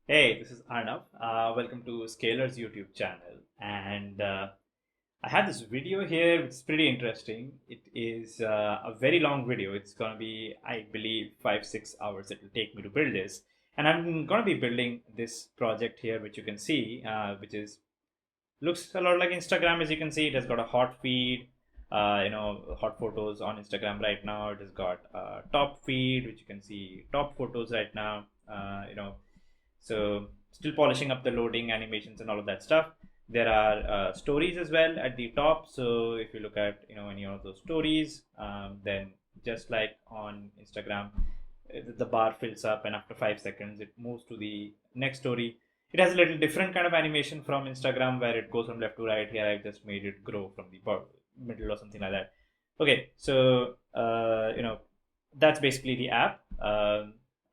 Hey, this is Arnav. Welcome to Scalar's YouTube channel. And I have this video here, which is pretty interesting. It is a very long video. It's going to be, I believe, 5-6 hours it will take me to build this. And I'm going to be building this project here, which you can see, which is looks a lot like Instagram. As you can see, it has got a hot feed, hot photos on Instagram right now. It has got a top feed, which you can see top photos right now. So still polishing up the loading animations and all of that stuff. There are stories as well at the top. So if you look at any of those stories, then just like on Instagram, the bar fills up, and after 5 seconds, it moves to the next story. It has a little different kind of animation from Instagram where it goes from left to right. Here I've just made it grow from the middle or something like that. Okay, so that's basically the app.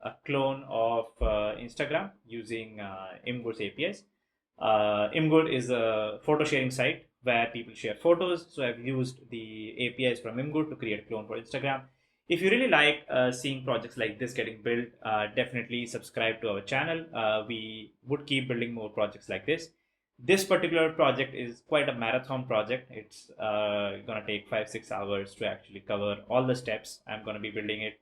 A clone of Instagram using Imgur's APIs. Imgur is a photo sharing site where people share photos. So I've used the APIs from Imgur to create a clone for Instagram. If you really like seeing projects like this getting built, definitely subscribe to our channel. We would keep building more projects like this. This particular project is quite a marathon project. It's going to take 5-6 hours to actually cover all the steps. I'm going to be building it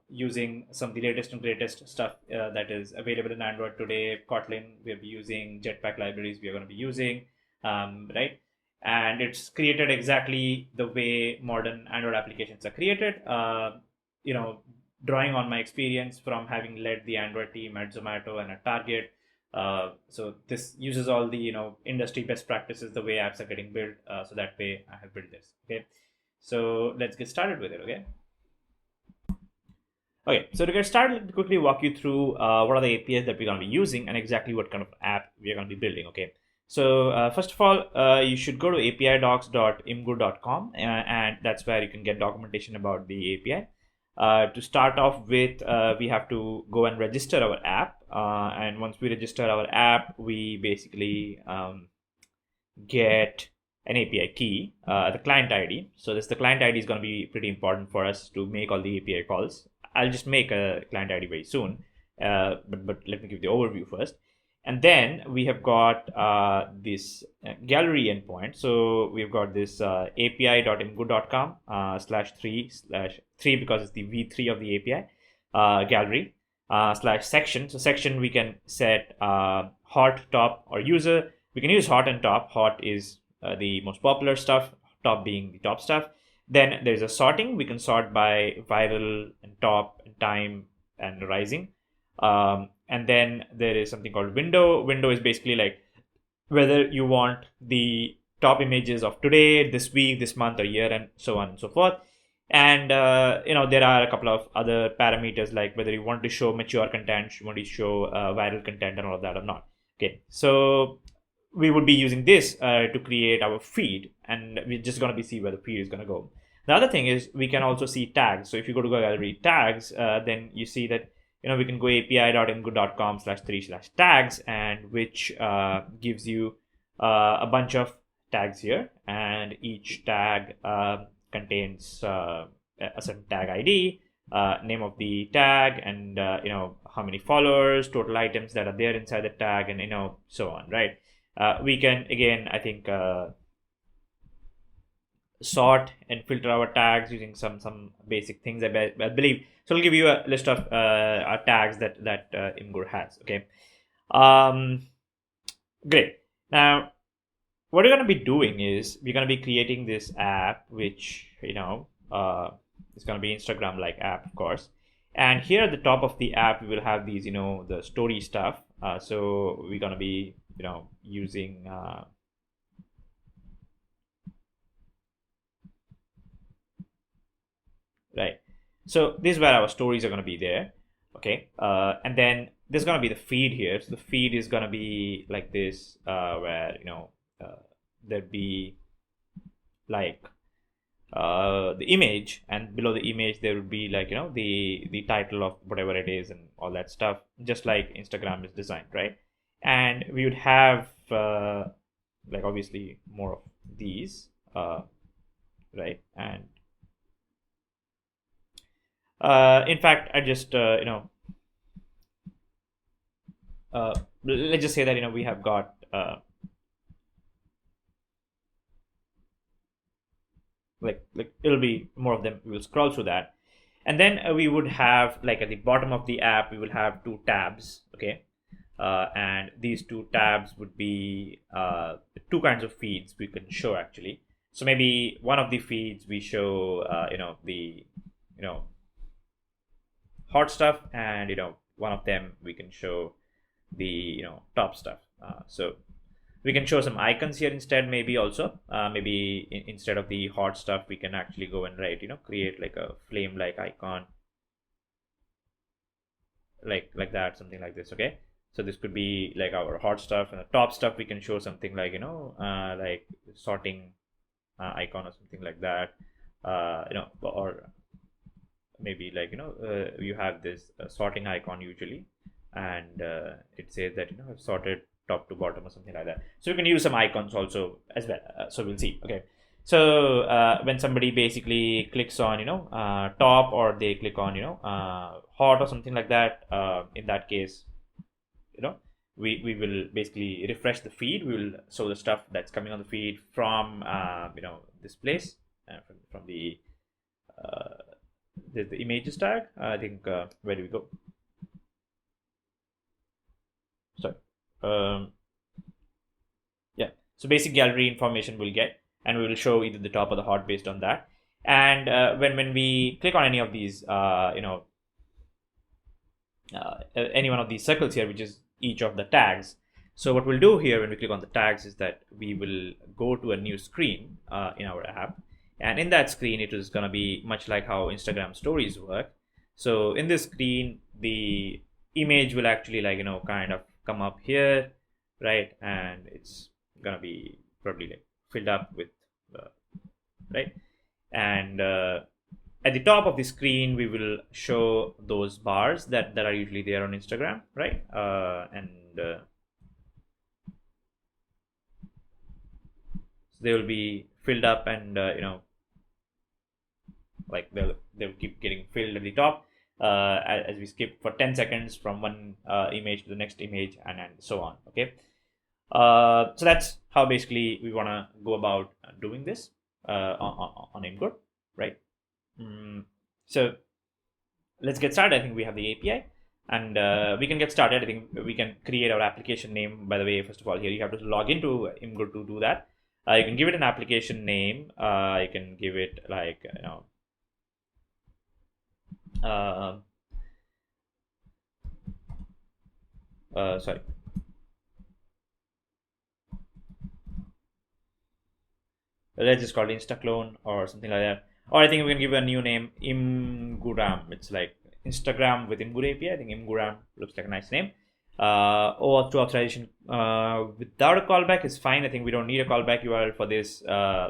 using some of the latest and greatest stuff that is available in Android today. Kotlin, we'll be using Jetpack libraries we are going to be using, right? And it's created exactly the way modern Android applications are created. Drawing on my experience from having led the Android team at Zomato and at Target. So this uses all the industry best practices, the way apps are getting built. So that way I have built this. Okay, so let's get started with it. Okay, so to get started, let me quickly walk you through what are the APIs that we're going to be using and exactly what kind of app we're going to be building. Okay, so first of all, you should go to apidocs.imgur.com and that's where you can get documentation about the API. To start off with, we have to go and register our app. And once we register our app, we basically get an API key, the client ID. So the client ID is going to be pretty important for us to make all the API calls. I'll just make a client ID very soon, but let me give the overview first. And then we have got this gallery endpoint. So we've got this api.imgur.com /3 because it's the v3 of the API gallery /section. So section we can set hot, top, or user. We can use hot and top. Hot is the most popular stuff, top being the top stuff. Then there's a sorting. We can sort by viral and top and time and rising. And then there is something called window. Window is basically like whether you want the top images of today, this week, this month, or year, and so on and so forth. And there are a couple of other parameters like whether you want to show mature content, you want to show viral content, and all of that or not. Okay, so we would be using this to create our feed, and we're just going to be see where the feed is going to go. The other thing is we can also see tags. So if you go to gallery tags, then you see that we can go api.imgur.com /3/tags, and which gives you a bunch of tags here, and each tag contains a certain tag ID, name of the tag, and how many followers, total items that are there inside the tag, and so on, right? We can again, I think, sort and filter our tags using some basic things. I believe. So I'll give you a list of our tags that Imgur has. Okay, great. Now, what we're going to be doing is we're going to be creating this app, which is going to be Instagram-like app, of course. And here at the top of the app, we will have these, the story stuff. So we're going to be, using right. So this is where our stories are going to be there. Okay. And then there's going to be the feed here. So the feed is going to be like this, where there'd be like the image, and below the image there would be like the title of whatever it is and all that stuff, just like Instagram is designed, right? And we would have like obviously more of these, right? And in fact, I just let's just say that we have got like it'll be more of them. We'll scroll through that, and then we would have, like, at the bottom of the app we will have two tabs. Okay. And these two tabs would be two kinds of feeds we can show, actually. So maybe one of the feeds we show the hot stuff, and one of them we can show the top stuff. So we can show some icons here instead, maybe also maybe instead of the hot stuff we can actually go and write create like a flame like icon, like that, something like this. Okay. So this could be like our hot stuff, and the top stuff we can show something like like sorting icon or something like that. Or maybe like you have this sorting icon usually, and it says that I've sorted top to bottom or something like that. So we can use some icons also as well. So we'll see. Okay. So when somebody basically clicks on top, or they click on hot or something like that, in that case we will basically refresh the feed. We will show the stuff that's coming on the feed from this place, from the images tag. I think where do we go? Sorry. Yeah. So basic gallery information we'll get, and we will show either the top or the hot based on that. And when we click on any of these any one of these circles here, which is each of the tags. So what we'll do here when we click on the tags is that we will go to a new screen in our app, and in that screen it is going to be much like how Instagram stories work. So in this screen the image will actually kind of come up here, right, and it's going to be probably like filled up with right, and at the top of the screen we will show those bars that are usually there on Instagram, right, and so they will be filled up, and like they'll keep getting filled at the top as we skip for 10 seconds from one image to the next image, and so on. Okay. So that's how basically we want to go about doing this on Imgur, right? So let's get started. I think we have the API, and we can get started. I think we can create our application name. By the way, first of all, here you have to log into Imgur to do that. You can give it an application name. You can give it like sorry. Let's just call it InstaClone or something like that. Or I think we can give a new name, Imguram. It's like Instagram with Imgur API. I think Imguram looks like a nice name. OAuth to authorization without a callback is fine. I think we don't need a callback URL for this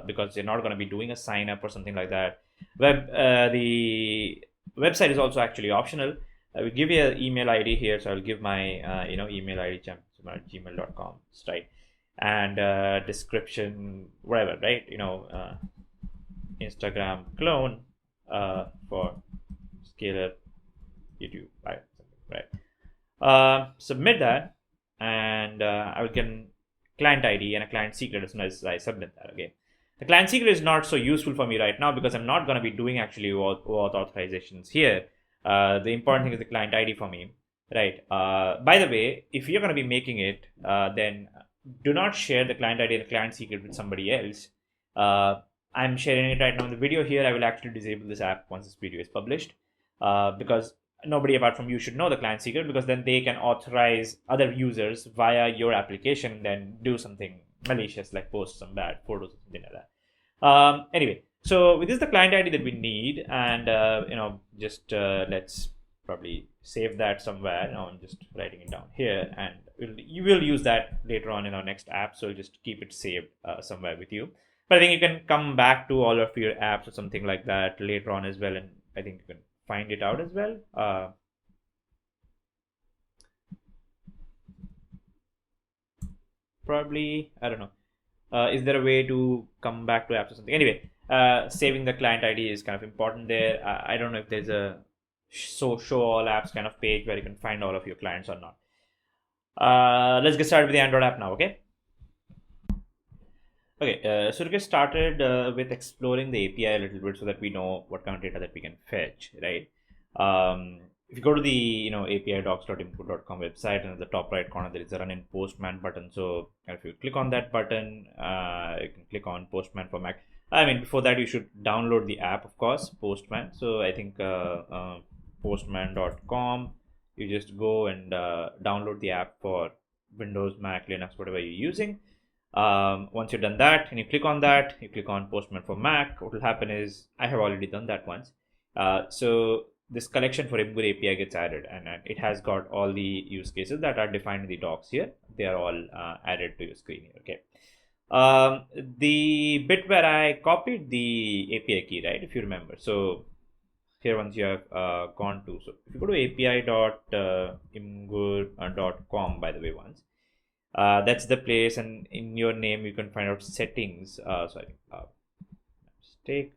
because they're not going to be doing a sign up or something like that. The website is also actually optional. I will give you an email ID here, so I'll give my email ID gmail.com, right, and description whatever, right, Instagram clone for Scalar YouTube, right. Submit that, and I will get client ID and a client secret as soon as I submit that. Okay. The client secret is not so useful for me right now because I'm not going to be doing actually OAuth authorizations here. The important thing is the client ID for me, right? By the way, if you're going to be making it, then do not share the client ID and the client secret with somebody else. I'm sharing it right now in the video here. I will actually disable this app once this video is published because nobody apart from you should know the client secret, because then they can authorize other users via your application and then do something malicious like post some bad photos or something like that. Anyway, so this is the client ID that we need, and just let's probably save that somewhere. I'm just writing it down here, and you will use that later on in our next app, so just keep it saved somewhere with you. But I think you can come back to all of your apps or something like that later on as well, and I think you can find it out as well. Probably, I don't know. Is there a way to come back to apps or something? Anyway, saving the client ID is kind of important there. I don't know if there's a show all apps kind of page where you can find all of your clients or not. Let's get started with the Android app now, okay? Okay, so to get started with exploring the API a little bit so that we know what kind of data that we can fetch, right? If you go to the api.docs.input.com website, and at the top right corner there is a run in Postman button. So if you click on that button, you can click on Postman for Mac. I mean, before that you should download the app, of course, Postman. So I think postman.com. You just go and download the app for Windows, Mac, Linux, whatever you're using. Once you've done that and you click on that, you click on Postman for Mac, what will happen is, I have already done that once. So this collection for Imgur API gets added, and it has got all the use cases that are defined in the docs here. They are all added to your screen here, okay? The bit where I copied the API key, right, if you remember. So here once you have gone to, so if you go to api.imgur.com, by the way, once, that's the place, and in your name you can find out settings. Mistake.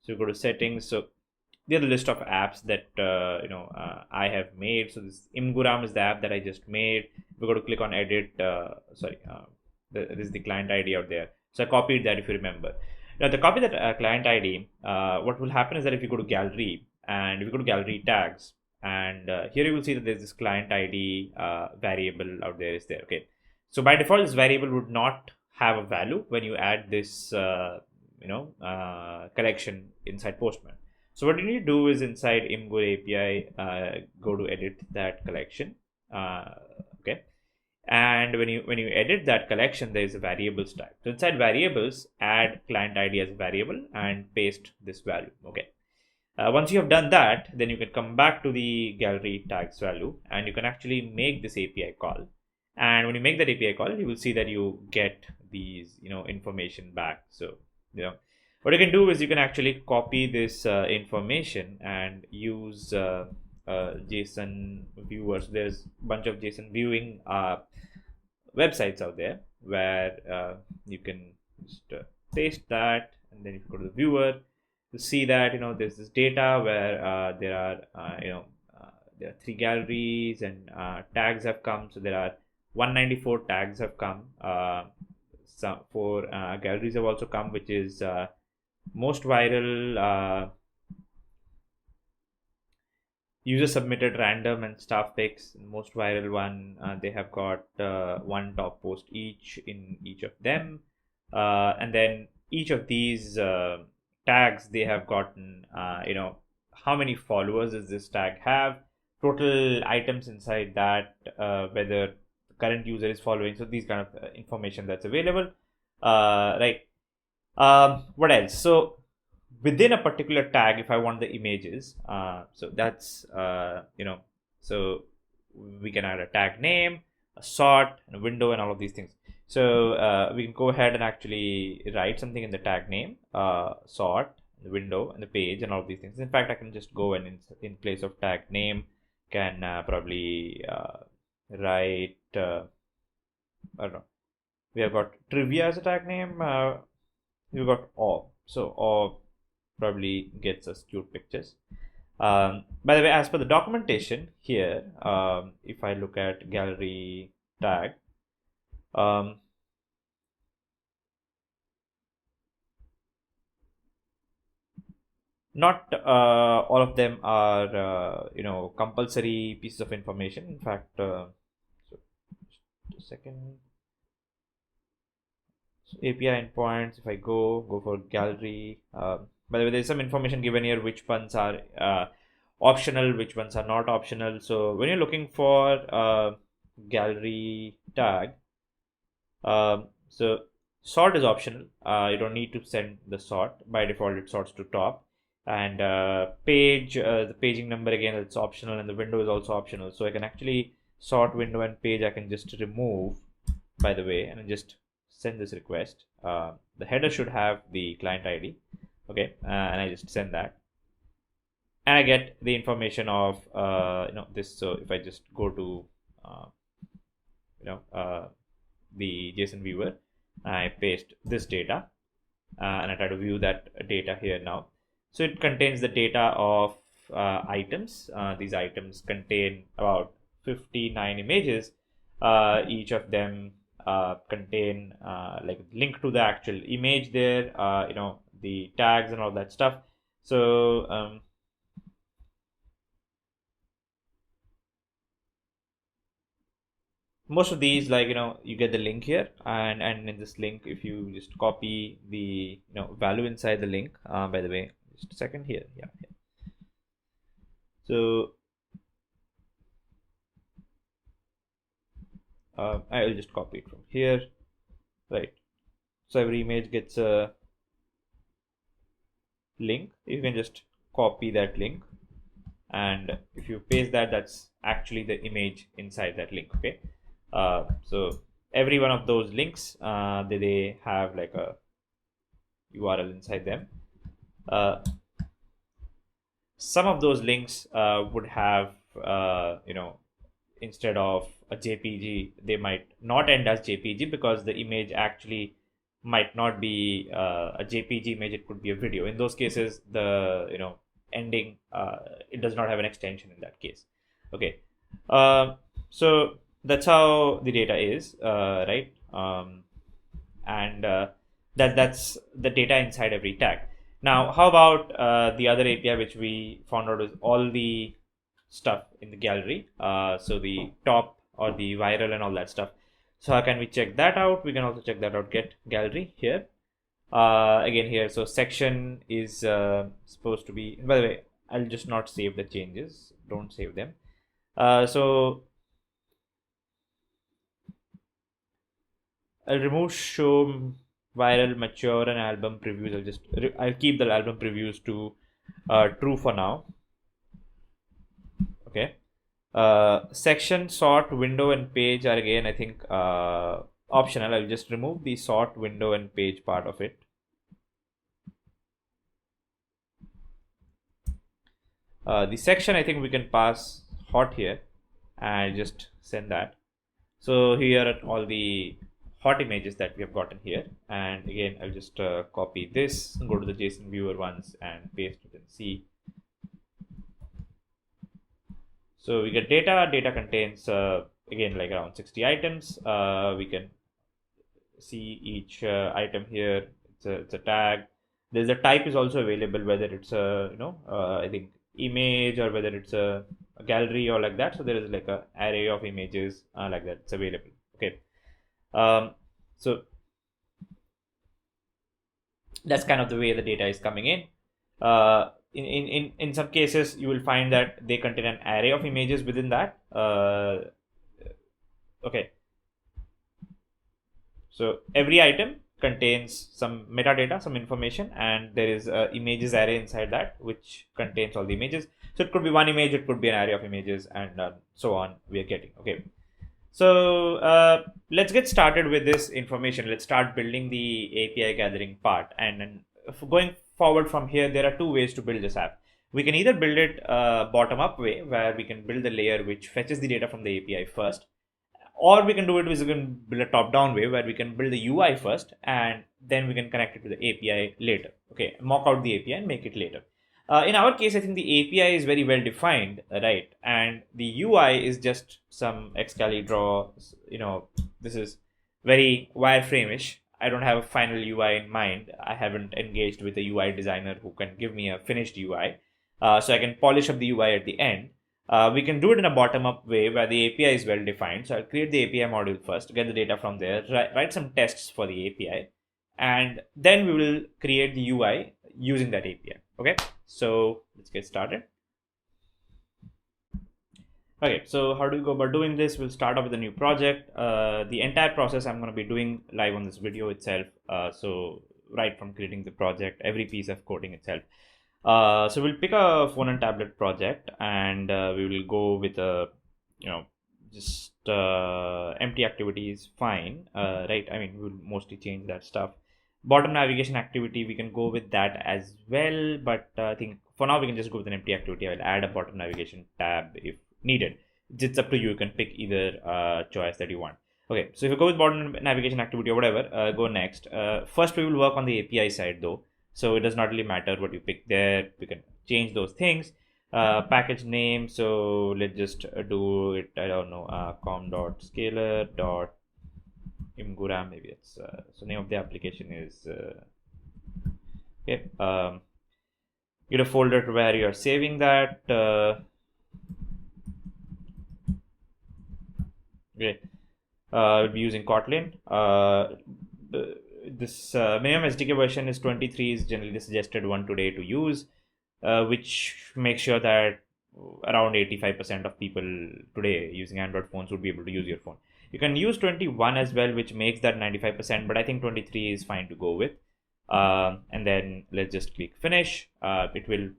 So you go to settings. So there are a list of apps that I have made. So this Imguram is the app that I just made. We go to click on edit. This is the client ID out there. So I copied that, if you remember. Now to copy that client ID, what will happen is that if you go to gallery and if you go to gallery tags, and here you will see that there's this client ID variable out there is there. Okay. So by default, this variable would not have a value when you add this collection inside Postman. So what you need to do is inside Imgur API, go to edit that collection. Okay, and when you edit that collection, there is a variables tag. So inside variables, add client ID as a variable and paste this value. Okay. Once you have done that, then you can come back to the gallery tags value, and you can actually make this API call. And when you make that API call, you will see that you get these, information back. So, what you can do is you can actually copy this information and use JSON viewers. There's a bunch of JSON viewing websites out there where you can just paste that, and then if you go to the viewer, you see that there's this data where there are 3 galleries and tags have come. So there are 194 tags have come. Some 4 galleries have also come, which is most viral, user submitted random and staff picks. Most viral one, they have got 1 top post each in each of them, and then each of these tags, they have gotten how many followers does this tag have, total items inside that, whether current user is following. So these kind of information that's available, right? What else? So within a particular tag, if I want the images, so that's so we can add a tag name, a sort, and a window, and all of these things. So we can go ahead and actually write something in the tag name, sort, the window, and the page, and all of these things. In fact, I can just go and in place of tag name, can probably write I don't know, we have got trivia as a tag name. We've got all. So all probably gets us cute pictures. By the way, as per the documentation here, if I look at gallery tag, not all of them are compulsory pieces of information. In fact, so just a second. So API endpoints, if I go for gallery, by the way, there's some information given here which ones are optional, which ones are not optional. So when you're looking for gallery tag, so sort is optional. You don't need to send the sort. By default, it sorts to top. And page, the paging number, again, it's optional, and the window is also optional. So I can actually sort window and page. I can just remove, by the way, and just send this request. The header should have the client ID. Okay, and I just send that, and I get the information of this. So if I just go to the JSON viewer, I paste this data, and I try to view that data here now. So it contains the data of items. These items contain about 59 images. Each of them contain like link to the actual image there, the tags and all that stuff. So most of these, like, you get the link here, and in this link, if you just copy the value inside the link, by the way, just a second here, yeah. So I'll just copy it from here, right? So every image gets a link. You can just copy that link, and if you paste that, that's actually the image inside that link. Okay, so every one of those links, they have like a URL inside them. Some of those links would have instead of a JPG, they might not end as JPG because the image actually might not be a JPG image. It could be a video. In those cases, the ending, it does not have an extension in that case. Okay, so that's how the data is, right? And that's the data inside every tag. Now, how about the other API which we found out is all the stuff in the gallery, so the top or the viral and all that stuff. So how can we check that out? We can also check that out, get gallery here. Again here, so section is supposed to be, by the way, I'll just not save the changes, don't save them. So I'll remove show viral, mature, and album previews. I'll keep the album previews to true for now. Okay. Section, sort, window, and page are again, I think, optional. I'll just remove the sort, window, and page part of it. The section, I think we can pass hot here and just send that. So here are all the hot images that we have gotten here, and again I'll just copy this, go to the JSON viewer once and paste it and see. So we get data contains again like around 60 items. We can see each item here. It's a tag. There's a type is also available, whether it's a I think image or whether it's a gallery or like that. So there is like a array of images like that. It's available. Okay. So that's kind of the way the data is coming in. In some cases, you will find that they contain an array of images within that. Okay. So every item contains some metadata, some information, and there is a images array inside that which contains all the images. So it could be one image, it could be an array of images, and so on. We are getting. Okay. So let's get started with this information. Let's start building the API gathering part. And going forward from here, there are two ways to build this app. We can either build it bottom-up way, where we can build the layer which fetches the data from the API first, or we can do it with, we can build a top-down way where we can build the UI first and then we can connect it to the API later. Okay, mock out the API and make it later. In our case, I think the API is very well defined, right? And the UI is just some Excali draw. This is very wireframe-ish. I don't have a final UI in mind. I haven't engaged with a UI designer who can give me a finished UI. So I can polish up the UI at the end. We can do it in a bottom-up way where the API is well defined. So I'll create the API module first, get the data from there, write some tests for the API, and then we will create the UI using that API. Okay, so let's get started. Okay, so how do we go about doing this? We'll start off with a new project. The entire process I'm going to be doing live on this video itself. So right from creating the project, every piece of coding itself. So we'll pick a phone and tablet project, and we will go with a, just empty activity is fine, right? I mean, we'll mostly change that stuff. Bottom navigation activity, we can go with that as well, but I think for now we can just go with an empty activity. I'll add a bottom navigation tab if needed. It's up to you. You can pick either choice that you want. Okay, so if you go with bottom navigation activity or whatever, go next. First, we will work on the API side though. So it does not really matter what you pick there. We can change those things. package name, so let's just do it, I don't know, com.scalar.imguram, maybe it's so name of the application is okay. Get a folder to where you're saving that. Okay, we'll be using Kotlin. This minimum SDK version is 23, is generally the suggested one today to use, which makes sure that around 85% of people today using Android phones would be able to use your phone. You can use 21 as well, which makes that 95%, but I think 23 is fine to go with. And then let's just click finish. It will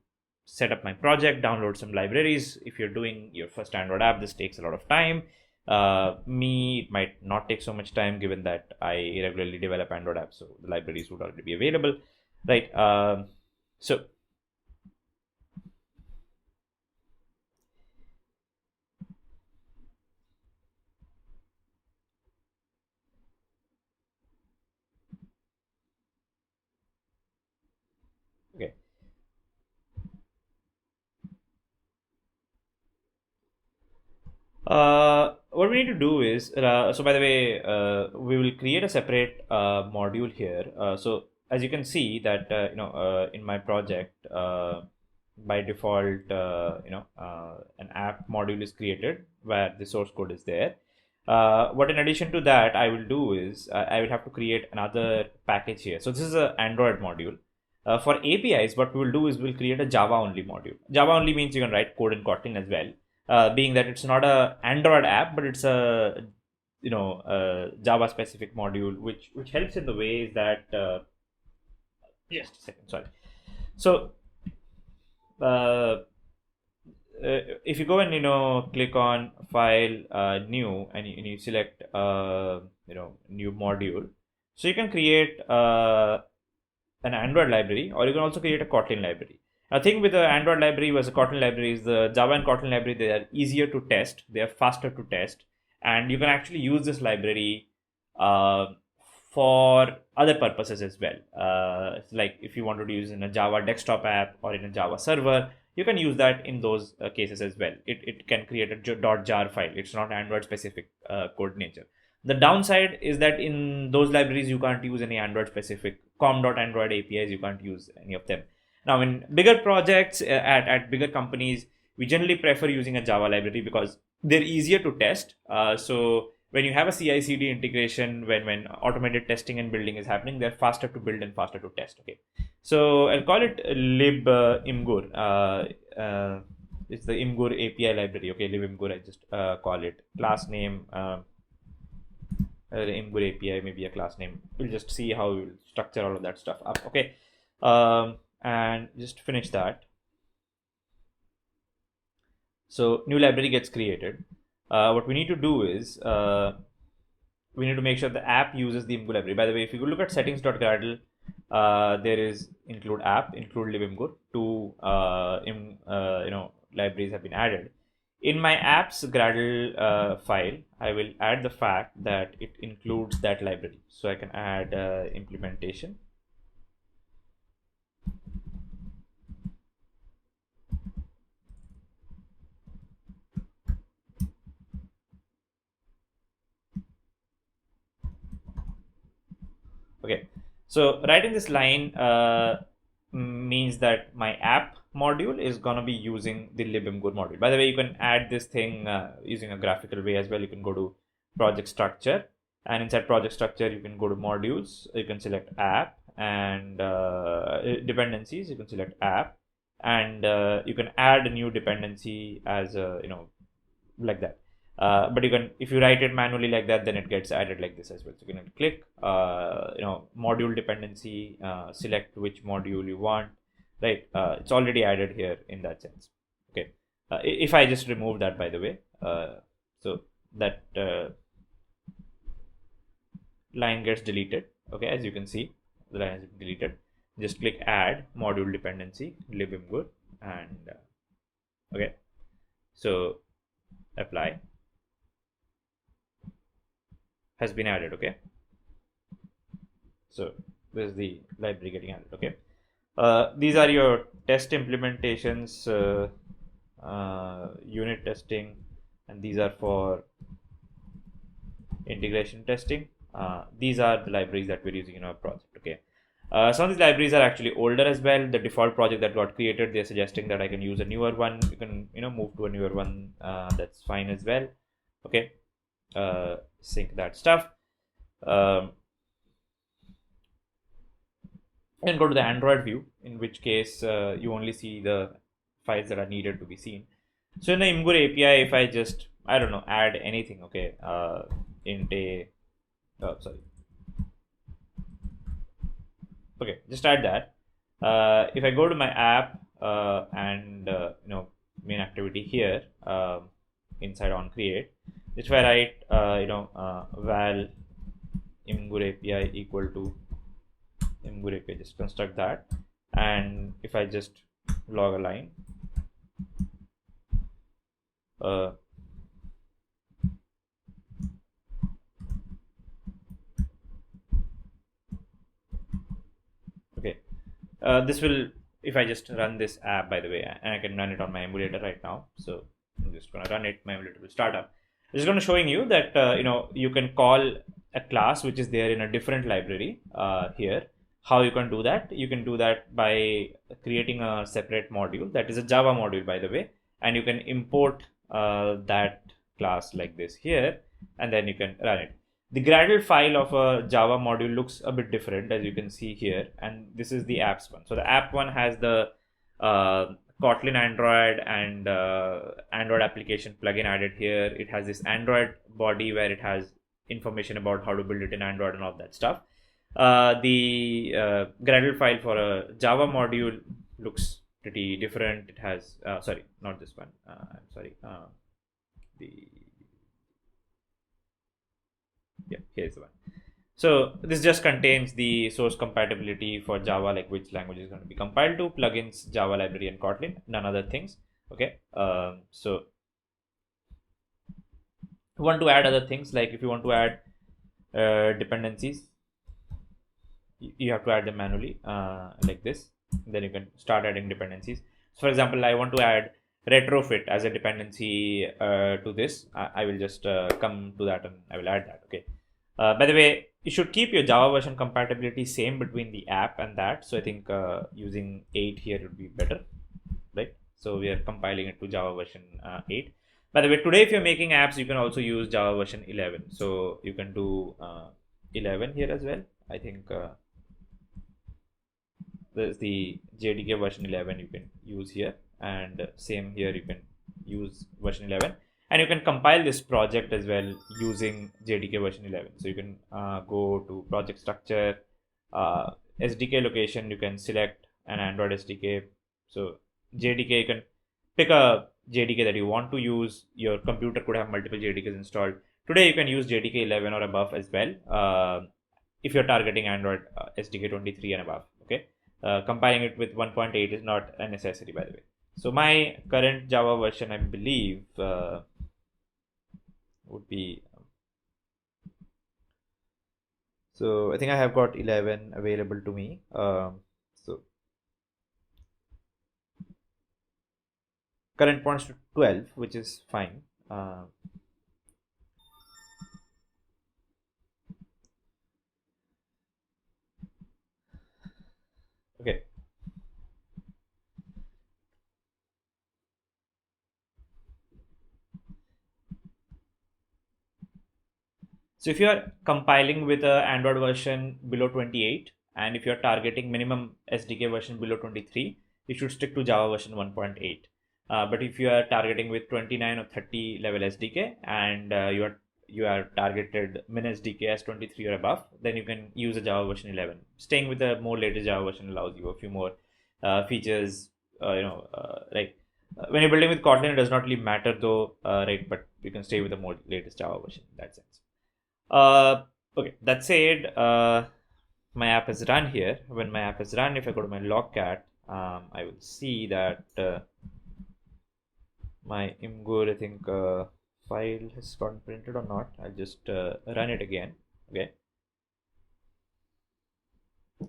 set up my project, download some libraries. If you're doing your first Android app, this takes a lot of time. It might not take so much time given that I regularly develop Android apps, so the libraries would already be available, right? So okay. What we need to do is, so by the way, we will create a separate module here. So as you can see that, in my project, by default, an app module is created where the source code is there. What in addition to that I will do is I will have to create another package here. So this is an Android module. For APIs, what we will do is we'll create a Java only module. Java only means you can write code in Kotlin as well. Being that it's not a Android app, but it's a Java specific module, which helps in the ways that just a second, sorry. So if you go and click on file, new, and you select new module, so you can create an Android library, or you can also create a Kotlin library. The thing with the Android library versus the Kotlin library is the Java and Kotlin library, they are easier to test, they are faster to test, and you can actually use this library for other purposes as well. Like if you wanted to use in a Java desktop app or in a Java server, you can use that in those cases as well. It can create a .jar file. It's not Android specific code nature. The downside is that in those libraries, you can't use any Android specific com.android APIs. You can't use any of them. Now, in bigger projects at bigger companies, we generally prefer using a Java library because they're easier to test. So when you have a CI/CD integration, when automated testing and building is happening, they're faster to build and faster to test. Okay, so I'll call it libimgur. It's the imgur API library. Okay, libimgur. I just call it class name. Imgur API, maybe a class name. We'll just see how we'll structure all of that stuff up. Okay. And just finish that. So new library gets created. What we need to do is we need to make sure the app uses the imgur library. By the way, if you look at settings.gradle, there is include app, include libimgur. Two libraries have been added. In my apps Gradle file, I will add the fact that it includes that library. So I can add implementation. Okay, so writing this line means that my app module is going to be using the libimgur module. By the way, you can add this thing using a graphical way as well. You can go to project structure, and inside project structure, you can go to modules. You can select app, and dependencies. You can select app, and you can add a new dependency as like that. But you can, if you write it manually like that, then it gets added like this as well. So you can click, module dependency, select which module you want, right? It's already added here in that sense. Okay. If I just remove that, by the way, so that line gets deleted. Okay, as you can see, the line is deleted. Just click add module dependency libimgur, and okay, so apply. Has been added. Okay, so this is the library getting added. Okay, these are your test implementations unit testing, and these are for integration testing. These are the libraries that we're using in our project. Okay. Some of these libraries are actually older as well. The default project that got created, they're suggesting that I can use a newer one. You can move to a newer one. That's fine as well. Okay. Sync that stuff. And go to the Android view, in which case you only see the files that are needed to be seen. So in the Imgur API, if I just, I don't know, add anything, okay, okay, just add that. If I go to my app and main activity here inside on create, if I write val Imgur API equal to Imgur API, just construct that, and if I just log a line, okay, this will, if I just run this app, by the way, and I can run it on my emulator right now. So I'm just going to run it. My emulator will start up. I'm just going to showing you that you can call a class which is there in a different library here. How you can do that? You can do that by creating a separate module that is a Java module, by the way, and you can import that class like this here, and then you can run it. The Gradle file of a Java module looks a bit different, as you can see here, and this is the apps one. So the app one has the Kotlin Android and Android application plugin added here. It has this Android body where it has information about how to build it in Android and all that stuff. The Gradle file for a Java module looks pretty different. It has sorry, not this one. I'm sorry. Here's the one. So this just contains the source compatibility for Java, like which language is going to be compiled to, plugins, Java library, and Kotlin, none other things. Okay. So if you want to add other things, like if you want to add dependencies, you have to add them manually like this. Then you can start adding dependencies. So for example, I want to add retrofit as a dependency to this. I will just come to that and I will add that. Okay. By the way, you should keep your Java version compatibility same between the app and that. So I think using 8 here would be better, right? So we are compiling it to Java version 8. By the way, today if you're making apps, you can also use Java version 11. So you can do 11 here as well. I think there's the JDK version 11 you can use here, and same here you can use version 11, and you can compile this project as well using JDK version 11. So you can go to project structure, SDK location, you can select an Android SDK. So JDK, you can pick a JDK that you want to use. Your computer could have multiple JDKs installed. Today you can use JDK 11 or above as well if you're targeting Android SDK 23 and above. Okay. Compiling it with 1.8 is not a necessity, by the way. So my current Java version, I believe, would be, so I think I have got 11 available to me. So current points to 12, which is fine. Okay. So if you are compiling with a Android version below 28, and if you are targeting minimum SDK version below 23, you should stick to Java version 1.8. But if you are targeting with 29 or 30 level SDK and you are targeted min SDK as 23 or above, then you can use a Java version 11. Staying with the more latest Java version allows you a few more features. Like when you're building with Kotlin, it does not really matter though, right? But you can stay with the more latest Java version in that sense. Okay, that said, my app is run here. When my app is run, if I go to my logcat, I will see that my Imgur, I think, file has gotten printed or not. I'll just run it again. Okay,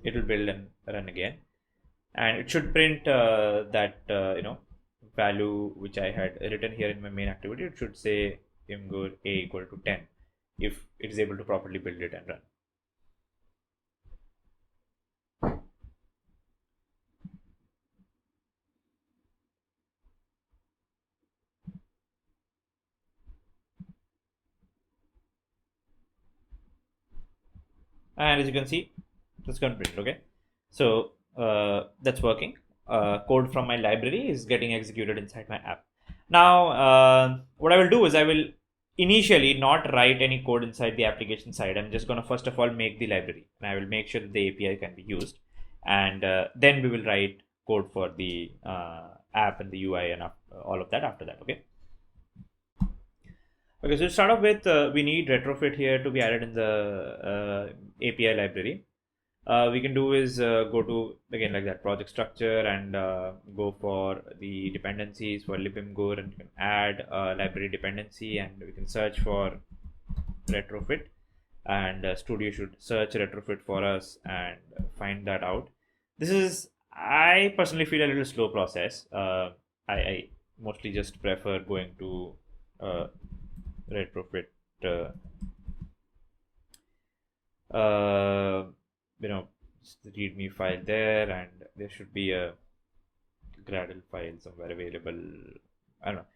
it will build and run again, and it should print that value which I had written here in my main activity, it should say imgur a equal to 10 if it is able to properly build it and run. And as you can see, that's going to print. Okay, so that's working. Code from my library is getting executed inside my app. Now what I will do is I will initially not write any code inside the application side. I'm just going to first of all make the library, and I will make sure that the API can be used, and then we will write code for the app and the UI and all of that after that. Okay, so to start off with, we need retrofit here to be added in the API library. We can do is go to, again, like that project structure, and go for the dependencies for libimgur, and you can add a library dependency, and we can search for retrofit, and Studio should search retrofit for us and find that out. This is, I personally feel, a little slow process. I mostly just prefer going to retrofit the readme file there, and there should be a Gradle file somewhere available. I don't know.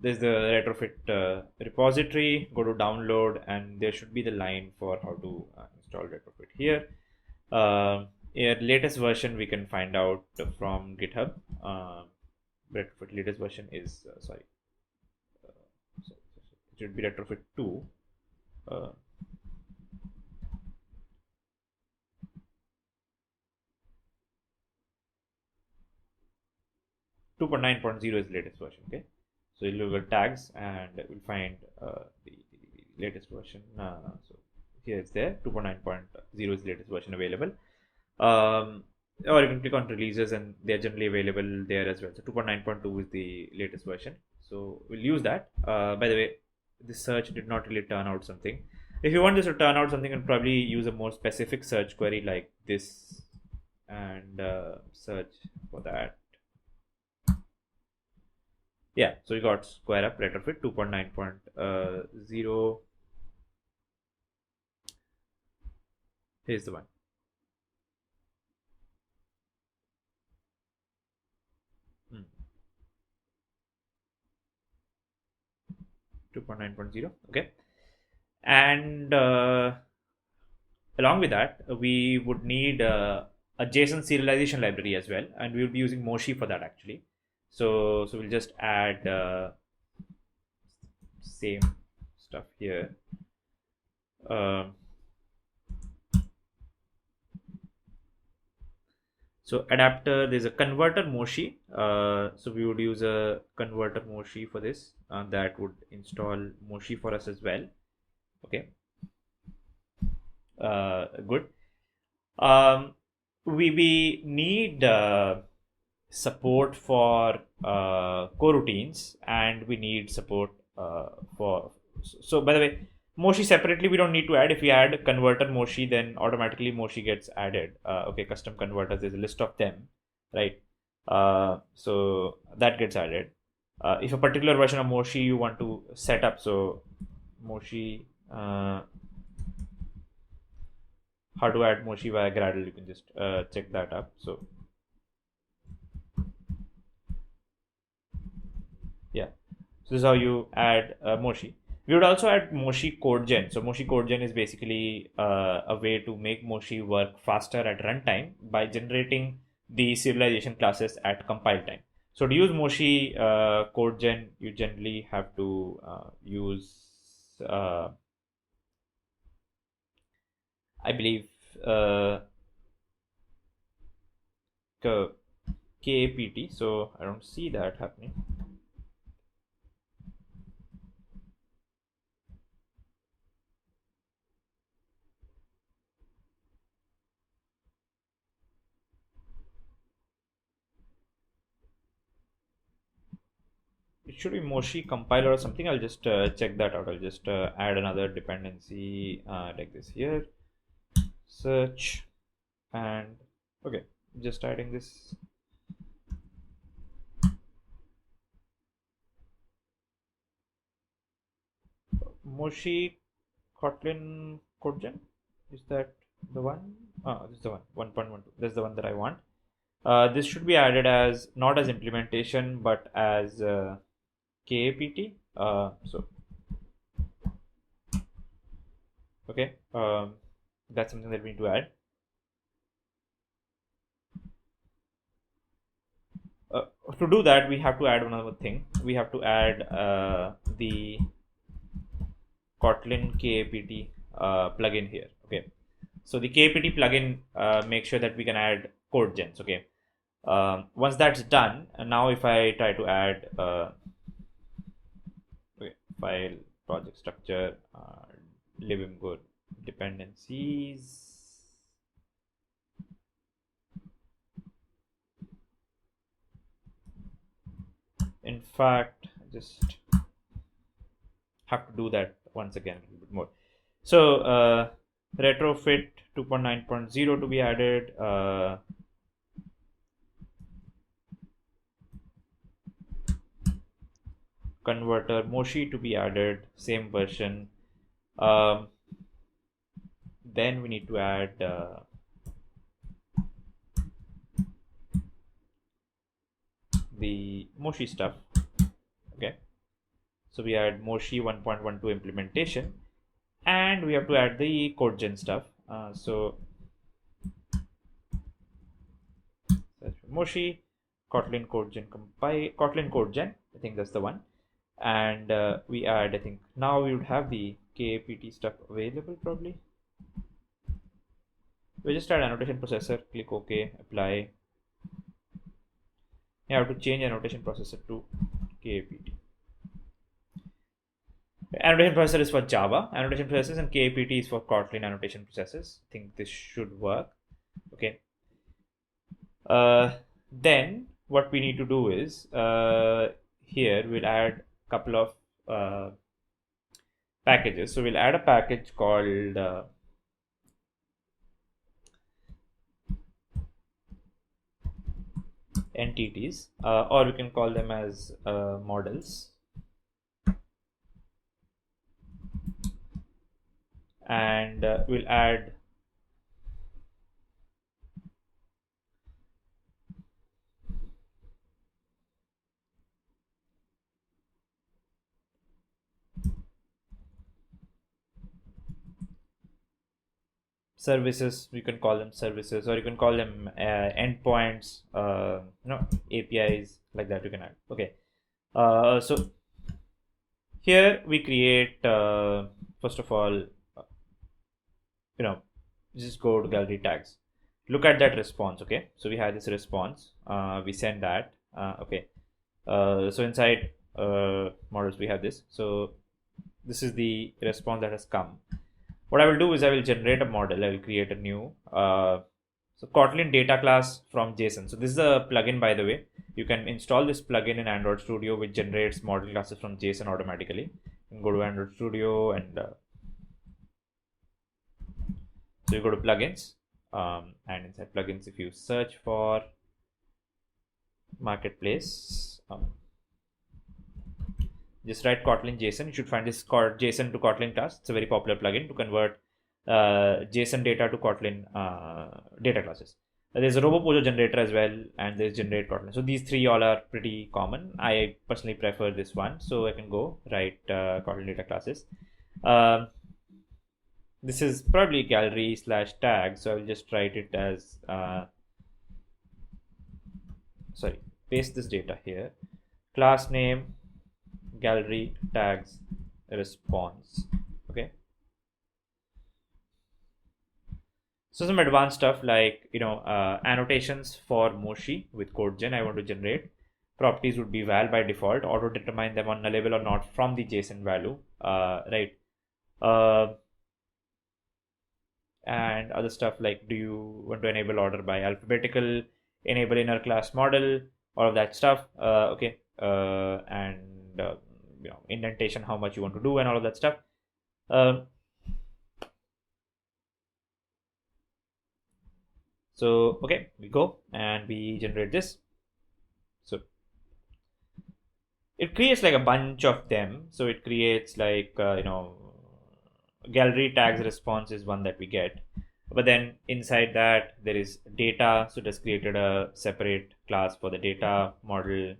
There's the retrofit repository. Go to download, and there should be the line for how to install retrofit here. Latest version we can find out from GitHub. Retrofit latest version is it should be retrofit 2. 2.9.0 is the latest version. Okay, so you'll look at tags and we'll find the latest version. So here it's there. 2.9.0 is the latest version available. Or you can click on releases, and they're generally available there as well. So 2.9.2 is the latest version. So we'll use that. By the way, this search did not really turn out something. If you want this to turn out something, you can probably use a more specific search query like this, and search for that. Yeah, so we got square up retrofit 2.9.0. Here's the one. Hmm. 2.9.0. Okay, and along with that, we would need a JSON serialization library as well, and we will be using Moshi for that actually. So we'll just add same stuff here. So adapter, there's a converter Moshi. So we would use a converter Moshi for this. That would install Moshi for us as well. Okay. Good. We need support for coroutines, and we need support for. So by the way, Moshi separately we don't need to add. If we add converter Moshi, then automatically Moshi gets added. Okay, custom converters, there's a list of them, right? So that gets added. If a particular version of Moshi you want to set up, so Moshi, how to add Moshi via Gradle, you can just check that up. So yeah, so this is how you add Moshi. We would also add Moshi CodeGen. So Moshi CodeGen is basically a way to make Moshi work faster at runtime by generating the serialization classes at compile time. So to use Moshi CodeGen, you generally have to use, I believe, KAPT. So I don't see that happening. It should be Moshi compiler or something. I'll just check that out. I'll just add another dependency like this here. Search, and okay, just adding this. Moshi Kotlin CodeGen. Is that the one? This is the one, 1.12. That's the one that I want. This should be added as not as implementation but as KAPT. So okay, that's something that we need to add. To do that, we have to add another thing. We have to add the Kotlin KAPT plugin here. Okay, so the KAPT plugin makes sure that we can add code gens. Okay, once that's done, and now if I try to add file project structure, living good dependencies. In fact, just have to do that once again a little bit more. So retrofit 2.9.0 to be added. Converter Moshi to be added, same version. Then we need to add the Moshi stuff. Okay, so we add Moshi 1.12 implementation, and we have to add the CodeGen stuff. So Moshi, Kotlin CodeGen compile, Kotlin CodeGen. I think that's the one. And we add, I think now we would have the KAPT stuff available probably. We just add annotation processor, click OK, apply. You have to change annotation processor to KAPT. Annotation processor is for Java annotation processors, and KAPT is for Kotlin annotation processors. I think this should work. Okay. Then what we need to do is here we'll add a couple of packages. So we'll add a package called entities, or we can call them as models. And we'll add services. We can call them services, or you can call them endpoints, APIs, like that you can add. Okay, so here we create first of all, just go to gallery tags, look at that response. Okay, so we have this response, we send that. Okay, so inside models we have this. So this is the response that has come. What I will do is I will generate a model. I will create a new so Kotlin data class from JSON. So this is a plugin, by the way. You can install this plugin in Android Studio, which generates model classes from JSON automatically. You can go to Android Studio, and so you go to plugins, and inside plugins, if you search for marketplace, just write Kotlin JSON. You should find this called JSON to Kotlin class. It's a very popular plugin to convert JSON data to Kotlin data classes. There's a RoboPojo generator as well, and there's generate Kotlin. So these three all are pretty common. I personally prefer this one, so I can go write Kotlin data classes. This is probably gallery / tag, so I will just write it as paste this data here. Class name gallery tags response. Okay, so some advanced stuff like annotations for Moshi with CodeGen I want to generate. Properties would be val by default, auto determine them on nullable or not from the JSON value, right? And other stuff like, do you want to enable order by alphabetical, enable inner class model, all of that stuff. Okay, and indentation, how much you want to do, and all of that stuff. So okay, we go and we generate this. So it creates like a bunch of them. So it creates like gallery tags response is one that we get, but then inside that there is data. So it has created a separate class for the data model,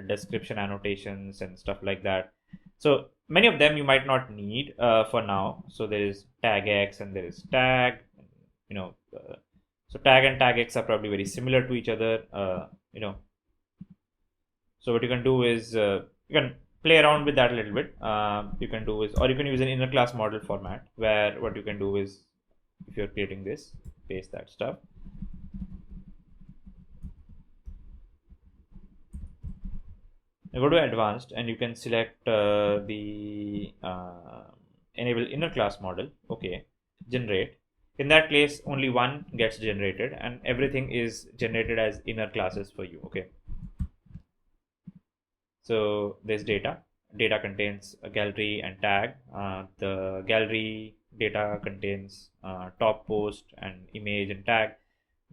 description annotations and stuff like that. So many of them you might not need for now. So there is tag x and there is tag, so tag and tag x are probably very similar to each other. So what you can do is you can play around with that a little bit. You can do is, or you can use an inner class model format, where what you can do is, if you're creating this, paste that stuff. You go to advanced and you can select the enable inner class model. Okay, generate. In that case, only one gets generated and everything is generated as inner classes for you. Okay. So there's data. Data contains a gallery and tag. The gallery data contains top post and image and tag.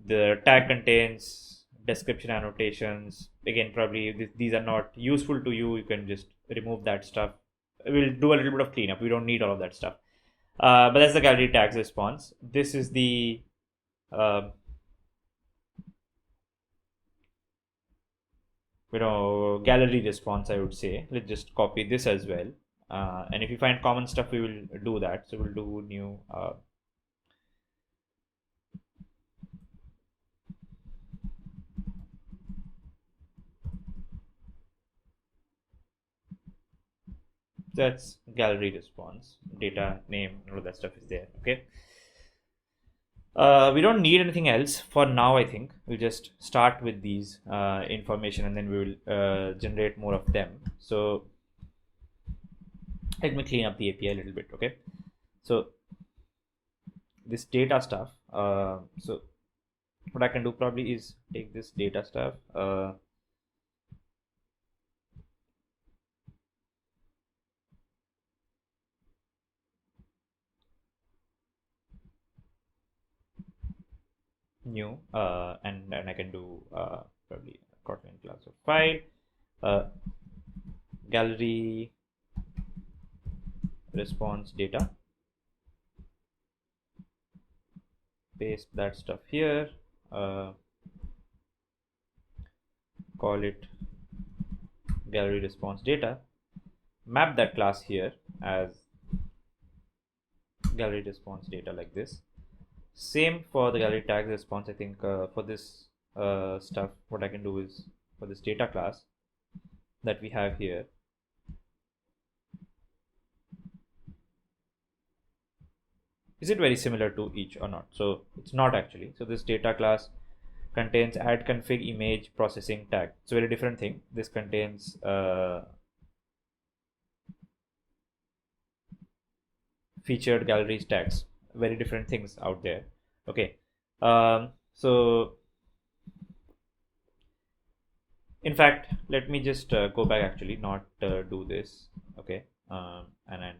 The tag contains description annotations. Again, probably these are not useful to you. You can just remove that stuff. We'll do a little bit of cleanup. We don't need all of that stuff. But that's the gallery tags response. This is the gallery response, I would say. Let's just copy this as well, and if you find common stuff, we will do that. So we'll do new that's gallery response, data name, all that stuff is there. Okay. We don't need anything else for now. I think we'll just start with these information and then we will generate more of them. So let me clean up the API a little bit. Okay, so this data stuff, so what I can do probably is take this data stuff, new, and I can do probably Kotlin class of file, gallery response data, paste that stuff here, call it gallery response data, map that class here as gallery response data like this. Same for the gallery tags response. I think for this stuff, what I can do is, for this data class that we have here, is it very similar to each or not? So it's not actually. So this data class contains add config image processing tag. It's a very different thing. This contains featured galleries tags. Very different things out there. Okay, so in fact, let me just go back, actually not do this. Okay, and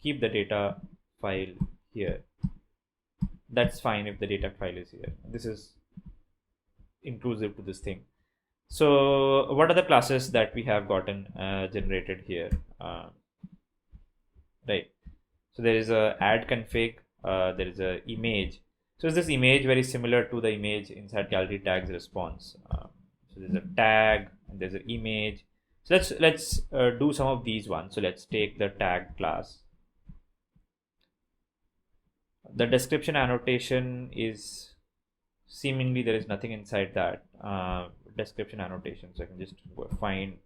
keep the data file here. That's fine if the data file is here. This is inclusive to this thing. So what are the classes that we have gotten generated here? Right, so there is a add config, there is a image. So is this image very similar to the image inside gallery tags response? So there's a tag and there's an image. So let's do some of these ones. So let's take the tag class. The description annotation is seemingly there is nothing inside that description annotation. So I can just go find.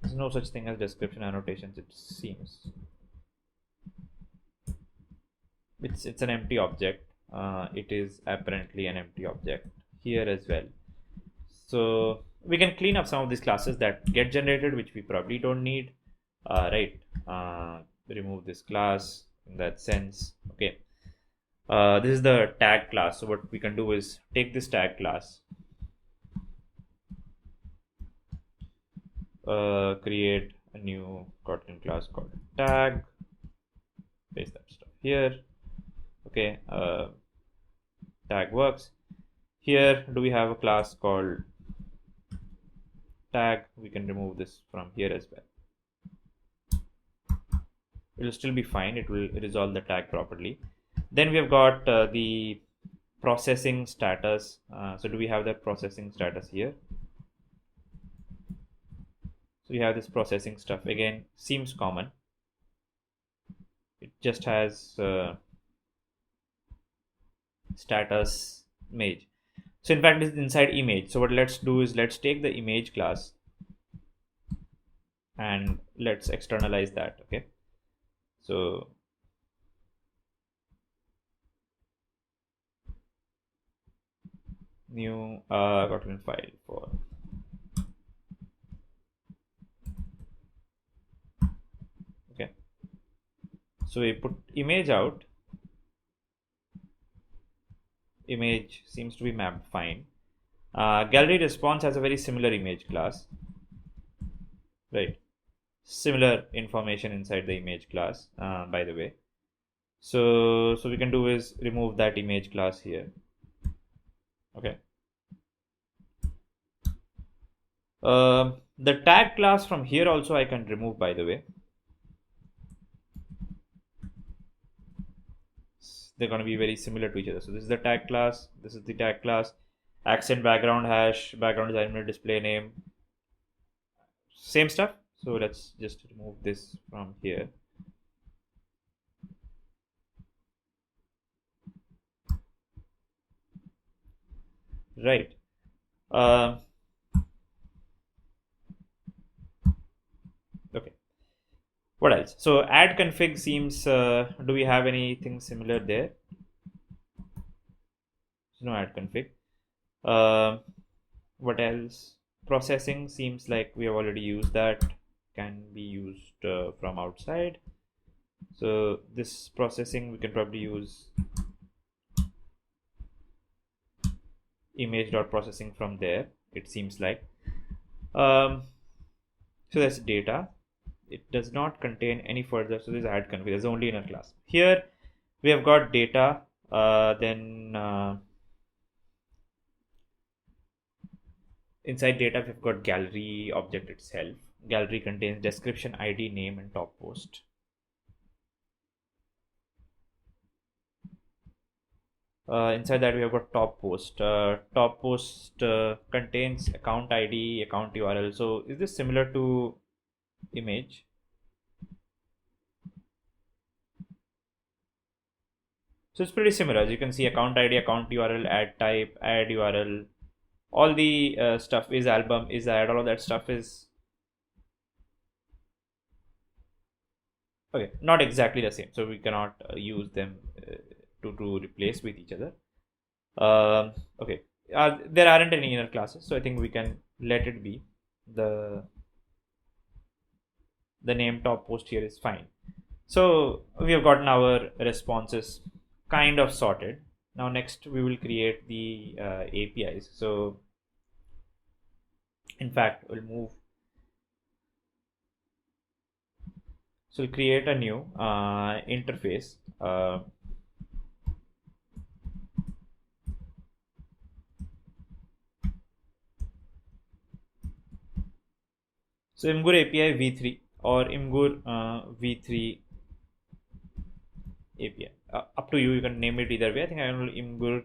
There's no such thing as description annotations, it seems. It's an empty object. It is apparently an empty object here as well. So we can clean up some of these classes that get generated, which we probably don't need. Right. Remove this class in that sense. Okay. This is the tag class. So what we can do is take this tag class, create a new Kotlin class called tag, paste that stuff here. Okay, tag works. Here, do we have a class called tag? We can remove this from here as well. It will still be fine. It will resolve the tag properly. Then we have got the processing status. So do we have that processing status here? So we have this processing stuff. Again, seems common. It just has status image. So in fact, it's inside image. So what let's do is let's take the image class and let's externalize that. Okay. So new Kotlin file for okay. So we put image out. Image seems to be mapped fine. Gallery response has a very similar image class, right? Similar information inside the image class, by the way. So we can do is remove that image class here. Okay. The tag class from here also I can remove, by the way. They're going to be very similar to each other. So this is the tag class. This is the tag class. Accent background hash, background is animal display name. Same stuff. So let's just remove this from here. Right. Okay. What else? So add config seems, do we have anything similar there? No add config. What else? Processing seems like we have already used that. Can be used from outside. So this processing we can probably use image.processing from there, it seems like. So that's data. It does not contain any further, so this is add config, there's only inner class. Here we have got data, then inside data we've got gallery object itself. Gallery contains description, ID, name, and top post. Inside that we have got top post. Top post contains account ID, account URL. So is this similar to image? So it's pretty similar. As you can see, account ID, account URL, add type, add URL, all the stuff is album, is add, all of that stuff is okay, not exactly the same. So we cannot use them to replace with each other. Okay, there aren't any inner classes, so I think we can let it be. The name top post here is fine. So we have gotten our responses kind of sorted. Now next we will create the APIs. So in fact we'll move. So we'll create a new interface. So Imgur API v3 or Imgur v3 API. Up to you. You can name it either way. I think I will Imgur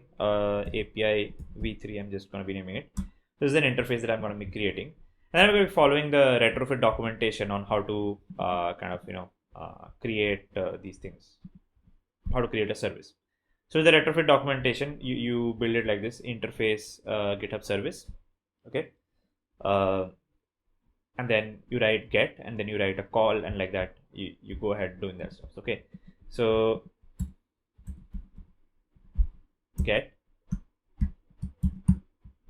API v3. I'm just going to be naming it. This is an interface that I'm going to be creating, and then I'm going to be following the retrofit documentation on how to create these things, how to create a service. So the retrofit documentation, you build it like this: interface GitHub service. Okay. And then you write get, and then you write a call, and like that you go ahead doing that stuff. Okay, so get.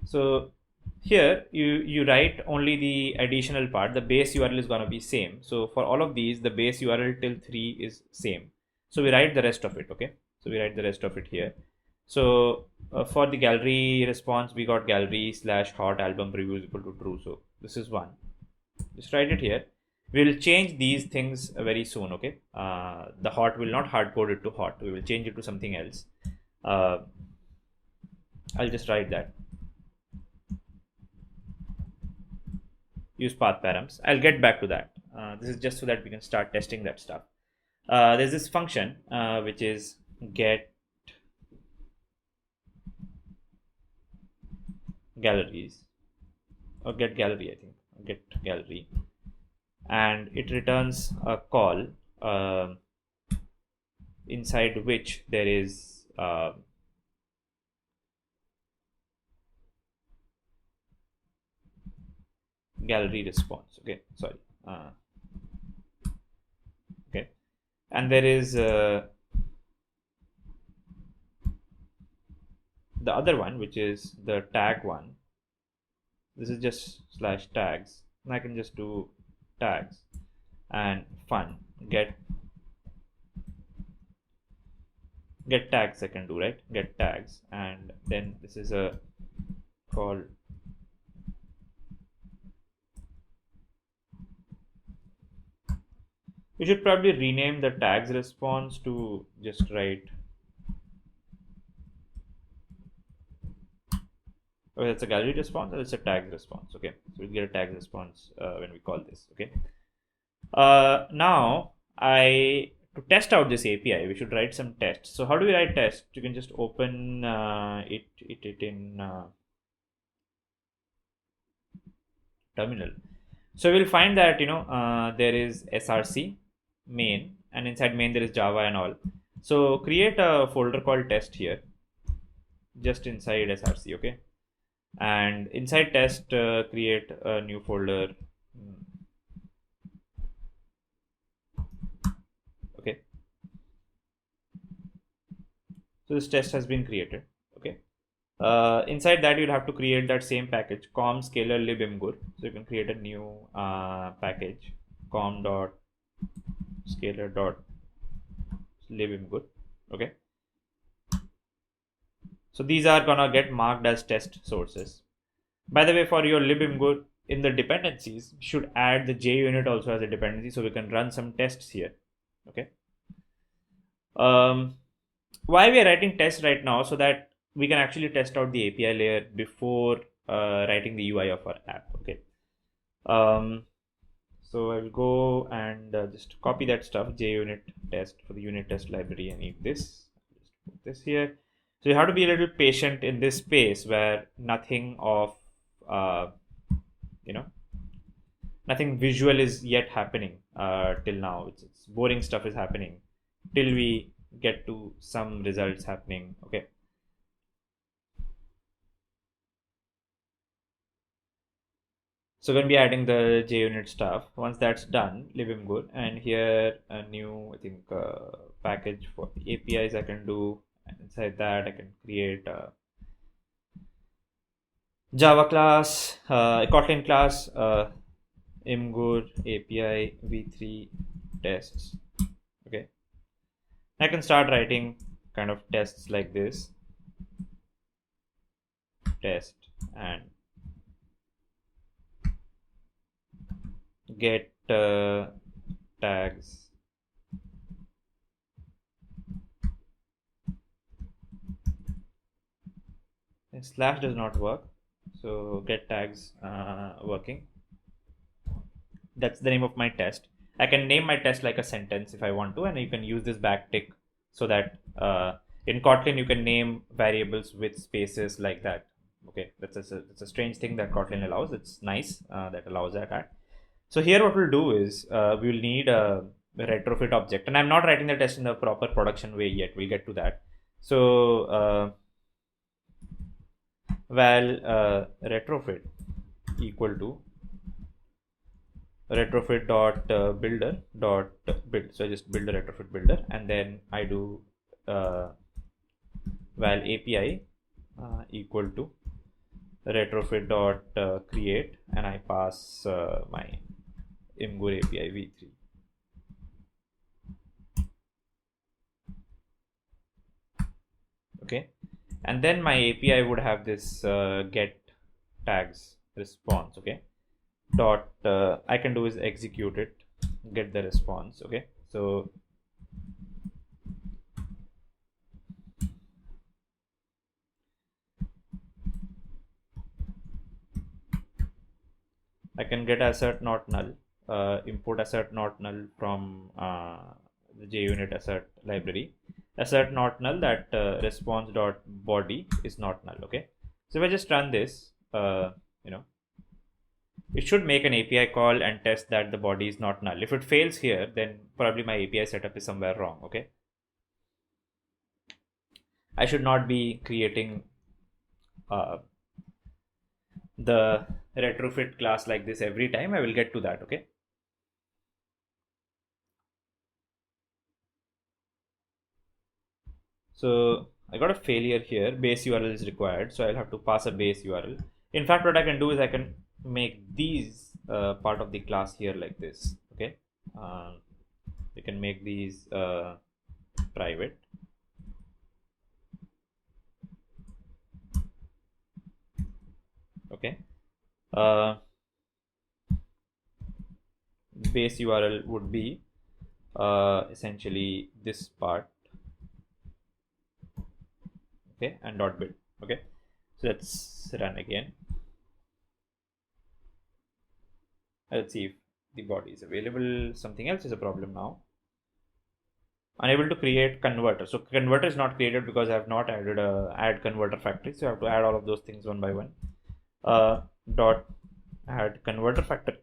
So here you write only the additional part. The base URL is going to be same. So for all of these, the base URL till 3 is same. So we write the rest of it. Okay, so we write the rest of it here. So for the gallery response, we got gallery / hot album preview is equal to true. So this is one. Just write it here. We'll change these things very soon. Okay, the hot will not hard code it to hot. We will change it to something else. I'll just write that. Use path params. I'll get back to that. This is just so that we can start testing that stuff. There's this function which is get galleries, or get gallery, I think, get gallery, and it returns a call inside which there is gallery response. Okay, sorry. Okay, and there is the other one, which is the tag one. This is just slash tags, and I can just do tags and fun get tags. I can do, right, get tags, and then this is a call you should probably rename the tags response to just write, oh, that's a gallery response, or it's a tag response. Okay, so we'll get a tag response when we call this. Okay, now to test out this API, we should write some tests. So how do we write tests? You can just open it in terminal. So we'll find that there is src main, and inside main there is Java and all. So create a folder called test here, just inside src. Okay, and inside test create a new folder. Okay, so this test has been created. Okay, inside that you'll have to create that same package com scalar lib imgur. So you can create a new package com dot scalar dot lib imgur. Okay, so these are gonna get marked as test sources. By the way, for your lib imgur, in the dependencies, you should add the JUnit also as a dependency, so we can run some tests here. Okay, why we are writing tests right now? So that we can actually test out the API layer before writing the UI of our app. Okay, so I will go and just copy that stuff, JUnit test for the unit test library. I need this. Just put this here. So you have to be a little patient in this space where nothing of nothing visual is yet happening till now. It's boring stuff is happening till we get to some results happening. Okay. So we'll be adding the JUnit stuff. Once that's done, leave him good. And here a new, I think, package for APIs I can do. And inside that I can create a Java class, a Kotlin class, imgur API v3 tests. Okay. I can start writing kind of tests like this. Test and get tags. And slash does not work, so get tags working. That's the name of my test. I can name my test like a sentence if I want to, and you can use this backtick so that in Kotlin you can name variables with spaces like that. Okay, that's a strange thing that Kotlin allows. It's nice that allows that. So here what we'll do is we will need a retrofit object, and I'm not writing the test in the proper production way yet. We'll get to that. So retrofit equal to retrofit dot builder dot build. So I just build a retrofit builder, and then I do val API equal to retrofit dot create, and I pass my imgur API v3. Okay, and then my API would have this get tags response. Okay, dot I can do is execute it, get the response. Okay, so I can get assert not null, import assert not null from the JUnit assert library. Assert not null that response dot body is not null. Okay, so if I just run this, you know, it should make an API call and test that the body is not null. If it fails here, then probably my API setup is somewhere wrong. Okay, I should not be creating uh, the retrofit class like this every time. I will get to that. Okay. So I got a failure here. Base URL is required, so I'll have to pass a base URL. In fact, what I can do is I can make these part of the class here like this. Okay, we can make these private. Okay, base URL would be essentially this part. Okay, and dot build. Okay, so let's run again. Let's see if the body is available. Something else is a problem now. Unable to create converter. So converter is not created because I have not added a add converter factory. So I have to add all of those things one by one. Dot add converter factory.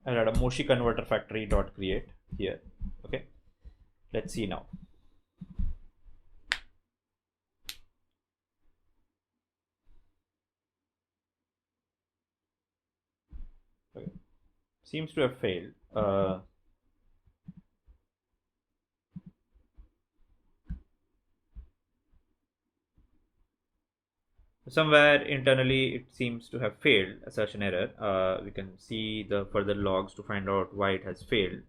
I'll add a Moshi converter factory dot create here. Okay. Let's see now. Okay. Seems to have failed. Somewhere internally it seems to have failed, assertion error. We can see the further logs to find out why it has failed.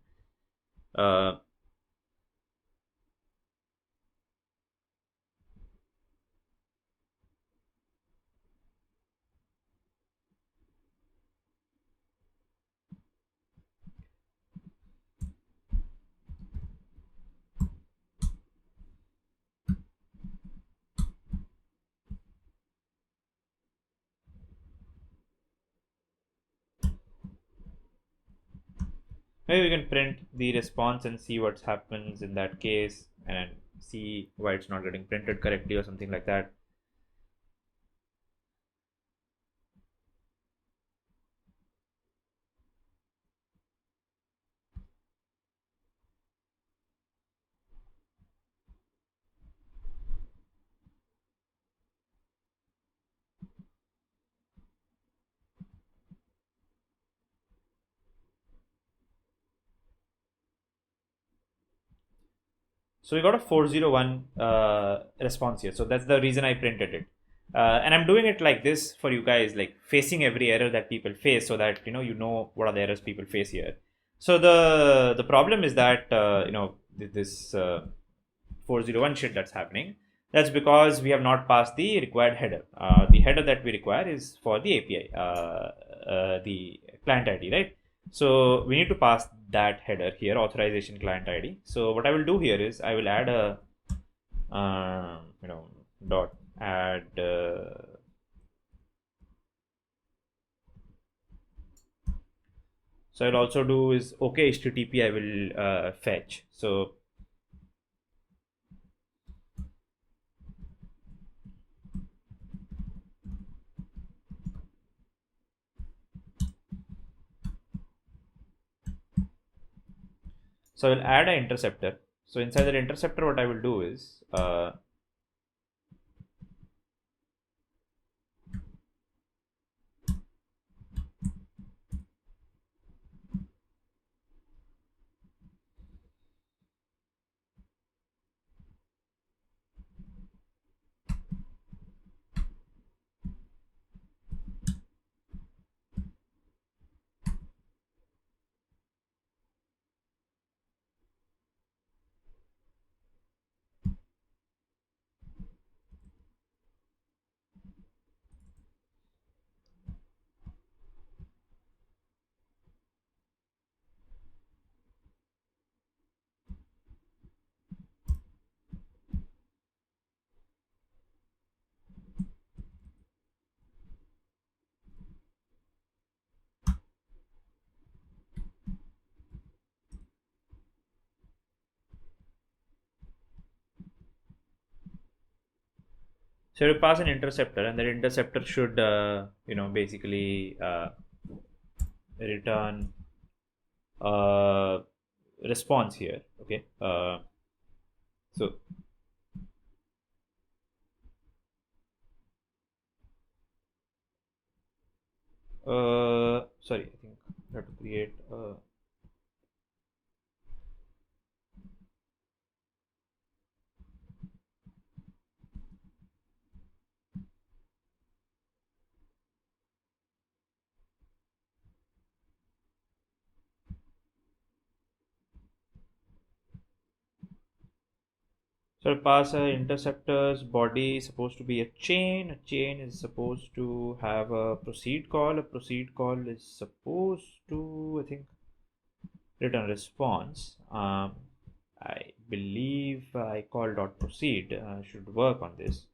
Maybe we can print the response and see what happens in that case and see why it's not getting printed correctly or something like that. So we got a 401 response here. So that's the reason I printed it. And I'm doing it like this for you guys, like facing every error that people face so that, you know what are the errors people face here. So the problem is that, this 401 shit that's happening. That's because we have not passed the required header. The header that we require is for the API, the client ID, right? So we need to pass that header here, authorization client ID. So what I will do here is I will add a, dot add. So I'll also do is okay HTTP. I will fetch. So I'll add an interceptor. So inside the interceptor, what I will do is So you pass an interceptor, and that interceptor should, basically return response here. Okay. So sorry, I think I have to create. So pass a interceptor's body is supposed to be a chain. A chain is supposed to have a proceed call. A proceed call is supposed to, I think, return response. I believe I call dot proceed should work on this.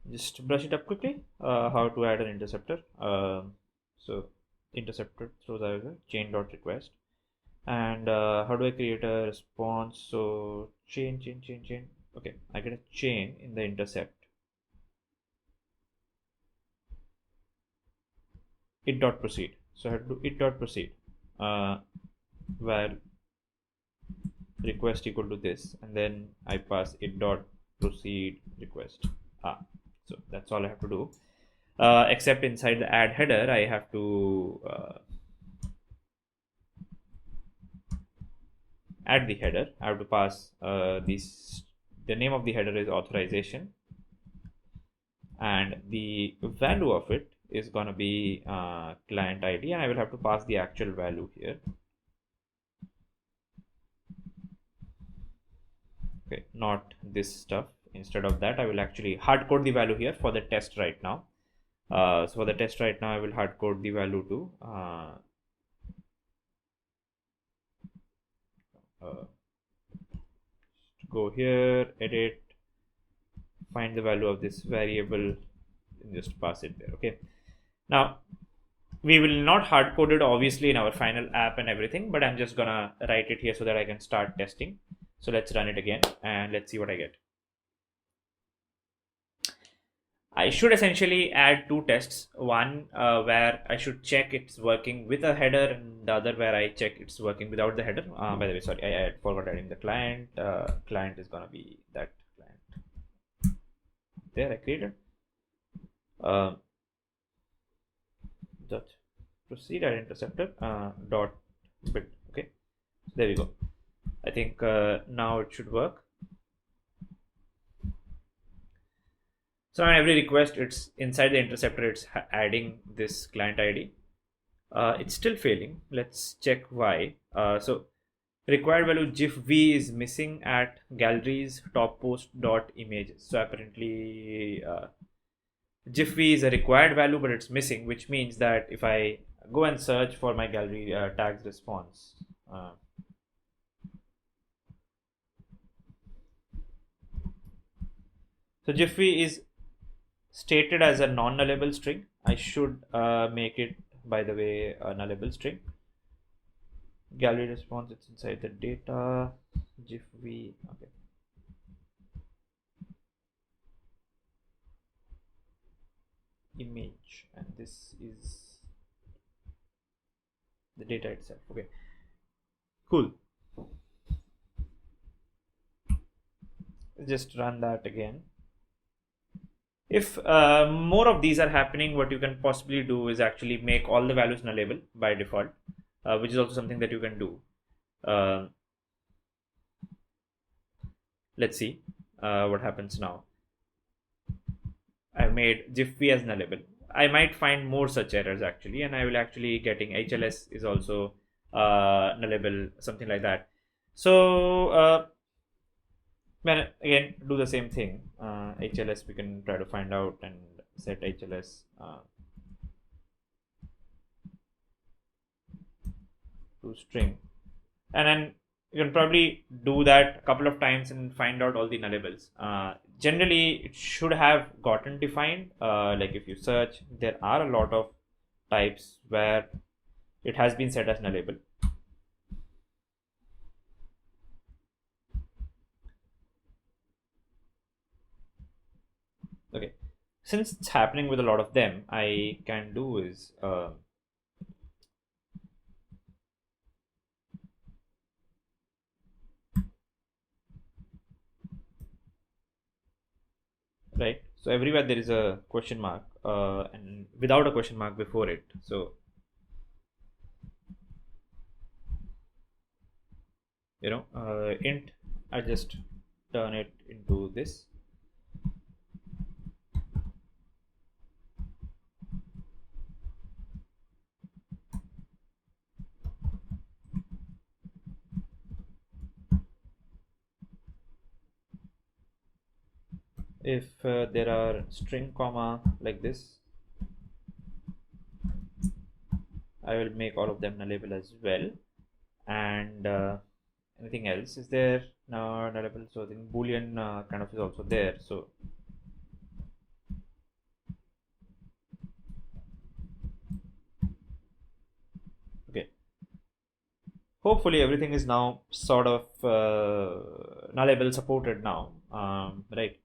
Just brush it up quickly. How to add an interceptor. So interceptor throws out a chain dot request. And how do I create a response? So chain. Okay, I get a chain in the intercept. It dot proceed. So I have to do it dot proceed. While request equal to this, and then I pass it dot proceed request. So that's all I have to do. Except inside the add header, I have to add the header. I have to pass this. The name of the header is authorization, and the value of it is gonna be client ID, and I will have to pass the actual value here. Okay, not this stuff. Instead of that, I will actually hard code the value here for the test right now. So for the test right now, I will hard code the value to go here, edit, find the value of this variable, and just pass it there. Okay. Now we will not hard code it obviously in our final app and everything, but I'm just gonna write it here so that I can start testing. So let's run it again and let's see what I get. I should essentially add two tests. One where I should check it's working with a header, and the other where I check it's working without the header. By the way, sorry, I forgot adding the client. Client is gonna be that client. There, I created. Dot proceed at interceptor dot bit. Okay, so there we go. I think now it should work. So on every request, it's inside the interceptor, it's adding this client ID. It's still failing. Let's check why. So required value GIF V is missing at galleries top post dot images. So apparently GIF V is a required value, but it's missing, which means that if I go and search for my gallery tags response, so GIF V is stated as a non-nullable string. I should make it, by the way, a nullable string. Gallery response, it's inside the data. GIF V, okay. Image, and this is the data itself. Okay, cool. Just run that again. If more of these are happening, what you can possibly do is actually make all the values nullable by default, which is also something that you can do. Let's see what happens now. I've made GIF V as nullable. I might find more such errors actually, and I will actually getting HLS is also nullable, something like that. So again, do the same thing. HLS we can try to find out and set HLS to string, and then you can probably do that a couple of times and find out all the nullables. Generally, it should have gotten defined. Like if you search, there are a lot of types where it has been set as nullable. Okay, since it's happening with a lot of them, I can do is right. So everywhere there is a question mark and without a question mark before it. So int, I just turn it into this. If there are string comma like this, I will make all of them nullable as well. And anything else is there? No, nullable. So the boolean kind of is also there. So okay, hopefully everything is now sort of nullable supported now, right?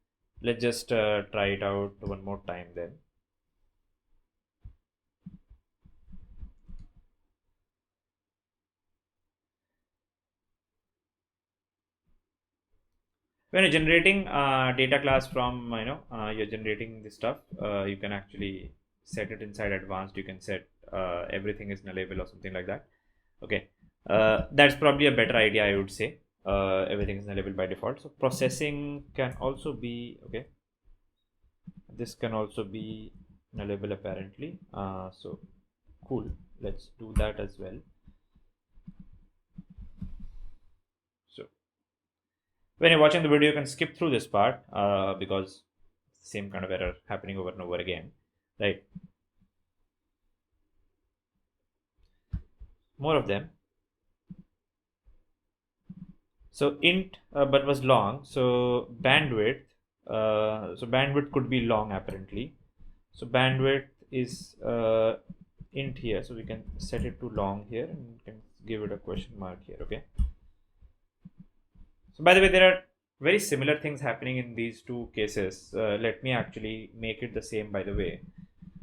Let's just try it out one more time then. When you're generating data class from you're generating this stuff, you can actually set it inside advanced. You can set everything is nullable or something like that. Okay, that's probably a better idea, I would say. Everything is nullable by default. So processing can also be okay. This can also be nullable apparently. So cool. Let's do that as well. So when you're watching the video, you can skip through this part because it's the same kind of error happening over and over again, right? More of them. So int but was long. So bandwidth. So bandwidth could be long apparently. So bandwidth is int here. So we can set it to long here and can give it a question mark here. Okay. So by the way, there are very similar things happening in these two cases. Let me actually make it the same by the way.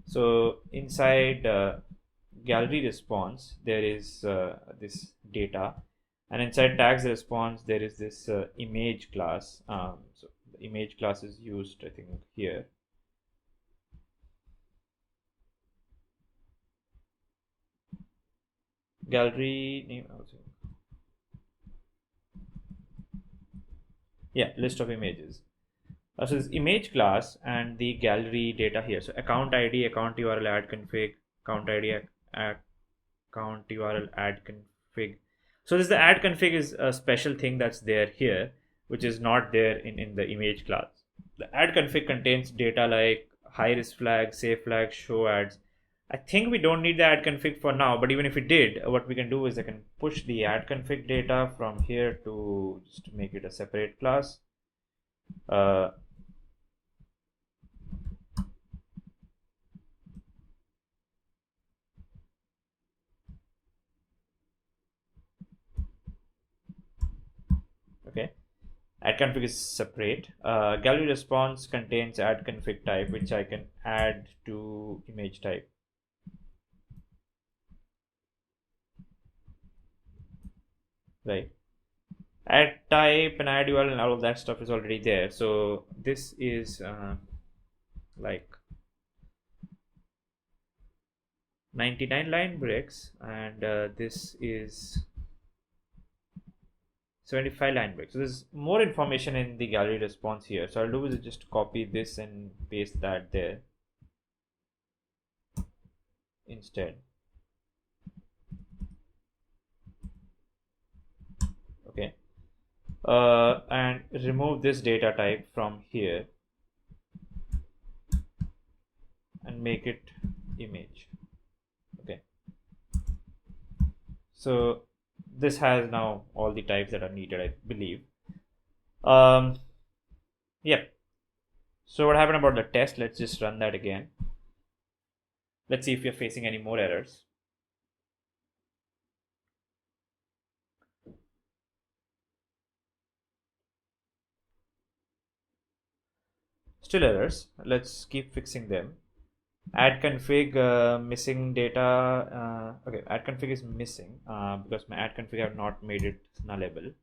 So inside gallery response, there is this data, and inside tags response, there is this image class. So the image class is used, I think, here. Gallery name also. Yeah, list of images. So this image class and the gallery data here. So account ID, account URL add config, account ID, account URL add config. So this the add config is a special thing that's there here, which is not there in the image class. The add config contains data like high risk flag, safe flag, show ads. I think we don't need the add config for now, but even if we did, what we can do is I can push the add config data from here to just make it a separate class. Okay, add config is separate. Gallery response contains add config type, which I can add to image type. Right, add type and add URL and all of that stuff is already there. So this is like 99 line breaks, and this is 75 line breaks. So there's more information in the gallery response here. So I'll do is just copy this and paste that there instead. Okay, and remove this data type from here and make it image. Okay, so this has now all the types that are needed, I believe. Yep. So what happened about the test? Let's just run that again. Let's see if we're facing any more errors. Still errors. Let's keep fixing them. Add config missing data. Okay, add config is missing because my add config I have not made it nullable.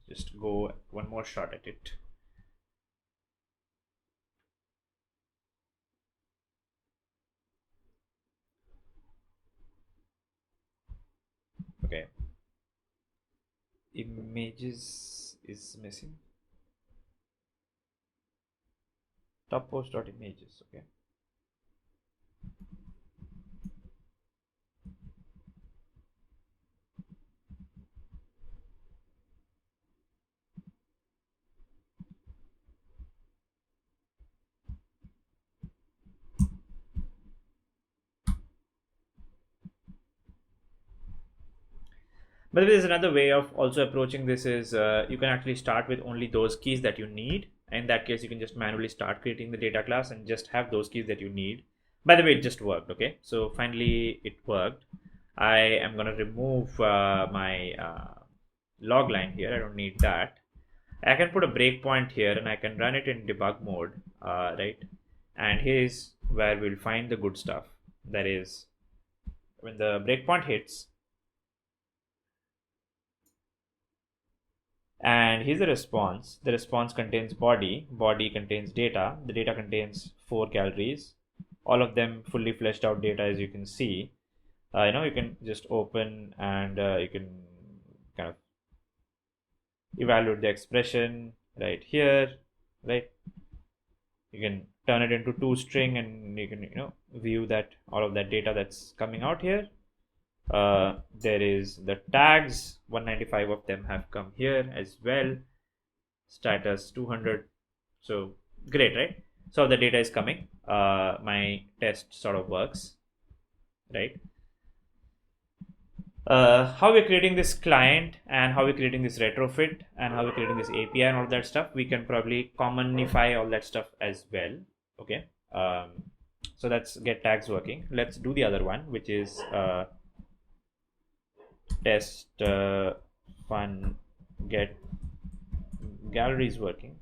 Just go one more shot at it. Okay. Images is missing. Top post dot images. Okay. But there's another way of also approaching this is you can actually start with only those keys that you need. In that case, you can just manually start creating the data class and just have those keys that you need. By the way, it just worked. Okay, so finally it worked. I am going to remove my log line here. I don't need that. I can put a breakpoint here and I can run it in debug mode, right? And here's where we'll find the good stuff. That is, when the breakpoint hits, and here's the response. The response contains body contains data, the data contains 4 galleries, all of them fully fleshed out data, as you can see. You can just open and you can kind of evaluate the expression right here, right? You can turn it into toString and you can view that all of that data that's coming out here. There is the tags, 195 of them have come here as well. Status 200. So great, right? So the data is coming. My test sort of works, right? How we're creating this client and how we're creating this retrofit and how we're creating this API and all that stuff, we can probably commonify all that stuff as well. Okay. So let's get tags working. Let's do the other one, which is test fun get galleries working.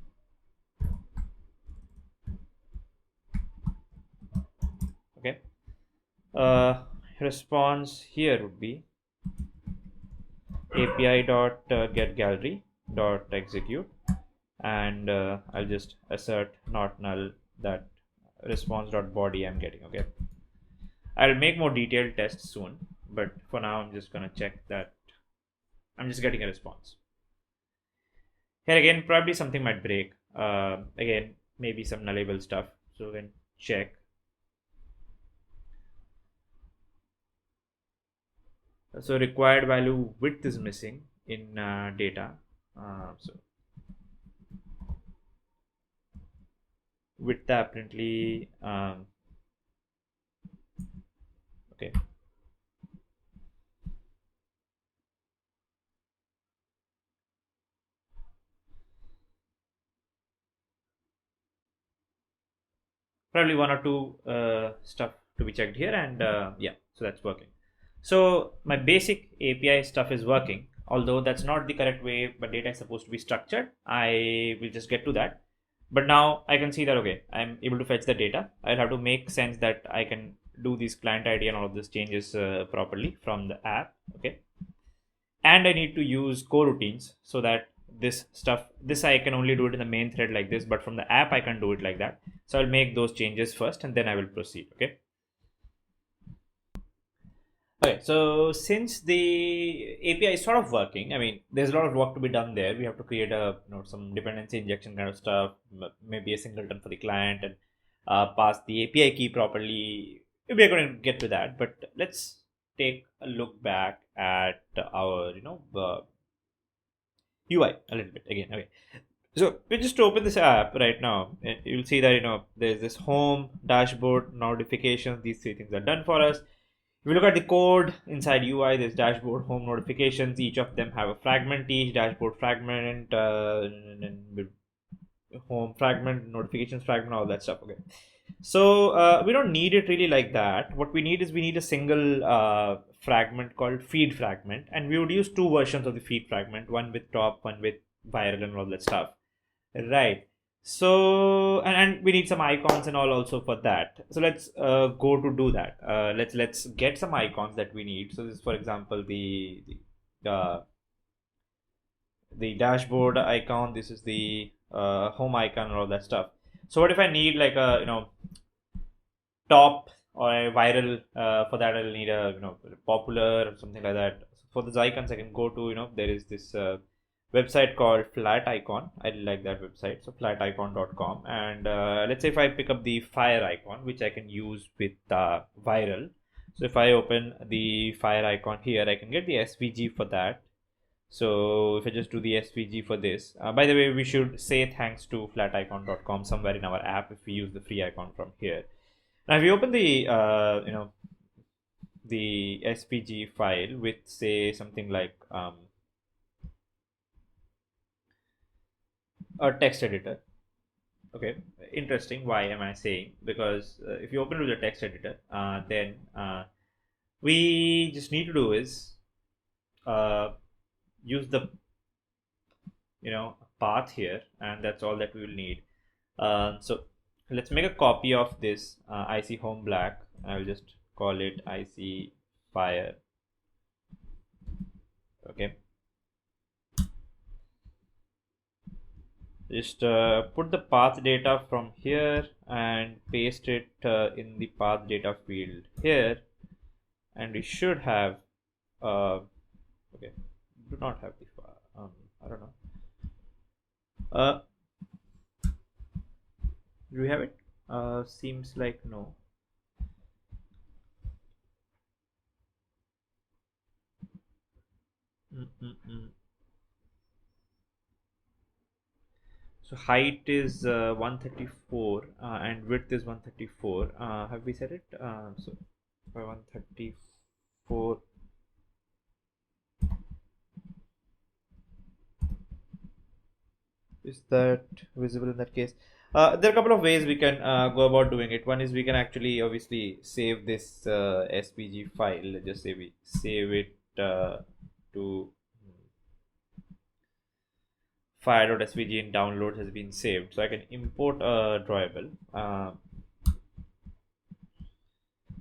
Okay. Response here would be API dot get gallery dot execute, and I'll just assert not null that response dot body I'm getting. Okay. I'll make more detailed tests soon, but for now I'm just gonna check that I'm just getting a response. Here again, probably something might break. Again, maybe some nullable stuff. So we can check. So required value width is missing in data. So width apparently okay. Probably one or two stuff to be checked here, and yeah, so that's working. So my basic API stuff is working, although that's not the correct way but data is supposed to be structured. I will just get to that. But now I can see that, okay, I'm able to fetch the data. I'll have to make sense that I can do these client ID and all of these changes properly from the app. Okay. And I need to use coroutines so that this I can only do it in the main thread like this, but from the app I can do it like that. So I'll make those changes first and then I will proceed. Okay. Okay, so since the API is sort of working, I mean, there's a lot of work to be done there. We have to create a some dependency injection kind of stuff, maybe a singleton for the client, and pass the API key properly. We're going to get to that, but let's take a look back at our UI a little bit again. Okay, so we just open this app right now, and you'll see that there's this home, dashboard, notifications. These three things are done for us. If you look at the code inside UI, there's dashboard, home, notifications. Each of them have a fragment, each dashboard fragment, and home fragment, notifications fragment, all that stuff. Okay. So we don't need it really like that. What we need is we need a single fragment called feed fragment, and we would use two versions of the feed fragment, one with top, one with viral and all that stuff. Right. So and we need some icons and all also for that. So let's go to do that. Let's get some icons that we need. So this is, for example, the dashboard icon. This is the home icon and all that stuff. So what if I need like a top or a viral? For that I'll need a popular or something like that. For these icons I can go to there is this website called Flat Icon. I like that website. So flaticon.com, and let's say if I pick up the fire icon, which I can use with viral. So if I open the fire icon here, I can get the SVG for that. So if I just do the SVG for this, by the way, we should say thanks to flaticon.com somewhere in our app if we use the free icon from here. Now if you open the the SVG file with say something like a text editor. Okay, interesting. Why am I saying? Because if you open it with a text editor, then we just need to do is use the path here, and that's all that we will need. So let's make a copy of this IC home black. I'll just call it IC fire. Okay. Just put the path data from here and paste it in the path data field here, and we should have okay, do not have the I don't know, do we have it? Seems like no. So height is 134 and width is 134. Have we set it? So by 134. Is that visible in that case? There are a couple of ways we can go about doing it. One is we can actually obviously save this SVG file. Let's just say we save it to fire.svg in downloads has been saved. So I can import a drawable.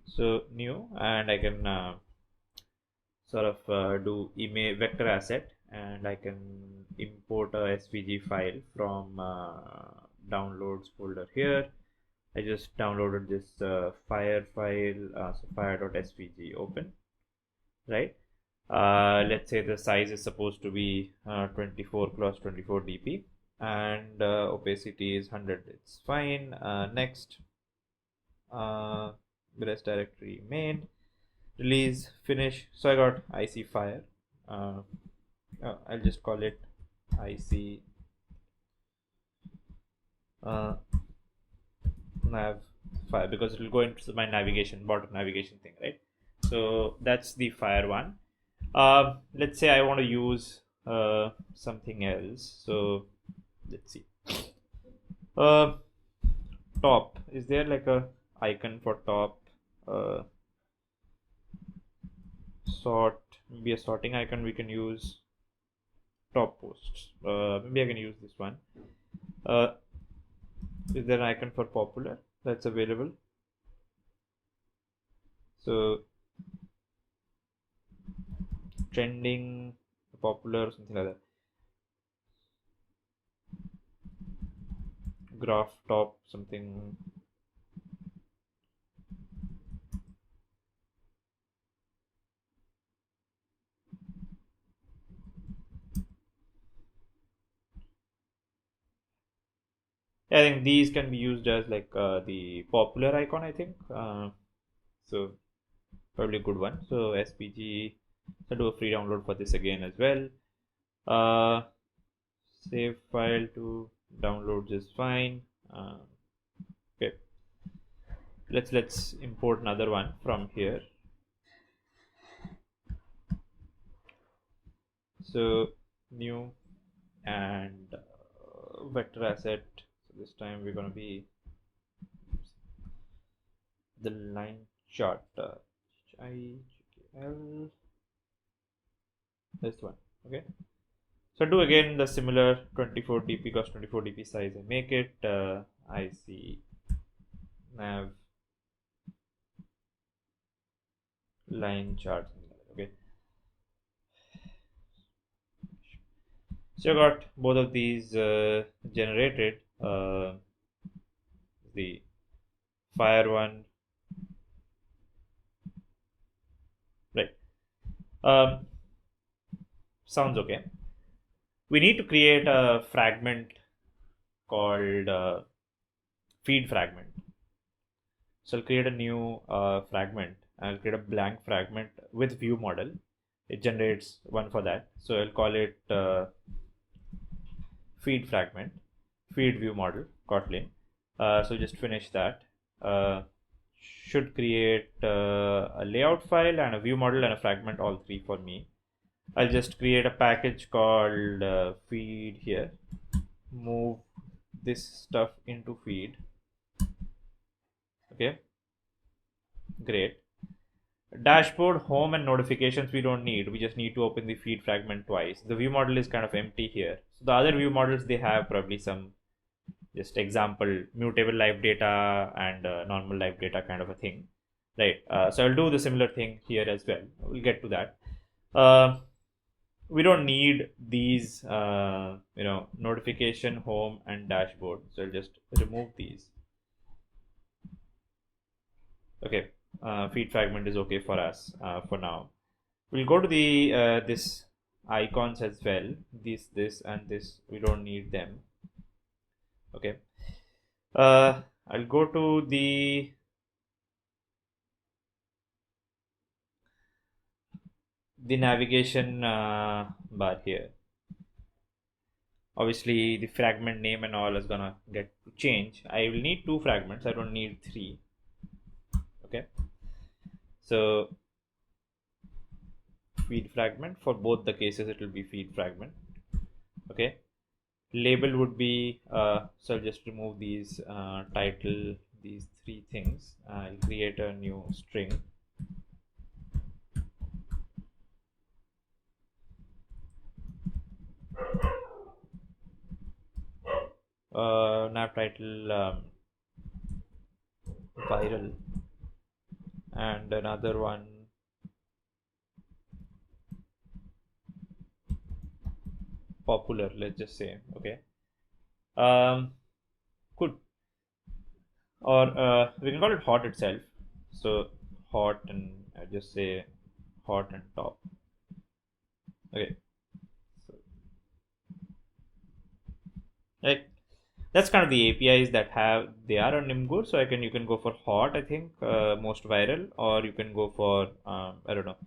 So new, and I can sort of do image vector asset, and I can import a SVG file from downloads folder here. I just downloaded this fire file, so fire.svg open, right? Let's say the size is supposed to be 24 cross 24 dp, and opacity is 100. It's fine. Next, rest directory main, release, finish. So I got IC fire. I'll just call it IC nav fire because it will go into my navigation, bottom navigation thing, right? So that's the fire one. Let's say I want to use something else. So let's see. Top. Is there like a icon for top? Sort. Maybe a sorting icon we can use. Top posts. Maybe I can use this one. Is there an icon for popular that's available? So trending, popular, or something like that. Graph top, something. I think these can be used as like the popular icon, I think. So probably a good one. So SPG, so do a free download for this again as well. Save file to downloads is fine. Okay, let's import another one from here. So new and vector asset. So this time we're going to be the line chart. IGL, this one. Okay. So do again the similar 24 dp cost 24 dp size. I make it IC nav line chart. Okay. So I got both of these generated. The fire one, right? Sounds okay. We need to create a fragment called feed fragment. So I'll create a new fragment. I'll create a blank fragment with ViewModel. It generates one for that. So I'll call it feed fragment, feed ViewModel, Kotlin. So just finish that. Should create a layout file and a ViewModel and a fragment, all three for me. I'll just create a package called feed here. Move this stuff into feed. Okay, great. Dashboard, home, and notifications we don't need. We just need to open the feed fragment twice. The ViewModel is kind of empty here. So the other ViewModels, they have probably some just example mutable live data and normal live data kind of a thing, right? So I'll do the similar thing here as well. We'll get to that. We don't need these, notification, home, and dashboard. So I'll just remove these. Okay, feed fragment is okay for us for now. We'll go to the this icons as well. This, and this. We don't need them. Okay. I'll go to the navigation bar here. Obviously, the fragment name and all is gonna get to change. I will need 2 fragments. I don't need 3. Okay. So feed fragment, for both the cases it will be feed fragment. Okay. Label would be so I'll just remove these title, these 3 things. I'll create a new string. Nav title viral, and another one popular, let's just say. Okay. Good. Or we can call it hot itself. So hot, and I just say hot and top. Okay. So, like, that's kind of the APIs that they are on Nimgur. So you can go for hot, I think, most viral, or you can go for I don't know,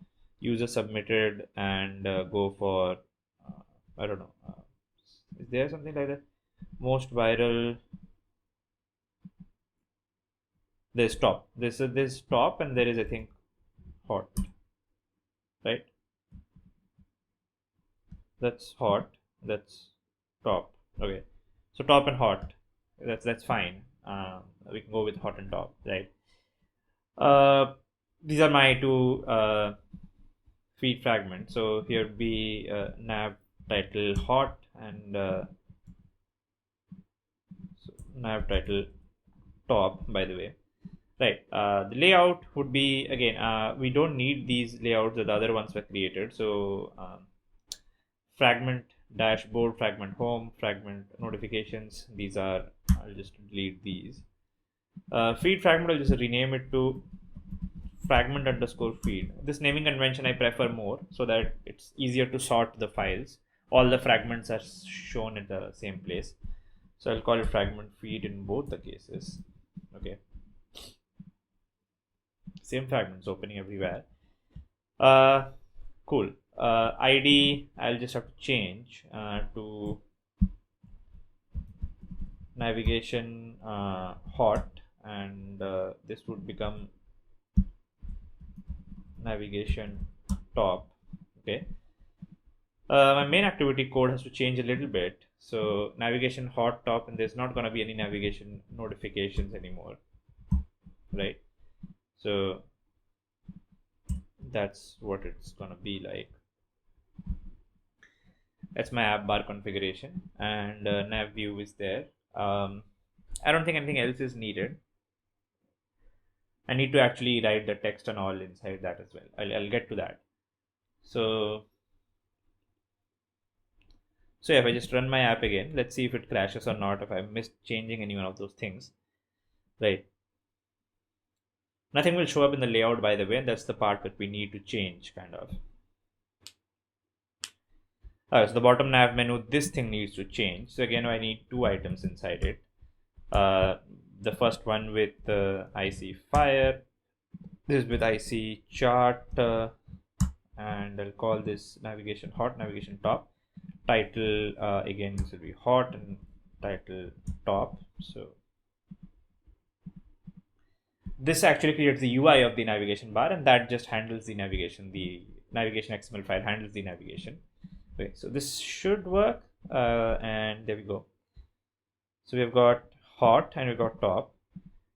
user submitted, and go for I don't know. Is there something like that? Most viral. There's top. There's top, and there is, I think, hot. Right? That's hot. That's top. Okay. So top and hot. That's fine. We can go with hot and top, right? These are my 2 feed fragments. So here would be nav title hot, and so nav title top, by the way. Right. The layout would be, again, we don't need these layouts that the other ones were created. So fragment dashboard, fragment home, fragment notifications. These are, I'll just delete these. Feed fragment, I'll just rename it to fragment underscore feed. This naming convention I prefer more, so that it's easier to sort the files. All the fragments are shown in the same place. So I'll call it fragment feed in both the cases. Okay. Same fragments opening everywhere. Cool. ID, I'll just have to change to navigation hot, and this would become navigation top. Okay. My main activity code has to change a little bit. So navigation hot top, and there's not going to be any navigation notifications anymore, right? So that's what it's gonna be like. That's my app bar configuration, and nav view is there. I don't think anything else is needed. I need to actually write the text and all inside that as well. I'll get to that. So if I just run my app again, let's see if it crashes or not, if I missed changing any one of those things. Right. Nothing will show up in the layout, by the way, and that's the part that we need to change, kind of. Alright, so the bottom nav menu, this thing needs to change. So again, I need two items inside it. The first one with IC fire, this is with IC chart, and I'll call this navigation hot, navigation top. Title again, this will be hot, and title top. So this actually creates the UI of the navigation bar, and that just handles the navigation. The navigation XML file handles the navigation. Okay, so this should work, and there we go. So we've got hot and we've got top.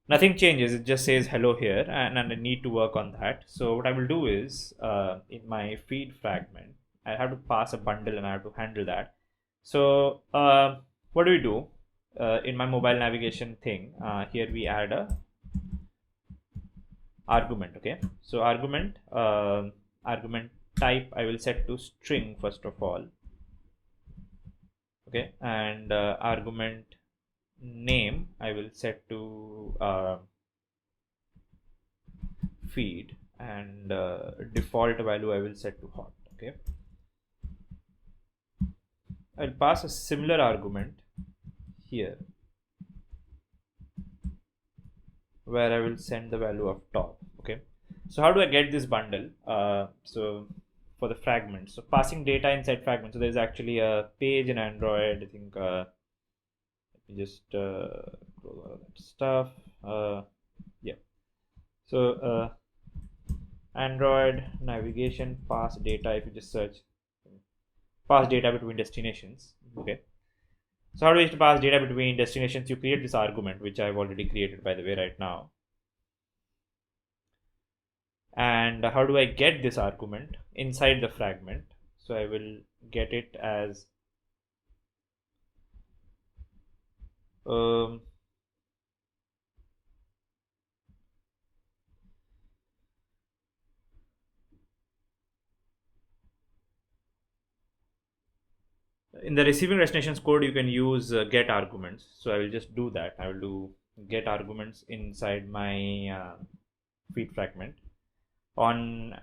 Nothing changes, it just says hello here, and I need to work on that. So what I will do is, in my feed fragment, I have to pass a bundle and I have to handle that. So what do we do? In my mobile navigation thing, here we add a argument. Okay, so argument type I will set to string first of all. Okay, and argument name I will set to feed, and default value I will set to hot. Okay, I'll pass a similar argument here where I will send the value of top. Okay, so how do I get this bundle? So for the fragment, so passing data inside fragment, so there's actually a page in Android, I think. Let me just close all that stuff. Yeah, so Android navigation pass data, if you just search pass data between destinations. Okay, so how do you pass data between destinations? You create this argument, which I've already created, by the way, right now. And how do I get this argument inside the fragment? So I will get it as in the receiving destinations code, you can use get arguments. So I will just do that. I will do get arguments inside my feed fragment. On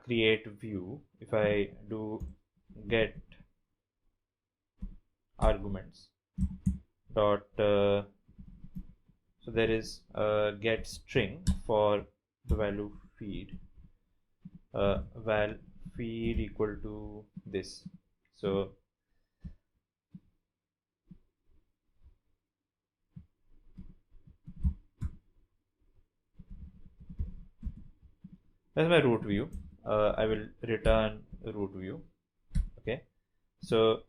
create view, if I do get arguments dot so there is a get string for the value feed, val feed equal to this. So that's my root view. I will return root view. Okay, so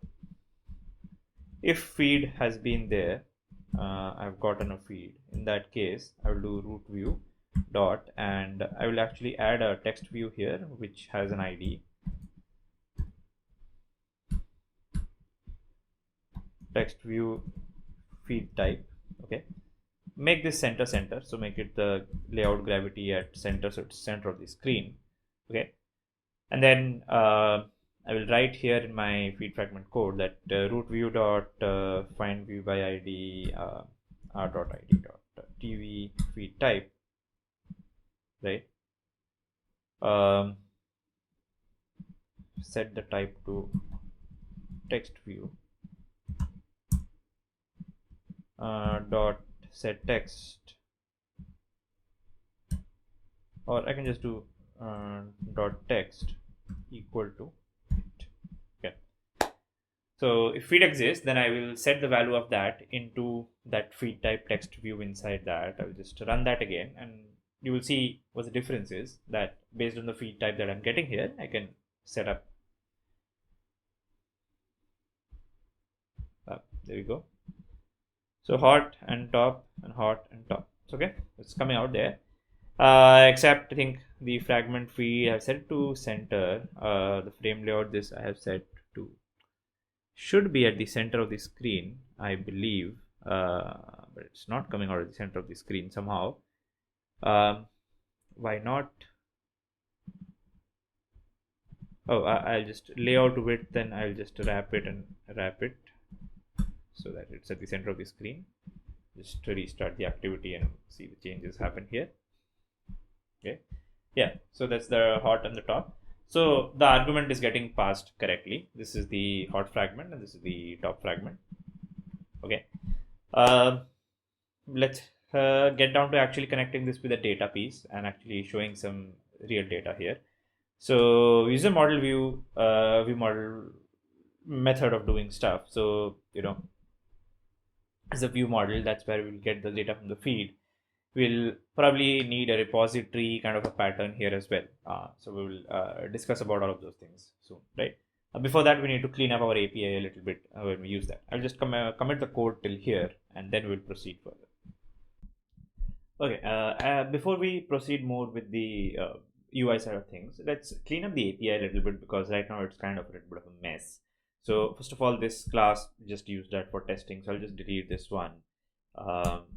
if feed has been there, I've gotten a feed. In that case, I will do root view dot, and I will actually add a text view here which has an ID. Text view feed type. Okay, make this center, so make it the layout gravity at center, so it's center of the screen. Okay, and then I will write here in my feed fragment code that root view dot find view by ID r dot id dot tv feed type, right? Set the type to text view dot set text, or I can just do dot text equal to it. Okay, so if feed exists, then I will set the value of that into that feed type text view inside that. I will just run that again, and you will see what the difference is, that based on the feed type that I'm getting here, I can set up. There we go. So hot and top and hot and top. Okay, it's coming out there. Except I think the fragment feed I have set to center. The frame layout, this I have set to should be at the center of the screen, I believe, but it's not coming out of the center of the screen somehow. Why not? Oh, I'll just layout width, then I'll just wrap it so that it's at the center of the screen. Just to restart the activity and see the changes happen here. Okay, yeah, so that's the hot on the top. So the argument is getting passed correctly. This is the hot fragment and this is the top fragment. Okay, let's get down to actually connecting this with a data piece and actually showing some real data here. So user model view, view model method of doing stuff. So as a view model, that's where we'll get the data from the feed. We'll probably need a repository kind of a pattern here as well. So we will discuss about all of those things soon, right? Before that, we need to clean up our API a little bit when we use that. I'll just commit the code till here, and then we'll proceed further. Okay, before we proceed more with the UI side of things, let's clean up the API a little bit because right now it's kind of a little bit of a mess. So first of all, this class just used that for testing, so I'll just delete this one.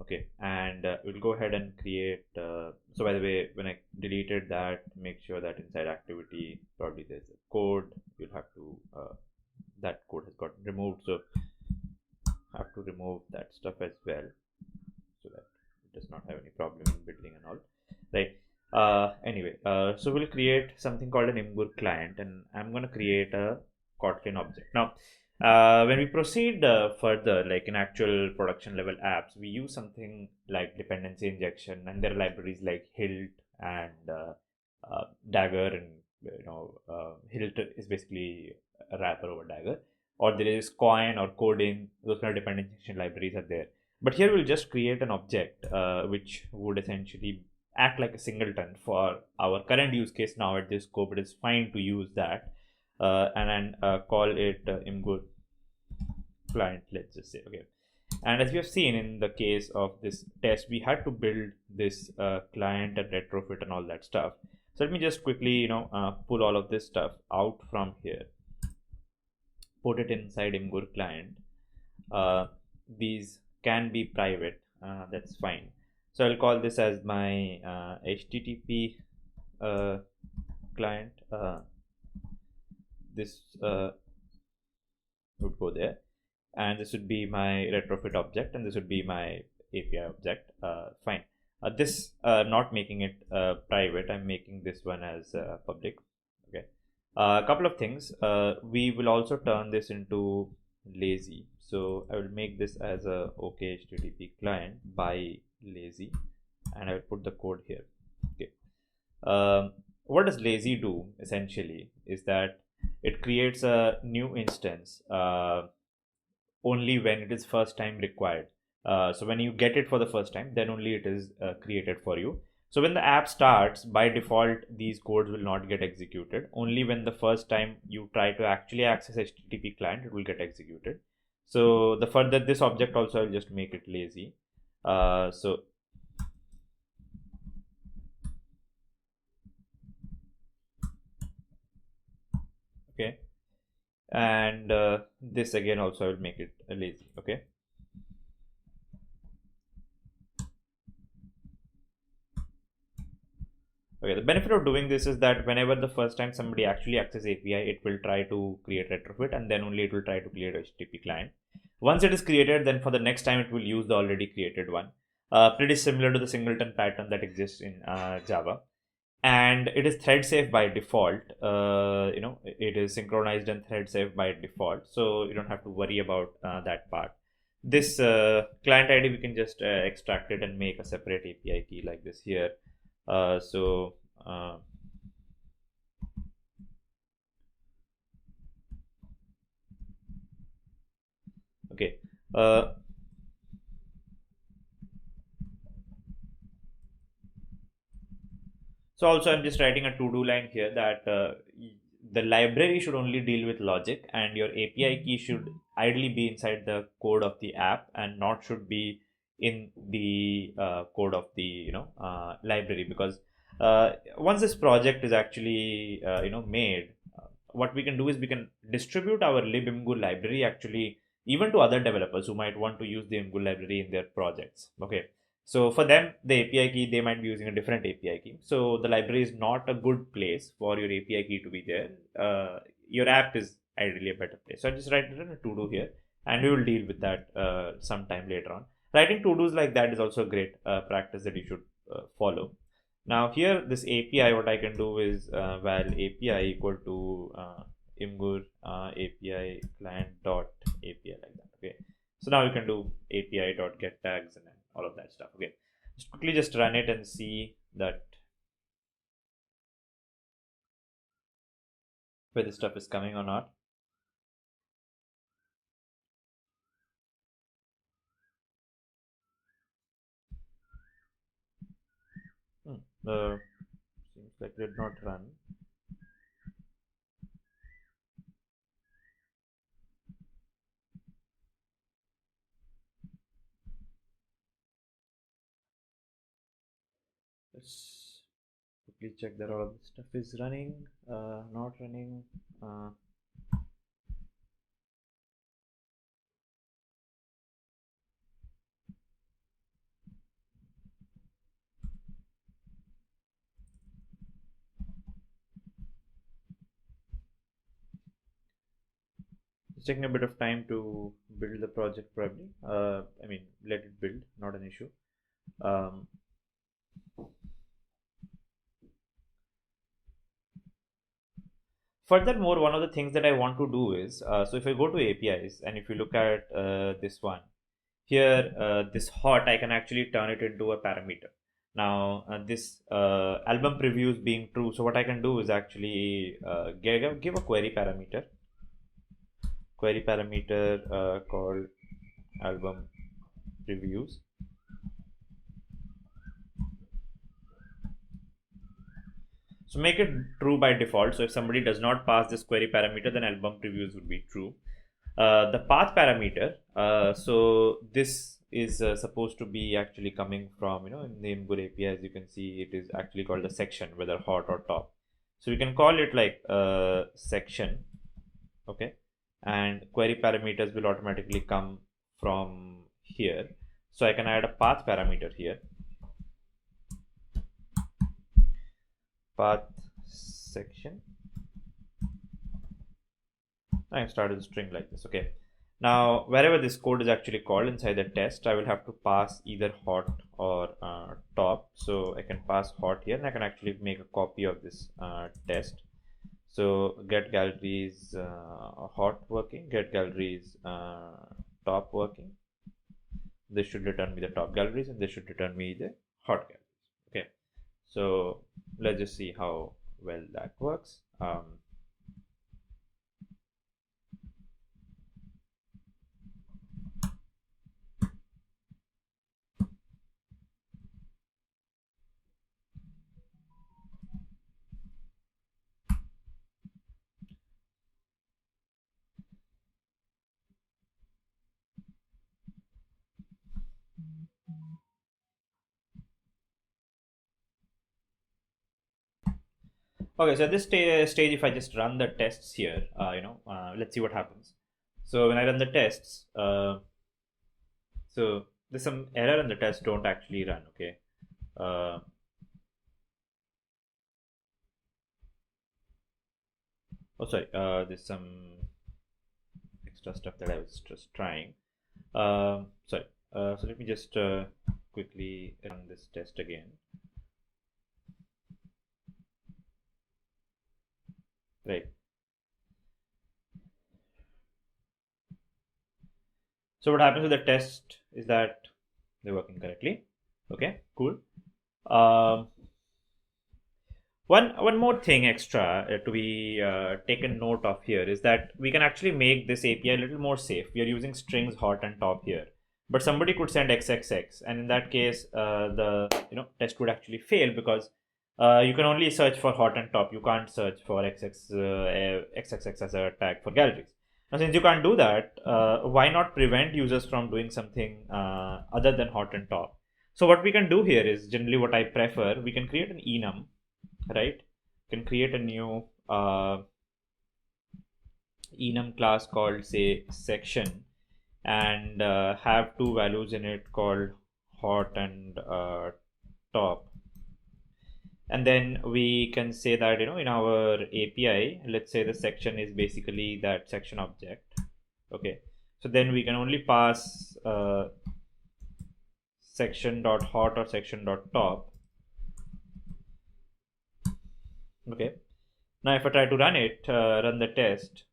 Okay, and we'll go ahead and create. So by the way, when I deleted that, make sure that inside activity probably there's a code. You'll have to that code has got removed, so have to remove that stuff as well, so that it does not have any problem in building and all, right? Anyway, so we'll create something called an Imgur client, and I'm going to create a Kotlin object. Now, when we proceed further, like in actual production level apps, we use something like dependency injection, and there are libraries like Hilt and Dagger, and Hilt is basically a wrapper over Dagger, or there is Coin or Coding. Those kind of dependency injection libraries are there. But here we'll just create an object which would essentially act like a singleton for our current use case. Now at this scope, it is fine to use that and then call it Imgur client, let's just say. Okay, and as we have seen in the case of this test, we had to build this client and retrofit and all that stuff. So let me just quickly pull all of this stuff out from here, put it inside Imgur client. These can be private, that's fine. So I'll call this as my HTTP client. This would go there, and this would be my retrofit object, and this would be my API object. Fine. This not making it private, I'm making this one as public. Okay. A couple of things. We will also turn this into lazy. So I will make this as a OK HTTP client by lazy, and I will put the code here. Okay. What does lazy do essentially is that it creates a new instance only when it is first time required. So when you get it for the first time, then only it is created for you. So when the app starts, by default, these codes will not get executed. Only when the first time you try to actually access HTTP client, it will get executed. So the further this object also, I'll just make it lazy. So okay, and this again also I will make it lazy. Okay. Okay, the benefit of doing this is that whenever the first time somebody actually accesses API, it will try to create retrofit, and then only it will try to create HTTP client. Once it is created, then for the next time it will use the already created one. Pretty similar to the singleton pattern that exists in Java. And it is thread safe by default. It is synchronized and thread safe by default, so you don't have to worry about that part. This client ID, we can just extract it and make a separate API key like this here. Okay. So also I'm just writing a to-do line here that the library should only deal with logic, and your API key should ideally be inside the code of the app and not should be in the code of the library, because once this project is actually made, what we can do is we can distribute our libimgu library actually even to other developers who might want to use the imgu library in their projects. Okay, so for them, the API key, they might be using a different API key, so the library is not a good place for your API key to be there. Your app is ideally a better place. So I just write it in a to do here, and we will deal with that sometime later on. Writing to dos like that is also a great practice that you should follow. Now here, this API, what I can do is val API equal to imgur API client dot API, like that. Okay, so now you can do API dot get tags and all of that stuff. Okay, just quickly just run it and see that where this stuff is coming or not. Seems like it did not run. Let's quickly check that all of this stuff is running, not running. It's taking a bit of time to build the project, probably. I mean, let it build, not an issue. Furthermore, one of the things that I want to do is, so if I go to APIs and if you look at this one, here, this hot, I can actually turn it into a parameter. Now, this album previews being true, so what I can do is actually give a query parameter called album previews. So make it true by default. So if somebody does not pass this query parameter, then album previews would be true. The path parameter, so this is supposed to be actually coming from, in the Imgur API, as you can see, it is actually called a section, whether hot or top. So we can call it like section, okay, and query parameters will automatically come from here. So I can add a path parameter here, path section. I can start with a string like this. Okay, now wherever this code is actually called inside the test, I will have to pass either hot or top. So I can pass hot here, and I can actually make a copy of this test. So get galleries hot working, get galleries top working. This should return me the top galleries, and this should return me the hot galleries. Okay, so let's just see how well that works. Okay, so at this stage, if I just run the tests here, let's see what happens. So when I run the tests, so there's some error and the tests don't actually run. Okay. Oh, sorry. There's some extra stuff that I was just trying. Sorry. So let me just quickly run this test again. Right. So what happens with the test is that they're working correctly. Okay, cool. One more thing extra to be taken note of here is that we can actually make this API a little more safe. We are using strings hot and top here, but somebody could send XXX, and in that case, the test would actually fail because you can only search for hot and top. You can't search for XXX as a tag for galleries. Now, since you can't do that, why not prevent users from doing something other than hot and top? So what we can do here is generally what I prefer. We can create an enum, right? Can create a new enum class called say section, and have two values in it called hot and top. And then we can say that, in our API, let's say the section is basically that section object. Okay, so then we can only pass section dot hot or section dot top. Okay, now if I try to run it, run the test,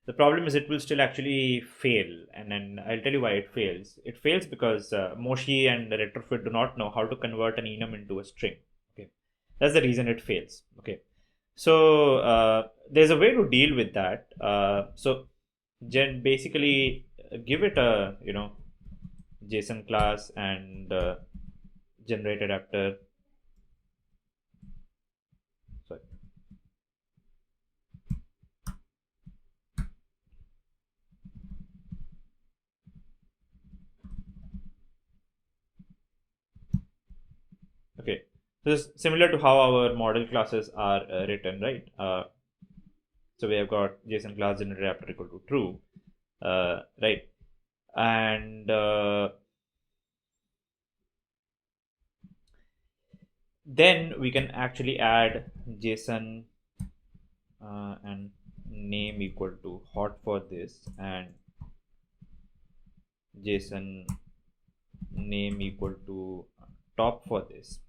the problem is it will still actually fail, and then I'll tell you why it fails. It fails because Moshi and Retrofit do not know how to convert an enum into a string. Okay, that's the reason it fails. Okay, so there's a way to deal with that. So basically give it a JSON class and generate adapter. Sorry. Okay, so this is similar to how our model classes are written, right? So we have got JSON class generate adapter equal to true, right? And then we can actually add JSON and name equal to hot for this, and JSON name equal to top for this.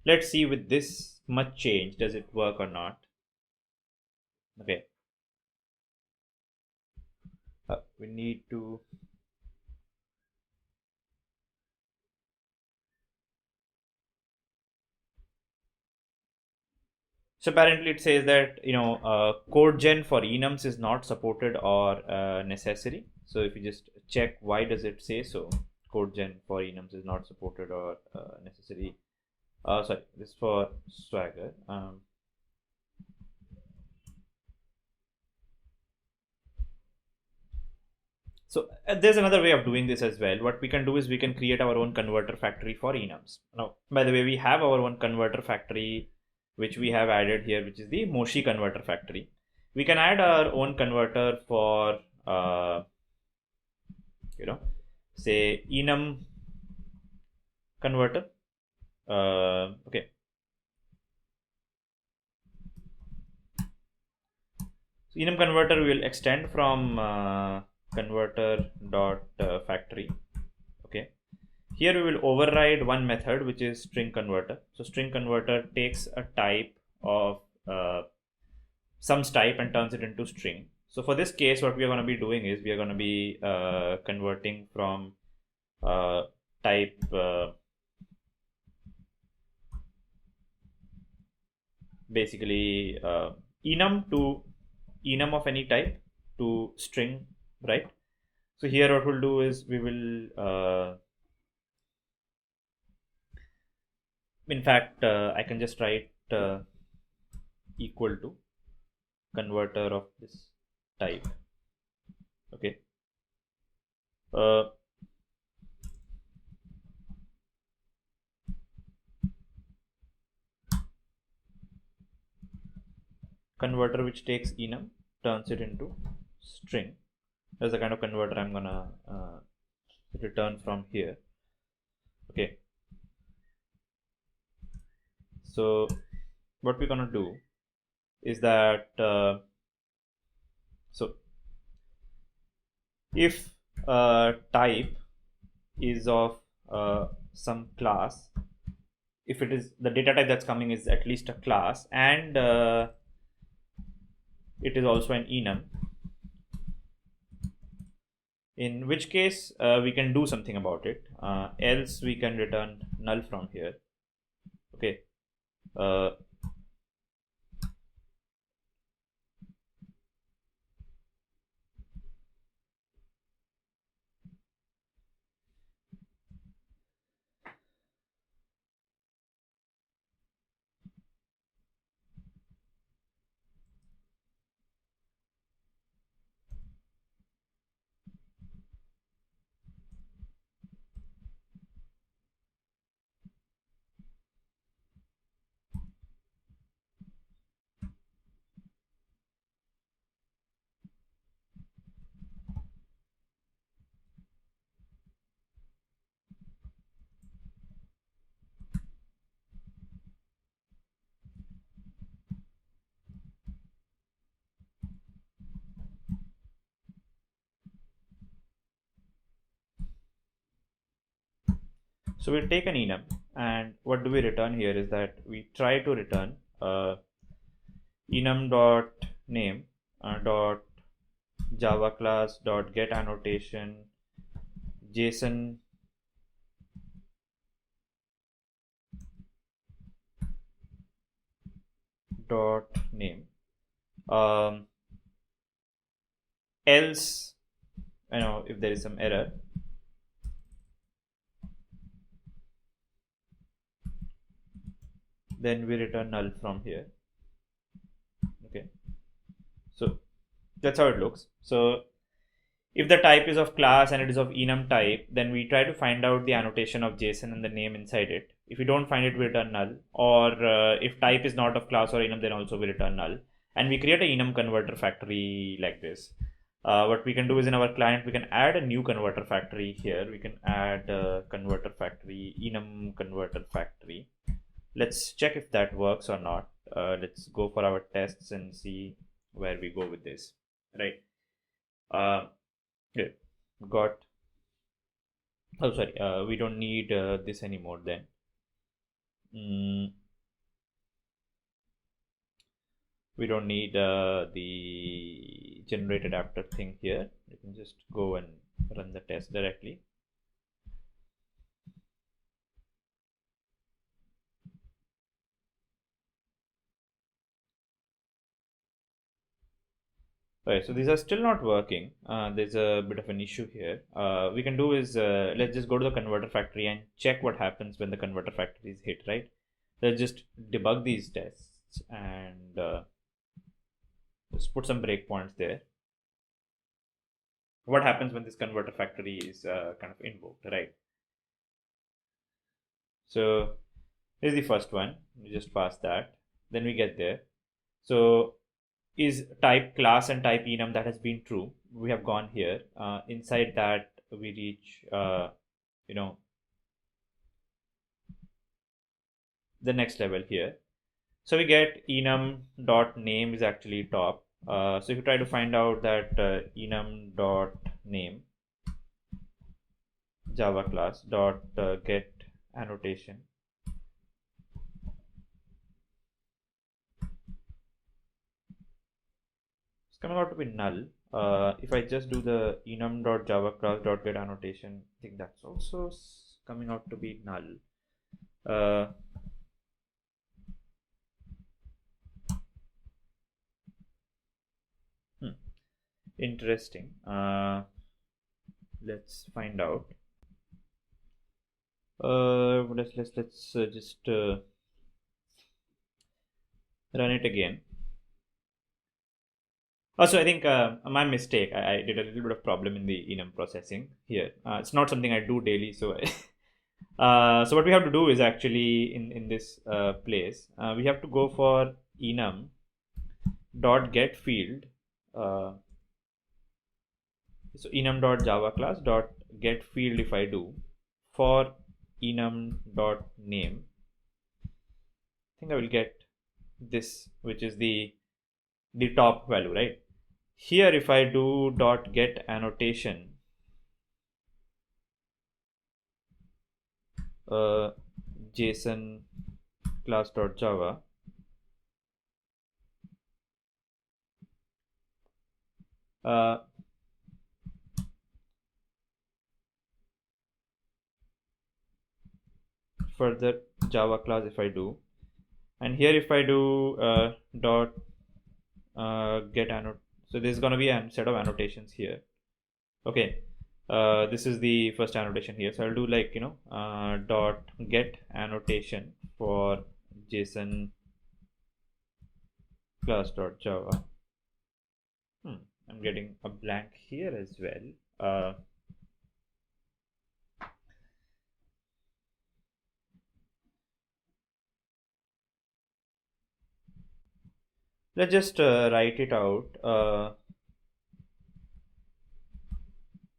Let's see with this much change, does it work or not? Okay. We need to so apparently it says that code gen for enums is not supported or necessary. So if you just check why does it say so, code gen for enums is not supported or necessary. Sorry, this is for Swagger. So there's another way of doing this as well. What we can do is we can create our own converter factory for enums. Now, by the way, we have our own converter factory, which we have added here, which is the Moshi converter factory. We can add our own converter for, say enum converter. Okay. So enum converter we will extend from converter dot factory. Okay. Here we will override one method which is string converter. So string converter takes a type of some type and turns it into string. So for this case, what we are going to be doing is we are going to be converting from type basically enum to enum of any type to string, right? So here what we'll do is we will in fact I can just write equal to converter of this type. Okay. Converter which takes enum turns it into string. That's the kind of converter I'm gonna return from here. Okay. So what we're gonna do is that so if type is of some class, if it is the data type that's coming is at least a class, and it is also an enum, in which case we can do something about it, else we can return null from here. Okay. So we'll take an enum, and what do we return here is that we try to return enum dot name dot java class dot get annotation JSON dot name, else, if there is some error, then we return null from here. Okay, so that's how it looks. So if the type is of class and it is of enum type, then we try to find out the annotation of JSON and the name inside it. If we don't find it, we return null. Or if type is not of class or enum, then also we return null. And we create an enum converter factory like this. What we can do is in our client, we can add a new converter factory here. We can add a converter factory, enum converter factory. Let's check if that works or not. Let's go for our tests and see where we go with this, right? Yeah, got. Oh, sorry. We don't need this anymore then. We don't need the generated after thing here. You can just go and run the test directly. Okay, so these are still not working. There's a bit of an issue here. We can do is let's just go to the converter factory and check what happens when the converter factory is hit, right? Let's just debug these tests and just put some breakpoints there. What happens when this converter factory is kind of invoked, right? So here's the first one. We just pass that. Then we get there. So is type class and type enum, that has been true. We have gone here. Inside that we reach the next level here. So we get enum dot name is actually top. So if you try to find out that enum dot name java class dot get annotation, it's coming out to be null. If I just do the enum dot java class dot get annotation, I think that's also coming out to be null. Interesting. Let's find out. Let's just run it again. Also, I think my mistake. I did a little bit of problem in the enum processing here. It's not something I do daily, so so what we have to do is actually in this place we have to go for enum dot get field. So enum dot java class dot get field, if I do for enum dot name, I think I will get this, which is the top value, right? Here if I do dot get annotation JSON class dot java, further java class if I do, and here if I do dot get annotation, so there's going to be a set of annotations here. Okay, this is the first annotation here, so I'll do like dot get annotation for JSON class dot java. I'm getting a blank here as well. Let's just write it out.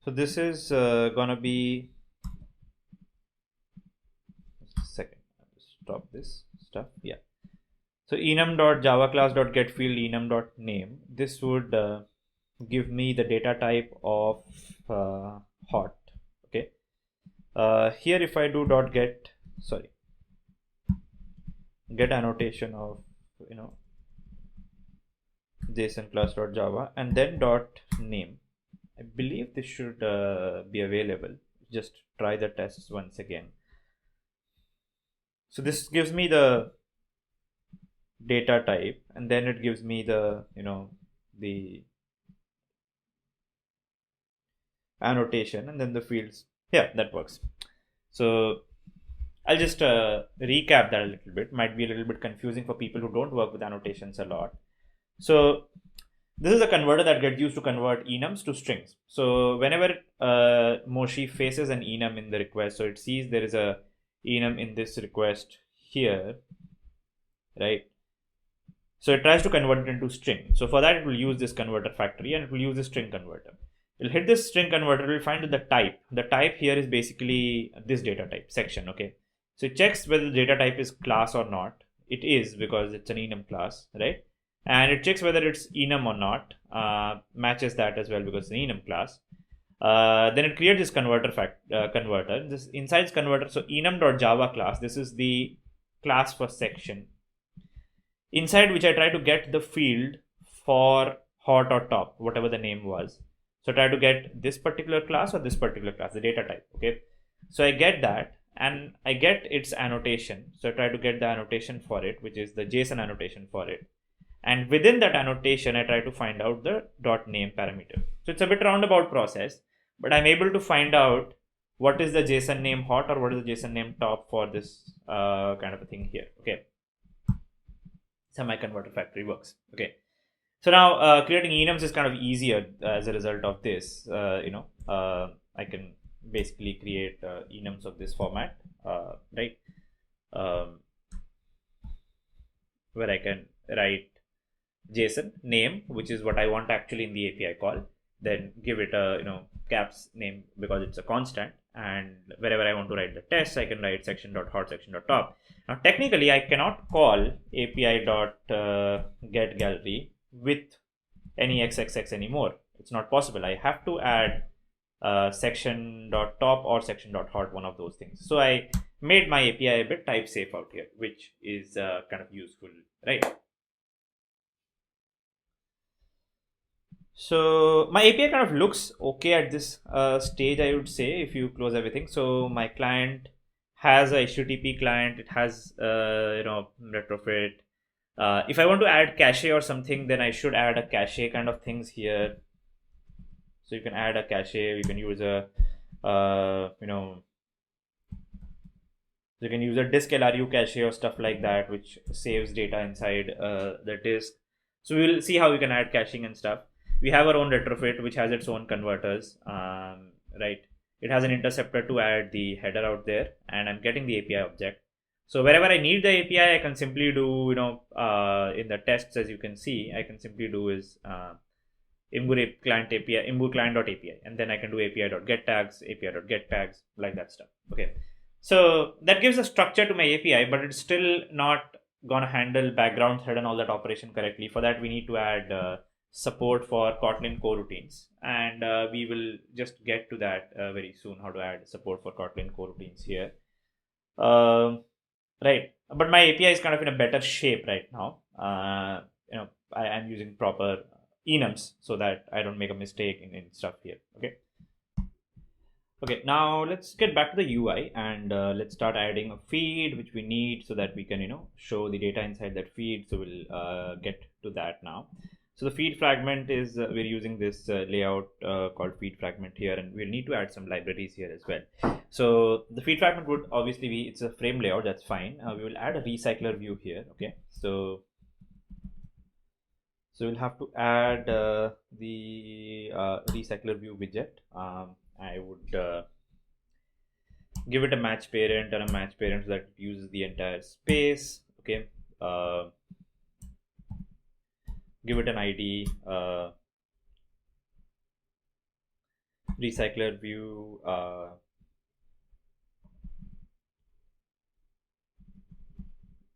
So this is gonna be, just a second, I'll just stop this stuff. Yeah. So enum.java class.get field enum.name. This would give me the data type of hot. Okay. Here if I do dot get, sorry, get annotation of, JSON class dot Java and then dot name. I believe this should be available. Just try the tests once again. So this gives me the data type, and then it gives me the the annotation, and then the fields. Yeah, that works. So I'll just recap that a little bit. Might be a little bit confusing for people who don't work with annotations a lot. So this is a converter that gets used to convert enums to strings. So whenever Moshi faces an enum in the request, so it sees there is a enum in this request here, right? So it tries to convert it into string. So for that, it will use this converter factory and it will use the string converter. It'll hit this string converter, it will find the type. The type here is basically this data type, section, okay? So it checks whether the data type is class or not. It is, because it's an enum class, right? And it checks whether it's enum or not, matches that as well because it's an enum class. Then it creates this converter converter. This inside this converter, so enum.java class, this is the class for section, inside which I try to get the field for hot or top, whatever the name was. So try to get this particular class or this particular class, the data type, okay? So I get that and I get its annotation. So I try to get the annotation for it, which is the JSON annotation for it. And within that annotation, I try to find out the .name parameter. So it's a bit roundabout process, but I'm able to find out what is the JSON name hot or what is the JSON name top for this kind of a thing here, okay? So my converter factory works, okay? So now creating enums is kind of easier as a result of this. I can basically create enums of this format, right? Where I can write JSON name, which is what I want actually in the API call. Then give it a caps name because it's a constant. And wherever I want to write the test, I can write section.hot, section.top. Now technically, I cannot call API.get gallery with any xxx anymore. It's not possible. I have to add section.top or section.hot, one of those things. So I made my API a bit type safe out here, which is kind of useful, right? So my API kind of looks okay at this stage, I would say, if you close everything. So my client has a HTTP client. It has retrofit. If I want to add cache or something, then I should add a cache kind of things here. So you can add a cache. You can use a you can use a disk LRU cache or stuff like that, which saves data inside the disk. So we'll see how we can add caching and stuff. We have our own retrofit, which has its own converters, right? It has an interceptor to add the header out there, and I'm getting the API object. So wherever I need the API, I can simply do, in the tests, as you can see, I can simply do is Imbu client API, Imbu client.api, and then I can do API.get tags, API.get tags, like that stuff. Okay. So that gives a structure to my API, but it's still not gonna handle background thread and all that operation correctly. For that, we need to add support for Kotlin coroutines, and we will just get to that very soon, how to add support for Kotlin coroutines here. Right, but my API is kind of in a better shape right now. I'm using proper enums so that I don't make a mistake in stuff here. Okay, now let's get back to the UI and let's start adding a feed which we need so that we can show the data inside that feed. So we'll get to that now. So the feed fragment is we're using this layout called feed fragment here, and we'll need to add some libraries here as well. So the feed fragment would obviously be, it's a frame layout, that's fine. We will add a recycler view here. Okay, so we'll have to add the recycler view widget. I would give it a match parent and a match parent so that it uses the entire space. Okay. Give it an ID, RecyclerView,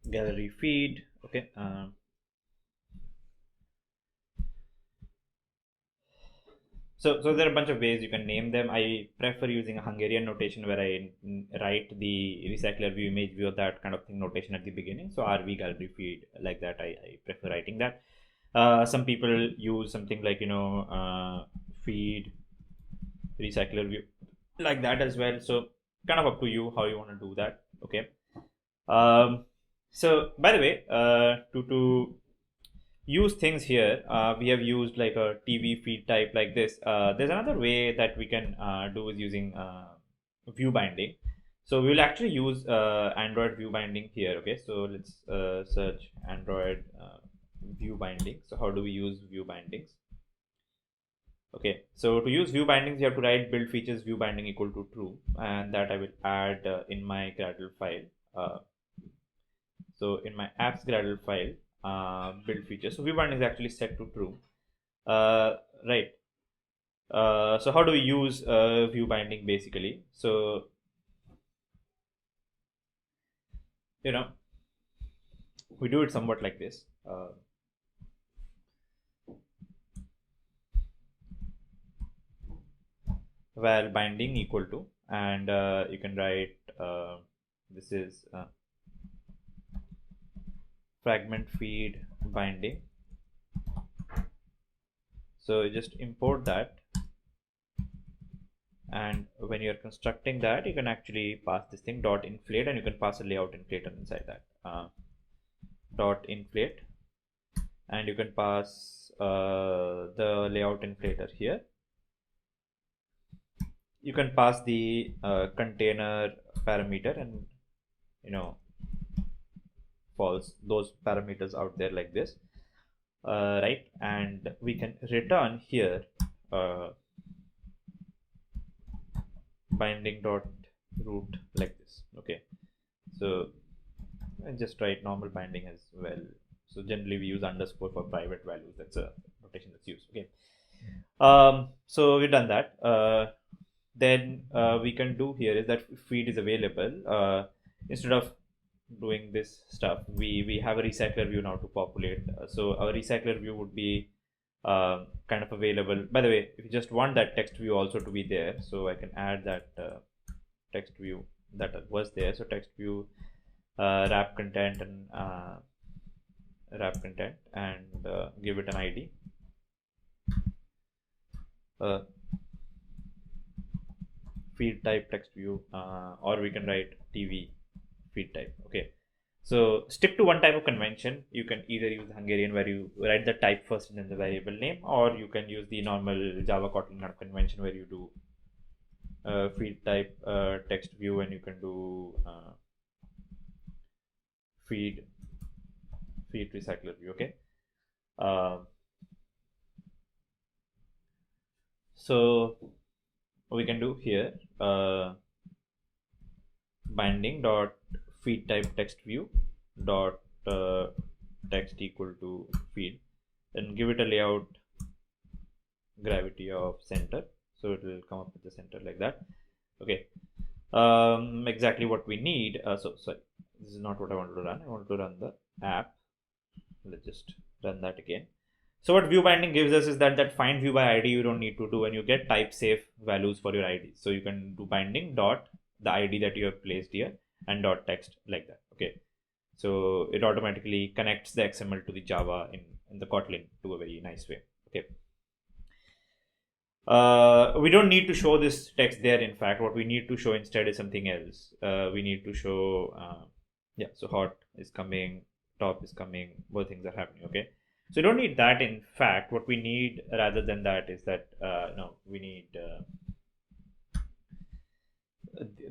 gallery feed. Okay. so there are a bunch of ways you can name them. I prefer using a Hungarian notation where I write the recycler view, image view, that kind of thing notation at the beginning. So RV gallery feed like that. I prefer writing that. Some people use something like feed recycler view like that as well. So kind of up to you how you want to do that. Okay. So by the way, to use things here, we have used like a TV feed type like this. There's another way that we can do is using view binding. So we will actually use Android view binding here. Okay, so let's search Android view binding. So how do we use view bindings? Okay, so to use view bindings, you have to write build features view binding equal to true, and that I will add in my Gradle file. So in my apps Gradle file, build features. So view binding is actually set to true. Right. So how do we use view binding basically? So we do it somewhat like this. While binding equal to, and you can write this is fragment feed binding. So you just import that, and when you're constructing that, you can actually pass this thing dot inflate, and you can pass a layout inflator inside that dot inflate, and you can pass the layout inflator here. You can pass the container parameter, and false those parameters out there like this, right? And we can return here binding dot root like this. Okay, so and just write normal binding as well. So generally we use underscore for private values. That's a notation that's used. Okay, so we've done that. Then we can do here is that feed is available. Instead of doing this stuff, we have a recycler view now to populate. So our recycler view would be kind of available. By the way, if you just want that text view also to be there, so I can add that text view that was there. So text view wrap content and give it an ID. Feed type text view, or we can write TV feed type. Okay, so stick to one type of convention. You can either use the Hungarian where you write the type first and then the variable name, or you can use the normal Java Kotlin kind of convention where you do feed type text view, and you can do feed recycler view. Okay, so we can do here binding dot feed type text view dot text equal to feed, and give it a layout gravity of center, so it will come up with the center like that. Okay, exactly what we need. So sorry, this is not what I want to run. I want to run the app. Let's just run that again. So what view binding gives us is that find view by ID you don't need to do, and you get type safe values for your ID. So you can do binding dot the ID that you have placed here and dot text like that. Okay, so it automatically connects the XML to the Java in the Kotlin to a very nice way. Okay, we don't need to show this text there. In fact, what we need to show instead is something else. We need to show so hot is coming, top is coming, both things are happening. Okay, so you don't need that. In fact, what we need rather than that is that we need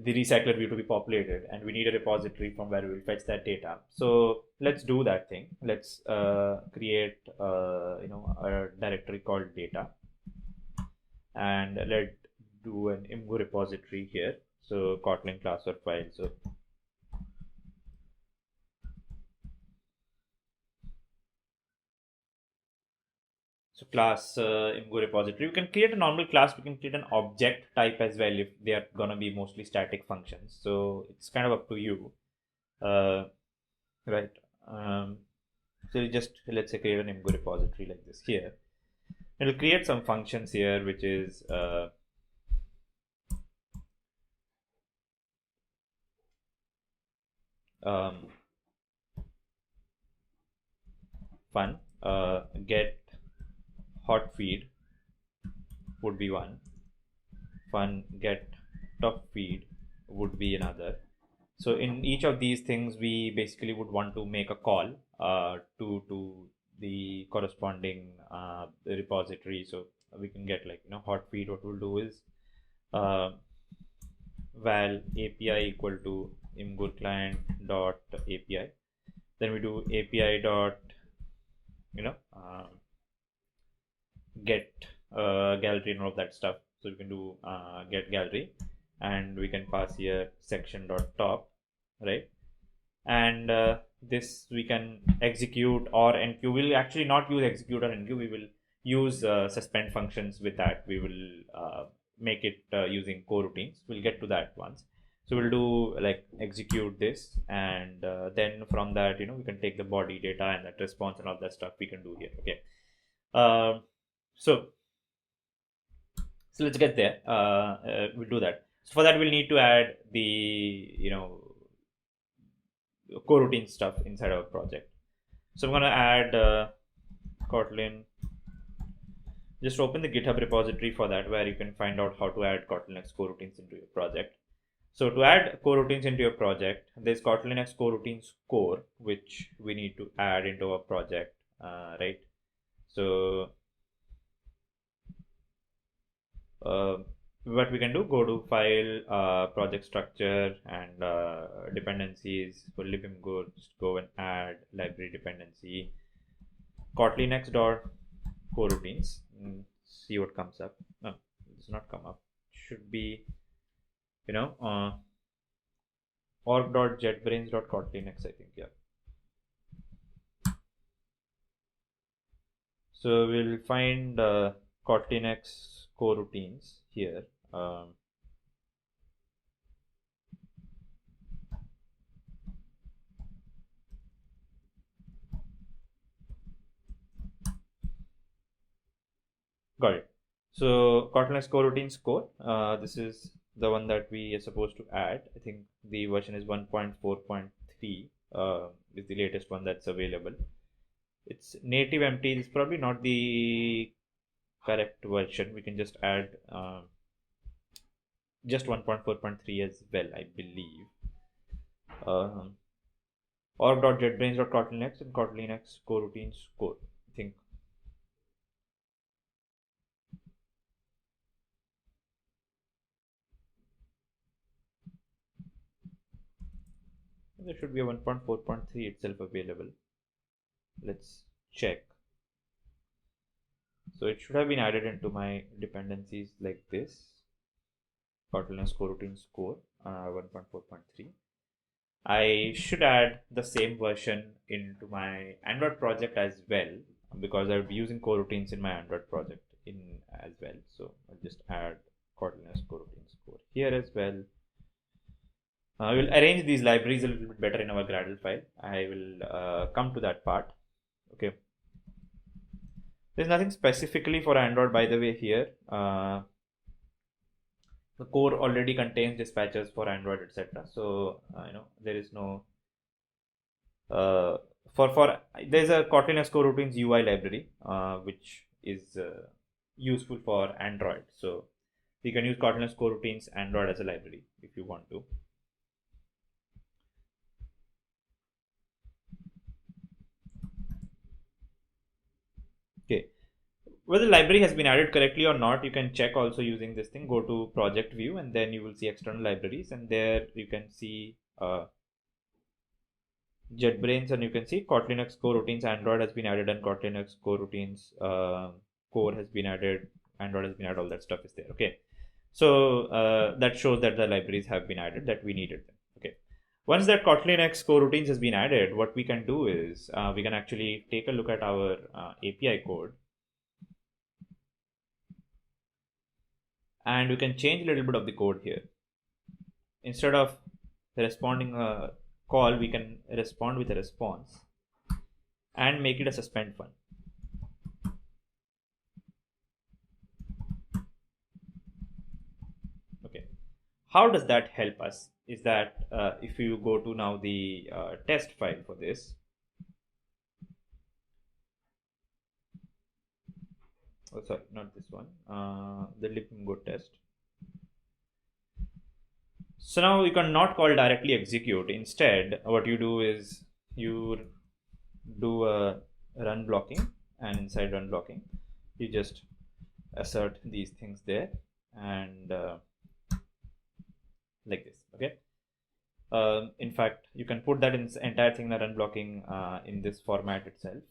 the recycler view to be populated, and we need a repository from where we will fetch that data. So let's do that thing. Let's create a directory called data, and let's do an imgo repository here. So Kotlin class or file. So class imgo repository. We can create a normal class. We can create an object type as well if they are gonna be mostly static functions. So it's kind of up to you, right? So you just let's say create an imgo repository like this here. It'll create some functions here, which is fun. Get hot feed would be one. Fun get top feed would be another. So in each of these things, we basically would want to make a call to the corresponding repository. So we can get like, hot feed. What we'll do is val API equal to imgur client dot API. Then we do API dot get gallery and all of that stuff. So we can do get gallery, and we can pass here section dot top, right? And this we can execute or enqueue. We'll actually not use execute or enqueue. We will use suspend functions with that. We will make it using coroutines. We'll get to that once. So we'll do like execute this, and then from that, we can take the body data and that response and all that stuff we can do here. Okay. So let's get there. We'll do that. So for that, we'll need to add the coroutine stuff inside our project. So I'm going to add Kotlin. Just open the GitHub repository for that, where you can find out how to add Kotlin X coroutines into your project. So to add coroutines into your project, there's Kotlin X coroutines core, which we need to add into our project, right? So what we can do, go to file, project structure, and dependencies. For libimgo, just go and add library dependency Kotlin X dot coroutines. See what comes up. No, it does not come up. It should be org.jetbrains.kotlinx, I think. Yeah. So we'll find Kotlin X coroutines here. Got it. So Kotlin X coroutines core. This is the one that we are supposed to add. I think the version is 1.4.3. Is the latest one that's available. It's native empty. It's probably not the correct version. We can just add just 1.4.3 as well, I believe. org.jetbrains.kotlinx and Kotlin X coroutines core, I think. There should be a 1.4.3 itself available. Let's check. So it should have been added into my dependencies like this. Kotlin X coroutines core 1.4.3. I should add the same version into my Android project as well, because I'll be using coroutines in my Android project as well. So I'll just add Kotlin X coroutines core here as well. We'll arrange these libraries a little bit better in our Gradle file. I will come to that part. Okay. There's nothing specifically for Android, by the way, here. The core already contains dispatchers for Android, etc. So there is no there's a Kotlin X coroutines UI library which is useful for Android. So you can use Kotlin X coroutines Android as a library if you want to. Okay, whether the library has been added correctly or not, you can check also using this thing. Go to project view, and then you will see external libraries, and there you can see JetBrains, and you can see Kotlin X coroutines Android has been added, and Kotlin X coroutines core has been added, Android has been added, all that stuff is there. Okay, so that shows that the libraries have been added, that we needed them. Okay, once that Kotlin X coroutines has been added, what we can do is we can actually take a look at our API code, and we can change a little bit of the code here. Instead of responding a call, we can respond with a response and make it a suspend fun. how does that help us is that if you go to now the test file for this, oh sorry, not this one, the libgo test. So now you cannot call directly execute. Instead, what you do is you do a run blocking, and inside run blocking, you just assert these things there, and like this. Okay. In fact, you can put that in this entire thing, the run blocking, in this format itself.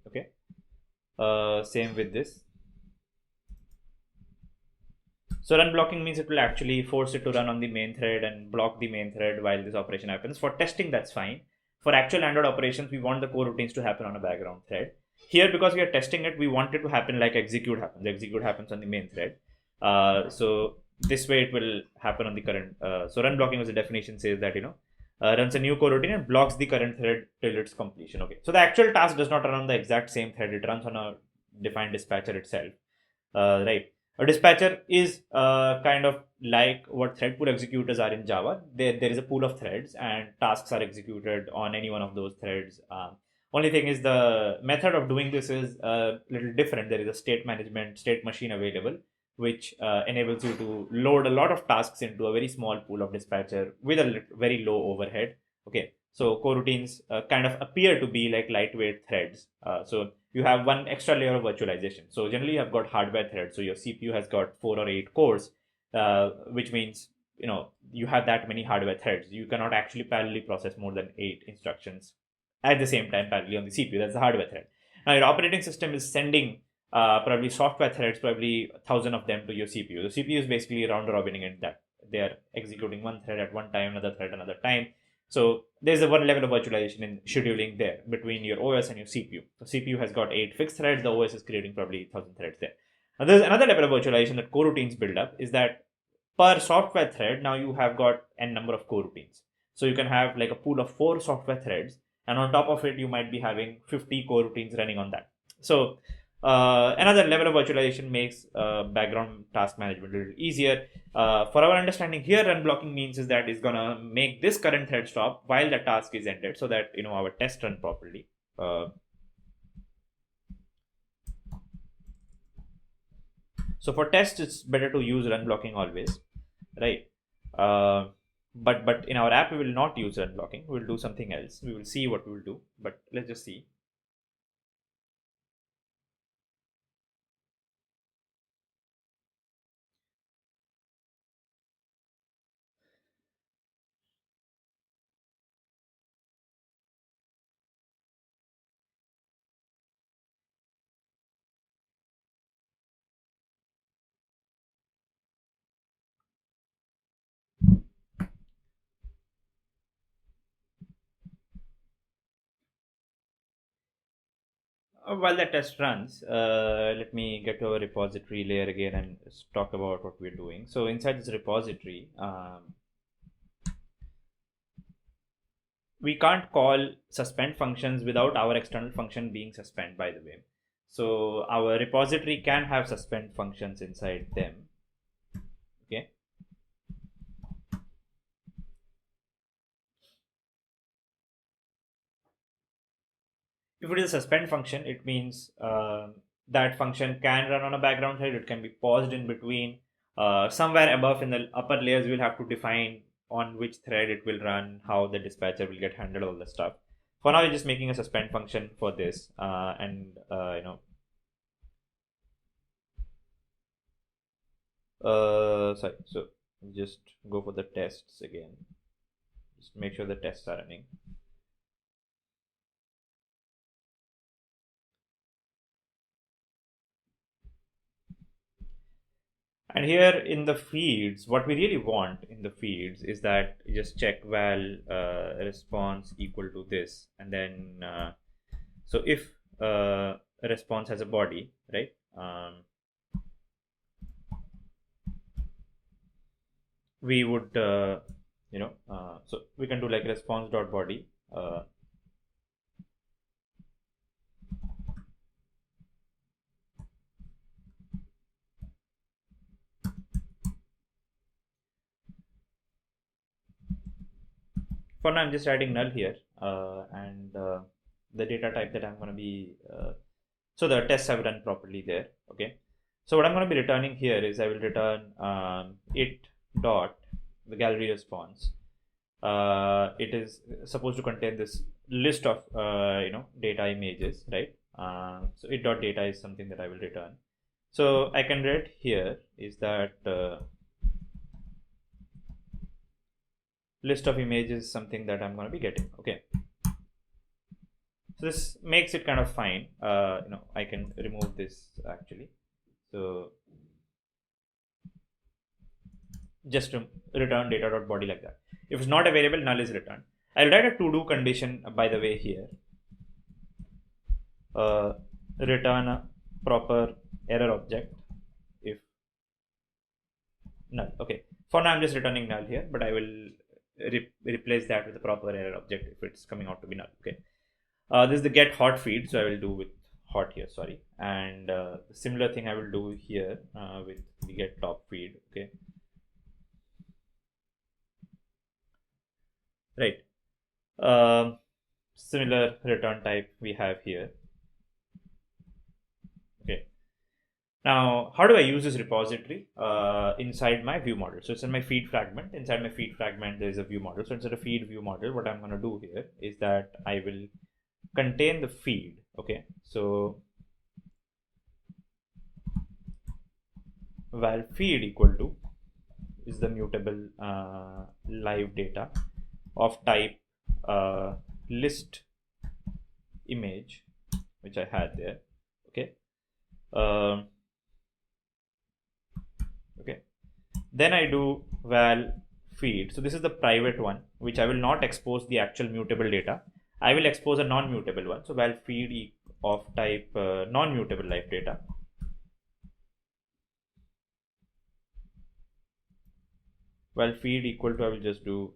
Okay. Same with this. So run blocking means it will actually force it to run on the main thread and block the main thread while this operation happens. For testing, that's fine. For actual Android operations, we want the coroutines to happen on a background thread. Here, because we are testing it, we want it to happen like execute happens. Execute happens on the main thread. So this way it will happen on the current. So run blocking as a definition says that, runs a new coroutine and blocks the current thread till its completion. Okay. So the actual task does not run on the exact same thread. It runs on a defined dispatcher itself. Right. A dispatcher is kind of like what thread pool executors are in Java. There is a pool of threads and tasks are executed on any one of those threads. Only thing is the method of doing this is a little different. There is a state management, state machine available, which enables you to load a lot of tasks into a very small pool of dispatcher with a very low overhead. Okay, so coroutines kind of appear to be like lightweight threads. So you have one extra layer of virtualization. So generally you have got hardware threads. So your CPU has got 4 or 8 cores, which means you have that many hardware threads. You cannot actually parallelly process more than 8 instructions at the same time parallelly on the CPU. That's the hardware thread. Now your operating system is sending probably software threads, probably 1,000 of them to your CPU. The CPU is basically round robining in that they are executing one thread at one time, another thread another time. So there's a one level of virtualization in scheduling there between your OS and your CPU. The CPU has got 8 fixed threads. The OS is creating probably 1,000 threads there. Now there's another level of virtualization that coroutines build up is that per software thread, now you have got n number of coroutines. So you can have like a pool of 4 software threads, and on top of it, you might be having 50 coroutines running on that. So another level of virtualization makes background task management a little easier. For our understanding here, run blocking means is that it's gonna make this current thread stop while the task is ended, so that our test run properly. So for tests, it's better to use run blocking always, right? But in our app, we will not use run blocking. We'll do something else. We will see what we will do, but let's just see. While the test runs, let me get to our repository layer again and talk about what we're doing. So inside this repository, we can't call suspend functions without our external function being suspend, by the way. So our repository can have suspend functions inside them. Okay. If it is a suspend function, it means that function can run on a background thread. It can be paused in between. Somewhere above in the upper layers, we'll have to define on which thread it will run, how the dispatcher will get handled, all the stuff. For now, we're just making a suspend function for this, sorry. So just go for the tests again. Just make sure the tests are running. And here in the feeds, what we really want in the feeds is that you just check val response equal to this, and then so if a response has a body, right? We would so we can do like response dot body. for now I'm just writing null here, and the data type that I'm going to be, so the tests have run properly there. Okay, so what I'm going to be returning here is I will return it dot the gallery response. It is supposed to contain this list of data images, right? So it dot data is something that I will return. So I can write here is that list of images is something that I'm going to be getting. Okay, so this makes it kind of fine. I can remove this actually. So just return data dot body like that. If it's not a variable, null is returned. I'll write a to do condition by the way here. Return a proper error object if null. Okay, for now I'm just returning null here, but I will replace that with a proper error object if it's coming out to be null. Okay, this is the get hot feed, so I will do with hot here, sorry, and similar thing I will do here with the get top feed. Okay, right. Similar return type we have here. Okay, now how do I use this repository inside my view model? So it's in my feed fragment. Inside my feed fragment there is a view model. So instead of feed view model, what I'm going to do here is that I will contain the feed. Okay, so val feed equal to is the mutable live data of type list image, which I had there. Okay, okay, then I do val feed. So this is the private one, which I will not expose the actual mutable data. I will expose a non-mutable one. So val feed of type non-mutable live data. Val feed equal to, I will just do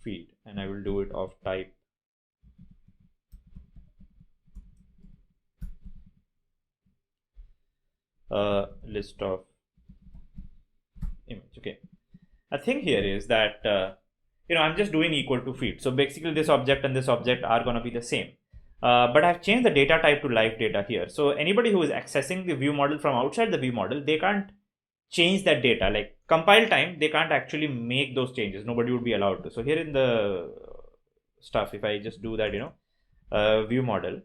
feed, and I will do it of type list of image. Okay, a thing here is that I'm just doing equal to feed. So basically this object and this object are going to be the same, but I've changed the data type to live data here. So anybody who is accessing the view model from outside the view model, they can't change that data. Like compile time, they can't actually make those changes. Nobody would be allowed to. So here in the stuff, if I just do that, view model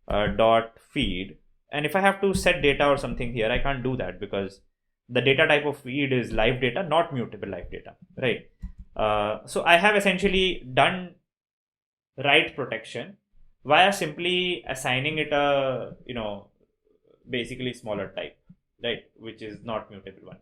dot feed, and if I have to set data or something here, I can't do that because the data type of feed is live data, not mutable live data, right? So I have essentially done write protection via simply assigning it a basically smaller type, right, which is not mutable one.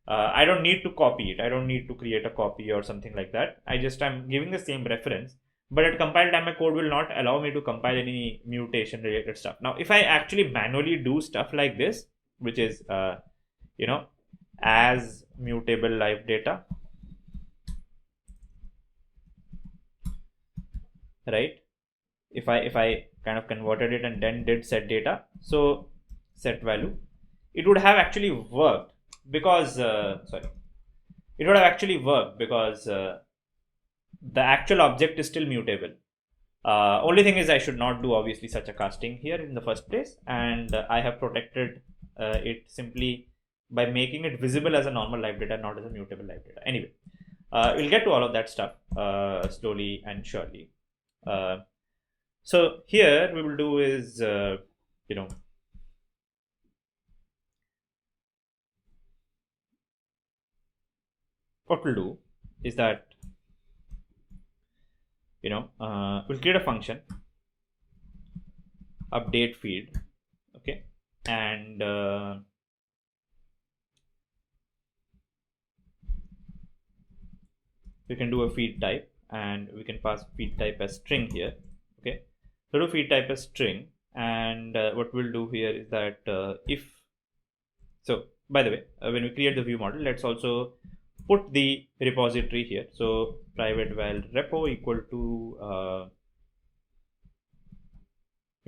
I don't need to copy it. I don't need to create a copy or something like that. I'm giving the same reference, but at compile time my code will not allow me to compile any mutation related stuff. Now if I actually manually do stuff like this, which is as mutable live data, right, if I kind of converted it and then did set data, so set value, it would have actually worked because it would have actually worked because the actual object is still mutable. Only thing is I should not do obviously such a casting here in the first place, and I have protected it simply by making it visible as a normal live data, not as a mutable live data. Anyway, we'll get to all of that stuff slowly and surely. So here we will do is what we'll do is that we'll create a function update feed. Okay, and we can do a feed type, and we can pass feed type as string here. Okay, so do feed type as string, and what we'll do here is that by the way, when we create the view model, let's also put the repository here. So private val repo equal to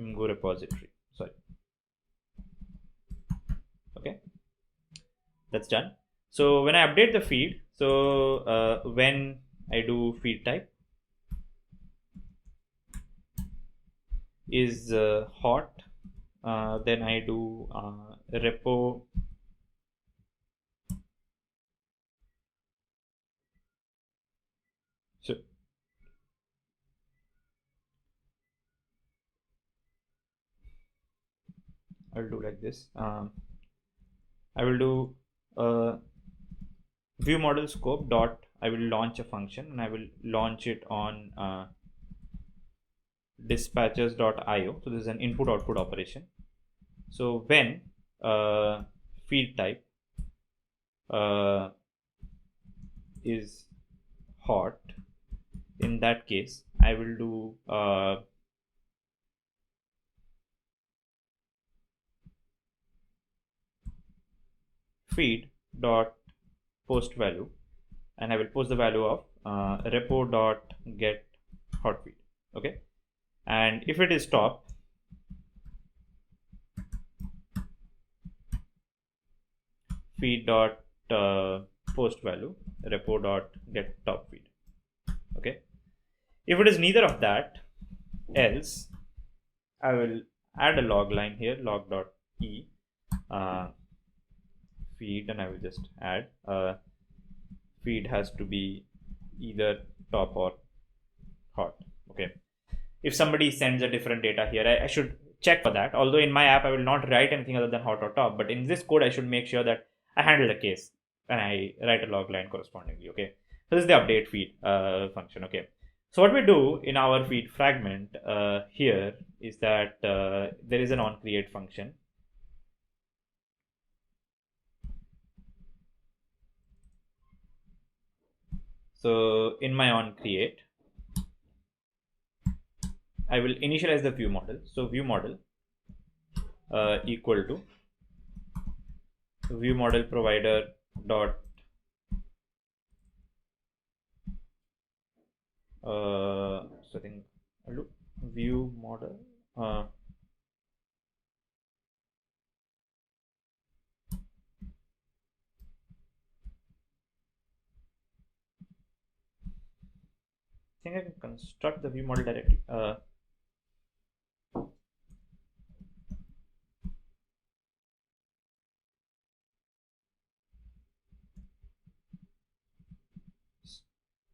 imgo repository. Sorry. Okay, that's done. So when I update the feed, so when I do feed type, is hot, then I do repo so I'll do like this. I will do ViewModel scope dot, I will launch a function and I will launch it on dispatches.io. So this is an input output operation. So when field type is hot, in that case I will do feed dot post value, and I will post the value of repo dot get hot feed. Okay, and if it is top, feed dot post value repo dot get top feed. Okay, if it is neither of that, else I will add a log line here, log dot e feed, and I will just add feed has to be either top or hot. Okay, if somebody sends a different data here, I should check for that. Although in my app I will not write anything other than hot or top, but in this code I should make sure that I handle the case and I write a log line correspondingly. Okay, so this is the update feed function. Okay, so what we do in our feed fragment here is that there is an onCreate function. So in my onCreate, I will initialize the view model. So view model equal to view model provider dot so I think I'll do view model I think I can construct the view model directly.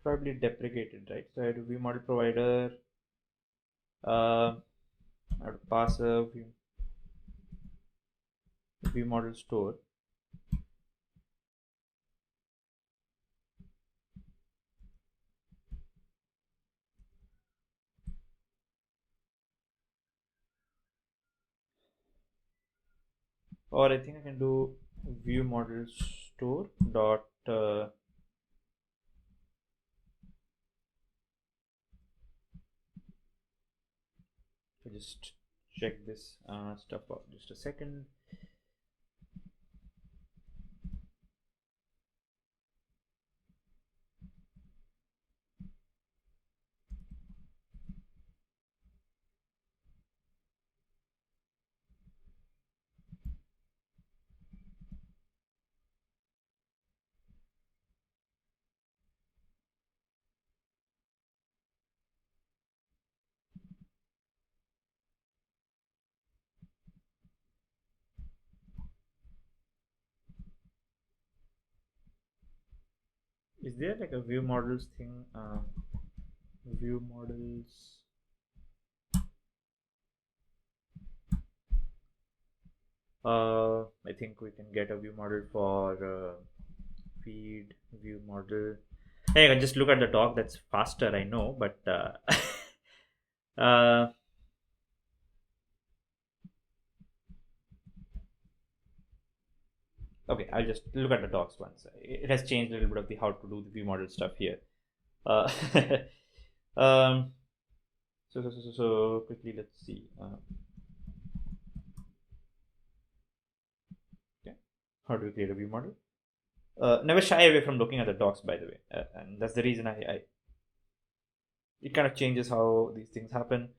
Probably deprecated, right? So I do view model provider. I have to pass a view model store. Or I think I can do view model store dot just check this stuff out just a second. Is there like a view models thing? View models. I think we can get a view model for feed view model. Hey, I can just look at the doc. That's faster, I know, but okay, I'll just look at the docs once. It has changed a little bit of the how to do the view model stuff here. So quickly, let's see. Okay, how do we create a view model? Never shy away from looking at the docs, by the way, and that's the reason it kind of changes how these things happen.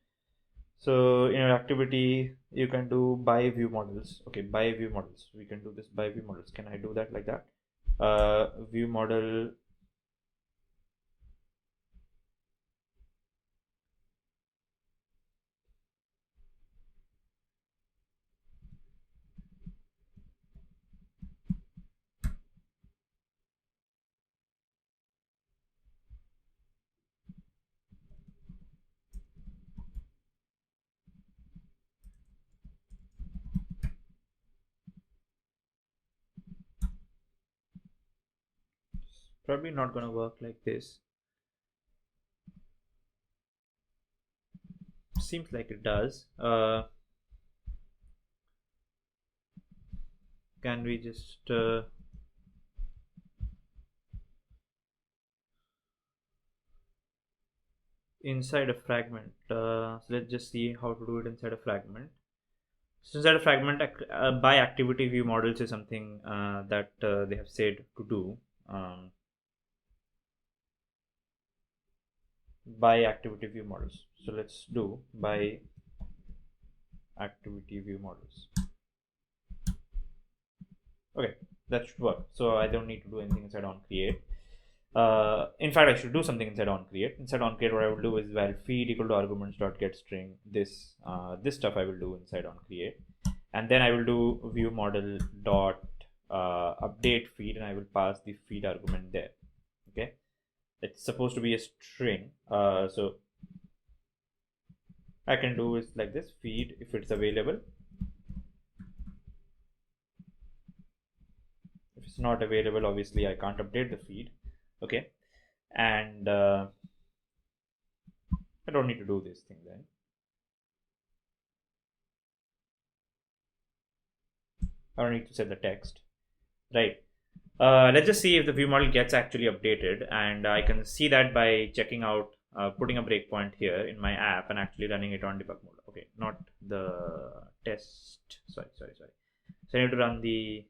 So in your activity, you can do by view models. Okay, by view models. We can do this by view models. Can I do that like that? View model. probably not going to work like this. Seems like it does. Can we just inside a fragment? So let's just see how to do it inside a fragment. So inside a fragment, by activity view models is something that they have said to do. By activity view models. So let's do by activity view models. Okay, that should work. So I don't need to do anything inside on create. In fact, I should do something inside on create. Inside on create, what I will do is while feed equal to arguments dot get string. This stuff I will do inside on create, and then I will do view model dot update feed, and I will pass the feed argument there. Okay, it's supposed to be a string. So I can do is like this: feed if it's available. If it's not available, obviously I can't update the feed. Okay, and I don't need to do this thing then. I don't need to set the text, right? Let's just see if the view model gets actually updated, and I can see that by checking out, putting a breakpoint here in my app and actually running it on debug mode. Okay, not the test. Sorry. So I need to run the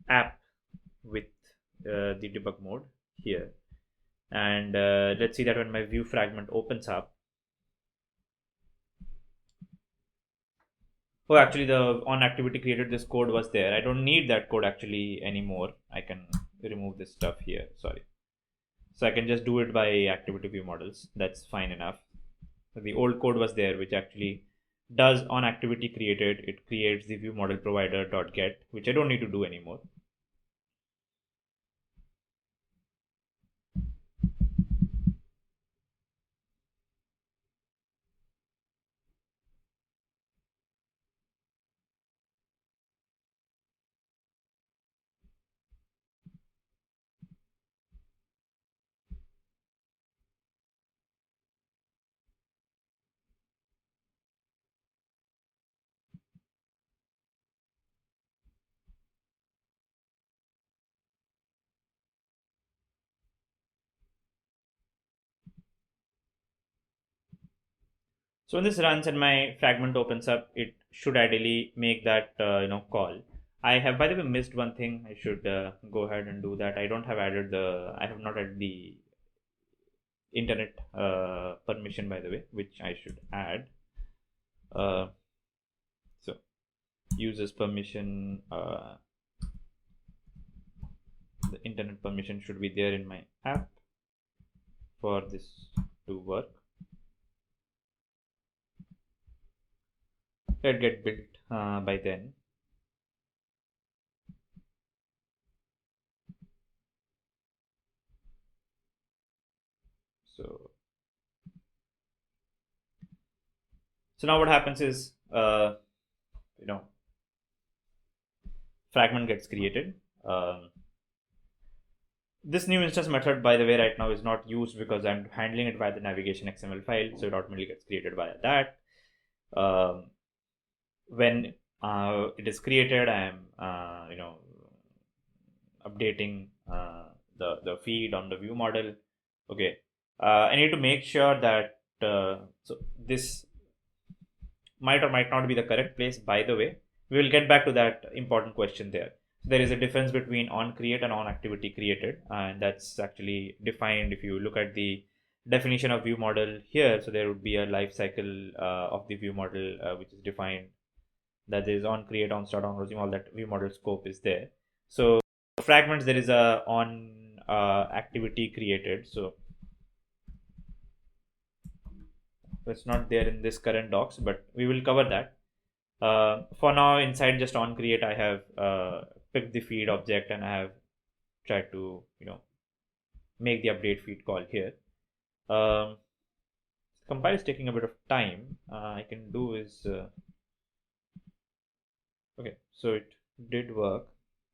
app with the debug mode here, and let's see that when my view fragment opens up. Oh, actually, the on activity created this code was there. I don't need that code actually anymore. I can remove this stuff here. Sorry. So I can just do it by activity view models. That's fine enough. So the old code was there, which actually does on activity created. It creates the view model provider dot get, which I don't need to do anymore. So when this runs and my fragment opens up, it should ideally make that call. I have, by the way, missed one thing. I should go ahead and do that. I don't have added the. I have not added the internet permission, by the way, which I should add. So users permission. The internet permission should be there in my app for this to work. Let get built by then. So now what happens is fragment gets created. This new instance method, by the way, right now is not used because I'm handling it by the navigation XML file, so it automatically gets created via that. When it is created, I am updating the feed on the view model. Okay, I need to make sure that so this might or might not be the correct place. By the way, we will get back to that important question there. There is a difference between on create and on activity created, and that's actually defined if you look at the definition of view model here. So there would be a life cycle of the view model which is defined. That is on create, on start, on closing. All that view model scope is there. So fragments, there is a on activity created. So it's not there in this current docs, but we will cover that. For now, inside just on create, I have picked the feed object and I have tried to make the update feed call here. Compile is taking a bit of time. I can do is okay. So it did work.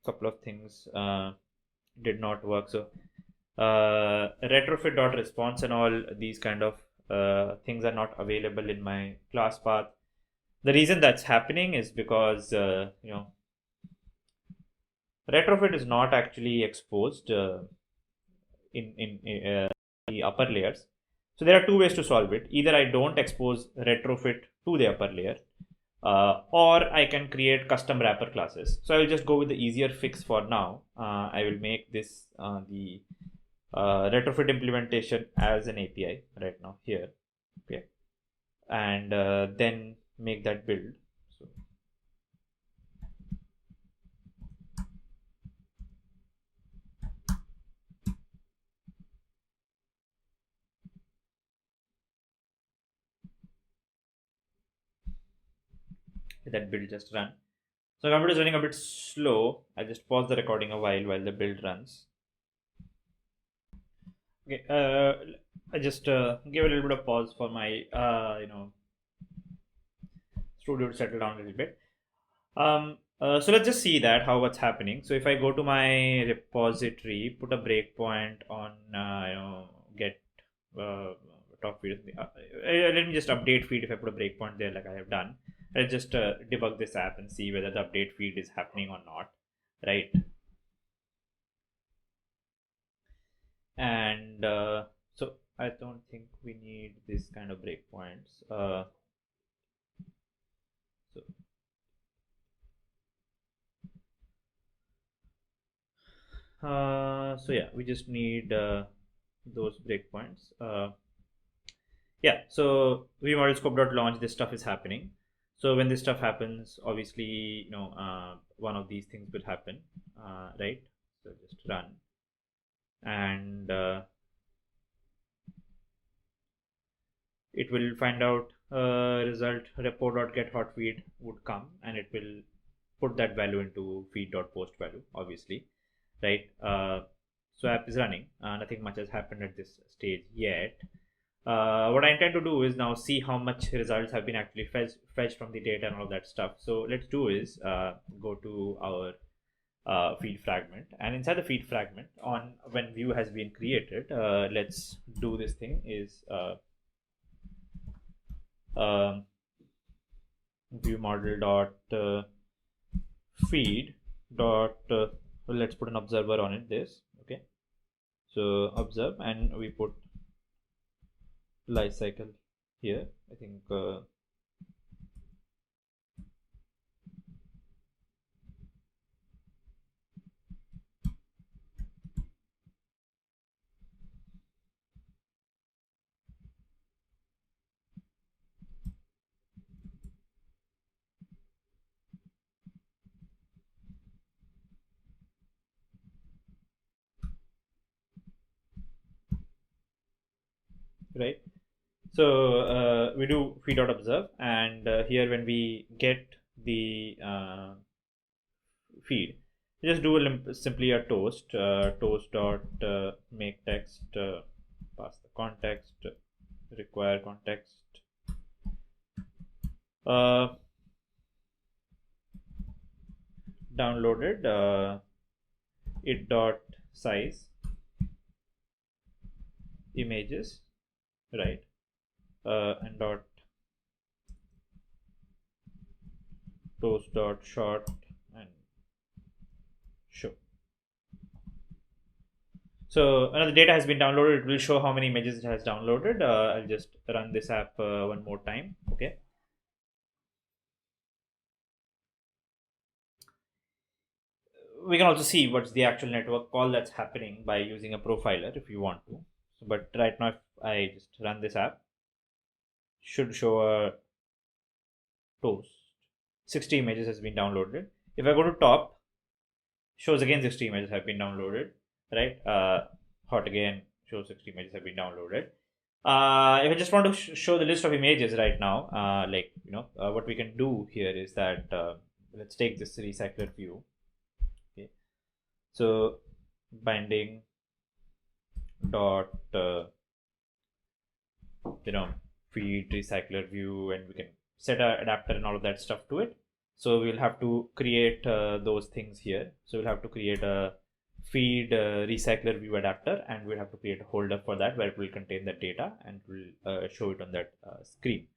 Couple of things. did not work. So retrofit.response and all these kind of things are not available in my class path. The reason that's happening is because retrofit is not actually exposed in the upper layers. So there are two ways to solve it. Either I don't expose retrofit to the upper layer, or I can create custom wrapper classes. So I will just go with the easier fix for now. I will make this the retrofit implementation as an API right now here. Okay, and then make that build. So that build just run. So computer is running a bit slow. I'll just pause the recording a while the build runs. Okay, I just give a little bit of pause for my studio to settle down a little bit. So let's just see that what's happening. So if I go to my repository, put a breakpoint on get top feed. Let me just update feed if I put a breakpoint there like I have done. Let's just debug this app and see whether the update feed is happening or not, right? And so I don't think we need this kind of breakpoints. So yeah, we just need those breakpoints. Yeah, so ViewModel scope.launch, this stuff is happening. So when this stuff happens, obviously, one of these things will happen, right? So just run, and it will find out result repo.getHotFeed would come, and it will put that value into feed.post value, obviously, right? So app is running. Nothing much has happened at this stage yet. What I intend to do is now see how much results have been actually fetched from the data and all that stuff. So let's do is go to our feed fragment, and inside the feed fragment, on when view has been created, let's do this thing is ViewModel dot feed dot let's put an observer on it. This okay. So observe, and we put life cycle here. I think right. So we do feed.observe, and here when we get the feed, just do simply a toast dot make text, pass the context, require context, downloaded it dot size images, right? And dot toast dot short and show. So another data has been downloaded. It will show how many images it has downloaded. I'll just run this app one more time. Okay. We can also see what's the actual network call that's happening by using a profiler if you want to. But right now, if I just run this app, should show a toast. 60 images has been downloaded. If I go to top, shows again 60 images have been downloaded, right? Hot again shows 60 images have been downloaded. If I just want to show the list of images right now, what we can do here is that let's take this RecyclerView. Okay, so binding dot feed RecyclerView, and we can set an adapter and all of that stuff to it. So we'll have to create those things here. So we'll have to create a feed RecyclerView adapter, and we'll have to create a holder for that where it will contain that data and will show it on that screen,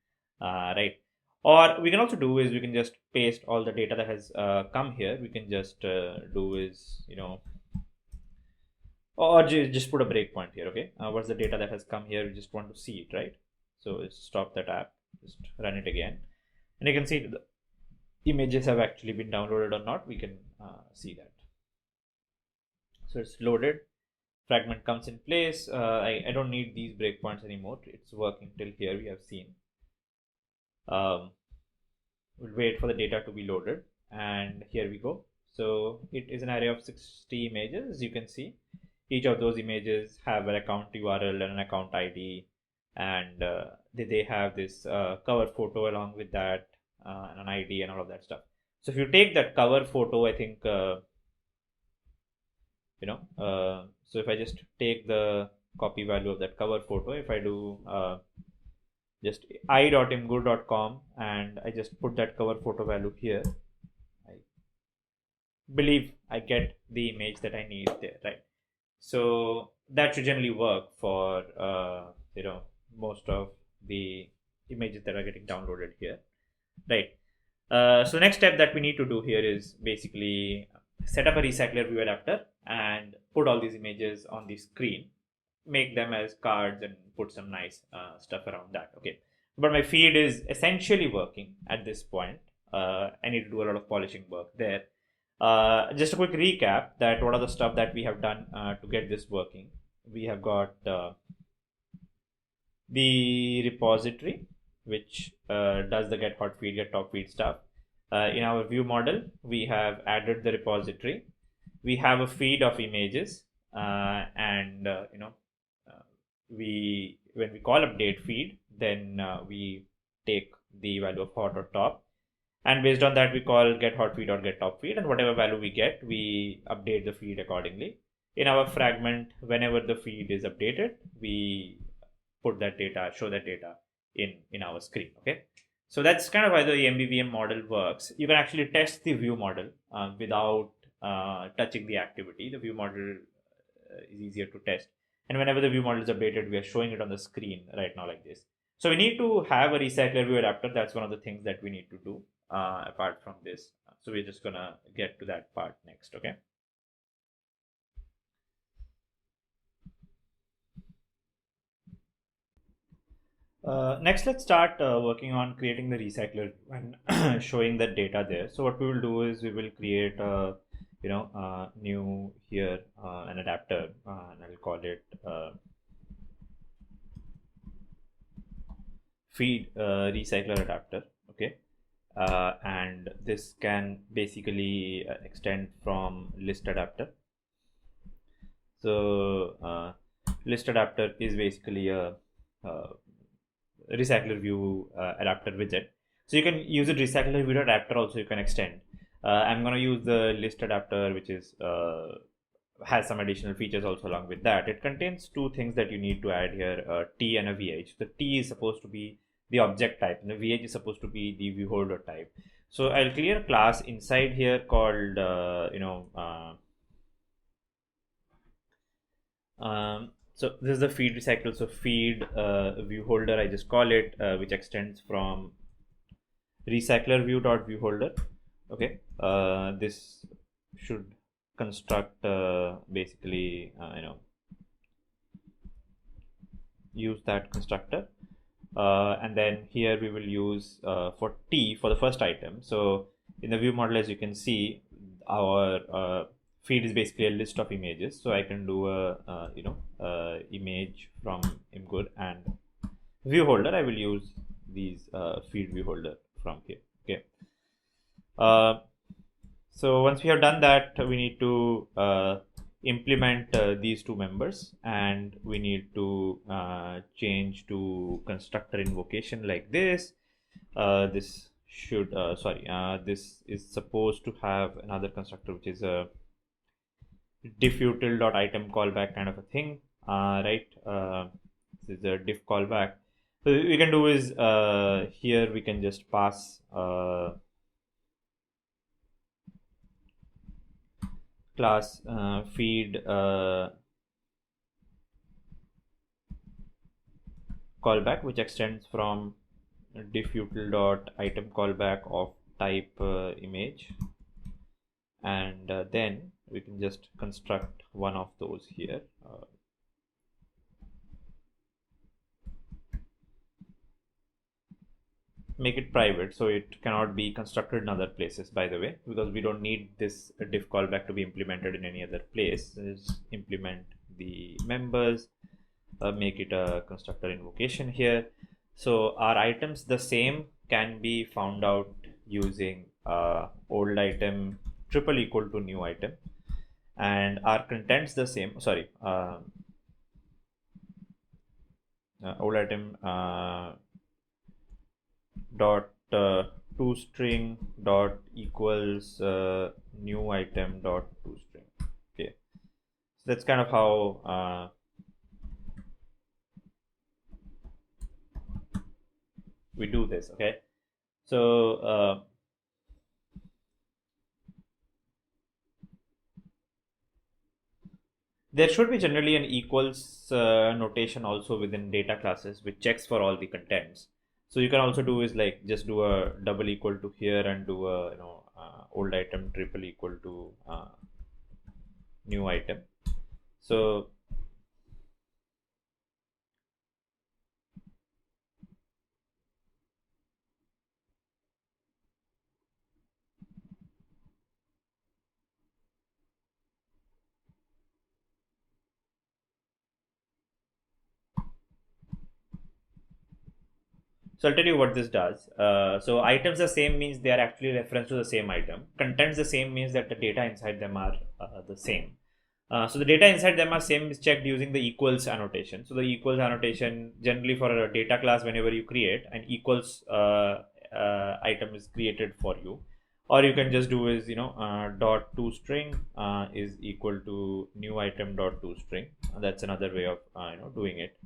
right? Or we can also do is we can just paste all the data that has come here. We can just do is, or just put a breakpoint here. Okay, what's the data that has come here? We just want to see it, right? So let's stop that app, just run it again, and you can see the images have actually been downloaded or not. We can see that. So it's loaded, fragment comes in place. I don't need these breakpoints anymore. It's working till here, we have seen. We'll wait for the data to be loaded, and here we go. So it is an array of 60 images, as you can see. Each of those images have an account URL and an account ID, and they have this cover photo along with that, and an ID and all of that stuff. So if you take that cover photo, I think so if I just take the copy value of that cover photo, if I do just i.imgur.com and I just put that cover photo value here, I believe I get the image that I need there, right? So that should generally work for most of the images that are getting downloaded here, right? So the next step that we need to do here is basically set up a RecyclerView adapter and put all these images on the screen, make them as cards and put some nice stuff around that. Okay, but my feed is essentially working at this point. I need to do a lot of polishing work there. Just a quick recap that what are the stuff that we have done to get this working. We have got the repository, which does the get hot feed, get top feed stuff. In our ViewModel, we have added the repository. We have a feed of images, and when we call update feed, then we take the value of hot or top, and based on that we call get hot feed or get top feed, and whatever value we get, we update the feed accordingly. In our fragment, whenever the feed is updated, we put that data, show that data in our screen. Okay, so that's kind of how the MVVM model works. You can actually test the view model without touching the activity. The view model is easier to test, and whenever the view model is updated, we are showing it on the screen right now like this. So we need to have a RecyclerView adapter. That's one of the things that we need to do apart from this. So we're just gonna get to that part next. Okay. Next, let's start working on creating the recycler and showing that data there. So what we will do is we will create a new here an adapter, and I'll call it feed recycler adapter. Okay, and this can basically extend from list adapter. So list adapter is basically a RecyclerView adapter widget. So you can use it RecyclerView adapter also, you can extend. I'm going to use the list adapter, which is has some additional features also along with that. It contains two things that you need to add here, a T and a VH. The T is supposed to be the object type and the VH is supposed to be the view holder type. So I'll create a class inside here called so this is the feed recycle. So feed view holder, I just call it, which extends from RecyclerView.viewHolder. Okay, this should construct basically use that constructor, and then here we will use for T for the first item. So in the view model, as you can see, our feed is basically a list of images. So I can do a image from Imgur, and view holder I will use these feed view holder from here. Okay. So once we have done that, we need to implement these two members, and we need to change to constructor invocation like this. This should this is supposed to have another constructor, which is a diffutil.item callback kind of a thing, right? This is a diff callback. So we can do is here we can just pass class feed callback, which extends from diffutil.item callback of type image, and then we can just construct one of those here. Make it private so it cannot be constructed in other places, by the way, because we don't need this diff callback to be implemented in any other place. Just implement the members, make it a constructor invocation here. So our items, the same, can be found out using old item triple equal to new item, and our contents the same. Sorry, old item dot toString dot equals new item dot toString. Okay, so that's kind of how we do this. Okay, so there should be generally an equals notation also within data classes, which checks for all the contents. So you can also do is like just do a double equal to here and do a old item triple equal to new item. So I'll tell you what this does. So items the same means they are actually reference to the same item. Contents the same means that the data inside them are the same. So the data inside them are same is checked using the equals annotation. So the equals annotation generally for a data class, whenever you create an equals item is created for you, or you can just do is dot toString is equal to new item dot toString. That's another way of doing it.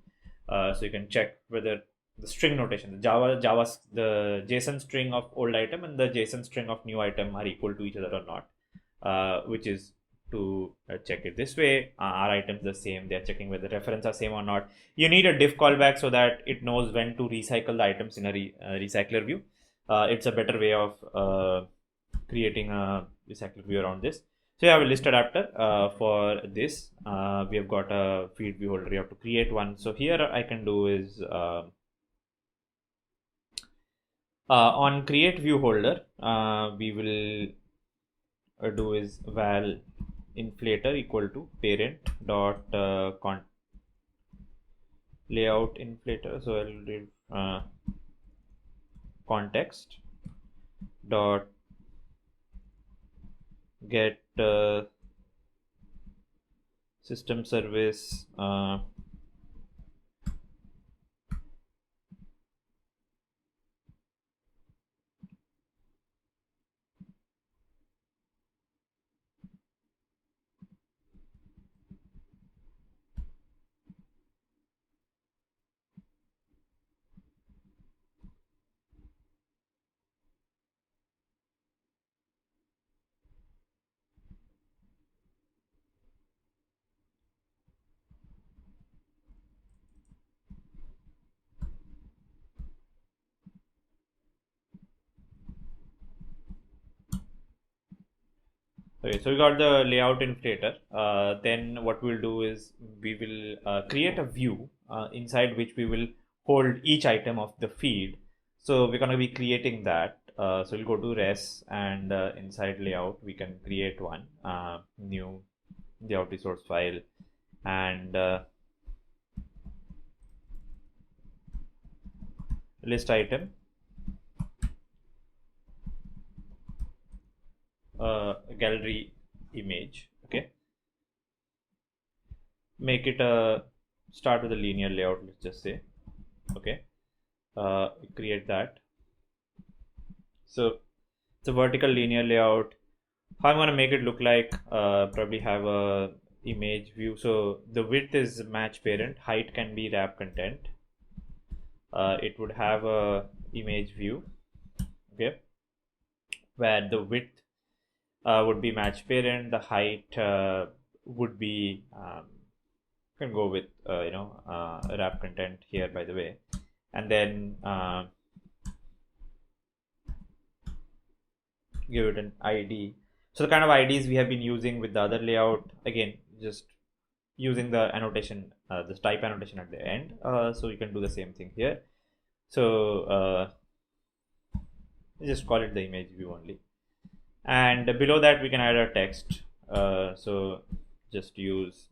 So you can check whether the string notation, the JSON string of old item and the JSON string of new item are equal to each other or not, which is to check it this way. Our items the same, they are checking whether reference are same or not. You need a diff callback so that it knows when to recycle the items in a recycler view. It's a better way of creating a recycler view around this. So you have a list adapter for this. We have got a feed view holder. You have to create one. So here I can do is on create view holder, we will do is val inflator equal to parent dot layout inflator. So I'll read context dot get system service Okay, so we got the layout inflator. Then what we'll do is we will create a view inside which we will hold each item of the feed. So we're going to be creating that. So we'll go to res and inside layout we can create one new layout resource file and list item. Gallery image. Okay, make it a start with a linear layout, let's just say. Okay, create that. So it's a vertical linear layout. How I'm going to make it look like, probably have a image view. So the width is match parent, height can be wrap content. It would have a image view, okay, where the width would be match parent. The height would be you can go with wrap content here, by the way, and then give it an ID. So the kind of IDs we have been using with the other layout, again, just using the annotation, this type annotation at the end. So you can do the same thing here. So just call it the image view only. And below that, we can add a text. So just use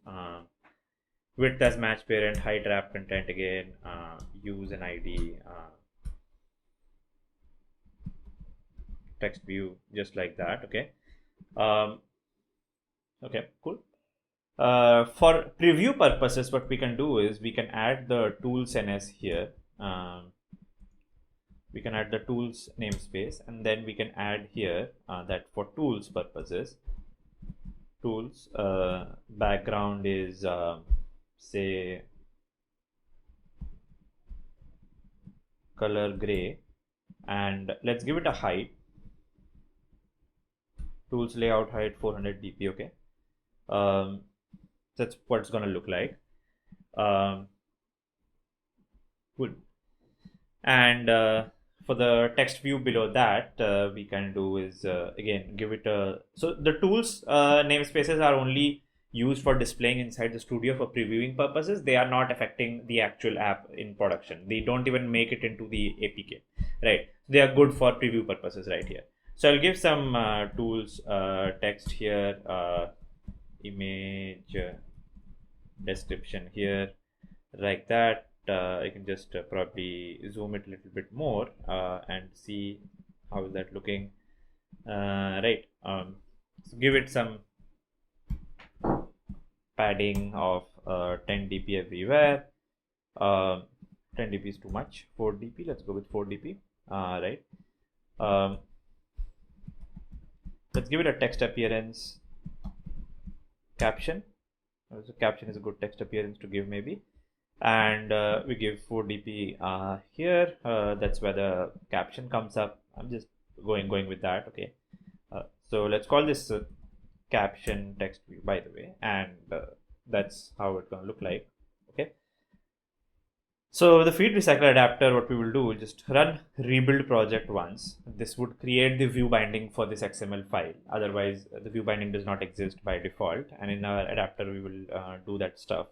width as match parent, height wrap content again, use an ID, text view, just like that. Okay. Okay, cool. For preview purposes, what we can do is we can add the tools NS here. We can add the tools namespace, and then we can add here that for tools purposes, tools background is say color gray, and let's give it a height. Tools layout height 400 dp. Okay, that's what it's gonna look like. Cool. And for the text view below that, we can do is again give it a, so the tools namespaces are only used for displaying inside the studio for previewing purposes. They are not affecting the actual app in production. They don't even make it into the APK, right? They are good for preview purposes right here. So I'll give some tools text here, image description here, like that. I can just probably zoom it a little bit more and see how is that looking. Right. So give it some padding of 10 dp everywhere. 10 dp is too much. 4 dp. Let's go with 4 dp. Right. Let's give it a text appearance caption. So caption is a good text appearance to give maybe. And we give 4 dp here. That's where the caption comes up. I'm just going with that. Okay. So let's call this caption text view, by the way, and that's how it's gonna look like. Okay. So the feed recycler adapter, what we will do, just run rebuild project once. This would create the view binding for this XML file. Otherwise, the view binding does not exist by default. And in our adapter, we will do that stuff.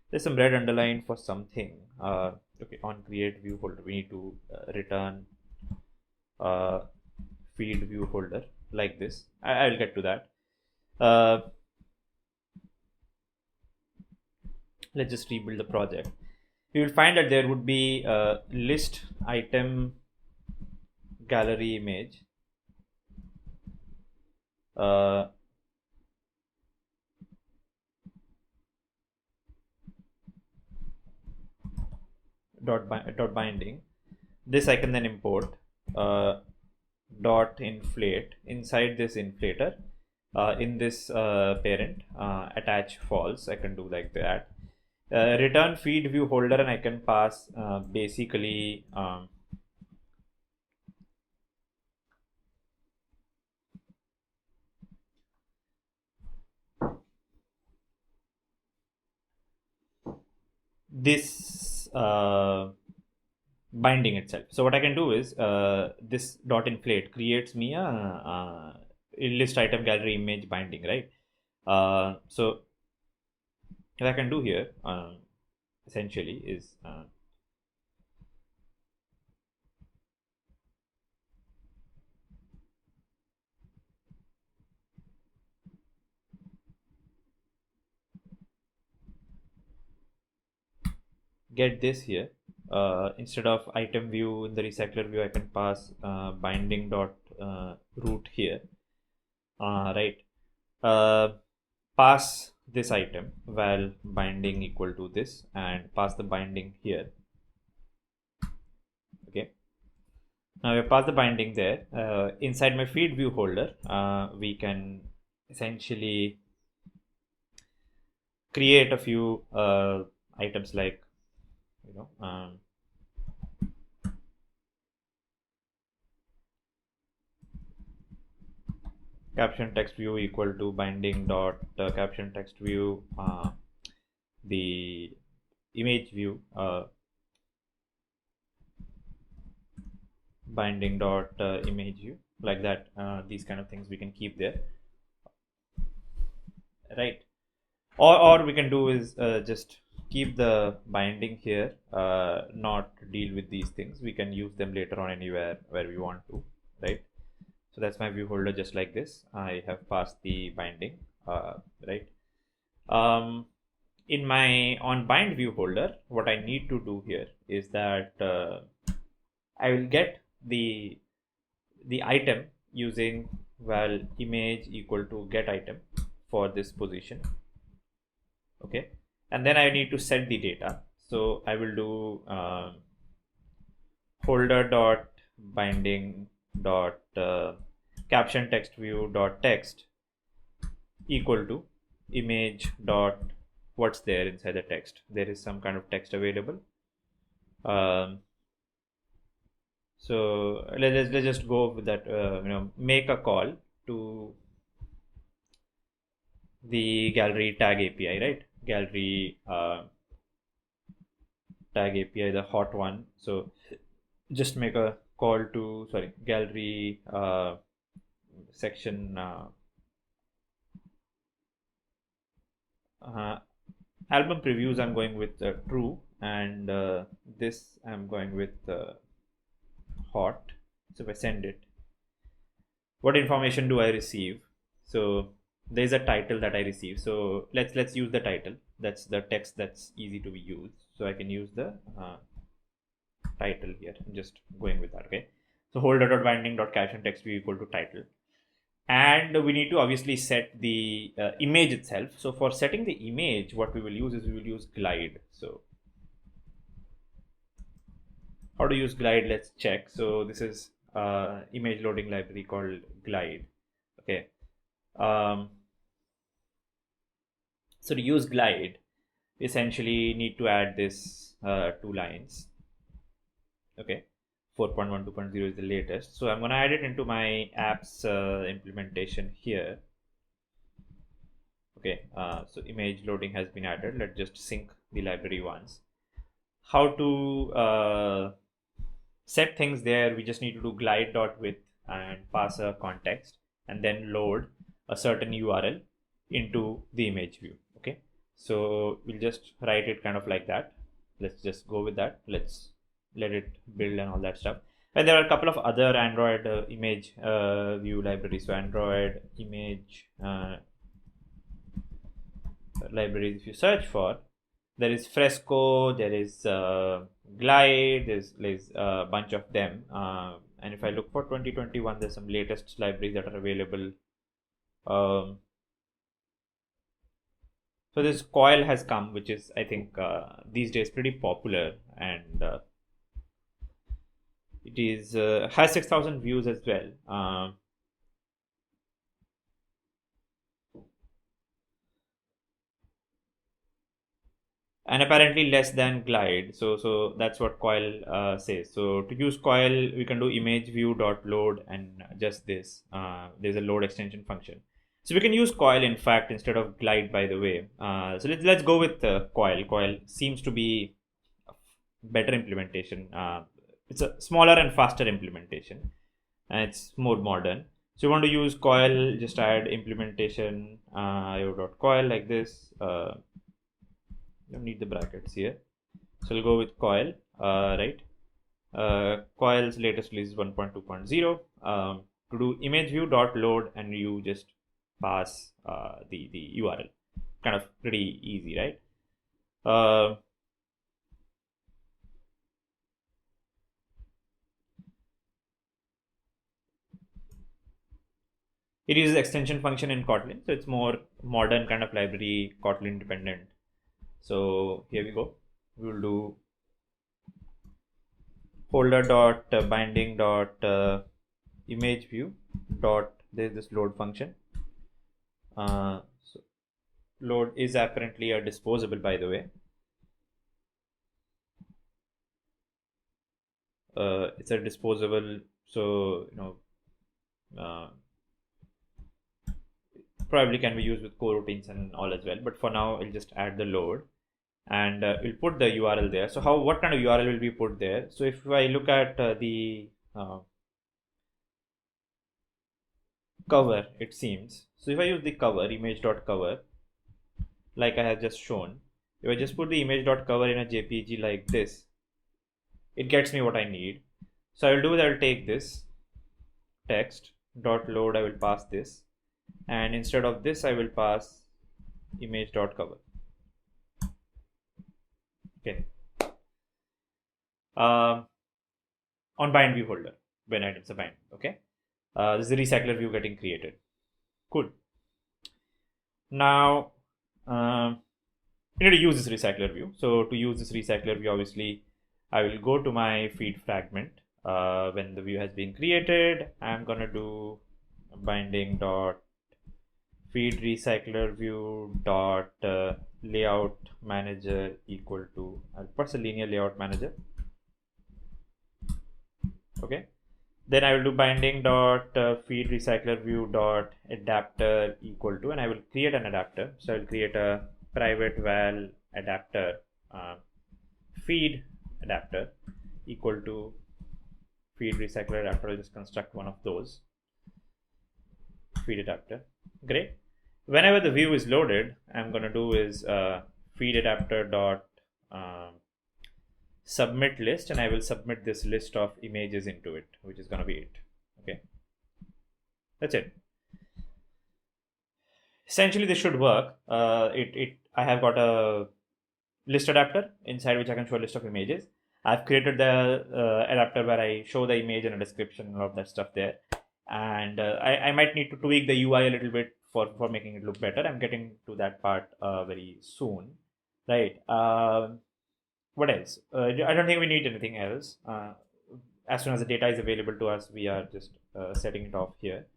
There's some red underline for something. Okay, on create view folder, we need to return feed view folder like this. I will get to that. Let's just rebuild the project. You will find that there would be a list item gallery image. Dot binding. This I can then import dot inflate inside this inflator in this parent attach false. I can do like that. Return feed view holder, and I can pass basically this binding itself. So what I can do is this dot inflate creates me a list item gallery image binding, right? So what I can do here essentially is get this here. Instead of item view in the recycler view, I can pass binding dot root here, right? Pass this item val binding equal to this, and pass the binding here. Okay, now we pass the binding there. Inside my feed view holder, we can essentially create a few items like, you know, caption text view equal to binding dot caption text view the image view binding dot image view, like that. These kind of things we can keep there, right? Or we can do is just keep the binding here, not deal with these things. We can use them later on anywhere where we want to, right? So that's my view holder, just like this. I have passed the binding, right? In my on bind view holder, what I need to do here is that I will get the item using val image equal to get item for this position. Okay, and then I need to set the data. So I will do holder dot binding dot caption text view dot text equal to image dot what's there inside the text. There is some kind of text available. So let's just go with that. Make a call to the gallery tag API, right? Gallery tag API, the hot one. So just make a call to gallery section album previews. I'm going with true, and this I'm going with hot. So if I send it, what information do I receive? So there's a title that I receive. So let's use the title. That's the text that's easy to be used. So I can use the title here. I'm just going with that. Okay. So holder.binding.caption text view equal to title. And we need to obviously set the image itself. So for setting the image, what we will use is we will use glide. So how to use glide? Let's check. So this is image loading library called glide. Okay. So to use glide, we essentially need to add this 2 lines. Okay. 4.1 2.0 is the latest. So I'm going to add it into my apps implementation here. Okay. So image loading has been added. Let's just sync the library once. How to set things there? We just need to do glide.width and pass a context and then load a certain URL into the image view. Okay. So we'll just write it kind of like that. Let's just go with that. Let's let it build and all that stuff. And there are a couple of other Android image view libraries. So Android image libraries, if you search for, there is Fresco, there is Glide, there's a bunch of them. And if I look for 2021, there's some latest libraries that are available. So this coil has come, which is, I think, these days pretty popular, and it is has 6,000 views as well. And apparently less than glide. So that's what coil says. So to use coil, we can do image view dot load and just this. There's a load extension function. So we can use coil, in fact, instead of glide, by the way. So let's go with coil. Coil seems to be a better implementation. It's a smaller and faster implementation, and it's more modern. So you want to use coil, just add implementation io.coil like this. Don't need the brackets here. So we'll go with coil, right? Coil's latest release is 1.2.0. To do image view dot load, and you just pass the URL. Kind of pretty easy, right? It uses extension function in Kotlin, so it's more modern kind of library, Kotlin dependent. So here we go. We will do holder dot binding dot image view dot, there's this load function. So load is apparently a disposable, by the way. It's a disposable, so probably can be used with coroutines and all as well, but for now I'll just add the load, and we'll put the URL there. So what kind of URL will be put there? So if I look at the cover, it seems, so if I use the cover image.cover like I have just shown, if I just put the image.cover in a JPG like this, it gets me what I need. So I will do is I will take this text dot load, I will pass this, and instead of this I will pass image.cover. Okay. On bind view holder, when items are bind. Okay. This is the recycler view getting created. Cool. Now we need to use this recycler view. So to use this recycler view, obviously I will go to my feed fragment. When the view has been created, I'm gonna do binding dot feed recycler view dot layout manager equal to, I'll press a linear layout manager. Okay. Then I will do binding dot feed recycler view dot adapter equal to, and I will create an adapter. So I will create a private val adapter feed adapter equal to feed recycler adapter. I'll just construct one of those feed adapter. Great. Whenever the view is loaded, I'm going to do is feed adapter dot submit list, and I will submit this list of images into it, which is going to be it. Okay, that's it. Essentially this should work. I have got a list adapter inside which I can show a list of images. I've created the adapter where I show the image and a description and all of that stuff there, and I might need to tweak the UI a little bit for making it look better. I'm getting to that part very soon, right? What else? I don't think we need anything else. As soon as the data is available to us, we are just setting it off here.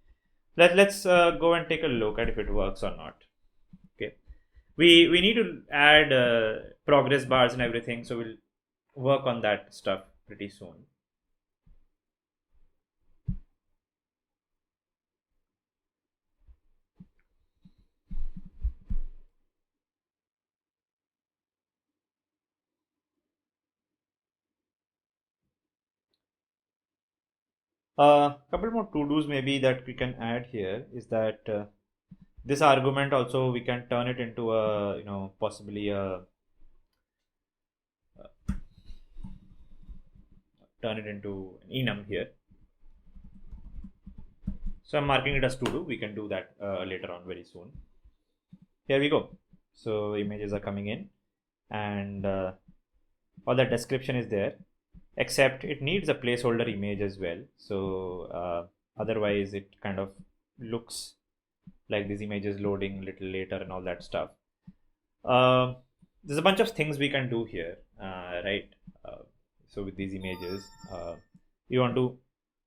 Let's go and take a look at if it works or not. Okay, we need to add progress bars and everything, so we'll work on that stuff pretty soon. Couple more to-dos maybe that we can add here is that this argument also we can turn it into a possibly a turn it into an enum here. So I'm marking it as to-do. We can do that later on very soon. Here we go. So images are coming in, and all that description is there, except it needs a placeholder image as well. So otherwise it kind of looks like this image is loading a little later and all that stuff. There's a bunch of things we can do here, right? So with these images, you want to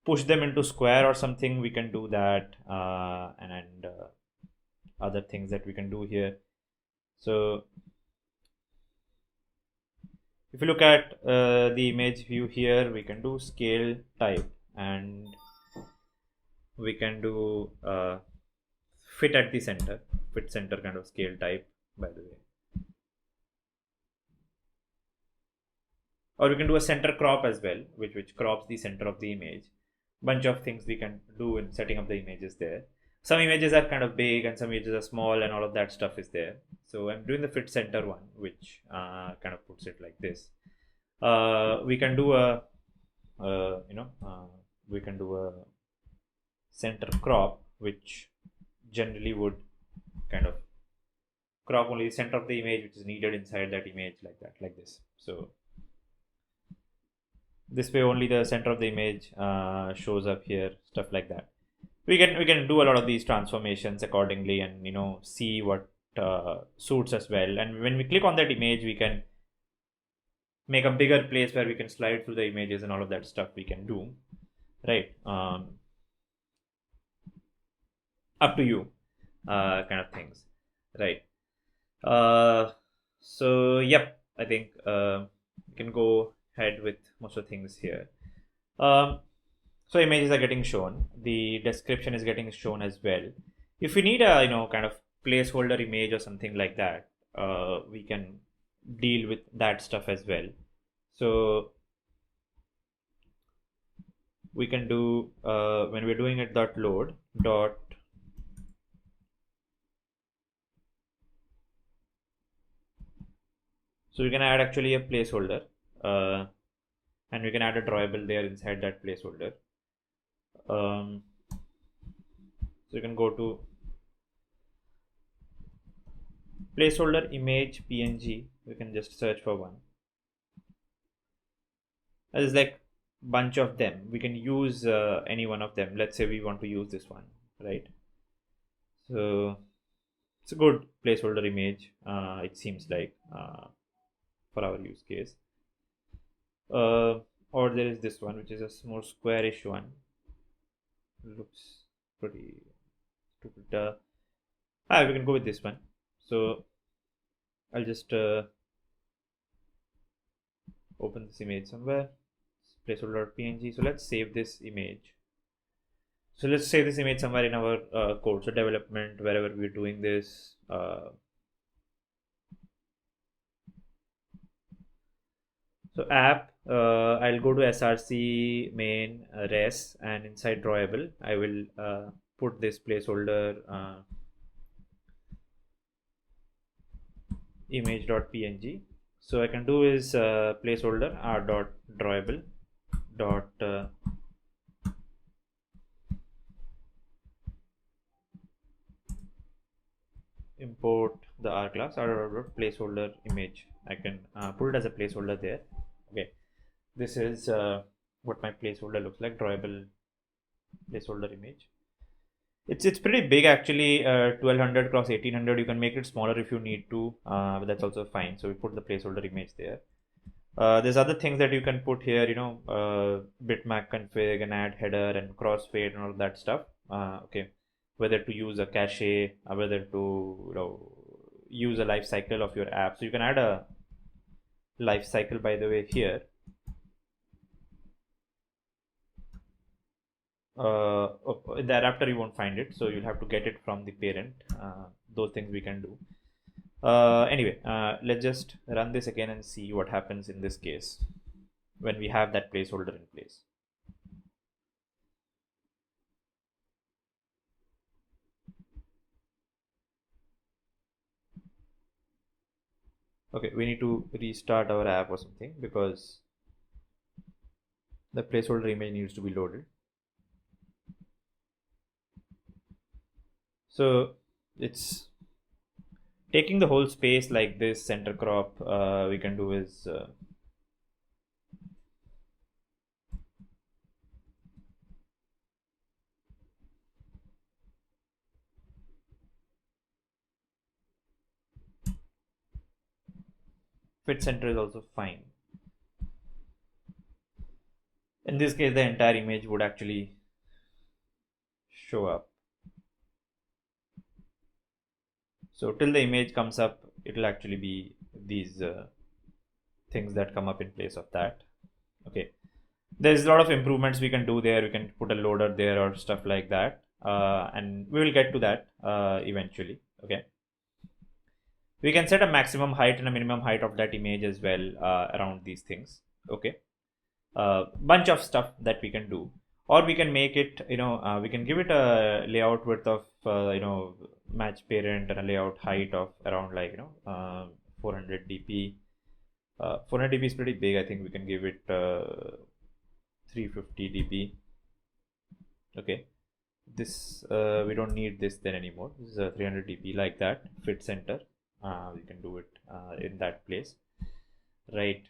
push them into square or something, we can do that, and other things that we can do here. So if you look at the image view here, we can do scale type, and we can do fit at the center, fit center kind of scale type, by the way. Or we can do a center crop as well, which crops the center of the image. Bunch of things we can do in setting up the images there. Some images are kind of big and some images are small, and all of that stuff is there. So I'm doing the fit center one, which kind of puts it like this. We can do a we can do a center crop, which generally would kind of crop only the center of the image which is needed inside that image, like that, like this. So this way only the center of the image shows up here, stuff like that. We can do a lot of these transformations accordingly, and see what suits us well. And when we click on that image, we can make a bigger place where we can slide through the images and all of that stuff we can do, right? Up to you, kind of things, right? So yep, I think we can go ahead with most of the things here. So images are getting shown, the description is getting shown as well. If we need a kind of placeholder image or something like that, we can deal with that stuff as well. So we can do when we're doing it dot load dot so we can add actually a placeholder, and we can add a drawable there inside that placeholder. So you can go to placeholder image png. We can just search for one. There's like bunch of them. We can use any one of them. Let's say we want to use this one, right? So it's a good placeholder image, it seems like, for our use case. Or there is this one, which is a more squarish one. Looks pretty stupid. We can go with this one. So I'll just open this image somewhere. Placeholder.png. So let's save this image. So let's save this image somewhere in our code. So development, wherever we're doing this. So app, I'll go to src main res, and inside drawable, I will put this placeholder image.png. So I can do is placeholder r.drawable dot import the R class or placeholder image. I can put it as a placeholder there. Okay, this is what my placeholder looks like, drawable placeholder image. It's pretty big actually, 1200 cross 1800. You can make it smaller if you need to, but that's also fine. So we put the placeholder image there. There's other things that you can put here, bitmap config and add header and crossfade and all that stuff. Okay, whether to use a cache, whether to use a life cycle of your app. So you can add a life cycle, by the way, here. In the adapter you won't find it, so you'll have to get it from the parent. Those things we can do. Anyway, let's just run this again and see what happens in this case when we have that placeholder in place. Okay, we need to restart our app or something because the placeholder image needs to be loaded. So it's taking the whole space like this, center crop. We can do is fit center is also fine. In this case, the entire image would actually show up. So till the image comes up, it will actually be these things that come up in place of that. Okay, there's a lot of improvements we can do there. We can put a loader there or stuff like that, and we will get to that eventually. Okay, we can set a maximum height and a minimum height of that image as well around these things. Okay, bunch of stuff that we can do, or we can make it, we can give it a layout width of match parent and a layout height of around 400 dp. 400 dp is pretty big. I think we can give it 350 dp. Okay, this we don't need this then anymore. This is a 300 dp, like that. Fit center, we can do it in that place, right?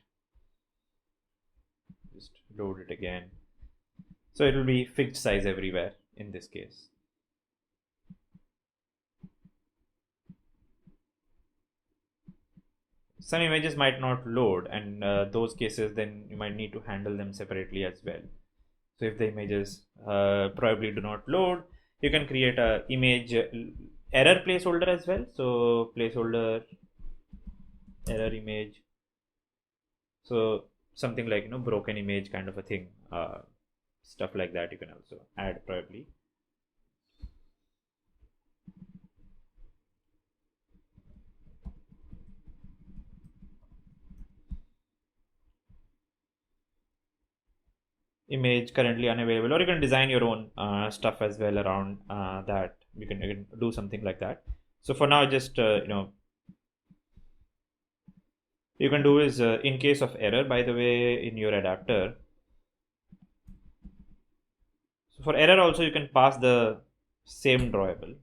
Just load it again. So it will be fixed size everywhere in this case. Some images might not load, and those cases then you might need to handle them separately as well. So if the images probably do not load, you can create a image error placeholder as well. So placeholder error image. So something like broken image kind of a thing, stuff like that you can also add probably. image currently unavailable, or you can design your own stuff as well around that. You can do something like that. So for now, just you can do is in case of error, by the way, in your adapter. So for error also, you can pass the same drawable.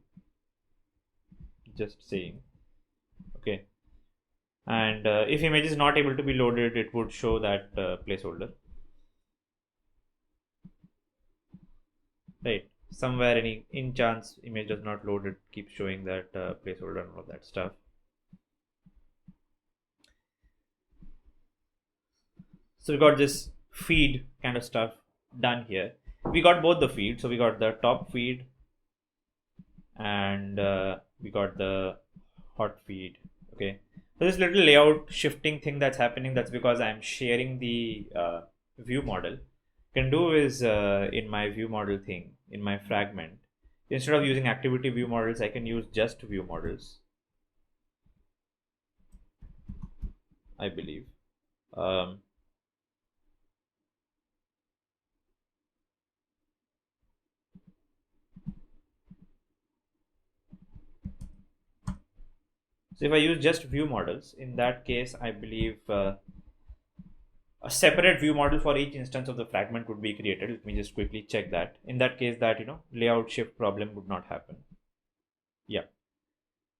Just saying. Okay. And if image is not able to be loaded, it would show that placeholder. Right. Somewhere any in chance image does not load, it keeps showing that placeholder and all that stuff. So we got this feed kind of stuff done here. We got both the feeds. So we got the top feed and we got the hot feed. Okay. So this little layout shifting thing that's happening, that's because I'm sharing the view model. Can do is in my view model thing, in my fragment, instead of using activity view models, I can use just view models, I believe. So if I use just view models, in that case, I believe a separate view model for each instance of the fragment would be created. Let me just quickly check that. In that case, that layout shift problem would not happen. Yeah.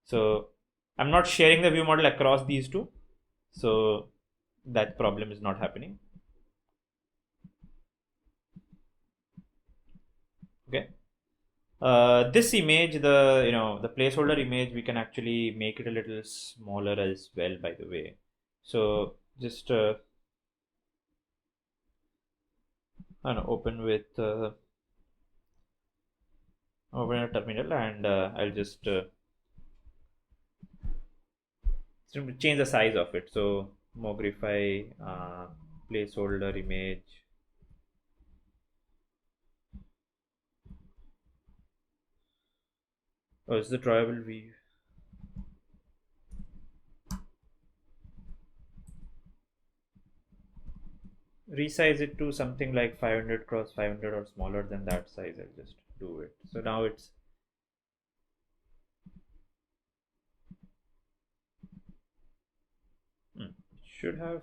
So I'm not sharing the view model across these two, so that problem is not happening. Okay. This image, the placeholder image, we can actually make it a little smaller as well, by the way. So just open with open a terminal, and I'll just change the size of it. So Mogrify placeholder image. Oh, it's the drawable view. Resize it to something like 500 cross 500 or smaller than that size. I'll just do it. So now it's should have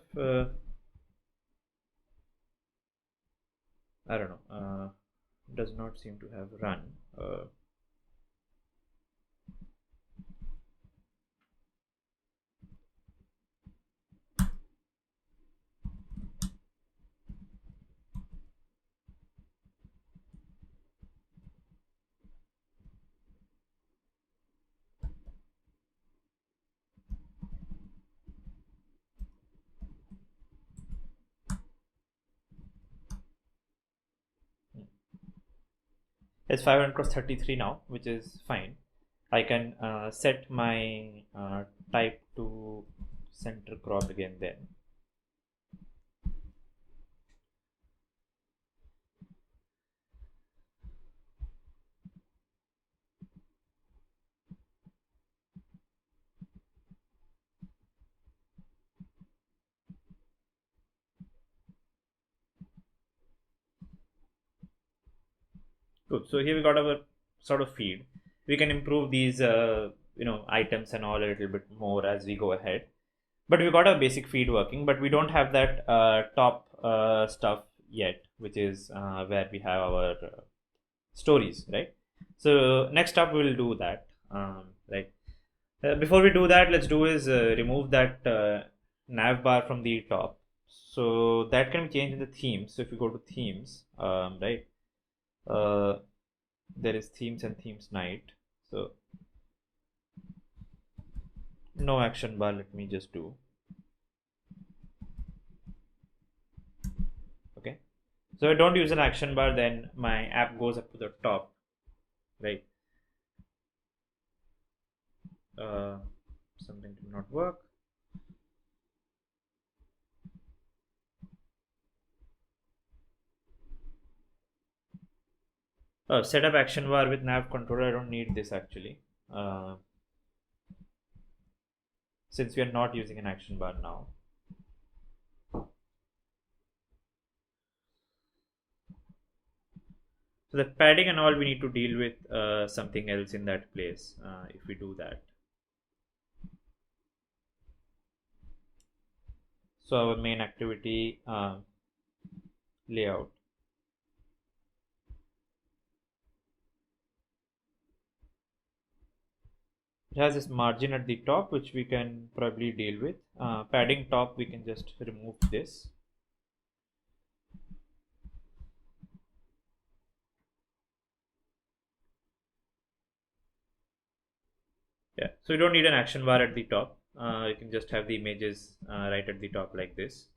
I don't know, does not seem to have run. It's 500 cross 33 now, which is fine. I can set my type to center crop again then. Good. So here we got our sort of feed. We can improve these items and all a little bit more as we go ahead. But we got a basic feed working, but we don't have that top stuff yet, which is where we have our stories, right? So next up we'll do that, right? Before we do that, let's do is remove that nav bar from the top. So that can be changed in the themes. So if you go to themes, right, there is themes and themes night. So no action bar. Let me just do. Okay. So if I don't use an action bar, then my app goes up to the top, right? Something did not work. Set up action bar with nav controller. I don't need this actually, since we are not using an action bar now. So that padding and all, we need to deal with something else in that place if we do that. So our main activity layout. It has this margin at the top, which we can probably deal with. Padding top, we can just remove this. Yeah, so you don't need an action bar at the top. You can just have the images right at the top like this.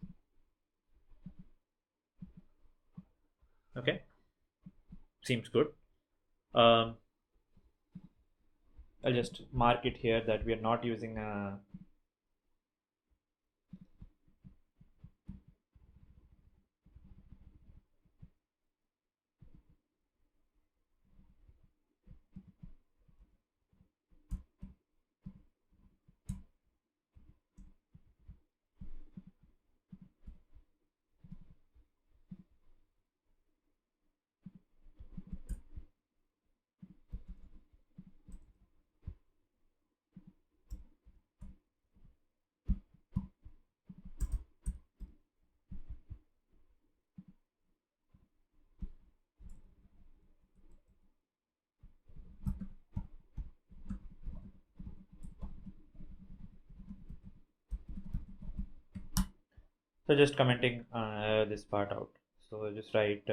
Okay, seems good. I'll just mark it here that we are not using a so just commenting this part out. So I'll just write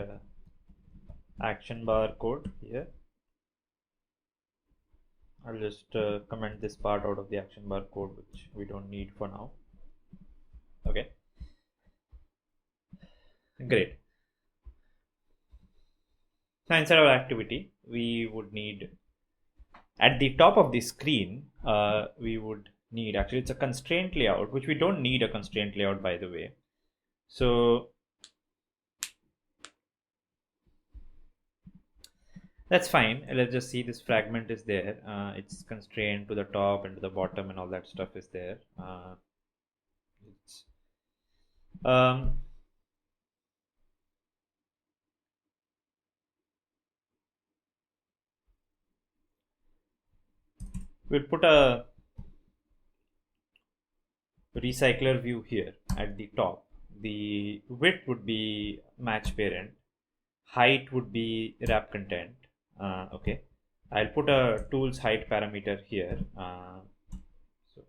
action bar code here. I'll just comment this part out of the action bar code, which we don't need for now. Okay, great. So inside our activity, we would need at the top of the screen, we would need, actually it's a constraint layout, which we don't need a constraint layout, by the way. So that's fine. Let's just see this fragment is there. It's constrained to the top and to the bottom and all that stuff is there. Um, we'll put a recycler view here at the top. The width would be match parent. Height would be wrap content. Okay, I'll put a tools height parameter here. So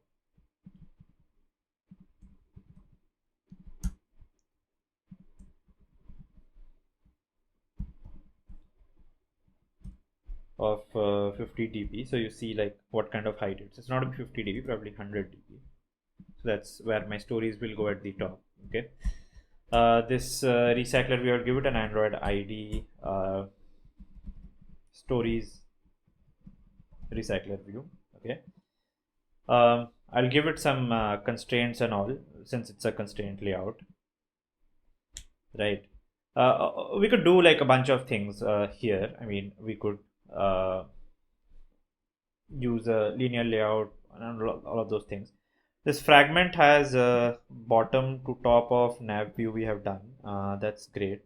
of 50 dp. So you see like what kind of height it's not 50 dp, probably 100 dp. So that's where my stories will go at the top. Okay, this recycler, we will give it an Android ID, stories recycler view. Okay, I'll give it some constraints and all, since it's a constraint layout, right? We could do like a bunch of things here. I mean, we could use a linear layout and all of those things. This fragment has bottom to top of nav view we have done. That's great.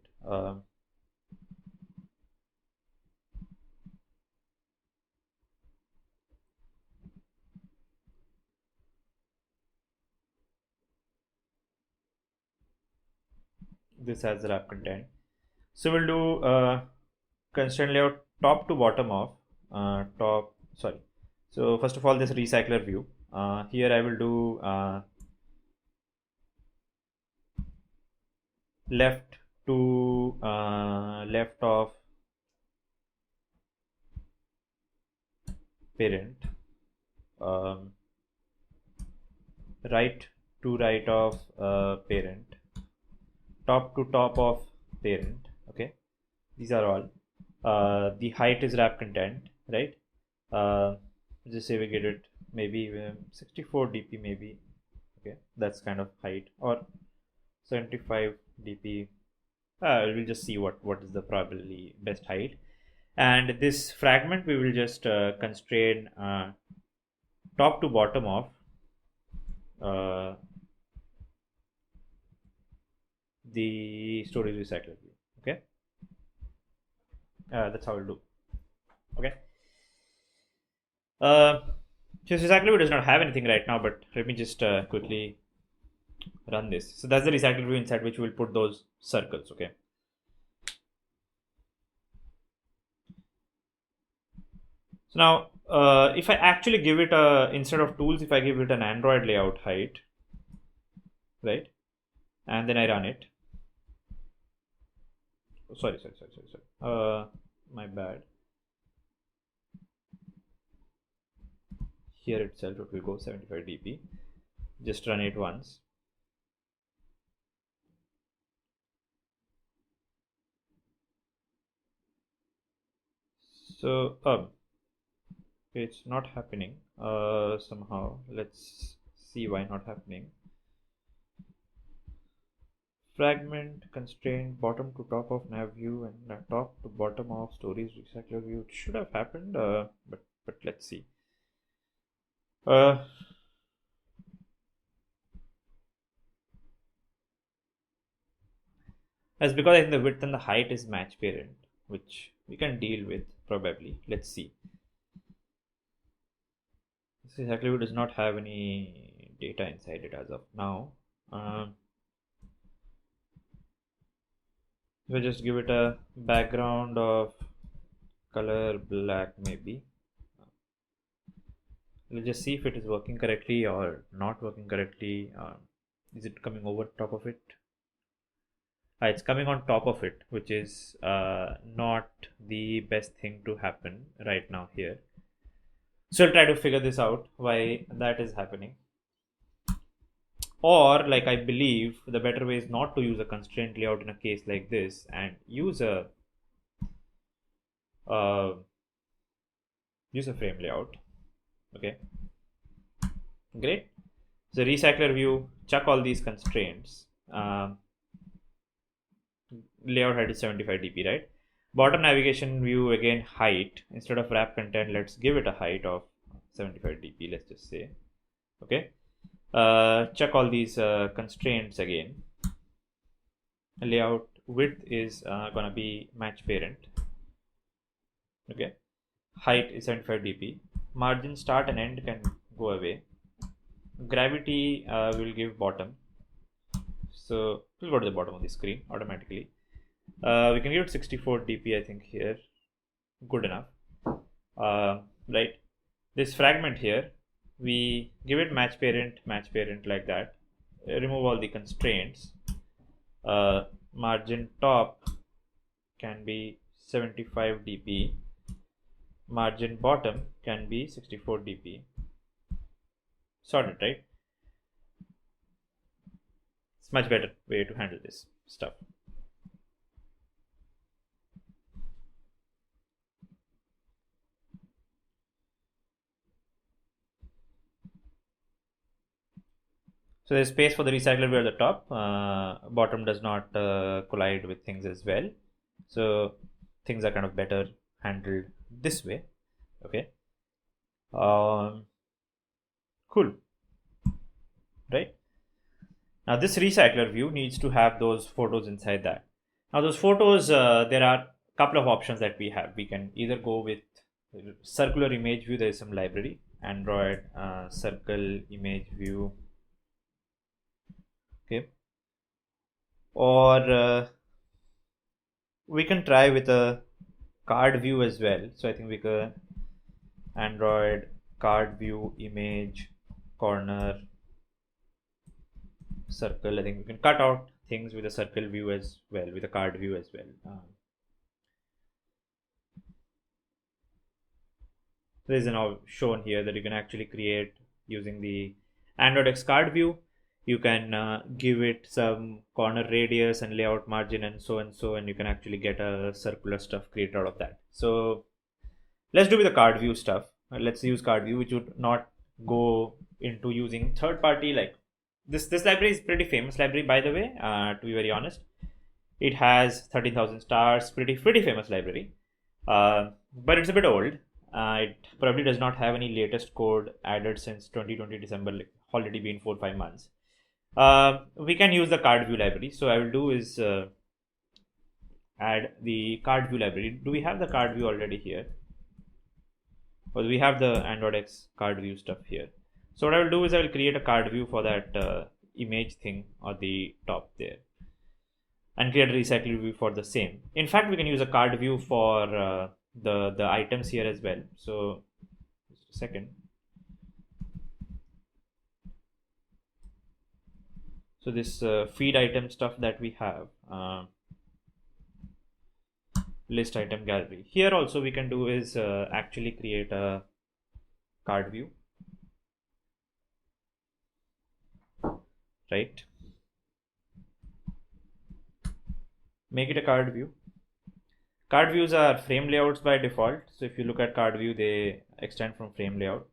This has wrap content. So we'll do constraint layout top to bottom of top. Sorry. So first of all, this recycler view. Here I will do left to left of parent, right to right of parent, top to top of parent. Okay, these are all. The height is wrap content, right? Just say we get it maybe 64 dp maybe. Okay, that's kind of height, or 75 dp. We'll just see what is the probably best height. And this fragment we will just constrain top to bottom of the storage recycler view. Okay, That's how I'll do. Okay. Just RecyclerView does not have anything right now, but let me just quickly run this. So that's the RecyclerView inside which we'll put those circles. Okay. So now, if I actually give it instead of tools, if I give it an Android layout height, right, and then I run it. Oh, sorry. My bad. Here itself it will go 75 dp. Just run it once. So it's not happening somehow. Let's see why not happening. Fragment constraint bottom to top of nav view and top to bottom of stories RecyclerView. It should have happened, but let's see. That's because I think the width and the height is match parent, which we can deal with probably. Let's see. This RecyclerView does not have any data inside it as of now. We'll just give it a background of color black maybe. We'll just see if it is working correctly or not working correctly. Is it coming over top of it? It's coming on top of it, which is not the best thing to happen right now here. So I'll try to figure this out, why that is happening. Or, like, I believe the better way is not to use a constraint layout in a case like this and use a frame layout. Okay, great. So RecyclerView, chuck all these constraints. Layout height is 75 dp, right? Bottom navigation view, again, height. Instead of wrap content, let's give it a height of 75 dp, let's just say. Okay. Check all these constraints again. Layout width is gonna be match parent. Okay. Height is 75 dp. Margin start and end can go away. Gravity will give bottom. So we'll go to the bottom of the screen automatically. We can give it 64 dp, I think, here. Good enough. Right. This fragment here, we give it match parent like that. Remove all the constraints. Margin top can be 75 dp. Margin bottom can be 64 dp. Sorted, right? It's much better way to handle this stuff. So there's space for the RecyclerView at the top. Bottom does not collide with things as well. So things are kind of better handled this way. Okay. Cool. Right. Now this RecyclerView needs to have those photos inside that. Now those photos, there are a couple of options that we have. We can either go with circular image view. There is some library, Android circle image view. Okay. Or we can try with a card view as well. So I think we can Android card view image corner circle. I think we can cut out things with a circle view as well, with a card view as well. There is now shown here that you can actually create using the Android X card view. You can give it some corner radius and layout margin and so, and you can actually get a circular stuff created out of that. So let's do with the card view stuff. Let's use card view, which would not go into using third party. Like this library is pretty famous library, by the way, to be very honest. It has 13,000 stars, pretty famous library, but it's a bit old. It probably does not have any latest code added since 2020 December, like already been 4 or 5 months. We can use the card view library. So I will do is add the card view library. Do we have the card view already here? Or we have the Android X card view stuff here. So what I will do is I will create a card view for that image thing on the top there, and create a recycler view for the same. In fact, we can use a card view for the items here as well. So just a second. So this feed item stuff that we have, list item gallery. Here also we can do is actually create a card view, right? Make it a card view. Card views are frame layouts by default. So if you look at card view, they extend from frame layout.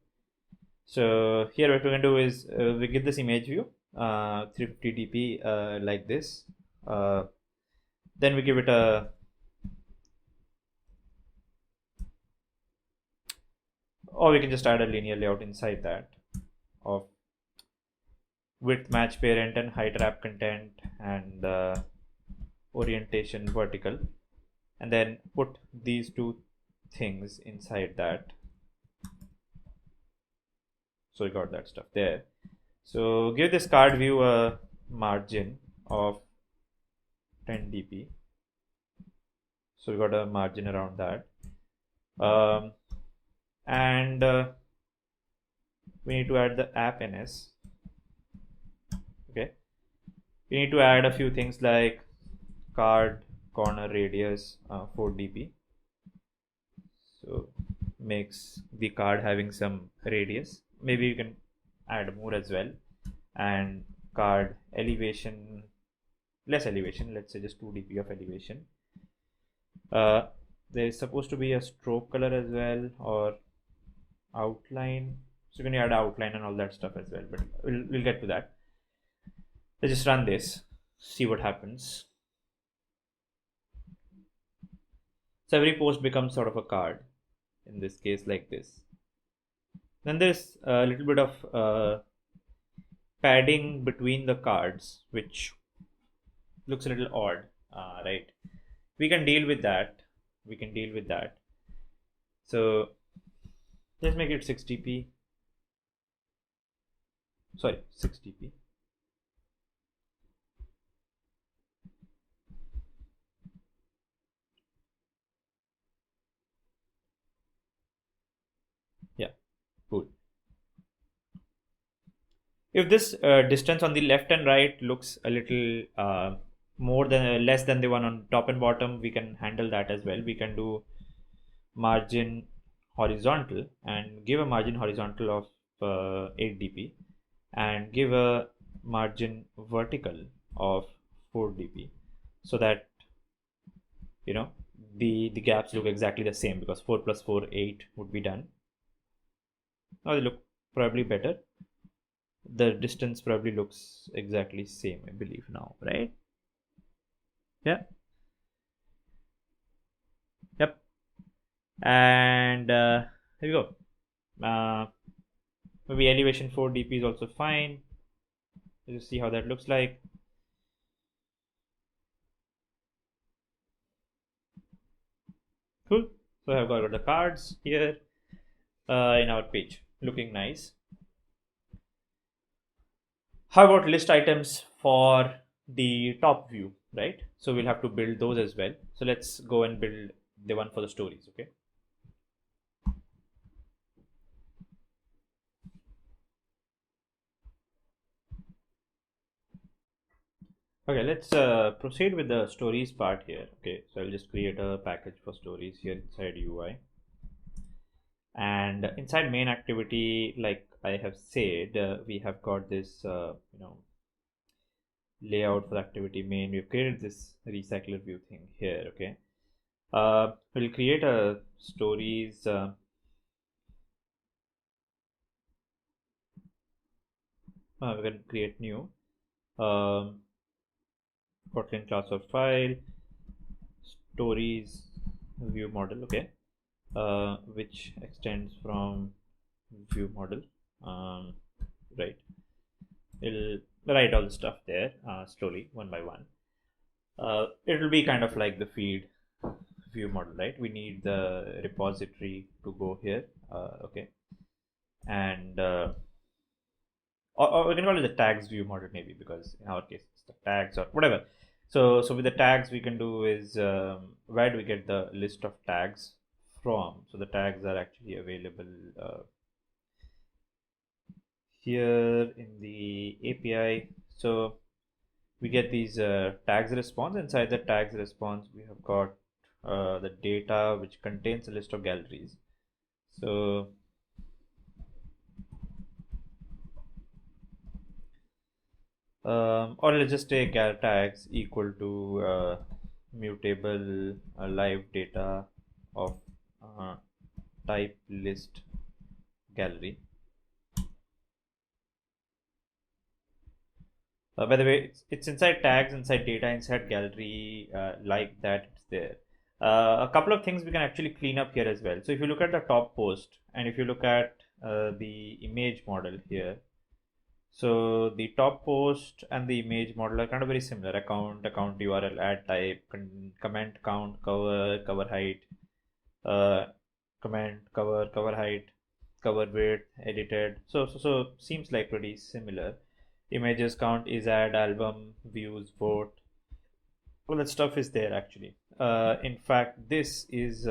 So here what we can do is we give this image view 350 dp like this. Then we give it a or we can just add a linear layout inside that of width match parent and height wrap content and orientation vertical, and then put these two things inside that. So we got that stuff there. So give this card view a margin of 10 dp. So we got a margin around that. And we need to add the app ns. Okay, we need to add a few things like card corner radius 4 dp. So makes the card having some radius. Maybe you can add more as well. And card elevation, less elevation, let's say just 2 dp of elevation. There is supposed to be a stroke color as well, or outline. So you can add outline and all that stuff as well, but we'll get to that. Let's just run this, see what happens. So every post becomes sort of a card, in this case like this. Then there's a little bit of padding between the cards, which looks a little odd, right? We can deal with that. So let's make it 6 dp. Sorry, 6 dp. Yeah, cool. If this distance on the left and right looks a little less than the one on top and bottom, we can handle that as well. We can do margin horizontal and give a margin horizontal of 8 dp and give a margin vertical of 4 dp, so that the gaps look exactly the same, because 4 plus 4 8 would be done. Now they look probably better. The distance probably looks exactly same, I believe now, right? Yeah. Yep. And here we go. Maybe elevation 4 dp is also fine. Let's see how that looks like. Cool. So I've got the cards here in our page, looking nice. How about list items for the top view, right? So we'll have to build those as well. So let's go and build the one for the stories, okay? Okay, let's proceed with the stories part here. Okay, so I'll just create a package for stories here inside UI. And inside main activity, like I have said, we have got this, layout for activity main. We've created this RecyclerView thing here. Okay, we'll create a stories. We can create new Kotlin class or file stories ViewModel. Okay, which extends from ViewModel. Right, we'll write all the stuff there slowly, one by one. It will be kind of like the feed view model, right? We need the repository to go here. Okay, and or we can call it the tags view model maybe, because in our case it's the tags or whatever. So with the tags, we can do is where do we get the list of tags from? So the tags are actually available here in the API. So we get these tags response. Inside the tags response, we have got the data which contains a list of galleries. So or let's just take gal tags equal to mutable live data of type list gallery. By the way, it's inside tags, inside data, inside gallery, like that it's there. A couple of things we can actually clean up here as well. So if you look at the top post, and if you look at the image model here, so the top post and the image model are kind of very similar. Account URL, add type, comment count, cover height, comment cover height, cover width, edited. So seems like pretty similar. Images count is add, album, views, vote. All that stuff is there actually. In fact, this is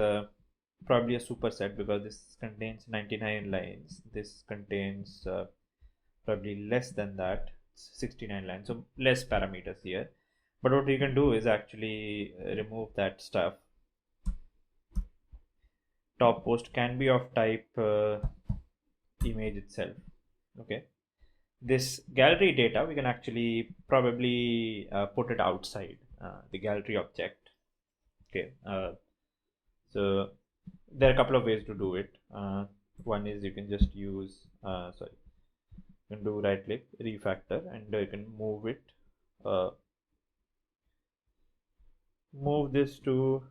probably a superset because this contains 99 lines. This contains probably less than that, 69 lines, so less parameters here. But what you can do is actually remove that stuff. Top post can be of type image itself. Okay, this gallery data we can actually probably put it outside the gallery object. Okay, so there are a couple of ways to do it. One is you can just use you can do right click, refactor, and you can move it, move this to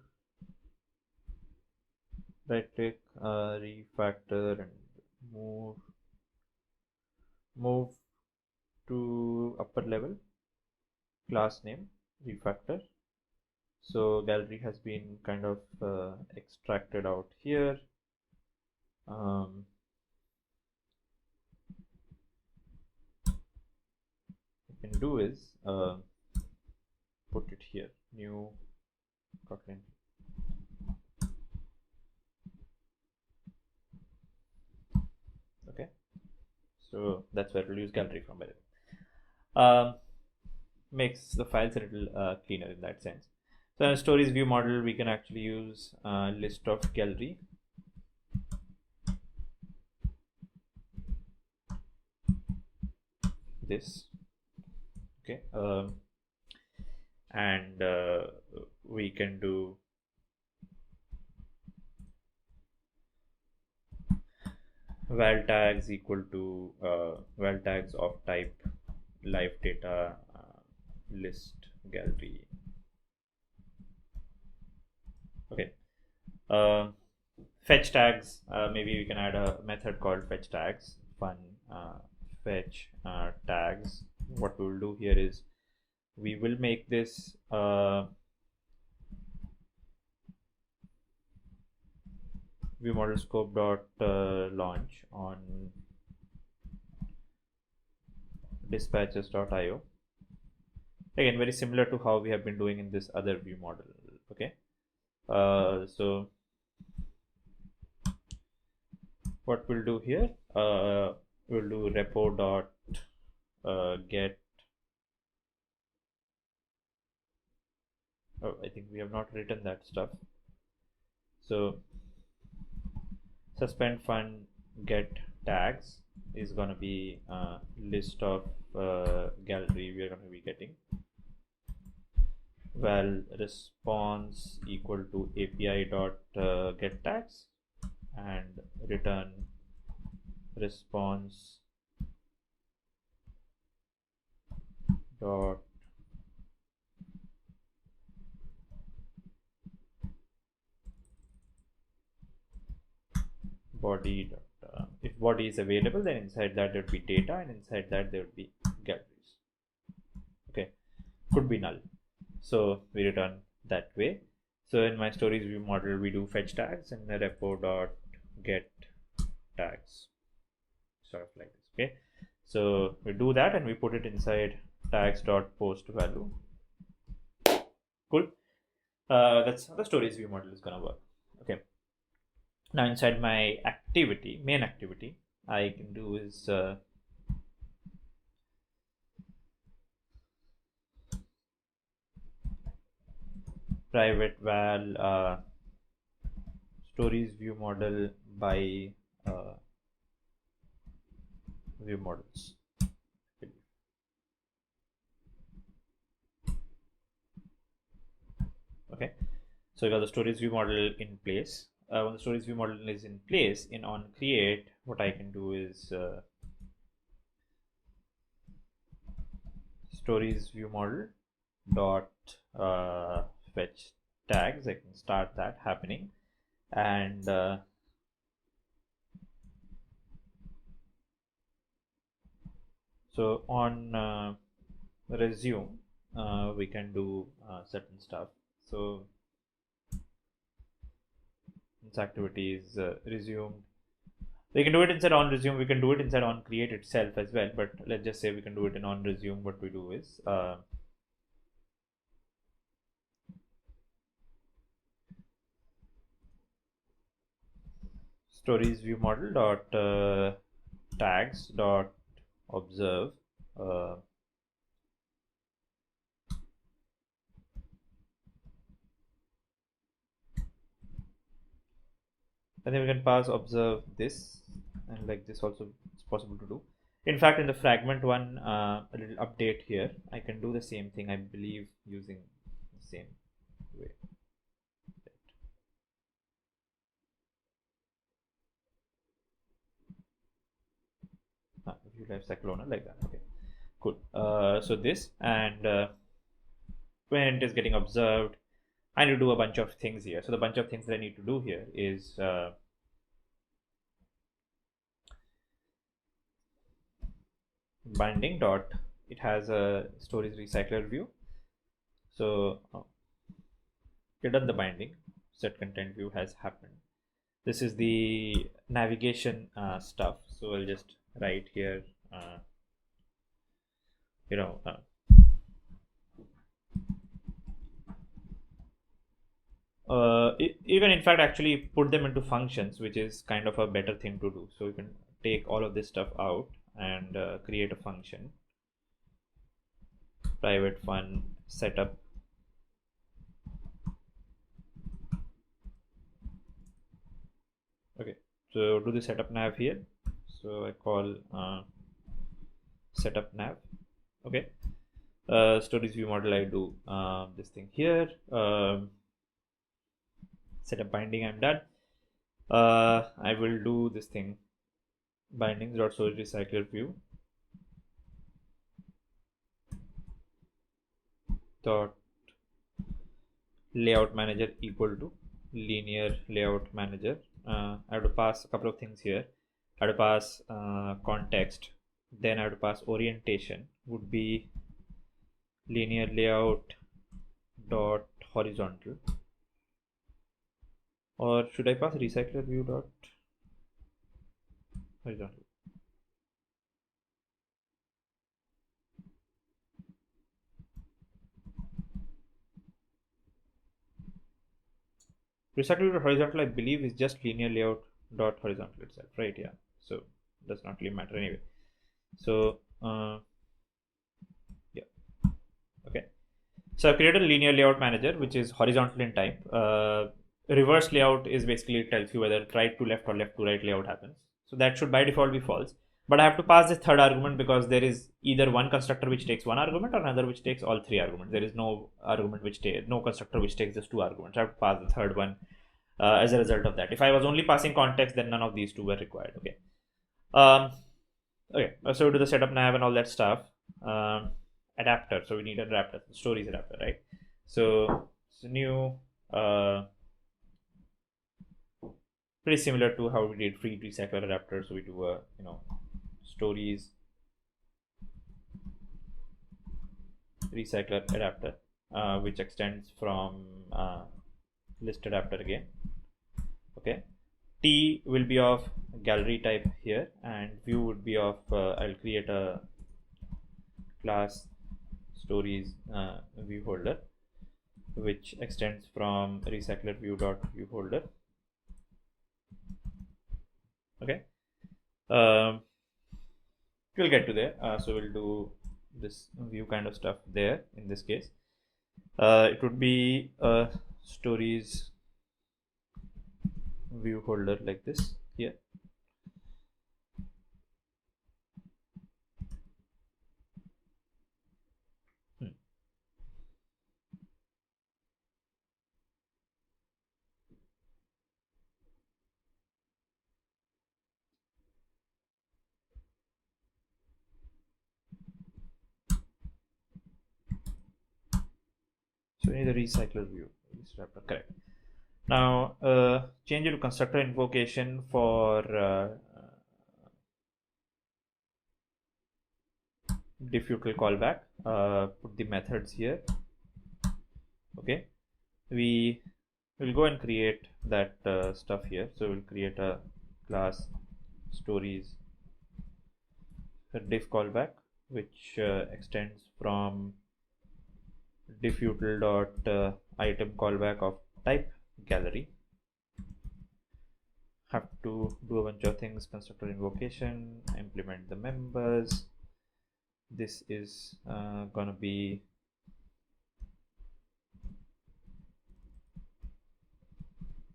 right click, refactor, and move to upper level, class name, refactor. So gallery has been kind of extracted out here. You can do is put it here, new Kotlin. Okay, so that's where we'll use gallery from, by the way. Makes the files a little cleaner in that sense. So in stories view model, we can actually use list of gallery. This, okay, and we can do val tags equal to val tags of type live data list gallery. Okay, fetch tags, maybe we can add a method called fetch tags. Fun fetch tags. What we will do here is we will make this ViewModel scope dot launch on dispatches.io. Again, very similar to how we have been doing in this other view model. Okay, so what we'll do here, we'll do repo dot get. Oh, I think we have not written that stuff. So suspend fun get tags is going to be a list of gallery we are going to be getting. Val response equal to API dot get tags, and return response dot body dot, if body is available, then inside that there would be data, and inside that there would be galleries. Okay, could be null. So we return that way. So in my stories view model, we do fetch tags and the repo dot get tags, sort of like this. Okay, so we do that and we put it inside tags dot post value. Cool. That's how the stories view model is gonna work. Okay. Now inside my activity, main activity, I can do is private val stories view model by view models. Okay, so we got the stories view model in place. When the stories view model is in place, in on create, what I can do is stories view model dot fetch tags. I can start that happening, and so on resume we can do certain stuff. So this activity is resumed. We can do it inside on resume. We can do it inside on create itself as well. But let's just say we can do it in on resume. What we do is stories view model dot tags dot observe and then we can pass observe this, and like this also it's possible to do. In fact, in the fragment one, a little update here, I can do the same thing, I believe, using the same way. View life cycle owner, like that. Okay, cool. So this, and when it is getting observed, I need to do a bunch of things here. So the bunch of things that I need to do here is binding dot, it has a stories recycler view. So we've done the binding, set content view has happened. This is the navigation stuff. So I'll just write here, even in fact actually put them into functions, which is kind of a better thing to do. So you can take all of this stuff out and create a function, private fun setup. Okay, so do the setup nav here. So I call setup nav. Okay, stories view model, I do this thing here. Setup binding, I'm done. I will do this thing, bindings dot stories recycler view dot layout manager equal to linear layout manager. I have to pass a couple of things here. I have to pass context, then I have to pass orientation, would be linear layout dot horizontal, or should I pass RecyclerView dot horizontal? RecyclerView dot horizontal, I believe, is just linear layout dot horizontal itself, right? Yeah, so does not really matter anyway. So yeah, okay. So I've created a linear layout manager which is horizontal in type. Reverse layout is basically, it tells you whether right to left or left to right layout happens. So that should by default be false. But I have to pass this third argument because there is either one constructor which takes one argument or another which takes all three arguments. There is no argument which no constructor which takes just two arguments. I have to pass the third one as a result of that. If I was only passing context, then none of these two were required. Okay. Okay. So we do the setup nav and all that stuff. Adapter. So we need an adapter, stories adapter, right? So it's a new. Pretty similar to how we did free recycler adapter. So we do a stories recycler adapter. which extends from listed after again. Okay, T will be of gallery type here, and view would be of I'll create a class stories view holder, which extends from RecyclerView.viewHolder. Okay, we'll get to there. So we'll do this view kind of stuff there. In this case, it would be a stories view holder like this here. So we need the recycler view. Correct. Now change it to constructor invocation for defutal callback. Put the methods here. Okay, we will go and create that stuff here. So we'll create a class stories diff callback, which extends from defutal dot item callback of type gallery. Have to do a bunch of things: constructor invocation, implement the members. This is gonna be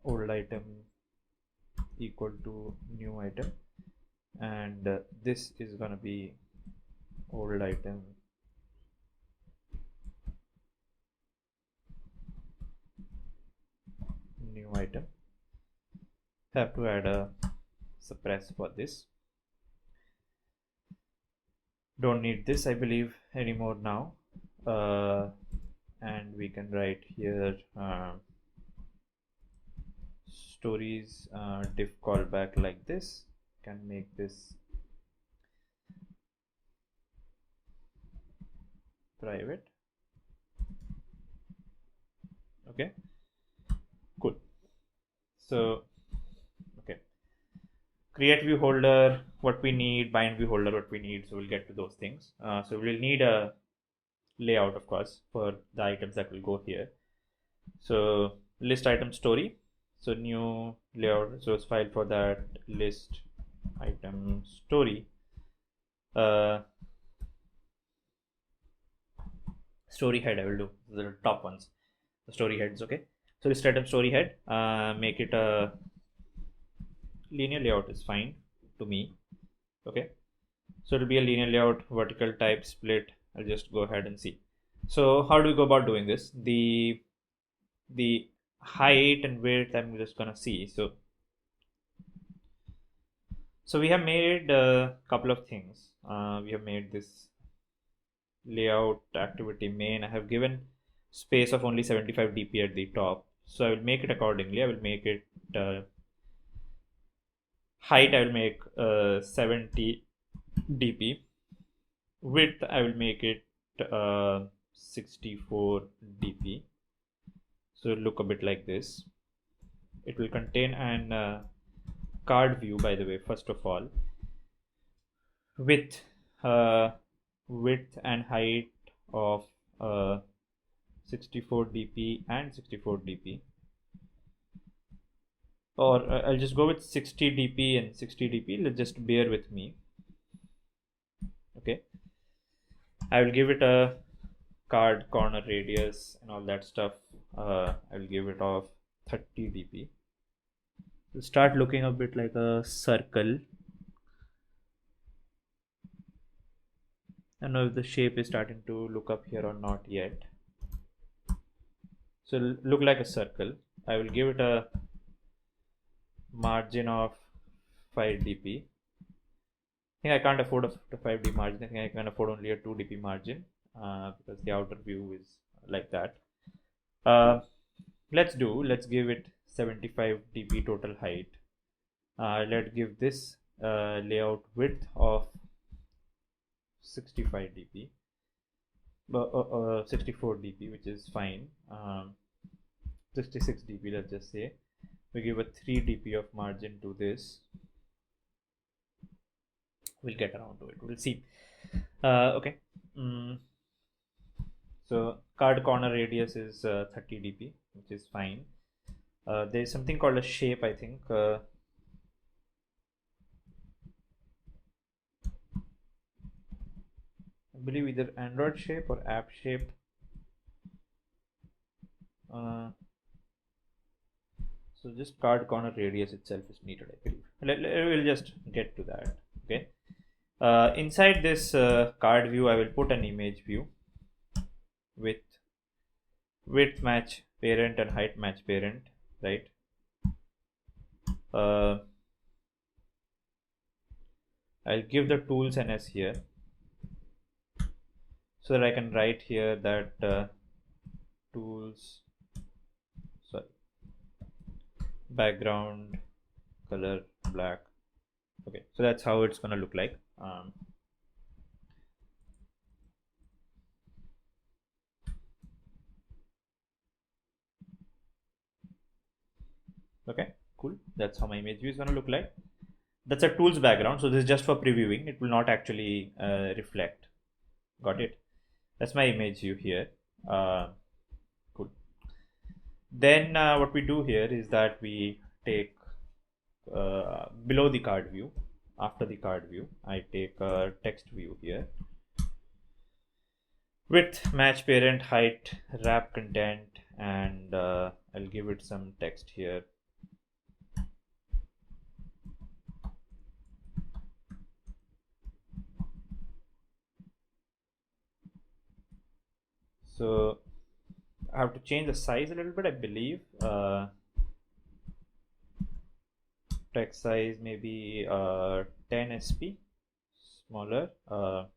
old item equal to new item, and this is gonna be old item new item. Have to add a suppress for this. Don't need this, I believe, anymore now. And we can write here stories diff callback like this. Can make this private. Okay, cool. So okay, create view holder what we need, bind view holder what we need. So we'll get to those things. So we'll need a layout, of course, for the items that will go here. So list item story. So new layout source file for that, list item story. Story head I will do the top ones, the story heads. Okay, so list item story head, make it a linear layout is fine to me. Okay, so it'll be a linear layout, vertical type split. I'll just go ahead and see. So how do we go about doing this? The height and width I'm just gonna see. So we have made a couple of things. We have made this layout activity main. I have given space of only 75 dp at the top, so I will make it accordingly. I will make it height I will make 70 dp. Width I will make it 64 dp. So it'll look a bit like this. It will contain an card view, by the way, first of all, with width and height of 64 dp and 64 dp, or I'll just go with 60 dp and 60 dp. Let's just bear with me. Okay, I will give it a card corner radius and all that stuff. I will give it of 30 dp. It'll start looking a bit like a circle. I don't know if the shape is starting to look up here or not yet. So it'll look like a circle. I will give it a margin of 5 dp. I think I can't afford a 5D margin. I think I can afford only a 2 dp margin because the outer view is like that. Let's give it 75 dp total height. Let's give this layout width of 65 dp. 64 dp, which is fine. 66 dp, let's just say. We give a 3 dp of margin to this. We'll get around to it, we'll see. Okay. So card corner radius is 30 dp, which is fine. There's something called a shape, I think. I believe either Android shape or app shape. So just card corner radius itself is needed, I believe. We'll just get to that. Okay. Inside this card view, I will put an image view with width match parent and height match parent, right? I'll give the tools NS here, so that I can write here that tools, sorry, background color black. Okay, so that's how it's gonna look like. Okay, cool. That's how my image view is gonna look like. That's a tools background, so this is just for previewing. It will not actually reflect. Got it? That's my image view here. Cool. Then what we do here is that we take below the card view, after the card view, I take a text view here. Width, match parent, height, wrap content, and I'll give it some text here. So I have to change the size a little bit, I believe. Text size maybe 10 sp, smaller. Probably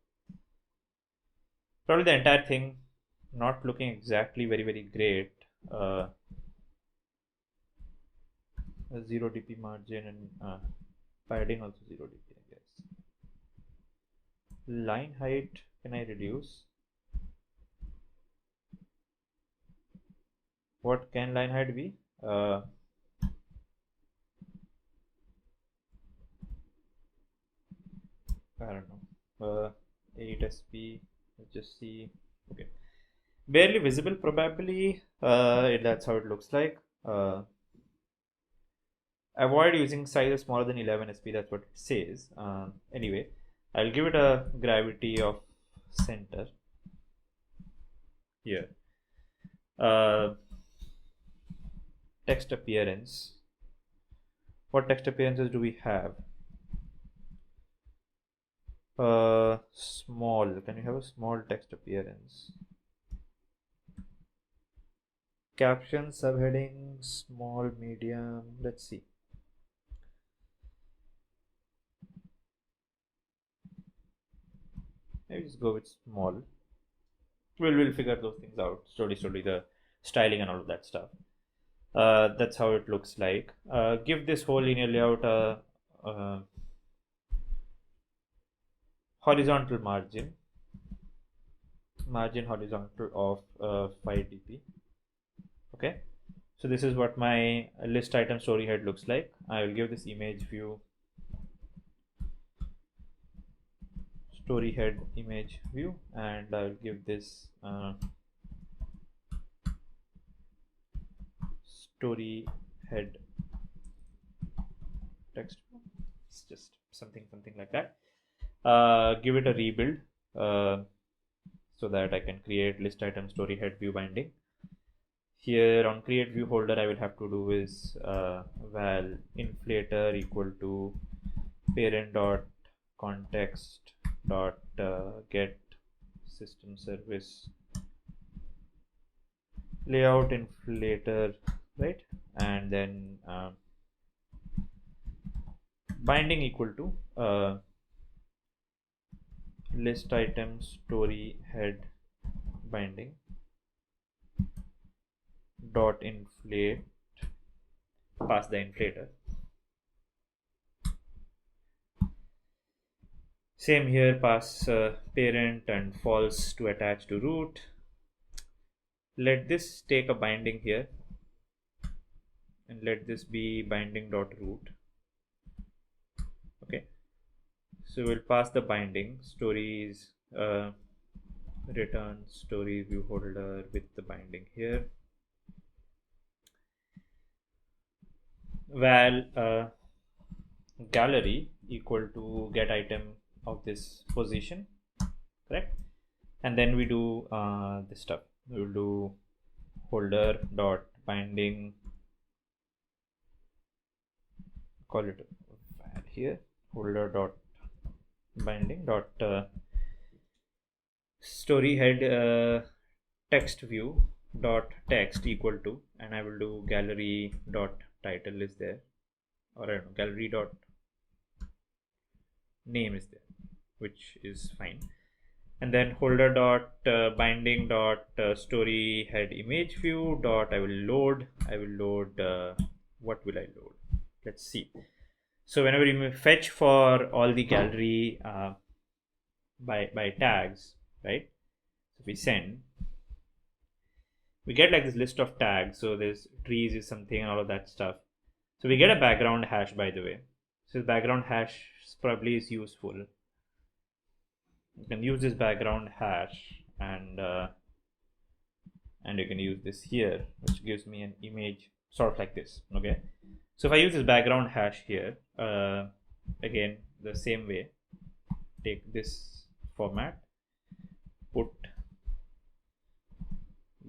the entire thing not looking exactly very great. 0 dp margin and padding also 0 dp, I guess. Line height, can I reduce? What can line height be? I don't know. 8 sp, let's just see. Okay, barely visible probably. That's how it looks like. Avoid using sizes smaller than 11 sp, that's what it says. Anyway, I'll give it a gravity of center here. Text appearance. What text appearances do we have? Small. Can you have a small text appearance? Caption, subheading, small, medium. Let's see. Maybe just go with small. We'll figure those things out slowly, the styling and all of that stuff. That's how it looks like. Give this whole linear layout a horizontal margin horizontal of 5 dp. Okay, so this is what my list item story head looks like. I will give this image view story head image view, and I'll give this story head text. It's just something like that. Give it a rebuild so that I can create list item story head view binding. Here on create view holder, I will have to do is val inflator equal to parent dot context dot get system service layout inflator, right? And then binding equal to list item story head binding dot inflate, pass the inflator. Same here, pass parent and false to attach to root. Let this take a binding here, and let this be binding dot root. Okay, so we'll pass the binding stories, return story view holder with the binding here. Val gallery equal to get item of this position, correct? And then we do this stuff. We will do holder dot binding, call it val here, holder dot binding dot story head text view dot text equal to, and I will do gallery dot title is there, or I don't know, gallery dot name is there, which is fine. And then holder dot binding dot story head image view dot I will load what will I load? Let's see. So whenever you fetch for all the gallery by tags, right? So we send, we get like this list of tags. So there's trees is something and all of that stuff. So we get a background hash, by the way. So the background hash probably is useful. You can use this background hash, and you can use this here, which gives me an image sort of like this. Okay, so if I use this background hash here, again the same way, take this format, put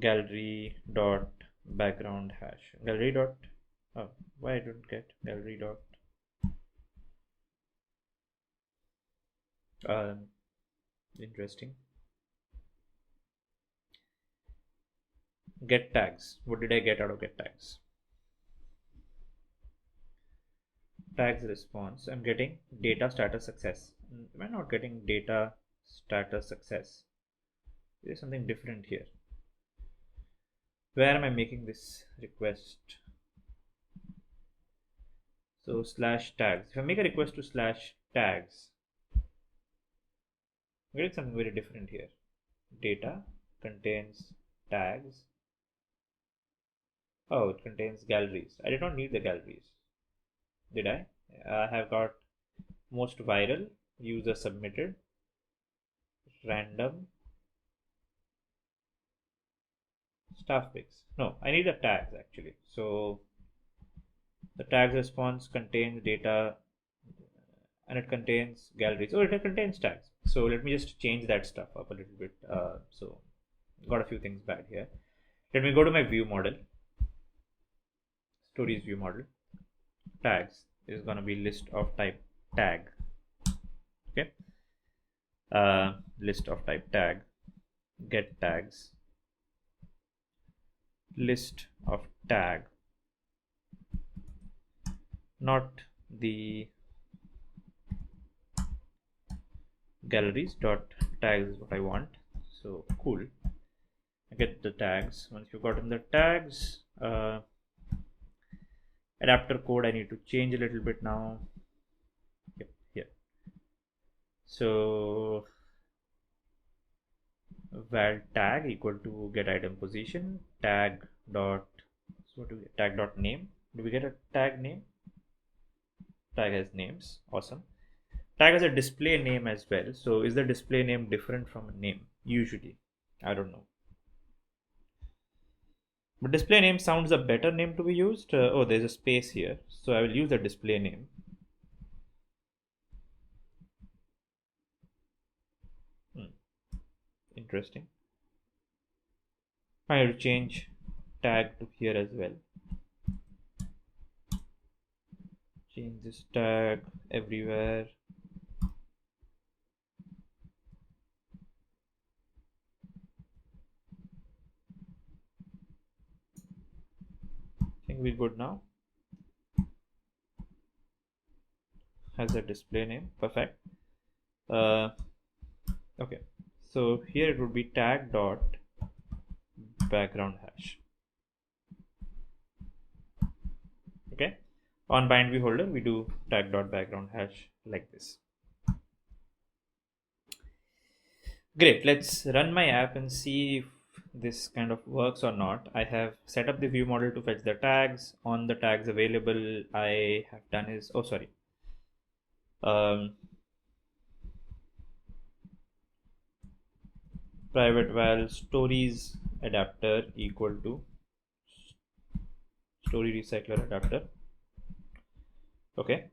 gallery dot background hash, gallery dot, oh, why I don't get gallery dot interesting, get tags. What did I get out of get tags? Tags response, I'm getting data status success. Am I not getting data status success? There's something different here. Where am I making this request? So slash tags. If I make a request to slash tags, I'm getting something very different here. Data contains tags. Oh, it contains galleries. I did not need the galleries. Did I? I have got most viral, user submitted, random, staff picks. No, I need the tags actually. So the tags response contains data and it contains galleries. Oh, it contains tags. So let me just change that stuff up a little bit. So got a few things bad here. Let me go to my view model. Stories view model. Tags is going to be list of type tag. Okay. List of type tag. Get tags. List of tag. Not the galleries dot tags is what I want. So cool. I get the tags. Once you've gotten the tags, adapter code I need to change a little bit now. Yep, here. So val tag equal to get item position, tag dot, so what do we get? Tag dot name. Do we get a tag name? Tag has names. Awesome. Tag has a display name as well. So is the display name different from a name? Usually, I don't know. But display name sounds a better name to be used. Oh, there's a space here. So I will use the display name. Interesting. I have to change tag to here as well. Change this tag everywhere. I think we're good now. Has a display name. Perfect. Okay. So here it would be tag dot background hash. Okay. On bind view holder, we do tag dot background hash like this. Great, let's run my app and see if this kind of works or not. I have set up the view model to fetch the tags. On the tags available, I have done is, oh sorry, private val stories adapter equal to story recycler adapter. Okay.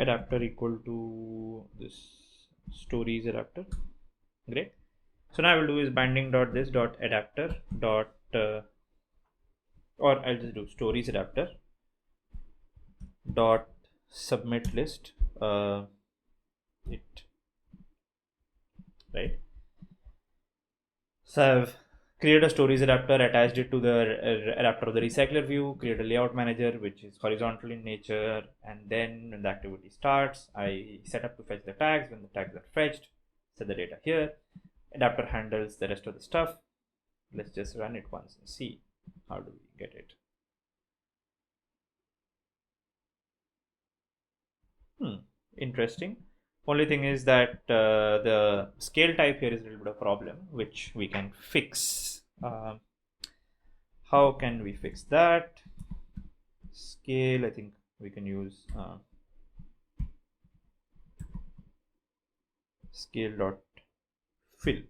Adapter equal to this stories adapter. Great. So now I will do is binding dot this dot adapter dot or I'll just do stories adapter dot submit list it, right? So I've created a stories adapter, attached it to the adapter of the recycler view, create a layout manager which is horizontal in nature, and then when the activity starts, I set up to fetch the tags. When the tags are fetched, set the data here. Adapter handles the rest of the stuff. Let's just run it once and see how do we get it. Interesting. Only thing is that the scale type here is a little bit of a problem, which we can fix. How can we fix that? Scale, I think we can use scale dot fill.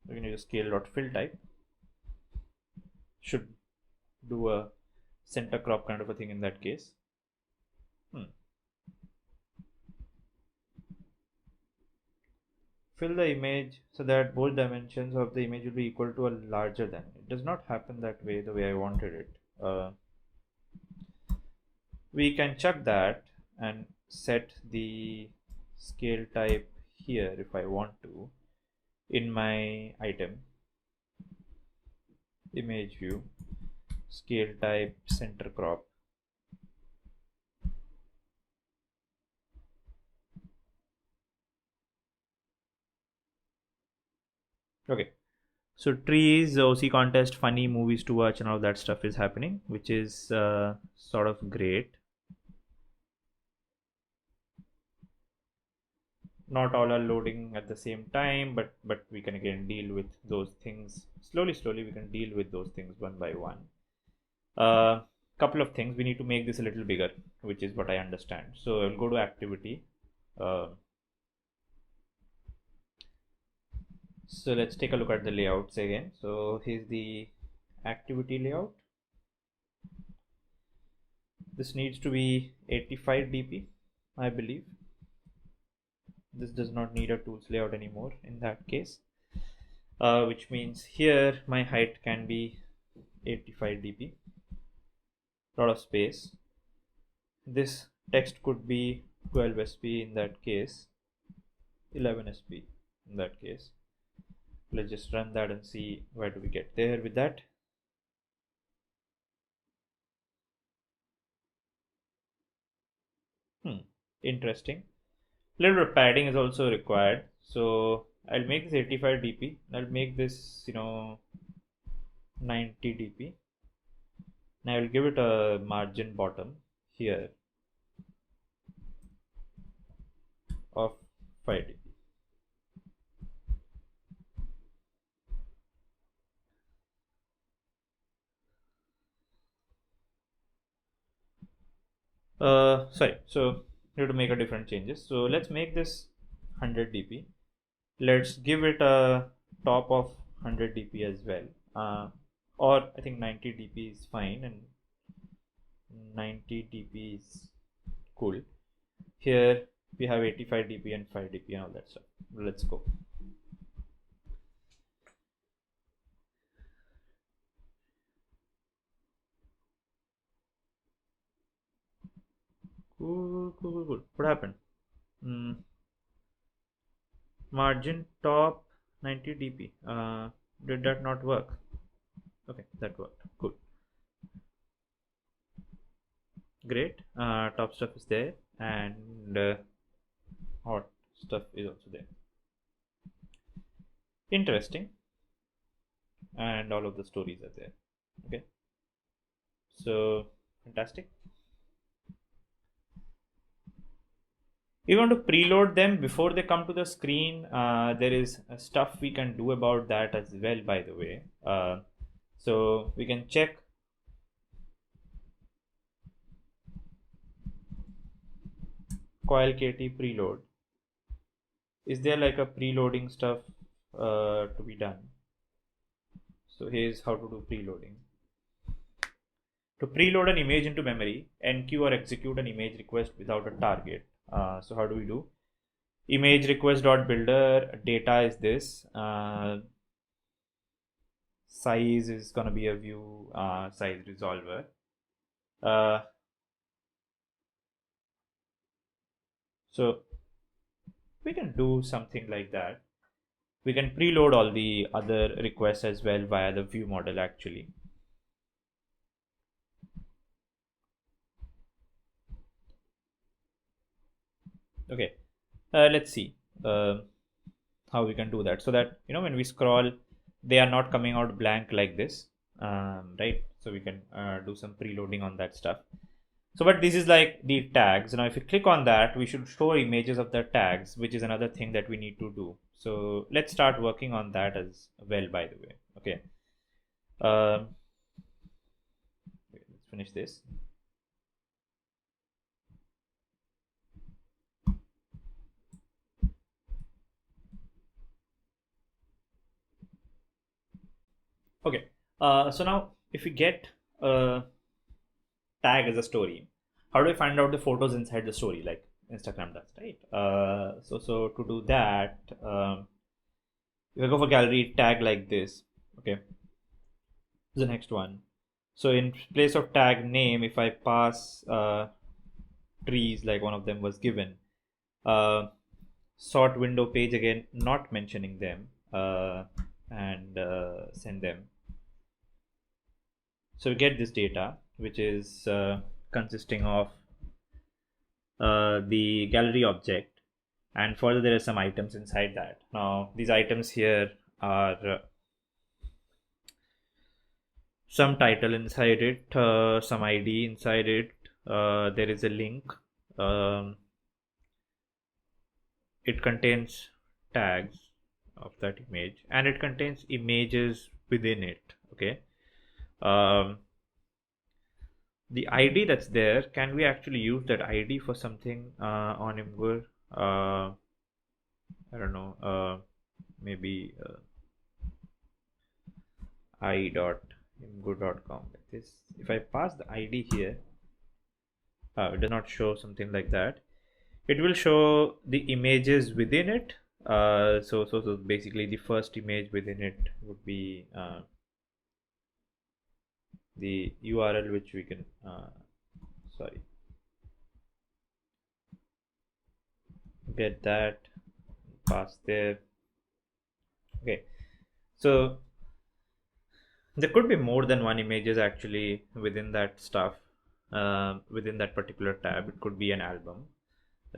We can use scale dot fill type. Should do a center crop kind of a thing in that case. Fill the image so that both dimensions of the image will be equal to or larger than. It does not happen that way, the way I wanted it. We can check that and set the scale type here if I want to in my item image view, scale type center crop. Okay, so trees, OC contest, funny movies to watch and all that stuff is happening, which is sort of great. Not all are loading at the same time, but we can again deal with those things slowly. We can deal with those things one by one. Couple of things, we need to make this a little bigger, which is what I understand. So I'll go to activity. So let's take a look at the layouts again. So here's the activity layout. This needs to be 85 dp, I believe. This does not need a tools layout anymore in that case, which means here my height can be 85 dp. Lot of space. This text could be 12 sp in that case, 11 sp in that case. Let's just run that and see where do we get there with that. Interesting. A little bit of padding is also required, so I'll make this 85 dp. I'll make this 90 dp. Now I'll give it a margin bottom here of 5 dp. Sorry, so you have to make a different changes. So let's make this 100 dp. Let's give it a top of 100 dp as well, or I think 90 dp is fine, and 90 dp is cool. Here we have 85 dp and 5 dp and all that stuff. Let's go. Cool. What happened? Margin top 90 dp. Did that not work? Okay, that worked. Cool. Great. Top stuff is there, and hot stuff is also there. Interesting. And all of the stories are there. Okay. So fantastic. We want to preload them before they come to the screen. There is stuff we can do about that as well, by the way. So we can check coil KT preload. Is there like a preloading stuff to be done? So here's how to do preloading. To preload an image into memory, enqueue or execute an image request without a target. So how do we do? Image request.builder, data is this. Size is going to be a view size resolver. So we can do something like that. We can preload all the other requests as well via the ViewModel actually. Okay, let's see how we can do that, so that when we scroll, they are not coming out blank like this, right? So we can do some preloading on that stuff. So, but this is like the tags. Now, if you click on that, we should show images of the tags, which is another thing that we need to do. So let's start working on that as well, by the way. Okay. Let's finish this. Okay. So now if we get a tag as a story, how do I find out the photos inside the story like Instagram does, right? So to do that, if I go for gallery tag like this, okay, the next one. So in place of tag name, if I pass trees like one of them was given, sort window page again, not mentioning them, and send them. So we get this data, which is consisting of the gallery object, and further there are some items inside that. Now these items here are some title inside it, some ID inside it, there is a link, it contains tags of that image, and it contains images within it. Okay. The ID that's there, can we actually use that ID for something on Imgur? I don't know, maybe i.imgur.com like this. If I pass the ID here, it does not show something like that. It will show the images within it. So basically the first image within it would be the URL, which we can get that, pass there. Okay, so there could be more than one images actually within that stuff, within that particular tab. It could be an album,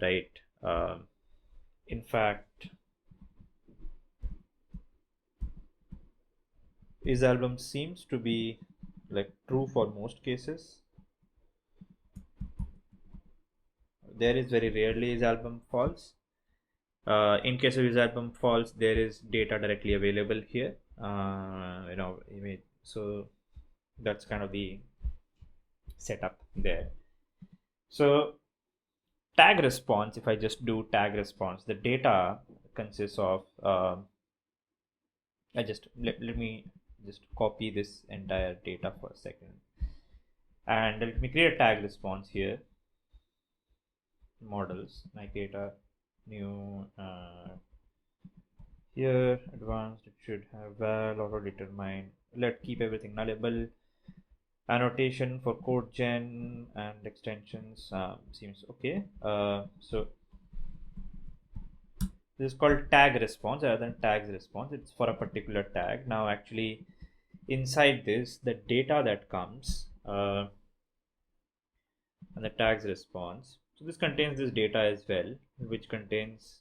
right? In fact, is album seems to be like true for most cases. There is very rarely is album false. In case of is album false, there is data directly available here. Image. So that's kind of the setup there. So tag response, if I just do tag response, the data consists of let me just copy this entire data for a second, and let me create a tag response here. Models, I create a new here, advanced, it should have val, auto determine, let keep everything nullable, annotation for code gen and extensions seems okay. So This is called tag response rather than tags response. It's for a particular tag. Now actually inside this, the data that comes and the tags response. So this contains this data as well, which contains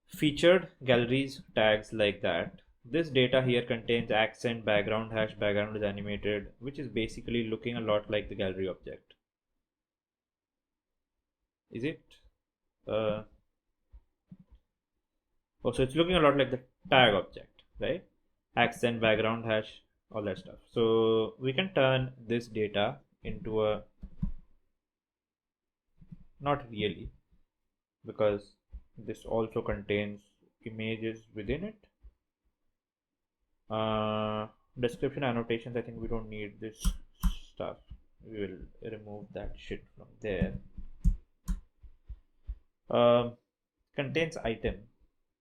featured galleries tags like that. This data here contains accent, background hash, background is animated, which is basically looking a lot like the gallery object. Is it? So it's looking a lot like the tag object, right? Accent, background hash, all that stuff. So we can turn this data into a, not really, because this also contains images within it. Description annotations, I think we don't need this stuff. We will remove that shit from there. Contains item.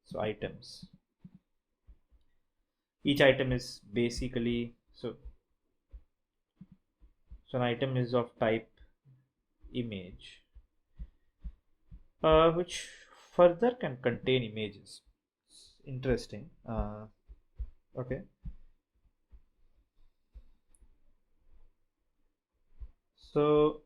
So items. Each item is basically so an item is of type image, which further can contain images. It's interesting. Okay. So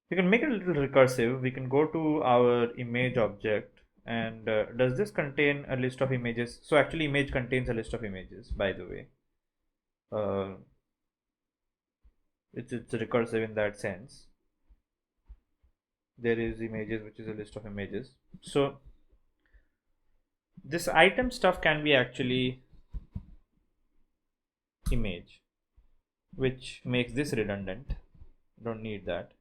we can make it a little recursive. We can go to our image object and does this contain a list of images? So actually image contains a list of images, by the way. It's recursive in that sense. There is images, which is a list of images. So this item stuff can be actually image, which makes this redundant. Don't need that.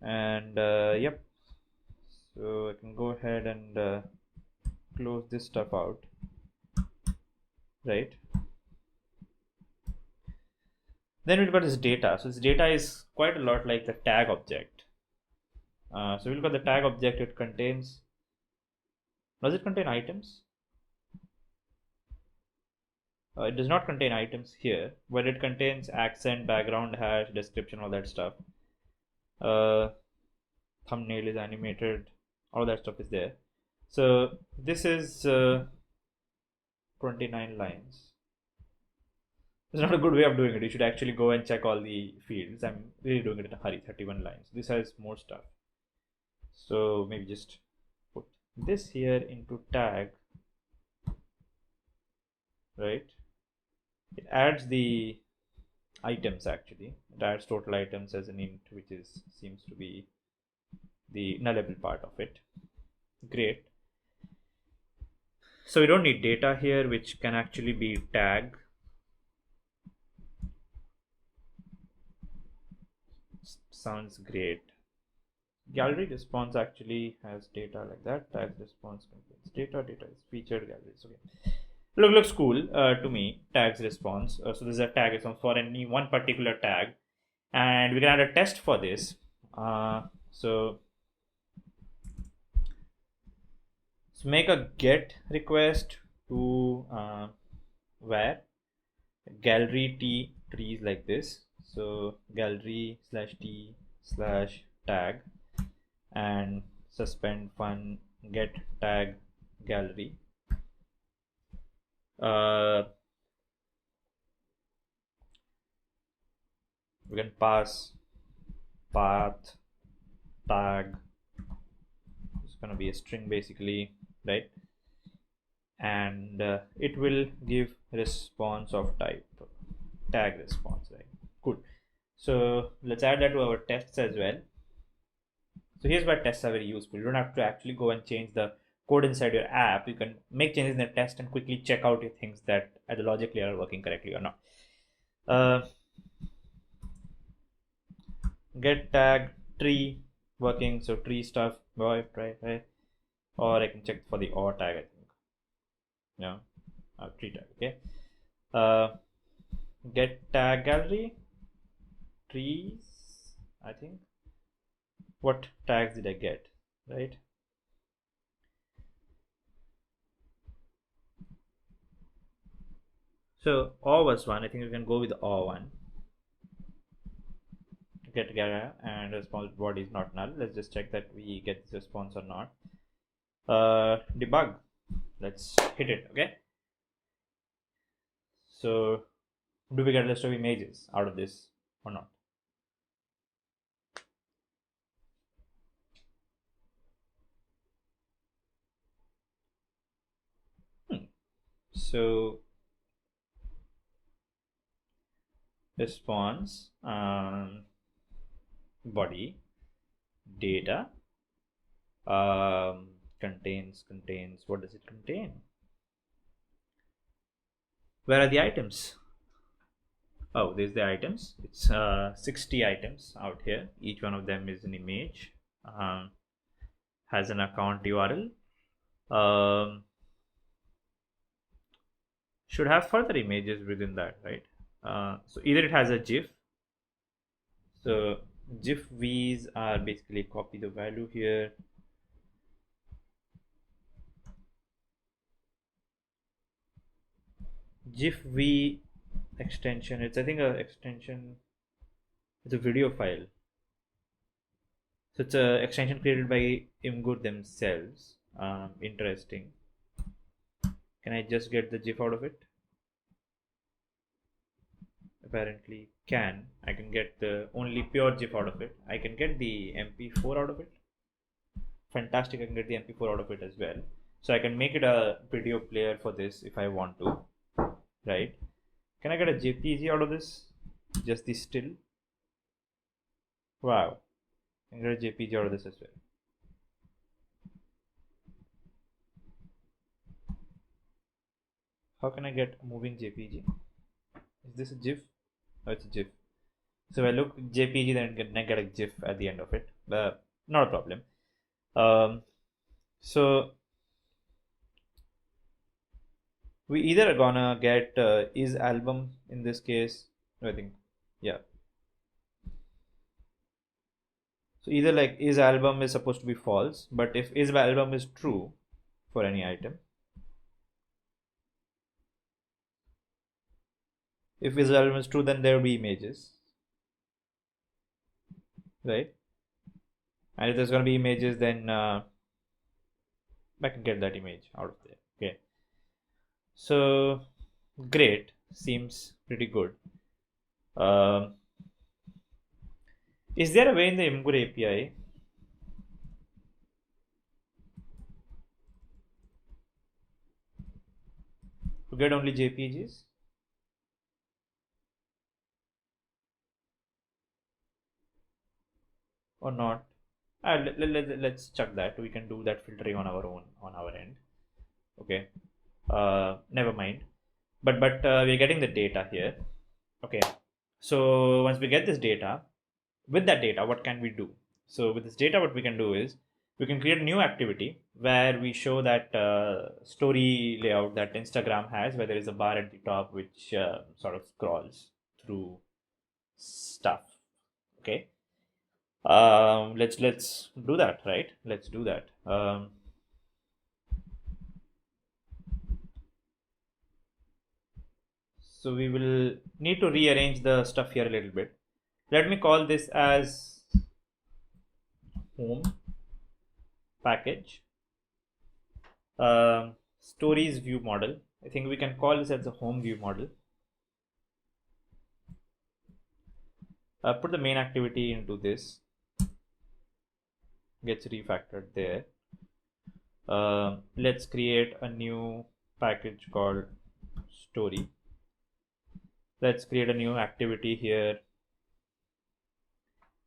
And yep, so I can go ahead and close this stuff out, right? Then we've got this data. So this data is quite a lot like the tag object. So we've got the tag object. It contains, does it contain items? It does not contain items here, but it contains accent, background hash, description, all that stuff. Thumbnail is animated, all that stuff is there. So this is 29 lines. It's not a good way of doing it. You should actually go and check all the fields. I'm really doing it in a hurry. 31 lines. This has more stuff. So maybe just put this here into tag, right? It adds the items actually. It adds total items as an int, which is seems to be the nullable part of it. Great. So we don't need data here, which can actually be tag. Sounds great. Gallery response actually has data like that. Tag response contains data. Data is featured galleries. Okay. Looks cool to me. Tags response. So this is a tag response for any one particular tag, and we can add a test for this. So make a get request to where gallery t trees like this. So gallery /t /tag and suspend fun get tag gallery. We can pass path tag. It's going to be a string basically, right? And it will give response of type tag response, right? Good. So let's add that to our tests as well. So here's why tests are very useful. You don't have to actually go and change the code inside your app. You can make changes in the test and quickly check out if things that either logically are working correctly or not. Get tag tree working, so tree stuff, right? Or I can check for the or tag, I think. Yeah, tree tag, okay. Get tag gallery trees, I think. What tags did I get, right? So or was one. I think we can go with or one. get getter and response body is not null. Let's just check that we get this response or not. Debug. Let's hit it. Okay. So do we get a list of images out of this or not? So response body data contains what does it contain? Where are the items? Oh, there's the items. It's 60 items out here. Each one of them is an image, has an account URL, should have further images within that, right? So either it has a GIF. So GIF V's are basically copy the value here. GIF V extension, it's I think a extension, it's a video file. So it's a extension created by Imgur themselves. Interesting. Can I just get the GIF out of it? Apparently can. I can get the only pure GIF out of it. I can get the MP4 out of it. Fantastic, I can get the MP4 out of it as well. So I can make it a video player for this if I want to, right? Can I get a JPG out of this? Just the still? Wow. I can get a JPG out of this as well. How can I get a moving JPG? Is this a GIF? Oh, it's a GIF. So if I look JPG, then I get a GIF at the end of it. But not a problem. So we either are gonna get is album in this case. I think, yeah. So either like is album is supposed to be false, but if is album is true for any item, if is album is true, then there will be images, right? And if there's going to be images, then I can get that image out of there. Okay. So great, seems pretty good. Is there a way in the Imgur API to get only JPGs? Or not? Let's check that. We can do that filtering on our own on our end. Okay. Never mind. But we're getting the data here. Okay. So once we get this data, with that data, what can we do? So with this data, what we can do is we can create a new activity where we show that story layout that Instagram has, where there is a bar at the top which sort of scrolls through stuff. Okay. Let's do that, right? Let's do that. So we will need to rearrange the stuff here a little bit. Let me call this as home package. Stories view model. I think we can call this as the home view model. Put the main activity into this. Gets refactored there. Let's create a new package called story. Let's create a new activity here,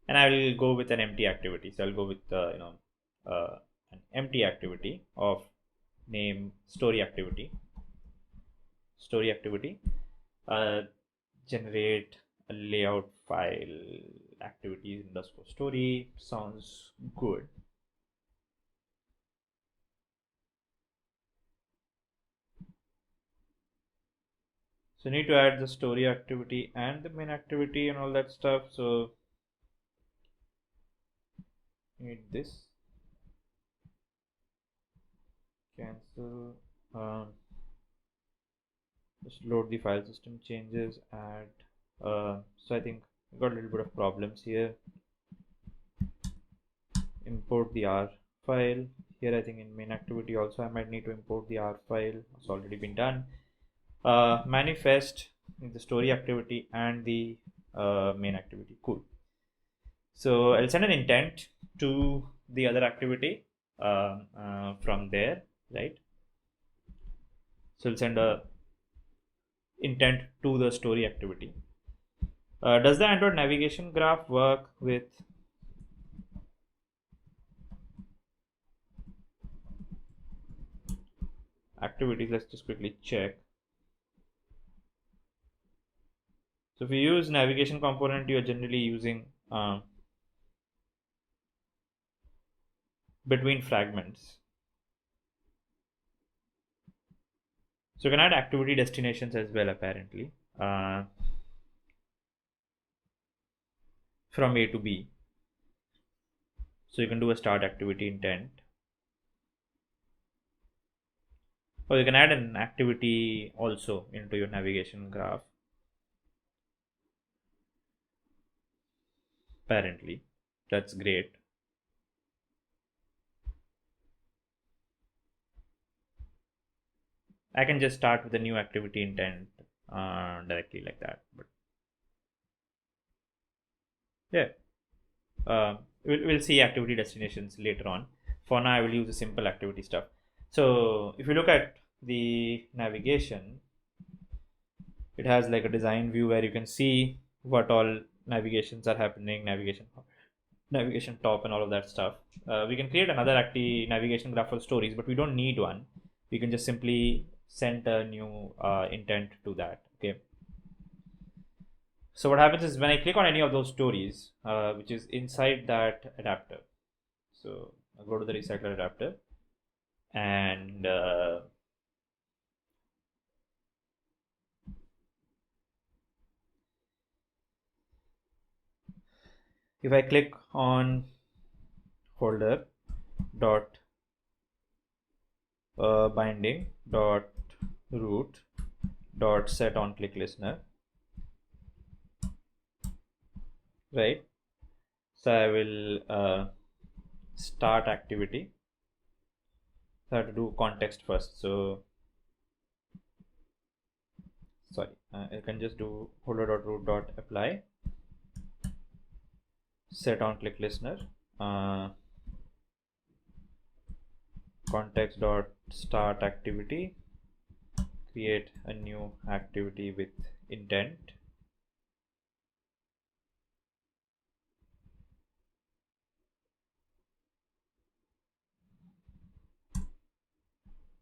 and I will go with an empty activity. So I'll go with an empty activity of name story activity. Story activity. Generate a layout file activities underscore story. Sounds good. So need to add the story activity and the main activity and all that stuff. So need this. Cancel. Just load the file system changes. Add. So I think got a little bit of problems here. Import the R file. Here I think in main activity also I might need to import the R file. It's already been done. Manifest the story activity and the main activity. Cool. So I'll send an intent to the other activity from there, right? So I'll send a intent to the story activity. Does the Android navigation graph work with activities? Let's just quickly check. So if you use navigation component, you are generally using between fragments. So you can add activity destinations as well, apparently, from A to B. So you can do a start activity intent. Or you can add an activity also into your navigation graph. Apparently, that's great. I can just start with a new activity intent directly like that. But yeah, we'll see activity destinations later on. For now, I will use the simple activity stuff. So if you look at the navigation, it has like a design view where you can see what all navigations are happening, navigation top and all of that stuff. We can create another navigation graph for stories, but we don't need one. We can just simply send a new intent to that. Okay. So what happens is when I click on any of those stories, which is inside that adapter. So I'll go to the recycler adapter and if I click on folder dot binding dot root dot set on click listener, right? So I will start activity. So I have to do context first. So sorry, I can just do folder dot root dot apply set on click listener, context dot start activity, create a new activity with intent,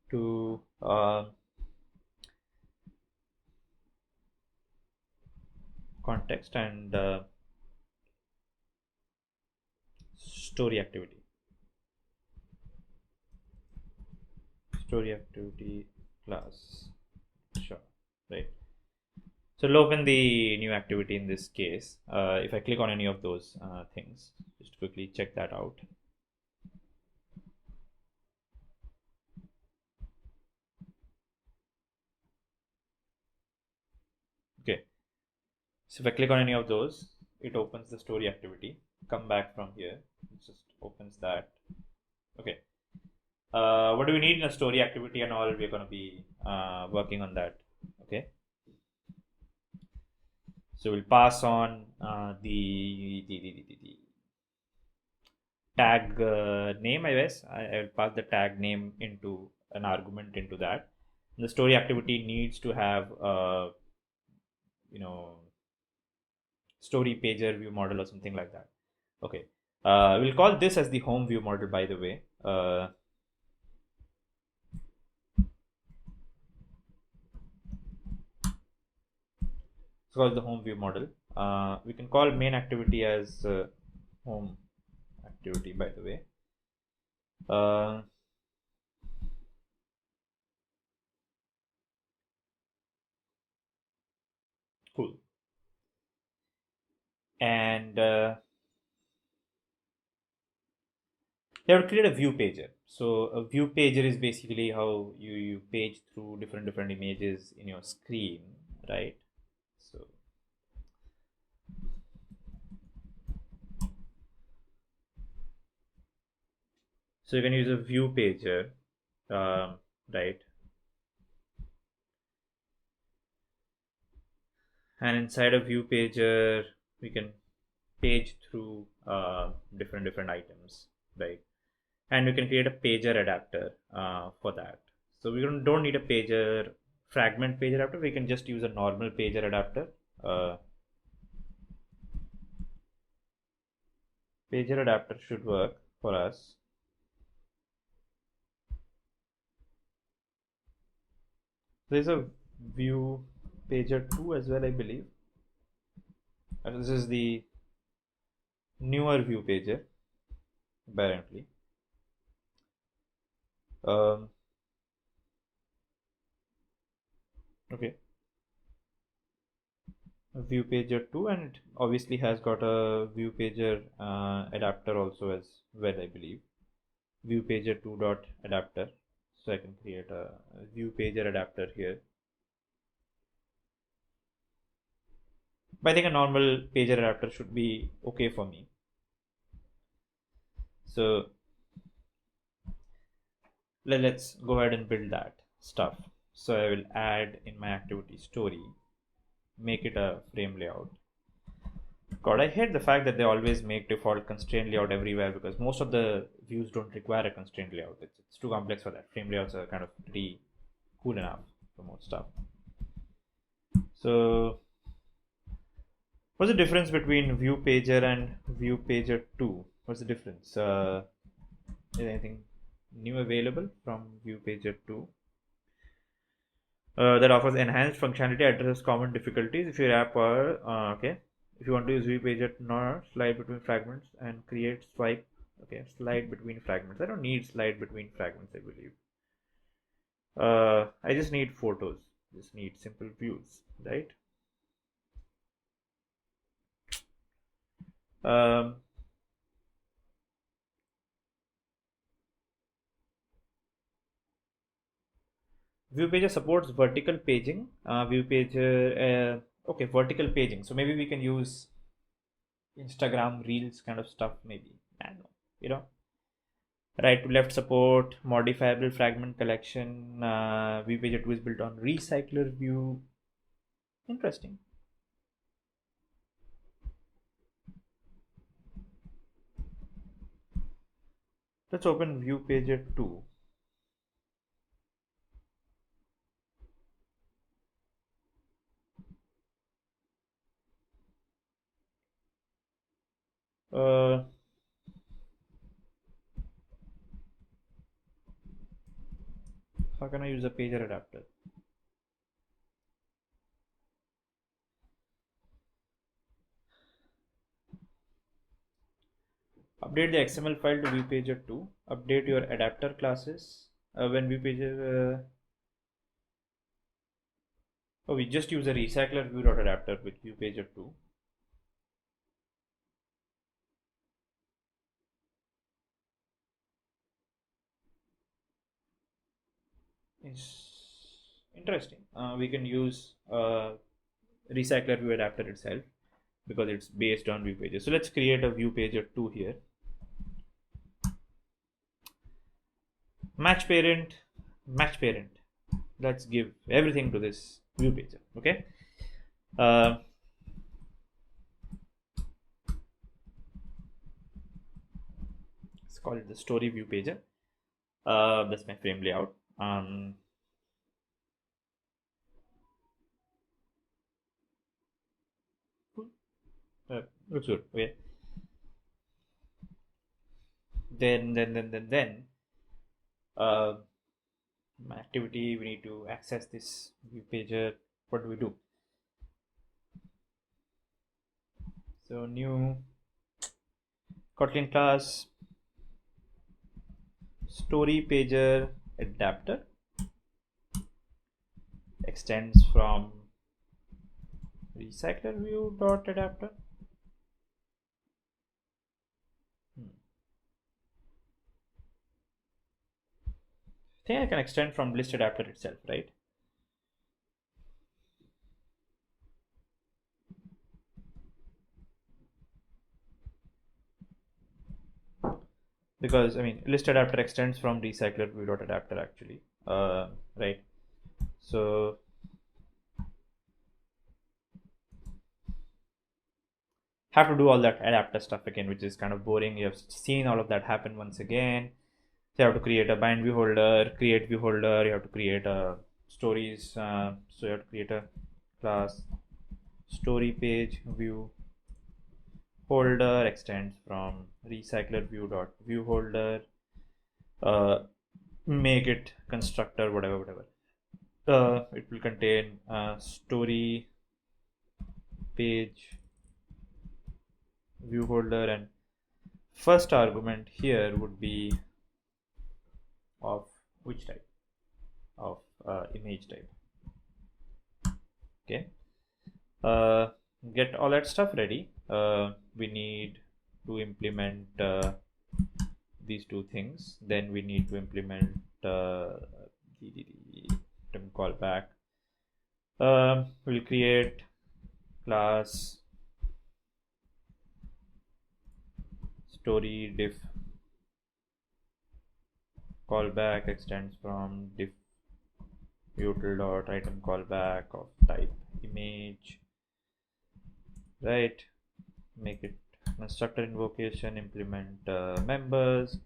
to context and story activity class. Sure, right? So we'll open the new activity in this case. If I click on any of those things, just quickly check that out. Okay. So if I click on any of those, it opens the story activity. Come back from here, it just opens that. Okay. What do we need in a story activity and all? We're going to be working on that. Okay. So we'll pass on the tag name, I guess. I will pass the tag name into an argument into that. And the story activity needs to have story pager view model or something like that. Okay. We'll call this as the home view model, by the way. It's called the home view model. We can call main activity as home activity, by the way. Cool. And you have to create a view pager. So a view pager is basically how you page through different images in your screen, right? So So you can use a view pager, right? And inside a view pager, we can page through different items, right? And we can create a pager adapter for that. So we don't need a pager fragment pager adapter. We can just use a normal pager adapter. Uh, Pager adapter should work for us. There's a view pager 2 as well, I believe. And this is the newer view pager, apparently. Um, okay. A view pager 2, and it obviously has got a view pager adapter also as well, I believe. View pager 2 dot adapter. So I can create a view pager adapter here. But I think a normal pager adapter should be okay for me. So let's go ahead and build that stuff. So I will add in my activity story, make it a frame layout. God, I hate the fact that they always make default constraint layout everywhere, because most of the views don't require a constraint layout. It's too complex for that. Frame layouts are kind of pretty cool enough for most stuff. So what's the difference between view pager and view pager 2? What's the difference? Is anything new available from view pager 2? That offers enhanced functionality, addresses common difficulties. If your app are okay, if you want to use view pager, not slide between fragments and create swipe. Okay, slide between fragments. I don't need slide between fragments, I believe. I just need photos. Just need simple views, right? View pager supports vertical paging. View pager, okay, vertical paging. So maybe we can use Instagram Reels kind of stuff. Maybe I don't know. You know, right to left support, modifiable fragment collection. View pager 2 is built on RecyclerView. Interesting. Let's open view pager 2. How can I use a pager adapter? Update the XML file to view pager 2. Update your adapter classes. When view pager oh, we just use a RecyclerView.adapter with view pager 2. It's interesting. We can use RecyclerView adapter itself because it's based on view pager. So let's create a view pager 2 here. Match parent. Let's give everything to this view pager. Okay. Let's call it the story view pager. That's my frame layout. Looks good. Okay. Then activity, we need to access this view pager. What do we do? So new Kotlin class story pager adapter extends from RecyclerView.adapter. I think I can extend from list adapter itself, right? because I mean list adapter extends from RecyclerView.adapter actually, right? So have to do all that adapter stuff again, which is kind of boring. You have seen all of that happen once again. So you have to create a bind view holder, create view holder. You have to create a stories. So you have to create a class story page view holder extends from RecyclerView.view holder. Make it constructor, whatever. It will contain story page view holder, and first argument here would be of which type? Of image type. Okay. Get all that stuff ready. We need to implement these two things. Then we need to implement item callback. We'll create class story diff callback extends from diff util.item callback of type image, right? Make it constructor invocation, implement members.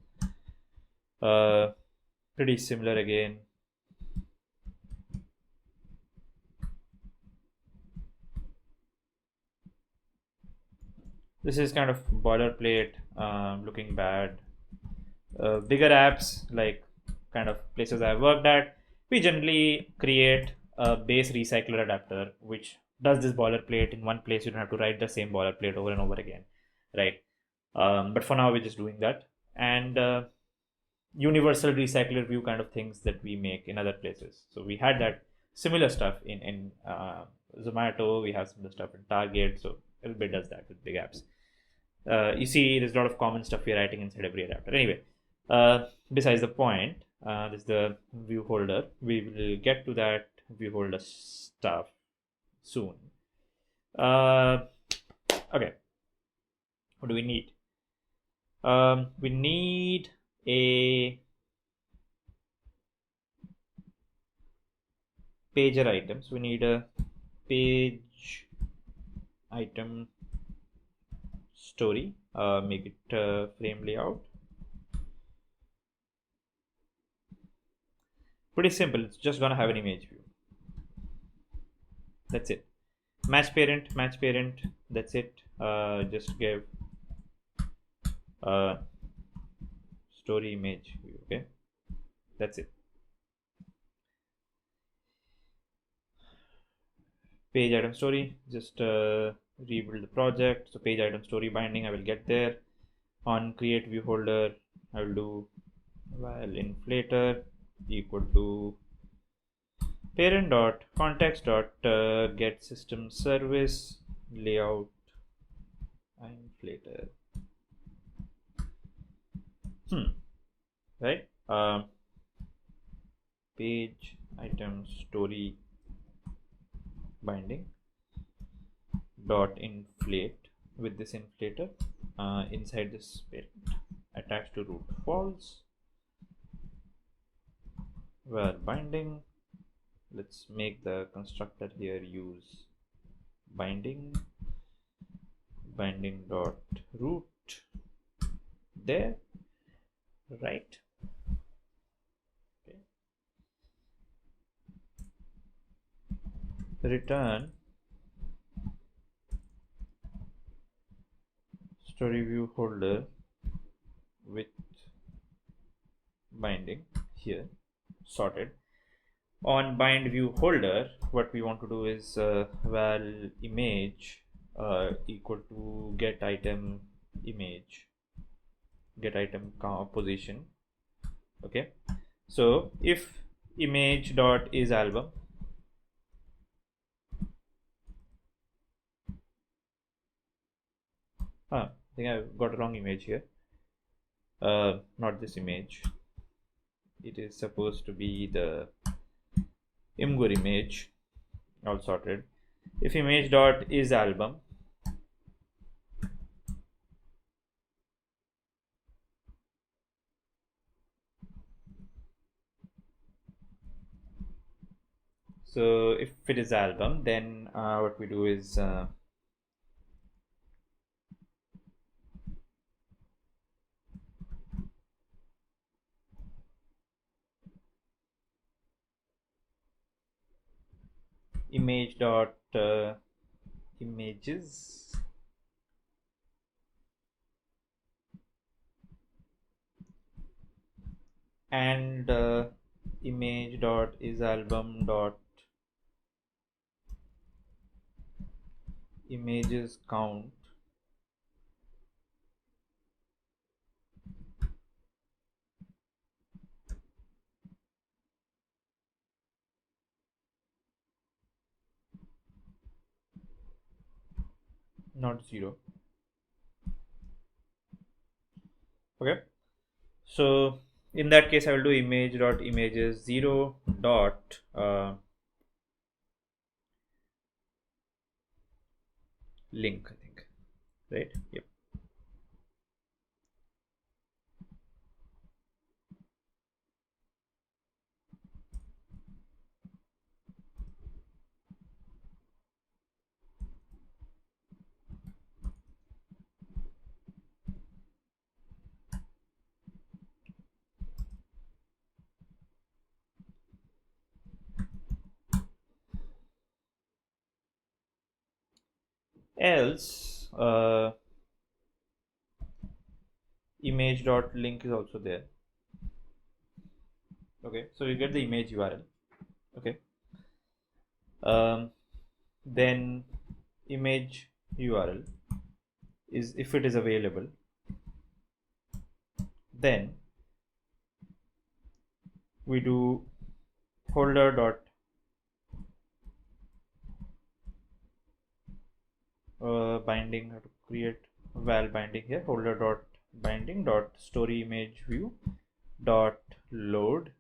Pretty similar again. This is kind of boilerplate, looking bad. Bigger apps, like kind of places I've worked at, we generally create a base recycler adapter which does this boilerplate in one place. You don't have to write the same boilerplate over and over again, right? But for now we're just doing that, and universal recycler view kind of things that we make in other places. So we had that similar stuff in Zomato. We have similar stuff in Target. So a little bit does that with big apps. You see there's a lot of common stuff we're writing inside every adapter. Anyway, besides the point, this is the view holder. We will get to that view holder stuff soon. Okay, what do we need? We need a pager item. So we need a page item story. Make it frame layout. Pretty simple. It's just gonna have an image view. That's it. Match parent. That's it. Just give story image view. Okay, that's it. Page item story. Just rebuild the project. So page item story binding, I will get there. On create view holder, I will do while inflator equal to parent dot context dot get system service layout inflator. Right. Page item story binding dot inflate with this inflator inside this parent attached to root false, where binding, let's make the constructor here use binding dot root there, right? Okay. Return story view holder with binding here, sorted. On bind view holder, what we want to do is val image equal to get item image, get item position. Okay, so if image dot is album, I think I got a wrong image here. Not this image. It is supposed to be the imgur image. All sorted. If image dot is album, So if it is album, then what we do is image dot images and image dot is album dot images count not 0. Okay, so in that case I will do image dot images 0 dot link, I think, right? Yep. Else image dot link is also there. Okay, so you get the image URL. Okay, then image URL is, if it is available, then we do holder dot binding. How to create val binding here? Holder dot binding dot story image view dot load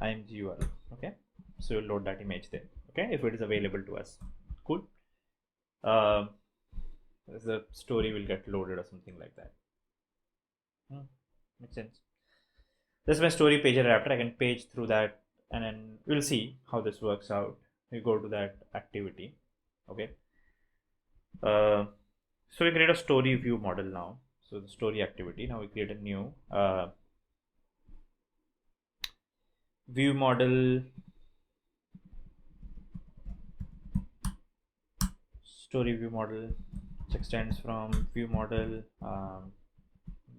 img URL. Okay, so we'll load that image there. Okay, if it is available to us. Cool. The story will get loaded or something like that. Makes sense. This is my story page adapter. I can page through that, and then we'll see how this works out. We go to that activity. Okay. So we create a story view model now. So the story activity. Now we create a new view model story view model, which extends from view model.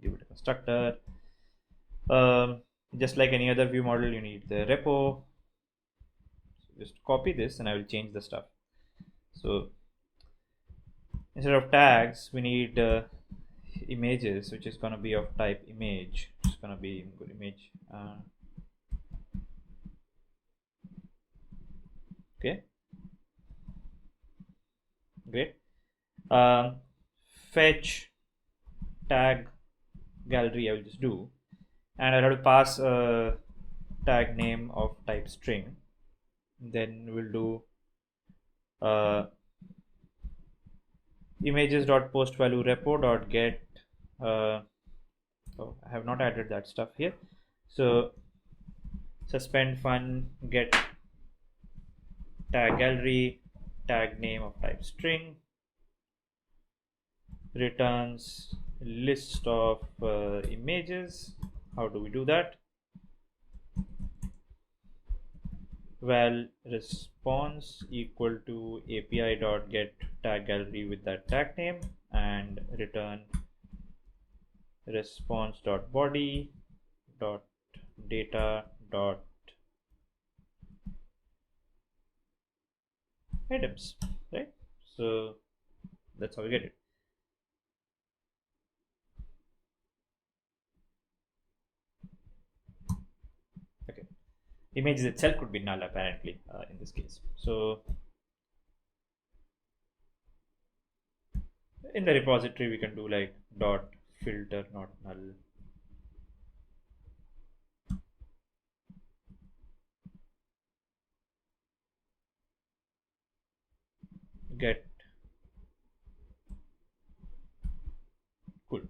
Give it a constructor. Just like any other view model, you need the repo. So just copy this, and I will change the stuff. So instead of tags, we need images, which is going to be of type image. It's going to be good image. Okay, great. Fetch tag gallery I will just do, and I'll have to pass a tag name of type string. Then we'll do images dot post value repo dot get. Oh, I have not added that stuff here. So suspend fun get tag gallery tag name of type string returns list of images. How do we do that? Val response equal to API dot get tag gallery with that tag name, and return response dot body dot data dot items, right? So that's how we get it. Okay, images itself could be null apparently in this case. So in the repository we can do like dot filter not null, get. Cool.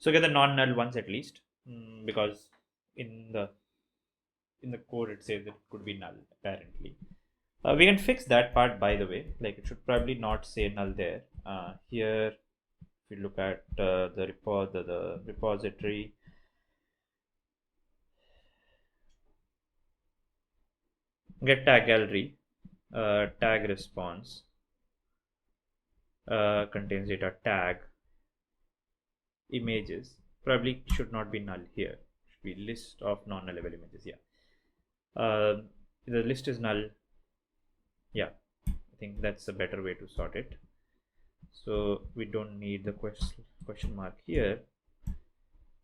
So get the non-null ones at least, because in the in the code it says it could be null apparently. We can fix that part, by the way. Like it should probably not say null there. Here, if you look at the repository, get tag gallery, tag response contains data tag images. Probably should not be null here. Should be list of non-nullable images. Yeah. The list is null. Yeah, I think that's a better way to sort it. So we don't need the question mark here,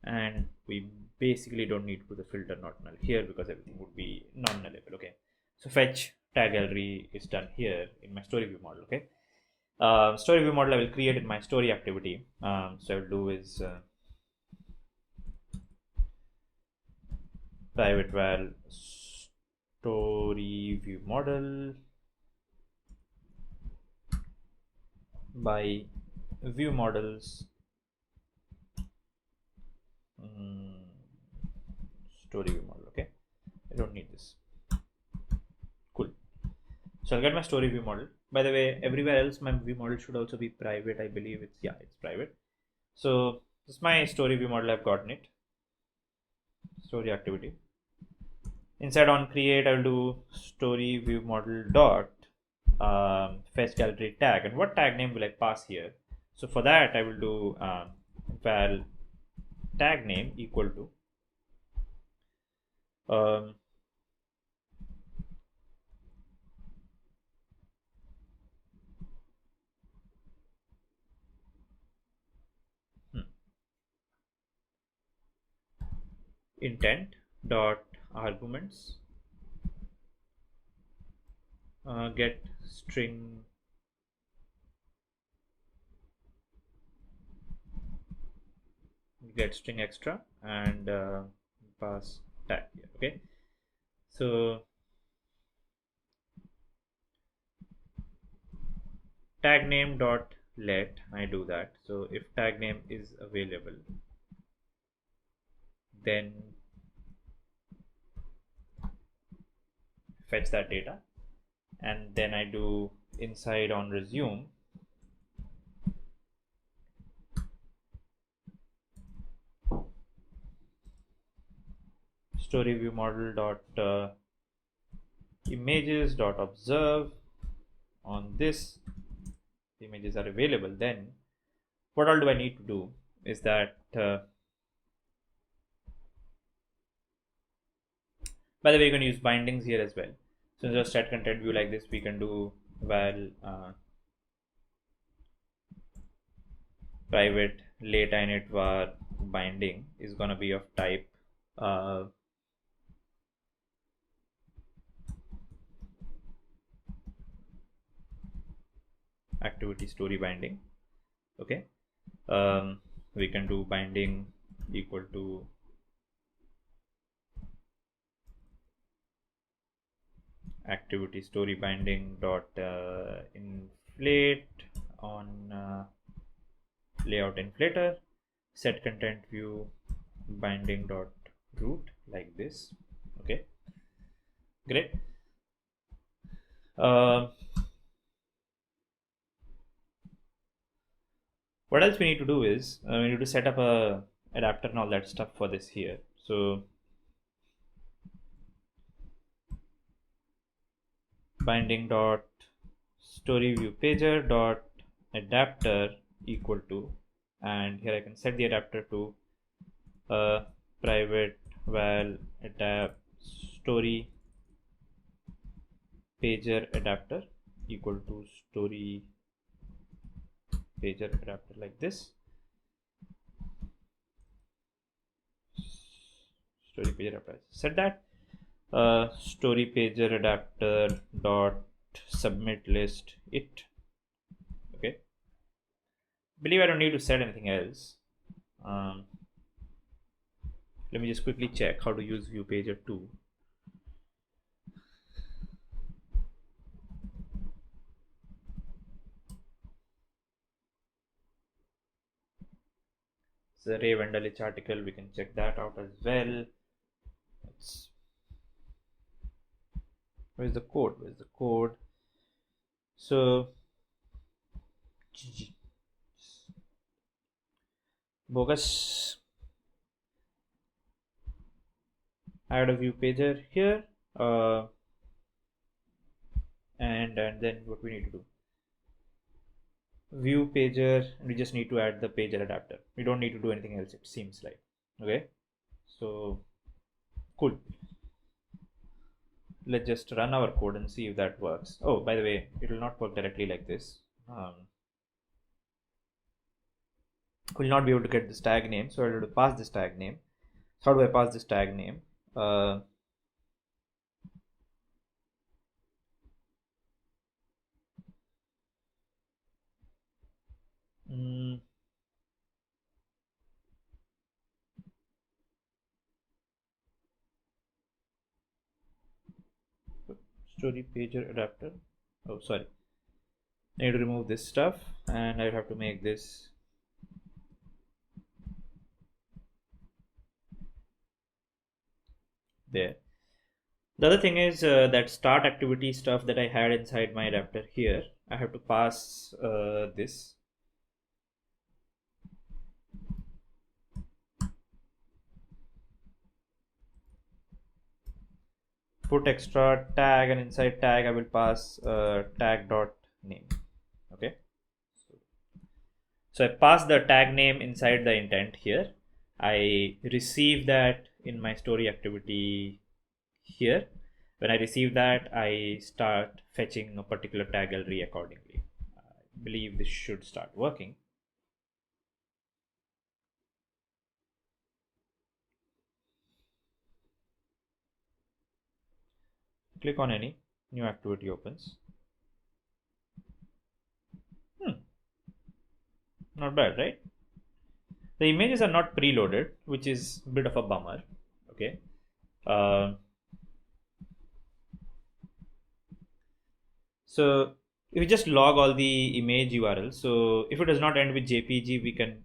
and we basically don't need to put the filter not null here because everything would be non-nullable. Okay, so fetch tag gallery is done here in my story view model. Okay, story view model I will create in my story activity. So I will do is private val story view model by view models story view model. Okay, I don't need this. Cool. So I'll get my story view model. By the way, everywhere else my view model should also be private. I believe it's private. So this is my story view model. I've gotten it. Story activity. Inside on create, I will do story view model dot fetch gallery tag. And what tag name will I pass here? So for that, I will do val tag name equal to intent dot arguments get string extra and pass tag here. Okay, so tag name dot let I do that. So if tag name is available, then fetch that data, and then I do inside on resume story view model dot images dot observe on this images are available. Then what all do I need to do is that by the way, you can use bindings here as well. So instead of set content view like this, we can do val private late init var binding is going to be of type activity story binding. Okay, we can do binding equal to activity story binding dot inflate on layout inflator, set content view binding dot root like this. Okay, great. What else we need to do is we need to set up a adapter and all that stuff for this here. So binding dot story view pager dot adapter equal to, and here I can set the adapter to private val adapt story pager adapter equal to story pager adapter like this. Story pager adapter. Set that story pager adapter dot submit list it. Okay. Believe I don't need to set anything else. Let me just quickly check how to use view pager 2. The Ray Wendelich article, we can check that out as well. Let's Where's the code? Where's the code? So bogus. Add a view pager here, and then what we need to do, view pager, and we just need to add the pager adapter. We don't need to do anything else, it seems like. Okay, so cool. Let's just run our code and see if that works. Oh, by the way, it will not work directly like this. We'll not be able to get this tag name, so I'll have to pass this tag name. So how do I pass this tag name? Story pager adapter. Oh, sorry. I need to remove this stuff, and I have to make this there. The other thing is that start activity stuff that I had inside my adapter here. I have to pass this. Put extra tag, and inside tag I will pass tag dot name. Okay. So I pass the tag name inside the intent here. I receive that in my story activity here. When I receive that, I start fetching a particular tag gallery accordingly. I believe this should start working. Click on any, new activity opens. Not bad, right? The images are not preloaded, which is a bit of a bummer. Okay. So if we just log all the image URLs, so if it does not end with JPG, we can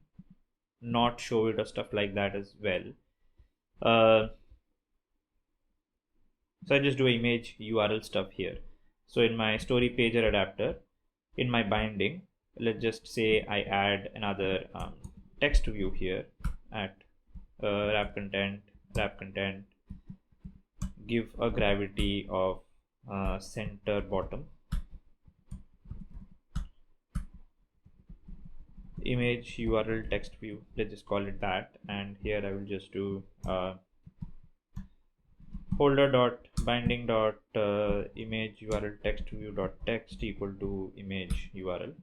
not show it or stuff like that as well. So I just do image URL stuff here. So in my story pager adapter, in my binding, let's just say I add another text view here at wrap content, give a gravity of center bottom, image URL text view, let's just call it that, and here I will just do folder dot binding dot image URL text view dot text equal to image URL.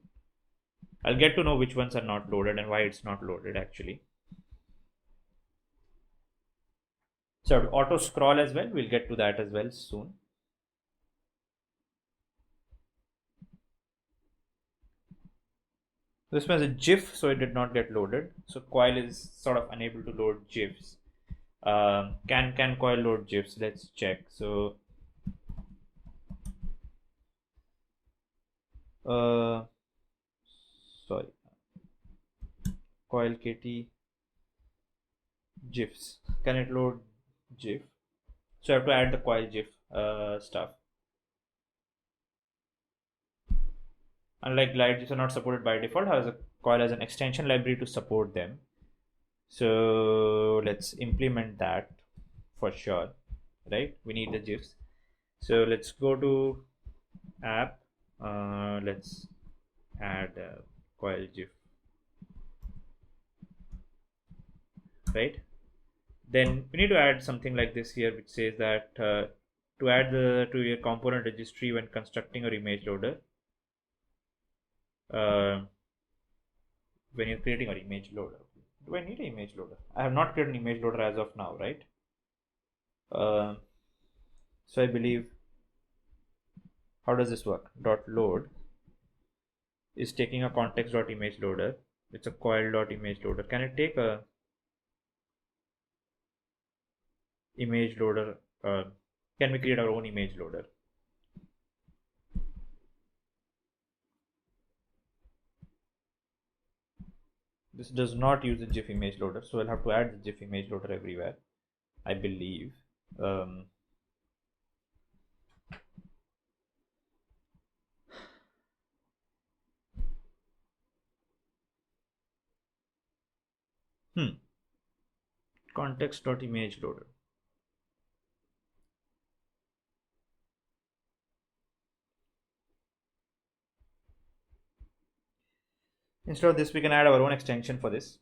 I'll get to know which ones are not loaded and why it's not loaded actually. So auto scroll as well, we'll get to that as well soon. This was a GIF, so it did not get loaded. So coil is sort of unable to load GIFs. Can coil load GIFs? Let's check. So sorry, coil kt GIFs. Can it load GIF? So I have to add the coil GIF stuff. Unlike glide GIFs are not supported by default, however, coil has an extension library to support them. So let's implement that for sure, right? We need the GIFs. So let's go to app. Let's add coil GIF, right? Then we need to add something like this here, which says that to add to your component registry when constructing your image loader. When you're creating an image loader. Do I need an image loader? I have not created an image loader as of now, right? So I believe, how does this work? Dot load is taking a context.image loader. It's a coil.image loader. Can it take a image loader? Can we create our own image loader? This does not use the GIF image loader, so I'll have to add the GIF image loader everywhere, I believe. Context.image loader. Instead of this, we can add our own extension for this.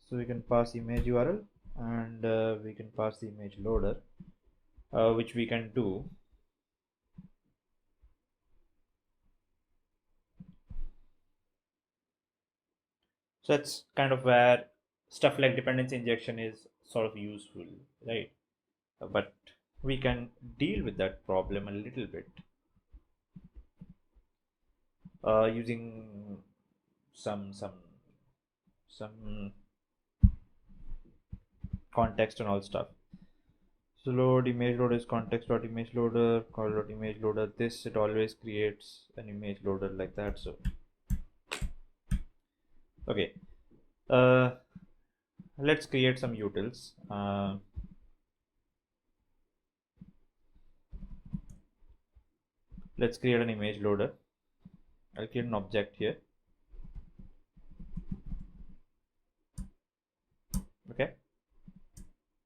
So we can pass image URL and we can pass the image loader, which we can do. So that's kind of where stuff like dependency injection is sort of useful, right? But we can deal with that problem a little bit using some context and all stuff. So load image loader is context.image loader, call.image loader. This, it always creates an image loader like that. So okay, let's create some utils. Let's create an image loader. I'll create an object here. Okay,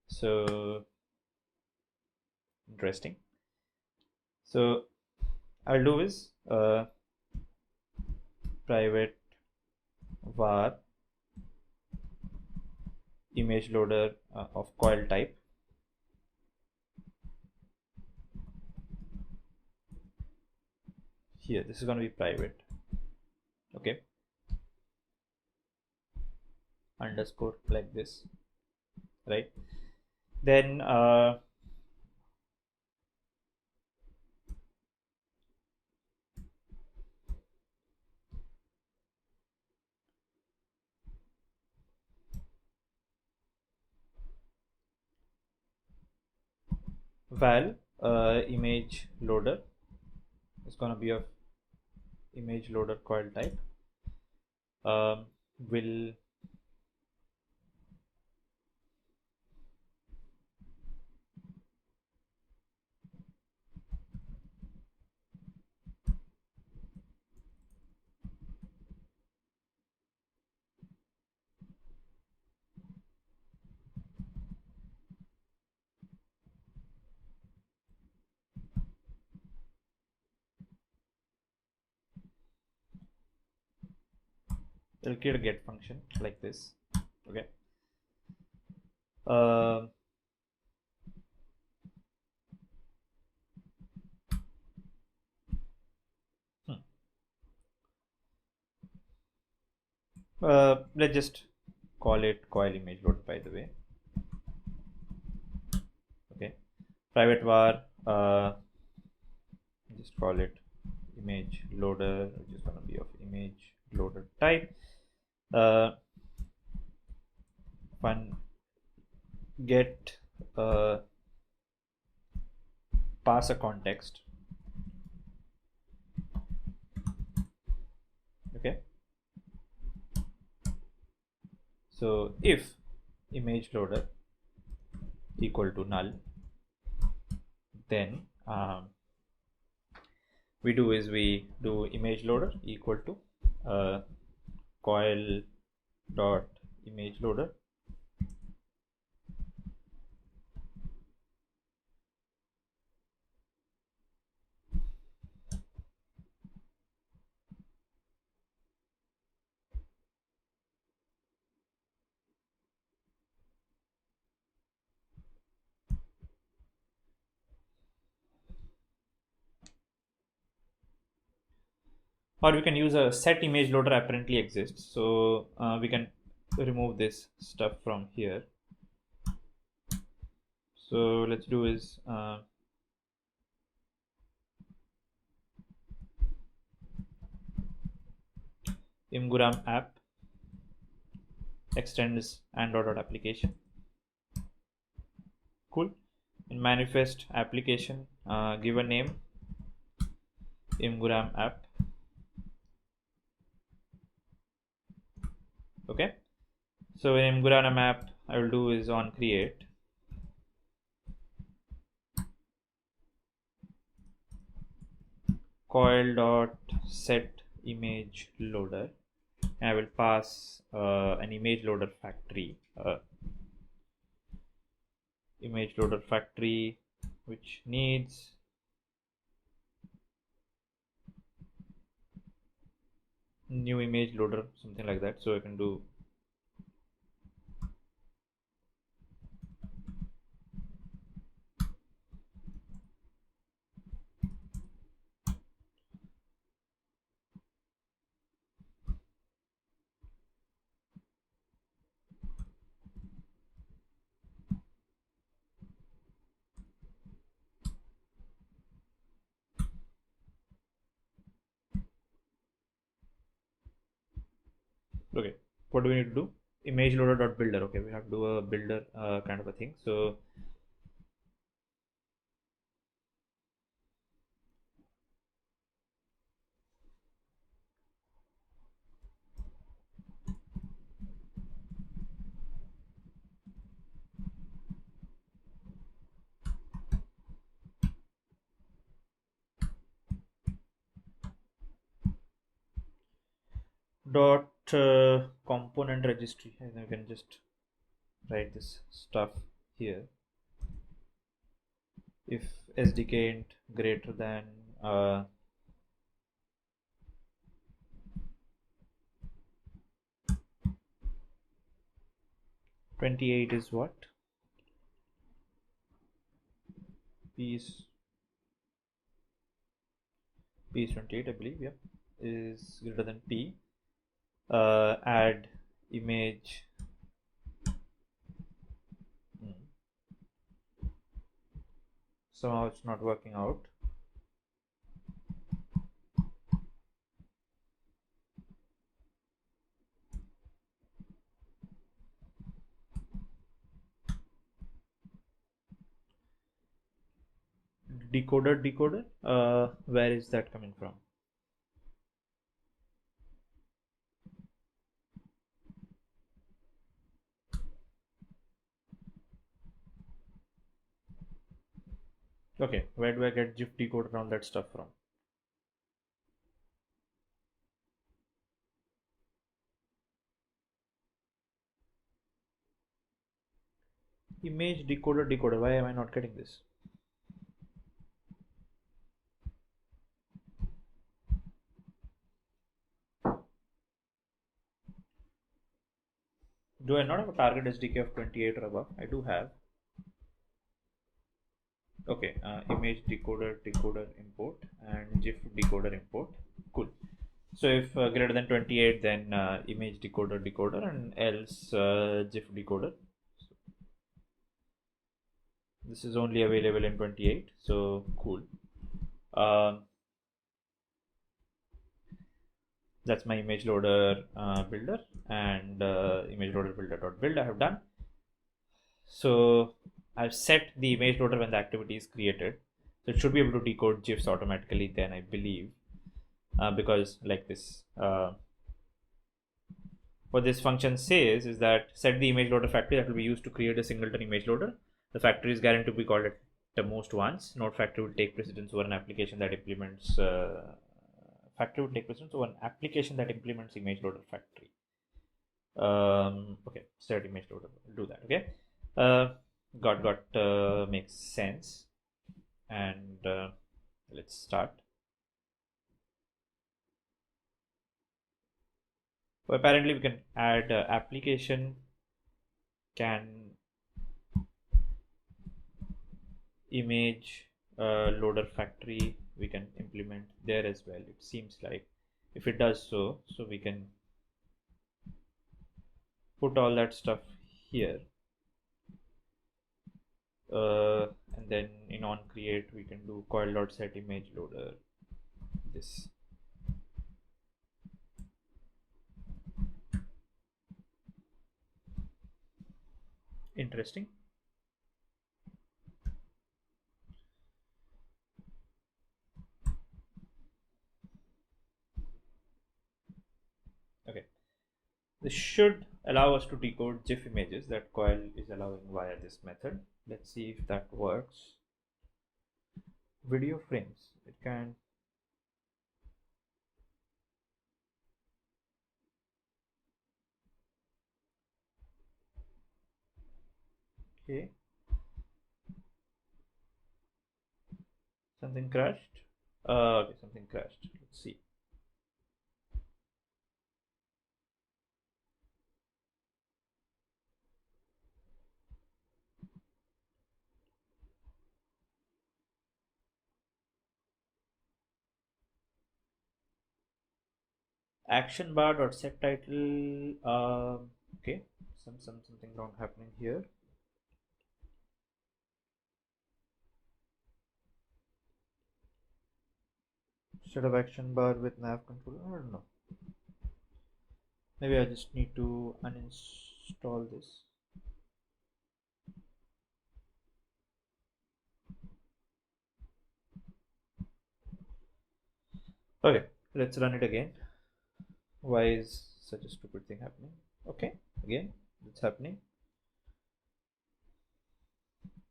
so interesting. So I'll do is private var image loader of coil type. Here, this is going to be private. Okay, underscore like this, right? Then val image loader is going to be of image loader coil type. Will it'll create a get function like this. Okay, let's just call it coil image loader, by the way. Okay, private var just call it image loader, which is going to be of image loader type. Fun get pass a context. Okay, so if image loader equal to null, then we do is we do image loader equal to coil dot image loader or we can use a set image loader apparently exists. So we can remove this stuff from here. So let's do is imguram app extends android.application. Cool. In manifest application, give a name imguram app. Okay, so in imguram app, I will do is on create coil dot set image loader, and I will pass an image loader factory, which needs new image loader, something like that. So I can do okay. What do we need to do? Image loader dot builder. Okay, we have to do a builder kind of a thing. So dot component registry, and I can just write this stuff here. If SDK int greater than 28 is what? P is 28, I believe. Yeah, is greater than P. Add image. Somehow it's not working out. Decoder, where is that coming from? Okay, where do I get GIF decoder and all that stuff from? Image decoder, why am I not getting this? Do I not have a target SDK of 28 or above? I do have. Okay, image decoder import and GIF decoder import. Cool. So if greater than 28, then image decoder and else GIF decoder. So this is only available in 28. So cool. That's my image loader builder, and image loader builder.build I have done. So I've set the image loader when the activity is created. So it should be able to decode GIFs automatically then, I believe, because like this, what this function says is that set the image loader factory that will be used to create a singleton image loader. The factory is guaranteed to be called at the most once. Node factory will take precedence over an application that implements image loader factory. Okay, set image loader. We'll do that. Okay, got makes sense. And let's start. So apparently we can add application can image loader factory, we can implement there as well. It seems like if it does so we can put all that stuff here, and then in on create we can do coil.set image loader, this. Interesting. Okay, this should allow us to decode GIF images that coil is allowing via this method. Let's see if that works. Video frames, it can Okay, something crashed. Okay, something crashed. Let's see. Action bar dot set title. Okay, something wrong happening here. Instead of action bar with nav controller, I don't know. Maybe I just need to uninstall this. Okay, let's run it again. Why is such a stupid thing happening? Okay, again, it's happening.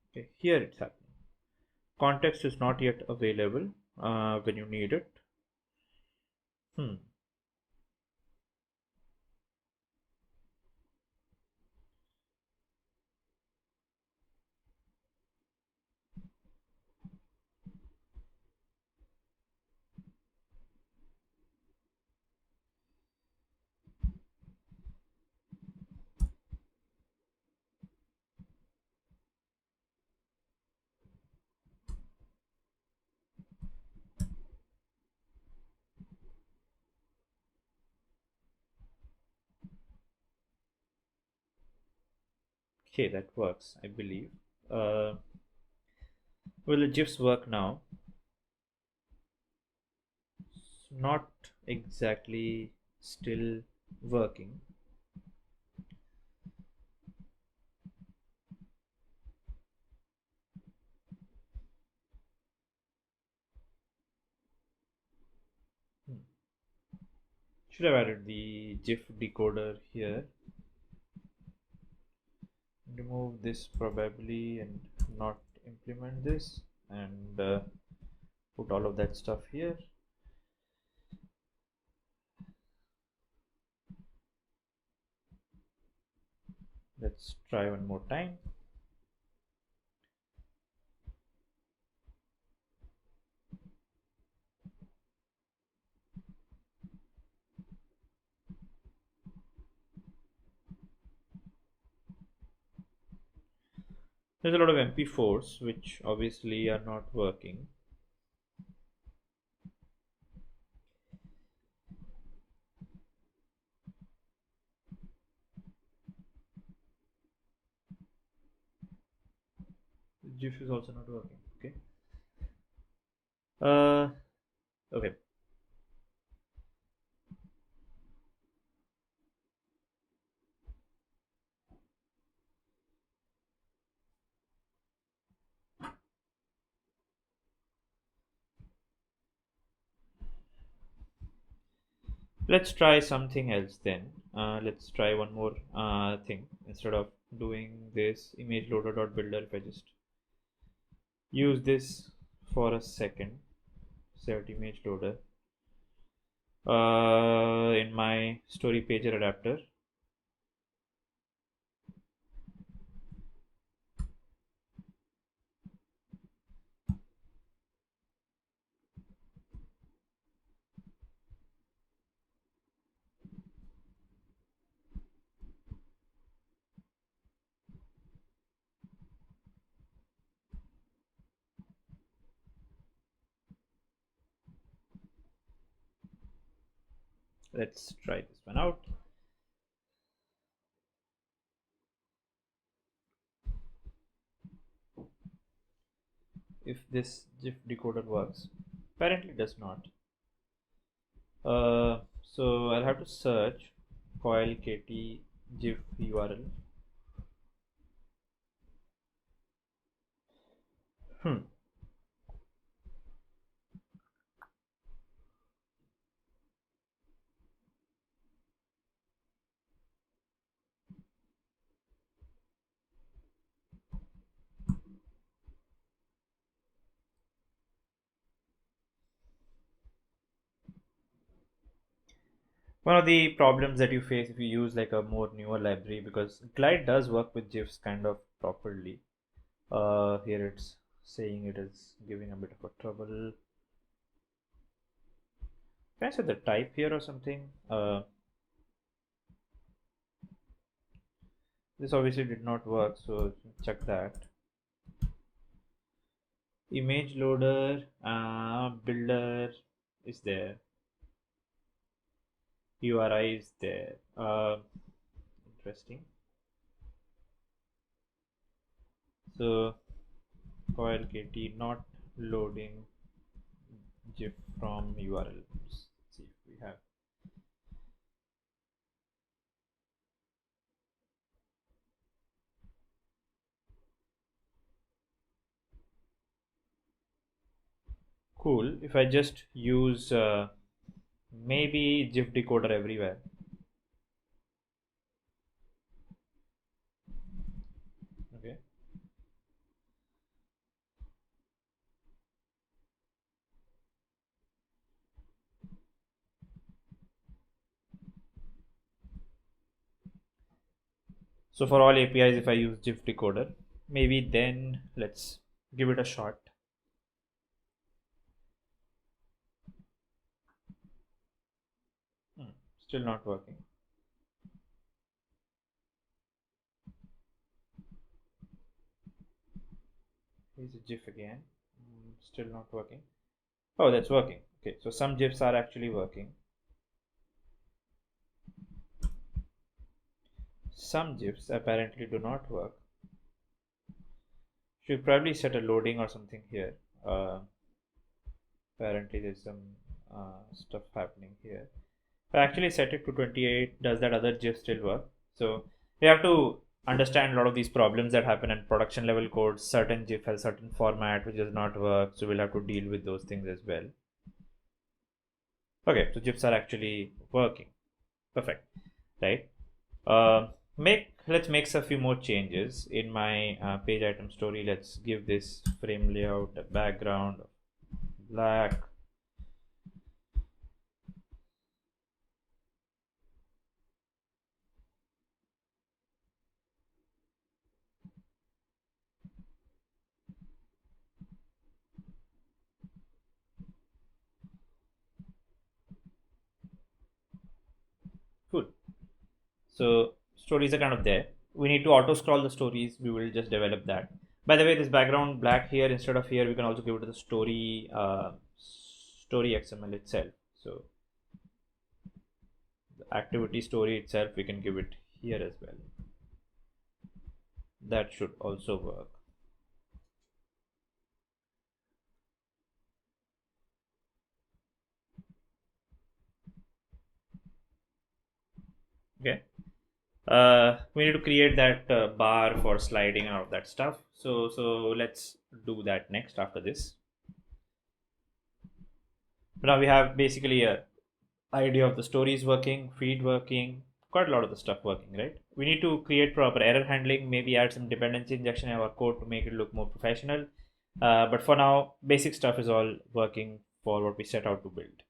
Okay, here it's happening. Context is not yet available when you need it. Okay, that works, I believe. Will the GIFs work now? It's not exactly still working. Should have added the GIF decoder here. Remove this probably and not implement this, and put all of that stuff here. Let's try one more time. There's a lot of MP4s which obviously are not working. GIF is also not working. Okay. Okay. Let's try something else then. Let's try one more thing. Instead of doing this image loader.builder, if I just use this for a second, set image loader in my story pager adapter. Let's try this one out. If this GIF decoder works, apparently does not. So I'll have to search coil kt GIF URL. One of the problems that you face if you use like a more newer library, because Glide does work with GIFs kind of properly. Here it's saying it is giving a bit of a trouble. Can I set the type here or something? This obviously did not work, so check that. Image loader, builder is there. URI is there. Interesting. So coil KT not loading GIF from URL. Let's see if we have. Cool. If I just use maybe GIF decoder everywhere. Okay. So for all APIs, if I use GIF decoder, maybe then let's give it a shot. Still not working. Here's a GIF again. Still not working. Oh, that's working. Okay, so some GIFs are actually working. Some GIFs apparently do not work. Should probably set a loading or something here. Apparently there's some stuff happening here. If I actually set it to 28, does that other GIF still work? So we have to understand a lot of these problems that happen in production level code. Certain GIF has certain format which does not work, so we'll have to deal with those things as well. Okay, so GIFs are actually working. Perfect, right? Let's make a few more changes in my page item story. Let's give this frame layout a background of black. Cool. So stories are kind of there. We need to auto scroll the stories. We will just develop that. By the way, this background black here instead of here, we can also give it to the story XML itself. So the activity story itself, we can give it here as well. That should also work. Okay. We need to create that bar for sliding and all of that stuff. So let's do that next after this. But now we have basically a idea of the stories working, feed working, quite a lot of the stuff working, right? We need to create proper error handling, maybe add some dependency injection in our code to make it look more professional. But for now, basic stuff is all working for what we set out to build.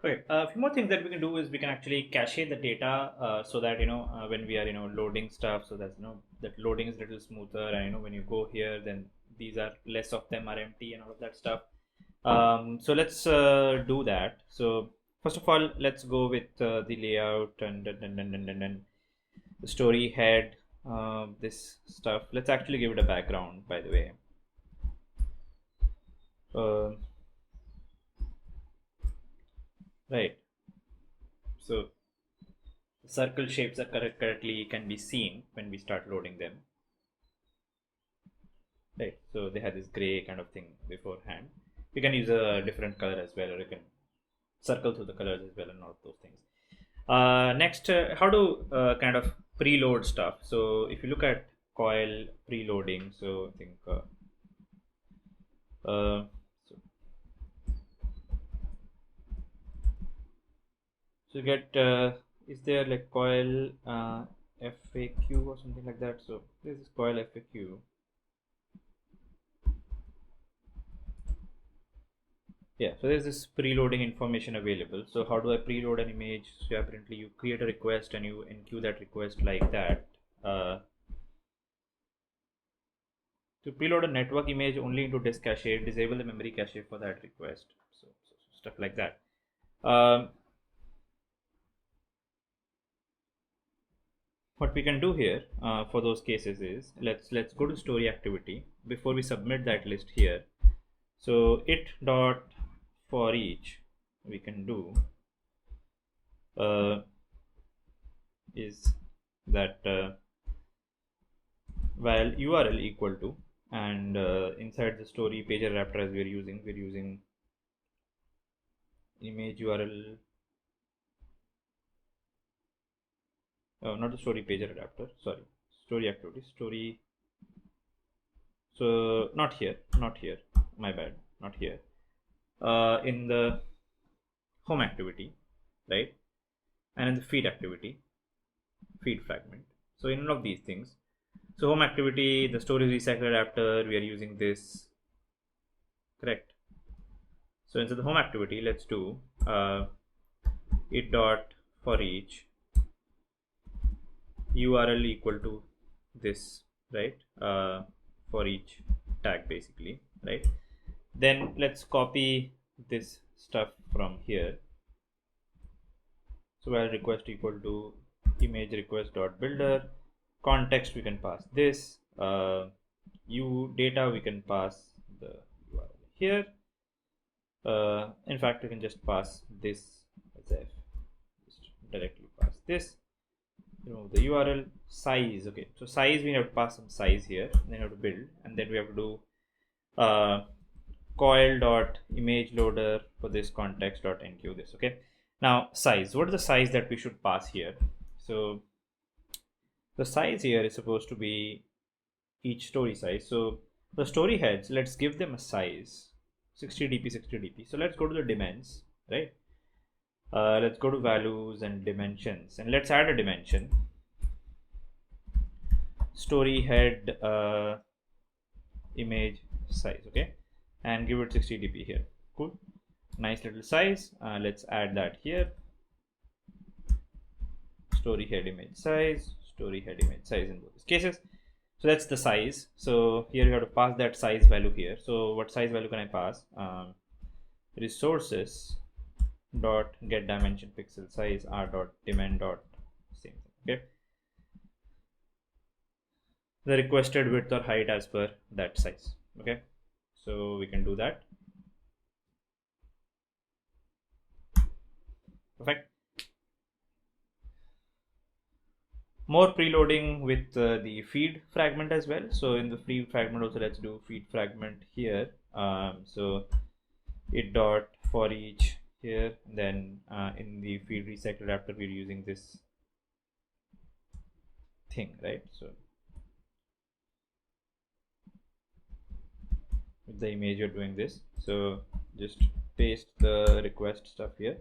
Okay, a few more things that we can do is we can actually cache the data so that when we are loading stuff, so that that loading is a little smoother, and when you go here, then these are less of them are empty and all of that stuff. So let's do that. So first of all, let's go with the layout and the story head. This stuff. Let's actually give it a background, by the way. Right. So circle shapes are correctly can be seen when we start loading them. Right. So they had this gray kind of thing beforehand. You can use a different color as well, or you can circle through the colors as well, and all of those things. Next, how to kind of preload stuff. So if you look at coil preloading, so I think so you get is there like coil FAQ or something like that? So this is coil FAQ. Yeah, so there's this preloading information available. So how do I preload an image? So apparently you create a request and you enqueue that request like that. To preload a network image only into disk cache, disable the memory cache for that request. So stuff like that. What we can do here for those cases is let's go to story activity before we submit that list here. So it dot for each we can do is that while URL equal to, and inside the story page adapter as we're using image URL. Oh, not the story page adapter, sorry, story activity, story. So not here, my bad, not here. In the home activity, right, and in the feed activity, feed fragment. So in all of these things, so home activity, the story recycler adapter, we are using this, correct? So inside the home activity, let's do it dot for each URL equal to this, right? For each tag basically, right? Then let's copy this stuff from here. So while request equal to image request dot builder, context we can pass this, data we can pass the URL here. In fact, we can just pass this as f, just directly pass this. Remove the URL. Size, okay, so size we have to pass some size here, then we have to build, and then we have to do coil dot image loader for this context dot enqueue this. Okay, now size, what is the size that we should pass here? So the size here is supposed to be each story size. So the story heads, let's give them a size 60 dp 60 dp. So let's go to the dimensions, right? Let's go to values and dimensions, and let's add a dimension, story head image size, okay, and give it 60 dp here. Cool, nice little size. Let's add that here, story head image size, story head image size in both cases. So that's the size. So here you have to pass that size value here. So what size value can I pass? Resources dot get dimension pixel size r dot dimen dot same thing. Okay, the requested width or height as per that size. Okay, so we can do that. Perfect. More preloading with the feed fragment as well. So in the feed fragment also, let's do feed fragment here. So it dot for each here, then in the feed recycler adapter we're using this thing, right? So with the image you're doing this, so just paste the request stuff here,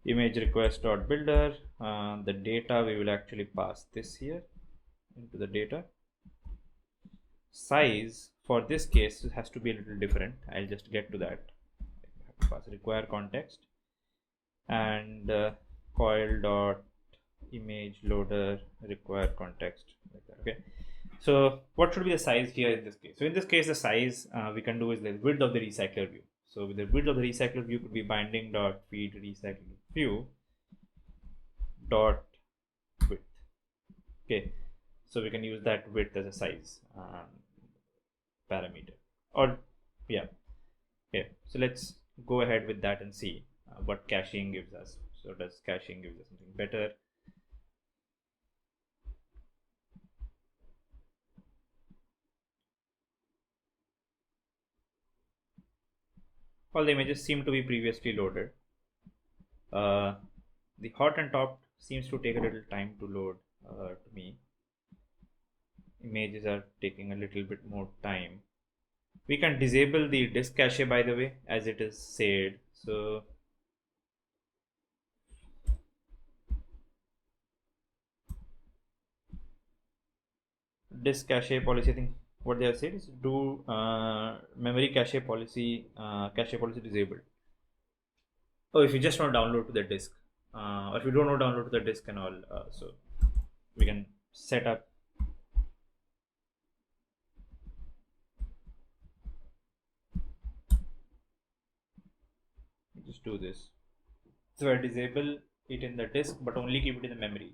image request dot builder. The data we will actually pass this here into the data. Size for this case has to be a little different. I'll just get to that. I have to pass require context and coil dot image loader require context like that. Okay, so what should be the size here in this case? So in this case, the size we can do is the width of the recycler view. So with the width of the recycler view could be binding dot feed recycler view dot width. Okay, so we can use that width as a size parameter. Or yeah, okay. So let's go ahead with that and see what caching gives us. So does caching gives us something better? All the images seem to be previously loaded. The hot and top seems to take a little time to load to me. Images are taking a little bit more time. We can disable the disk cache, by the way, as it is said. So disk cache policy, I think what they have said is do memory cache policy disabled. Oh, if you just want to download to the disk, or if you don't want to download to the disk and all, so we can set up. Just do this. So I disable it in the disk, but only keep it in the memory.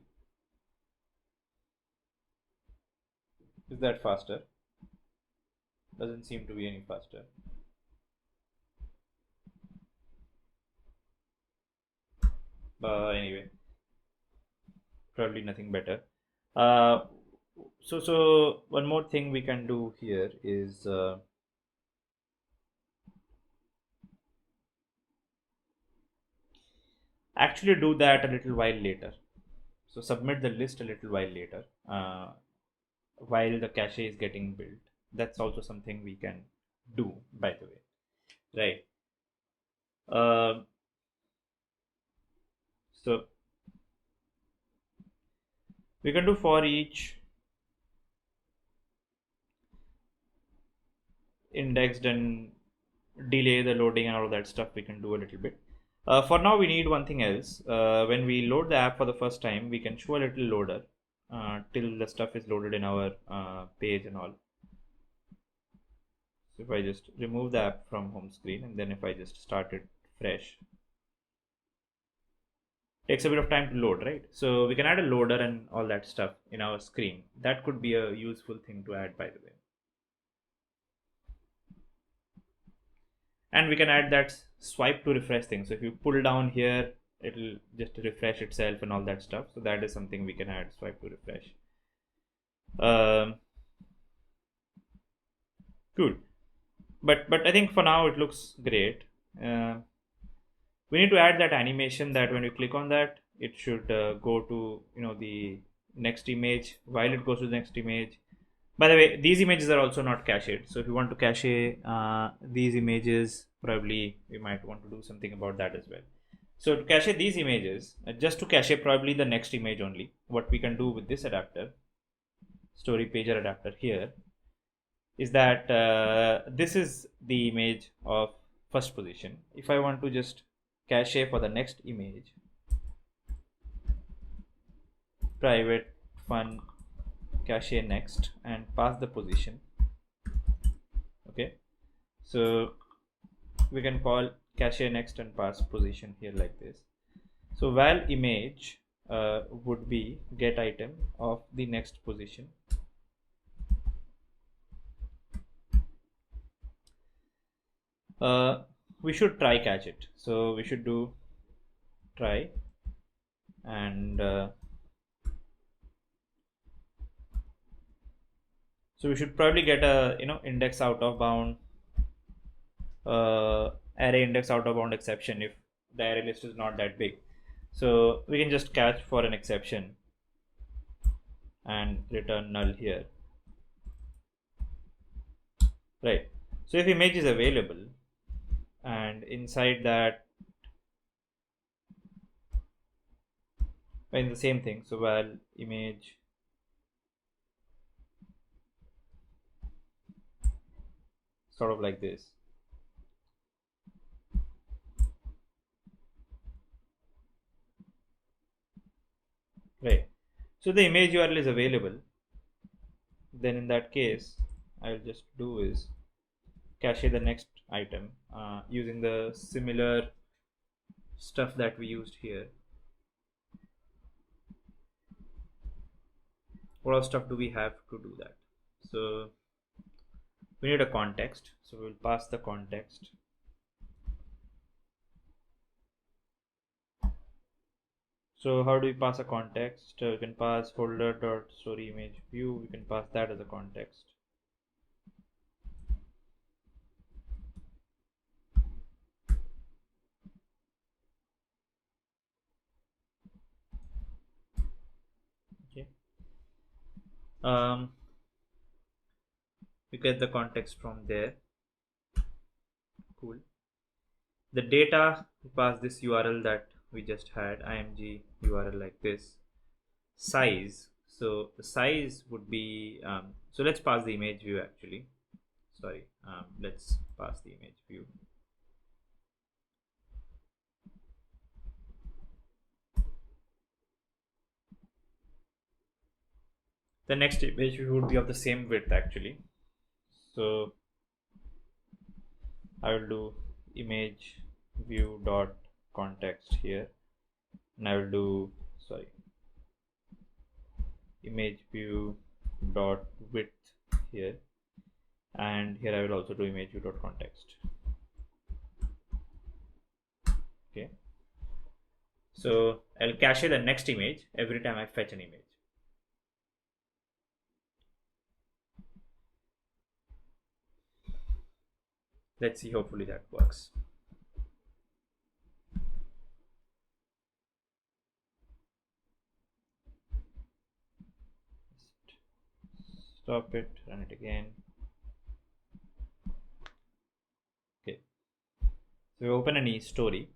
Is that faster? Doesn't seem to be any faster. But anyway, probably nothing better. So one more thing we can do here is actually do that a little while later. So submit the list a little while later, while the cache is getting built. That's also something we can do, by the way, right? So we can do for each indexed and delay the loading and all of that stuff. We can do a little bit. For now, we need one thing else. When we load the app for the first time, we can show a little loader till the stuff is loaded in our page and all. So if I just remove the app from home screen, and then if I just start it fresh, takes a bit of time to load, right? So we can add a loader and all that stuff in our screen. That could be a useful thing to add, by the way. And we can add that swipe to refresh thing. So if you pull down here, it'll just refresh itself and all that stuff. So that is something we can add, swipe to refresh. Good. But I think for now it looks great. We need to add that animation that when you click on that, it should go to the next image. While it goes to the next image, by the way, these images are also not cached. So if you want to cache these images, probably we might want to do something about that as well. So to cache these images, just to cache probably the next image only, what we can do with this adapter, story pager adapter here, is that this is the image of first position. If I want to just cache for the next image, private fun cache next and pass the position. Okay, so we can call cache next and pass position here like this. So val image would be get item of the next position. We should try catch it. So we should do try and so we should probably get a index out of bound array index out of bound exception if the array list is not that big. So we can just catch for an exception and return null here, right? So if image is available and inside that in the same thing, so val image sort of like this. Right. So the image URL is available. Then in that case, I'll just do is cache the next item using the similar stuff that we used here. What all stuff do we have to do that? So we need a context. So we'll pass the context. So how do we pass a context? We can pass folder.story image view. We can pass that as a context. Okay. We get the context from there. Cool. The data, we pass this URL that we just had, img URL like this. Size, so the size would be So let's pass the image view actually. Sorry, let's pass the image view. The next image view would be of the same width actually. So I will do image view dot context here, and I will do image view dot width here, and here I will also do image view dot context. Okay, so I'll cache the next image every time I fetch an image. Let's see, hopefully that works. Stop it, run it again. Okay, so we open any story.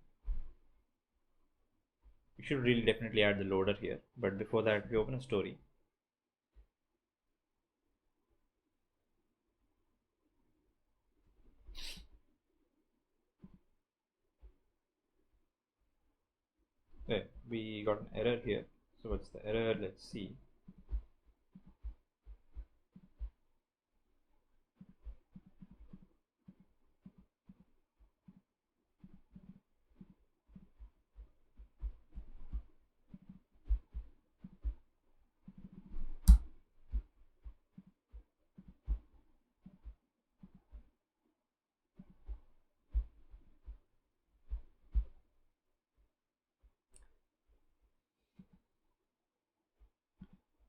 We should really definitely add the loader here, but before that we open a story. Okay, we got an error here. So what's the error? Let's see.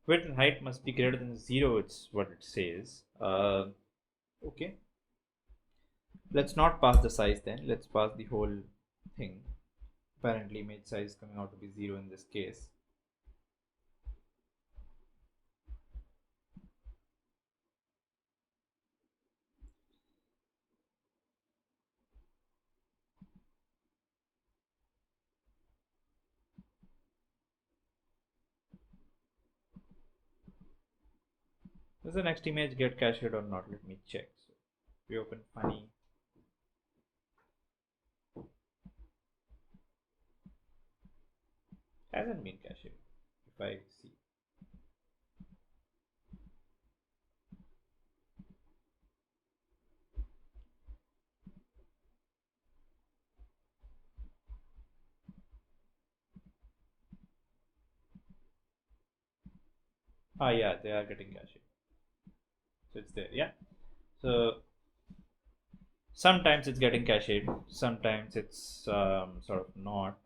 Width and height must be greater than 0, it's what it says. Okay, let's not pass the size then, let's pass the whole thing. Apparently image size coming out to be 0 in this case. Does the next image get cached or not? Let me check. So we open funny. Hasn't been cached if I see. Ah, yeah, they are getting cached. So it's there, yeah. So sometimes it's getting cached, sometimes it's sort of not.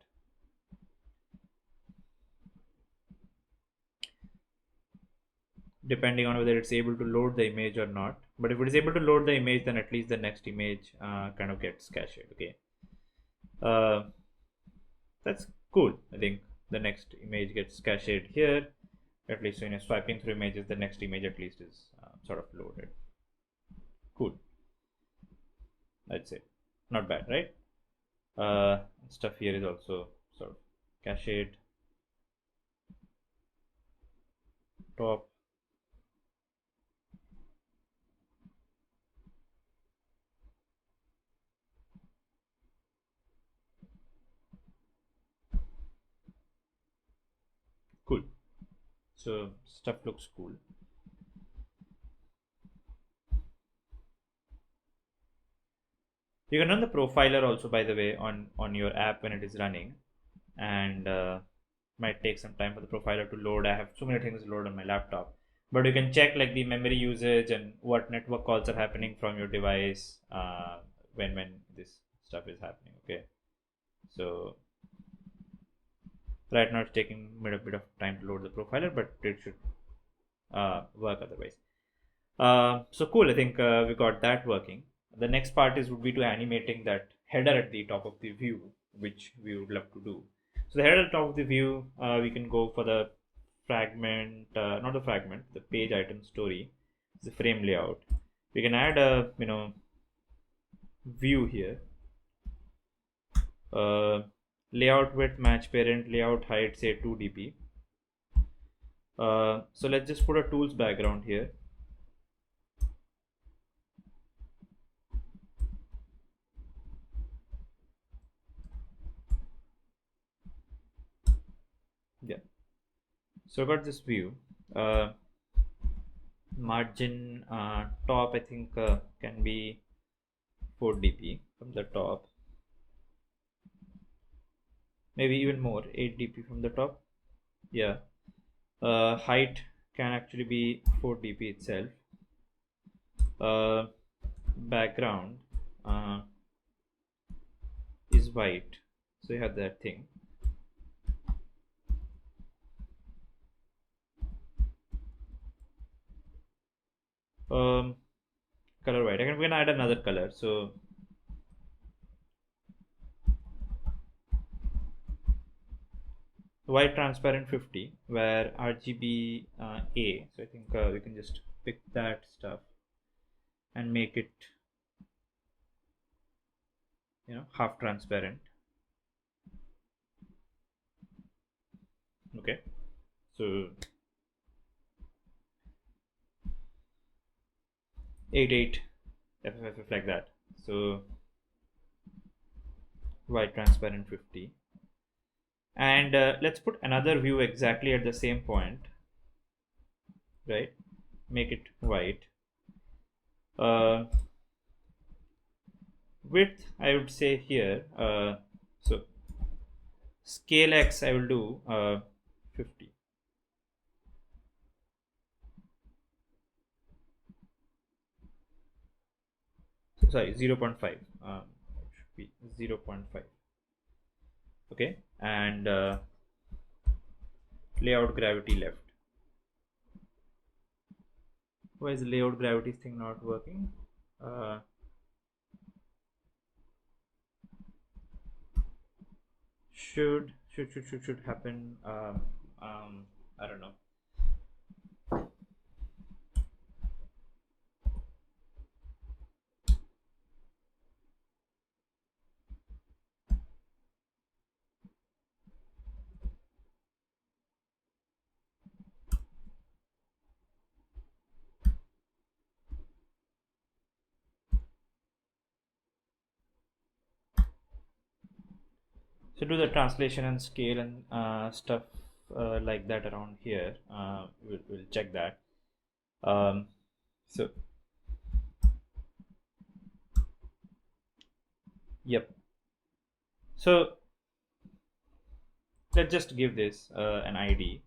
Depending on whether it's able to load the image or not. But if it is able to load the image, then at least the next image kind of gets cached. Okay, that's cool. I think the next image gets cached here. At least when you're swiping through images, the next image at least is sort of loaded. Cool. That's it. Not bad, right? Stuff here is also sort of cached. Top. Cool. So stuff looks cool. You can run the profiler also, by the way, on your app when it is running, and might take some time for the profiler to load. I have so many things load on my laptop, but you can check like the memory usage and what network calls are happening from your device when this stuff is happening. Okay, so right now it's taking a bit of time to load the profiler, but it should work otherwise. So cool. I think we got that working. The next part would be to animating that header at the top of the view, which we would love to do. So the header at the top of the view, we can go for the fragment, not the fragment, the page item story, the frame layout. We can add a view here. Layout width match parent, layout height say 2 dp. So let's just put a tools background here. So I got this view. Margin top I think can be 4 dp from the top, maybe even more, 8 dp from the top. Yeah. Height can actually be 4 dp itself. Background is white, so you have that thing. Color white. We're gonna add another color. So white transparent 50, where RGB A. So I think we can just pick that stuff and make it, half transparent. Okay, so 88 FFF like that. So white transparent 50, and let's put another view exactly at the same point, right? Make it white. Width I would say here, so scale X I will do 50. Sorry, 0.5. It should be 0.5. Okay, and layout gravity left. Why is the layout gravity thing not working? Should happen. I don't know. So do the translation and scale and stuff like that around here. We'll check that. So yep. So let's just give this an ID.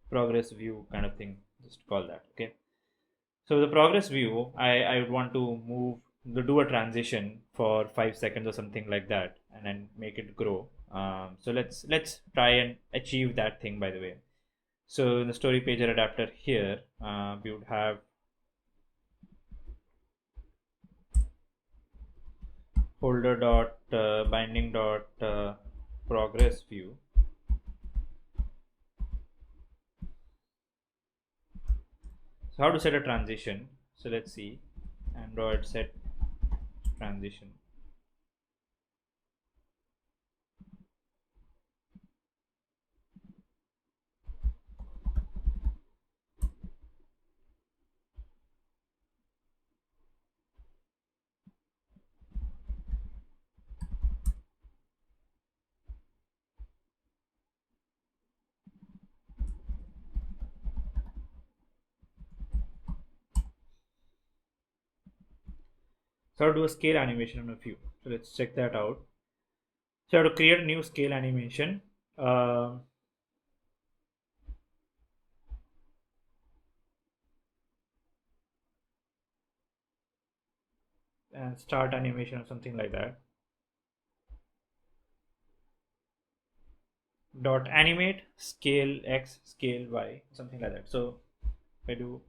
Progress view kind of thing. Just call that. Okay. So the progress view, I would want to do a transition for 5 seconds or something like that, and then make it grow. So let's try and achieve that thing, by the way. So in the story pager adapter here, we would have folder dot binding dot progress view. So how to set a transition? So let's see, Android set transition. So how to do a scale animation on a view. So let's check that out. So I have to create a new scale animation. And start animation or something like that. Dot animate scale X scale Y, something like that. So if I do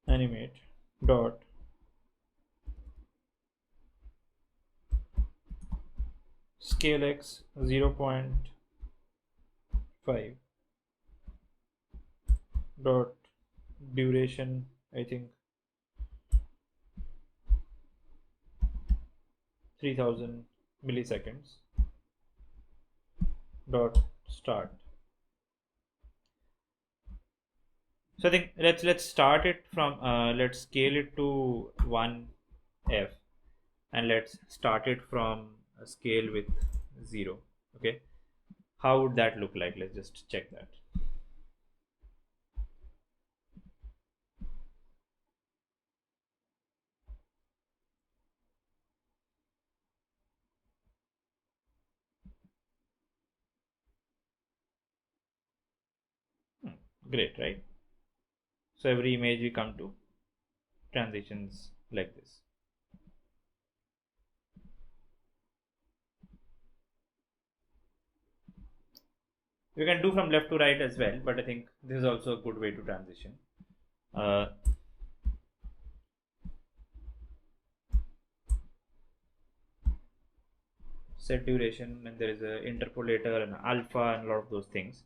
animate dot scale X 0.5 dot duration, I think 3000 milliseconds dot start. So I think let's start it from let's scale it to 1 f, and let's start it from a scale with 0. Okay, how would that look like? Let's just check that. Great, right? So every image we come to transitions like this. You can do from left to right as well, but I think this is also a good way to transition. Set duration, and there is a interpolator and alpha and a lot of those things.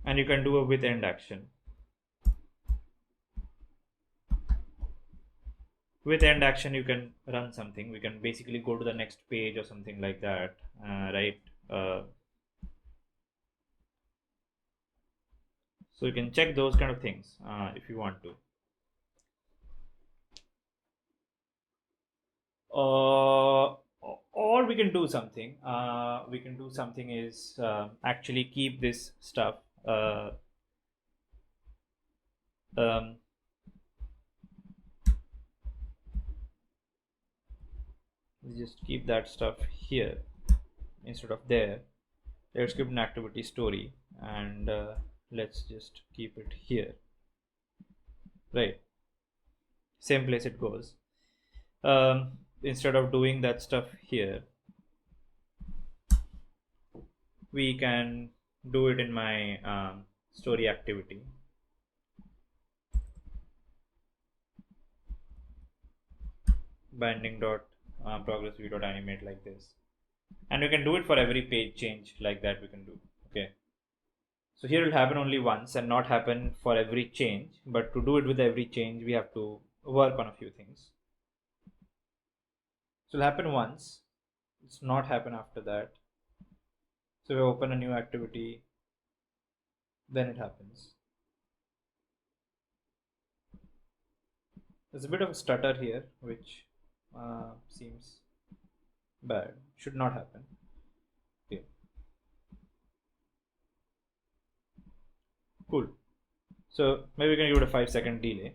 And you can do a with end action. With end action, you can run something. We can basically go to the next page or something like that, right? So you can check those kind of things if you want to. Or we can do something. We can do something is actually keep this stuff. Just keep that stuff here instead of there. Let's give an activity story, and let's just keep it here. Right, same place it goes. Instead of doing that stuff here, we can do it in my story activity. Binding dot progress view dot animate like this, and we can do it for every page change like that. We can do. Okay, so here it will happen only once and not happen for every change, but to do it with every change we have to work on a few things. So it'll happen once, it's not happen after that. So we open a new activity, then it happens. There's a bit of a stutter here, which seems bad. Should not happen. Okay. Cool. So maybe we can give it a 5-second delay,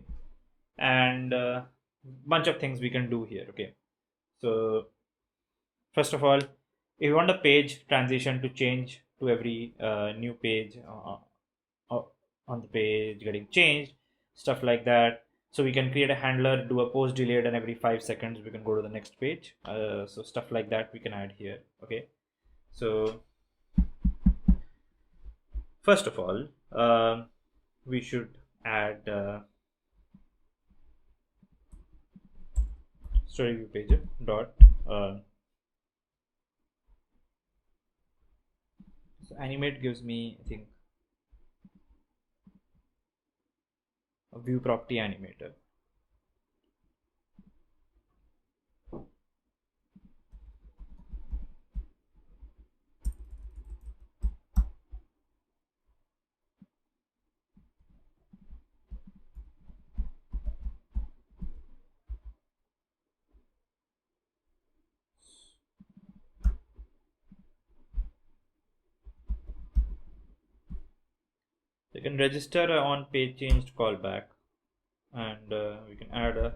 and bunch of things we can do here. Okay. So first of all, if you want the page transition to change to every new page on the page getting changed, stuff like that. So we can create a handler, do a post delayed, and every 5 seconds we can go to the next page. So stuff like that we can add here. Okay. So first of all, we should add story view page dot. So animate gives me, I think, a view property animator. You can register a on page changed callback, and we can add a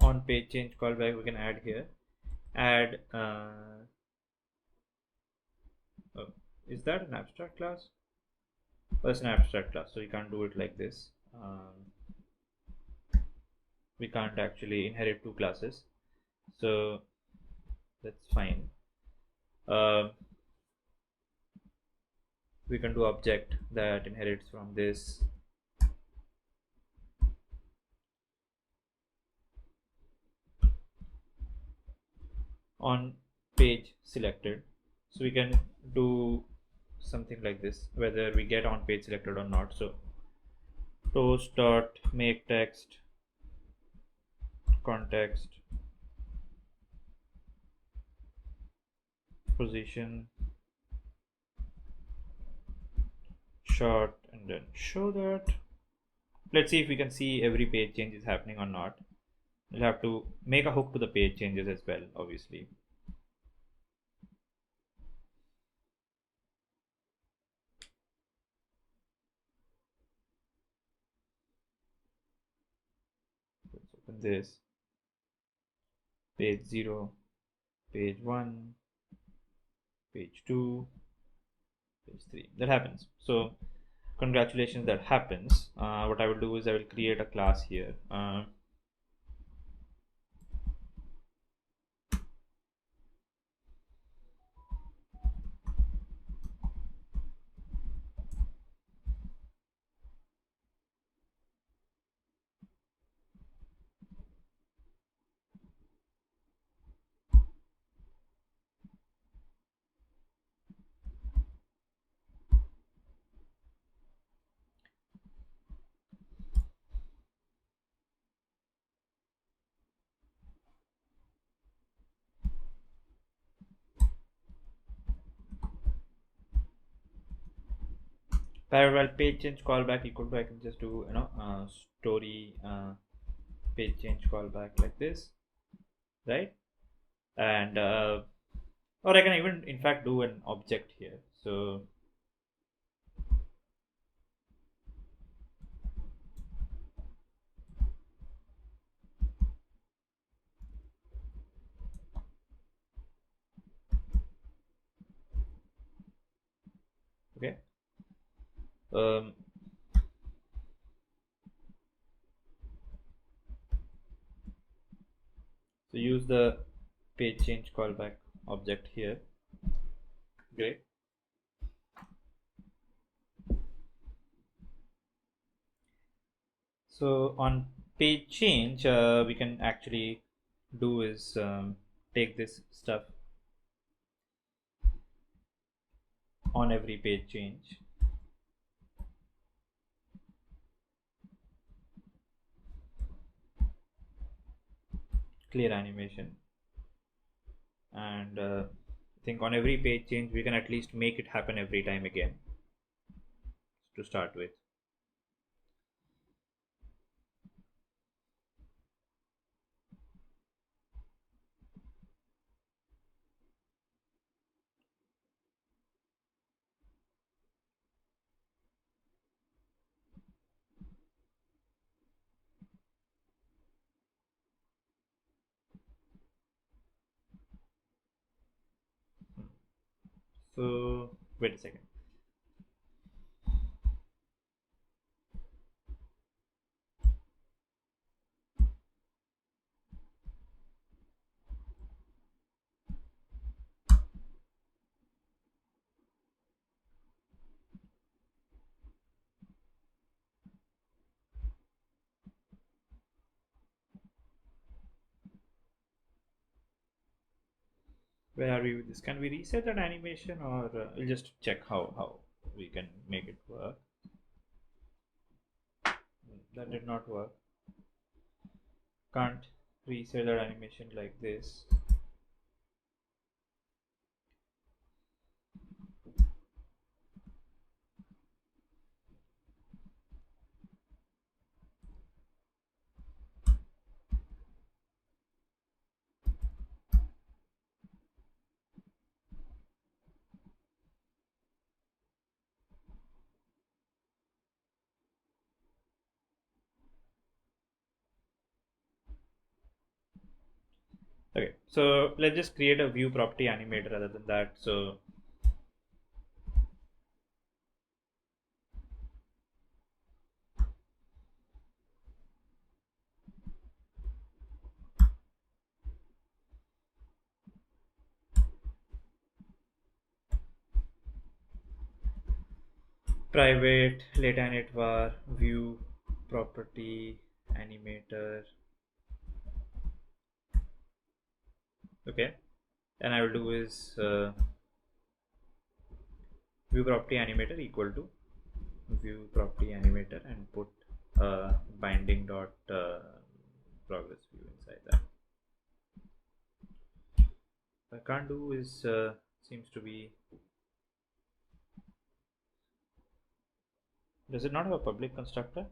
on page change callback. We can add here. Add oh, is that an abstract class? Oh, it's an abstract class, so you can't do it like this. We can't actually inherit two classes, so that's fine. We can do object that inherits from this. on page selected. So we can do something like this, whether we get on page selected or not. So toast dot make text context position short, and then show that. Let's see if we can see every page change is happening or not. We'll have to make a hook to the page changes as well, obviously. Let's open this. Page 0, page 1, page 2, page 3. That happens. So congratulations, that happens. What I will do is I will create a class here. Parallel page change callback equal to, I can just do story page change callback like this, right? And or I can even in fact do an object here. So okay, so use the page change callback object here. Great. So on page change, we can actually do is take this stuff on every page change. Clear animation, and I think on every page change we can at least make it happen every time again to start with. So wait a second. Where are we with this? Can we reset that animation, or we'll just check how we can make it work? That did not work. Can't reset that animation like this. Okay, so let's just create a view property animator rather than that. So private lateinit var view property animator. Okay, then I will do is view property animator equal to view property animator and put binding dot progress view inside that. What I can't do is seems to be, does it not have a public constructor?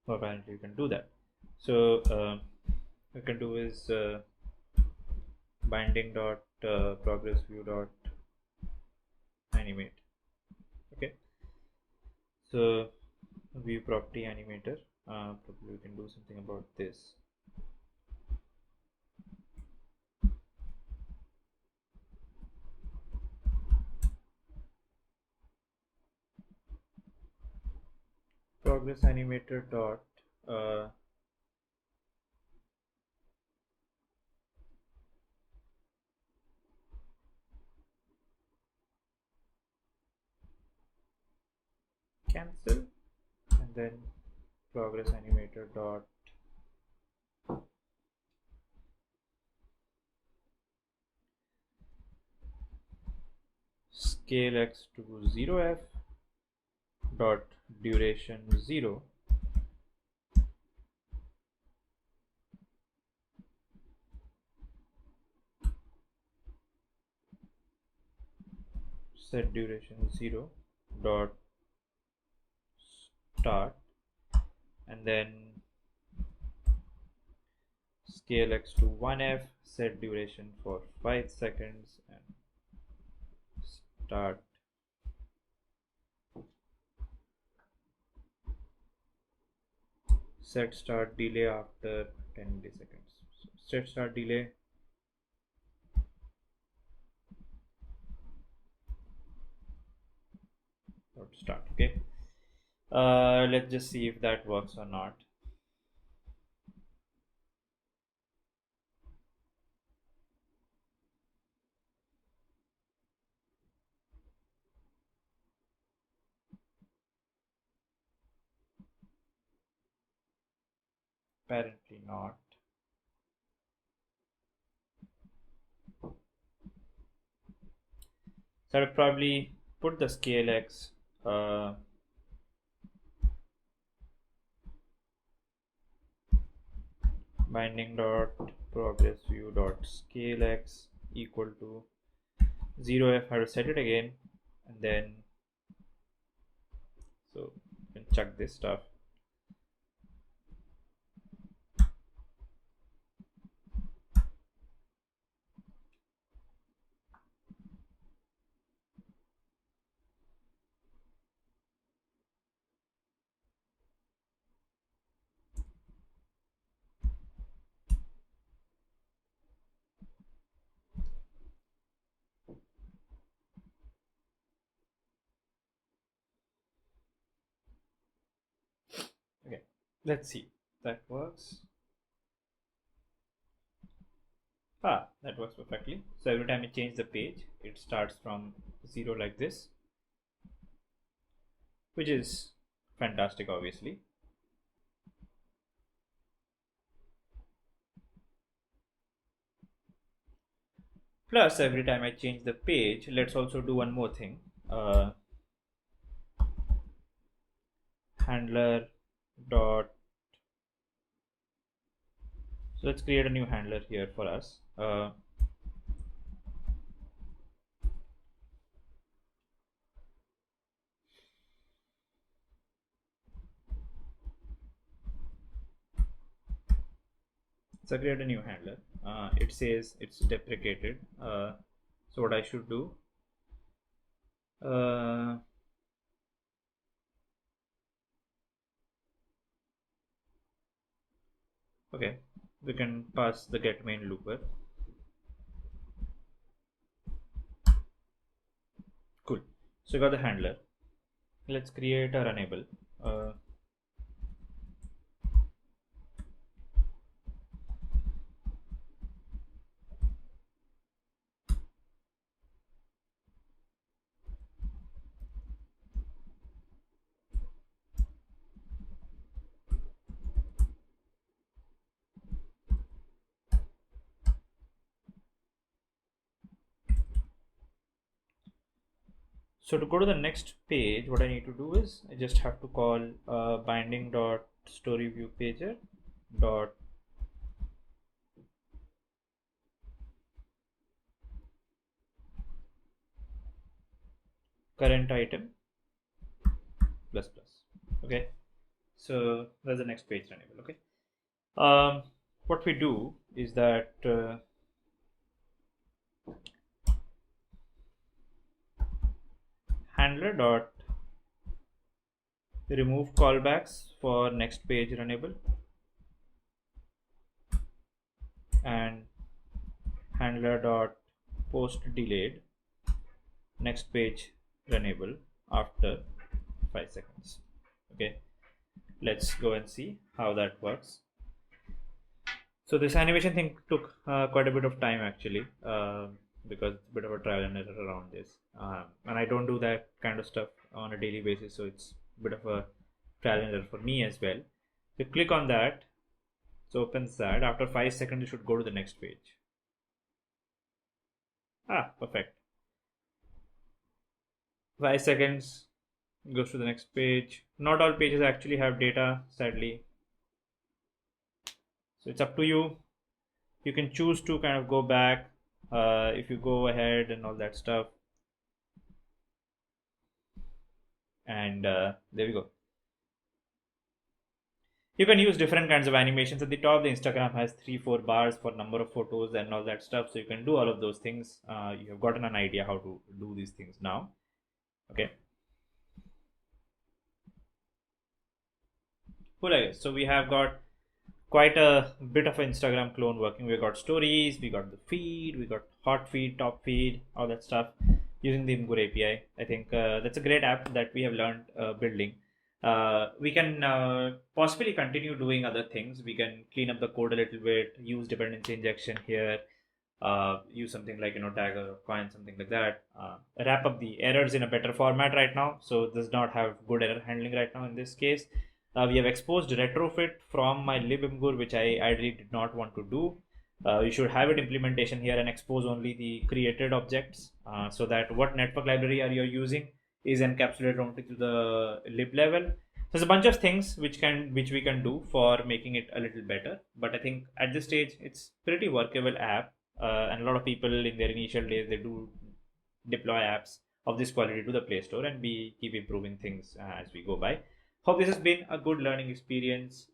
Well, apparently you can do that. So we can do is binding dot progress view dot animate. Okay, so view property animator, probably we can do something about this. Progress animator dot cancel, and then progress animator dot scale x to 0f dot duration 0 set duration 0 dot start, and then scale x to 1f, set duration for 5 seconds, and start set start delay after 10 milliseconds. So set start delay dot start. Okay, let's just see if that works or not. Apparently not. So I'll probably put the scale x binding dot progress view dot scale x equal to 0f. I have to set it again, and then so you can chuck this stuff. Okay, let's see that works. That works perfectly. So every time I change the page, it starts from 0 like this, which is fantastic, obviously. Plus, every time I change the page, let's also do one more thing. Handler dot. So let's create a new handler here for us. So create a new handler. It says it's deprecated. So what I should do? Okay, we can pass the get main looper. Cool. So we got the handler. Let's create a runnable. So to go to the next page, what I need to do is I just have to call binding.storyViewPager dot current item plus plus. Okay, so that's the next page runnable. Okay, what we do is that handler dot remove callbacks for next page runnable and handler dot post delayed next page runnable after 5 seconds. Okay, let's go and see how that works. So this animation thing took quite a bit of time actually, because it's a bit of a trial and error around this, and I don't do that kind of stuff on a daily basis, so it's a bit of a trial and error for me as well. So click on that, so opens that. After 5 seconds you should go to the next page. Perfect. 5 seconds goes to the next page. Not all pages actually have data, sadly, so it's up to you. You can choose to kind of go back if you go ahead and all that stuff, and there we go. You can use different kinds of animations. At the top, the Instagram has 3-4 bars for number of photos and all that stuff, so you can do all of those things. You have gotten an idea how to do these things now. Okay, cool. I guess so. We have got quite a bit of an Instagram clone working. We got stories, we got the feed, we got hot feed, top feed, all that stuff using the Imgur API. I think that's a great app that we have learned building. We can possibly continue doing other things. We can clean up the code a little bit, use dependency injection here, use something like Dagger or Coin, something like that. Wrap up the errors in a better format right now. So this does not have good error handling right now in this case. We have exposed retrofit from my libimgur, which I ideally did not want to do. You should have it implementation here and expose only the created objects, so that what network library are you using is encapsulated only to the lib level. So there's a bunch of things which we can do for making it a little better. But I think at this stage it's pretty workable app, and a lot of people in their initial days they do deploy apps of this quality to the Play Store, and we keep improving things as we go by. Hope this has been a good learning experience.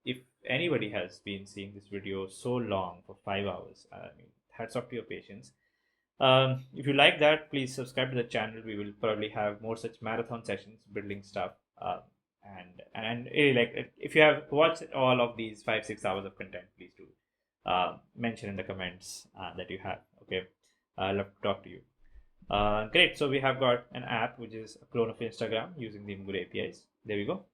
If anybody has been seeing this video so long for 5 hours, I mean, hats off to your patience. If you like that, please subscribe to the channel. We will probably have more such marathon sessions building stuff. And really, like, if you have watched all of these 5-6 hours of content, please do mention in the comments that you have. Okay, I'd love to talk to you. Great. So we have got an app which is a clone of Instagram using the Imgur APIs. There we go.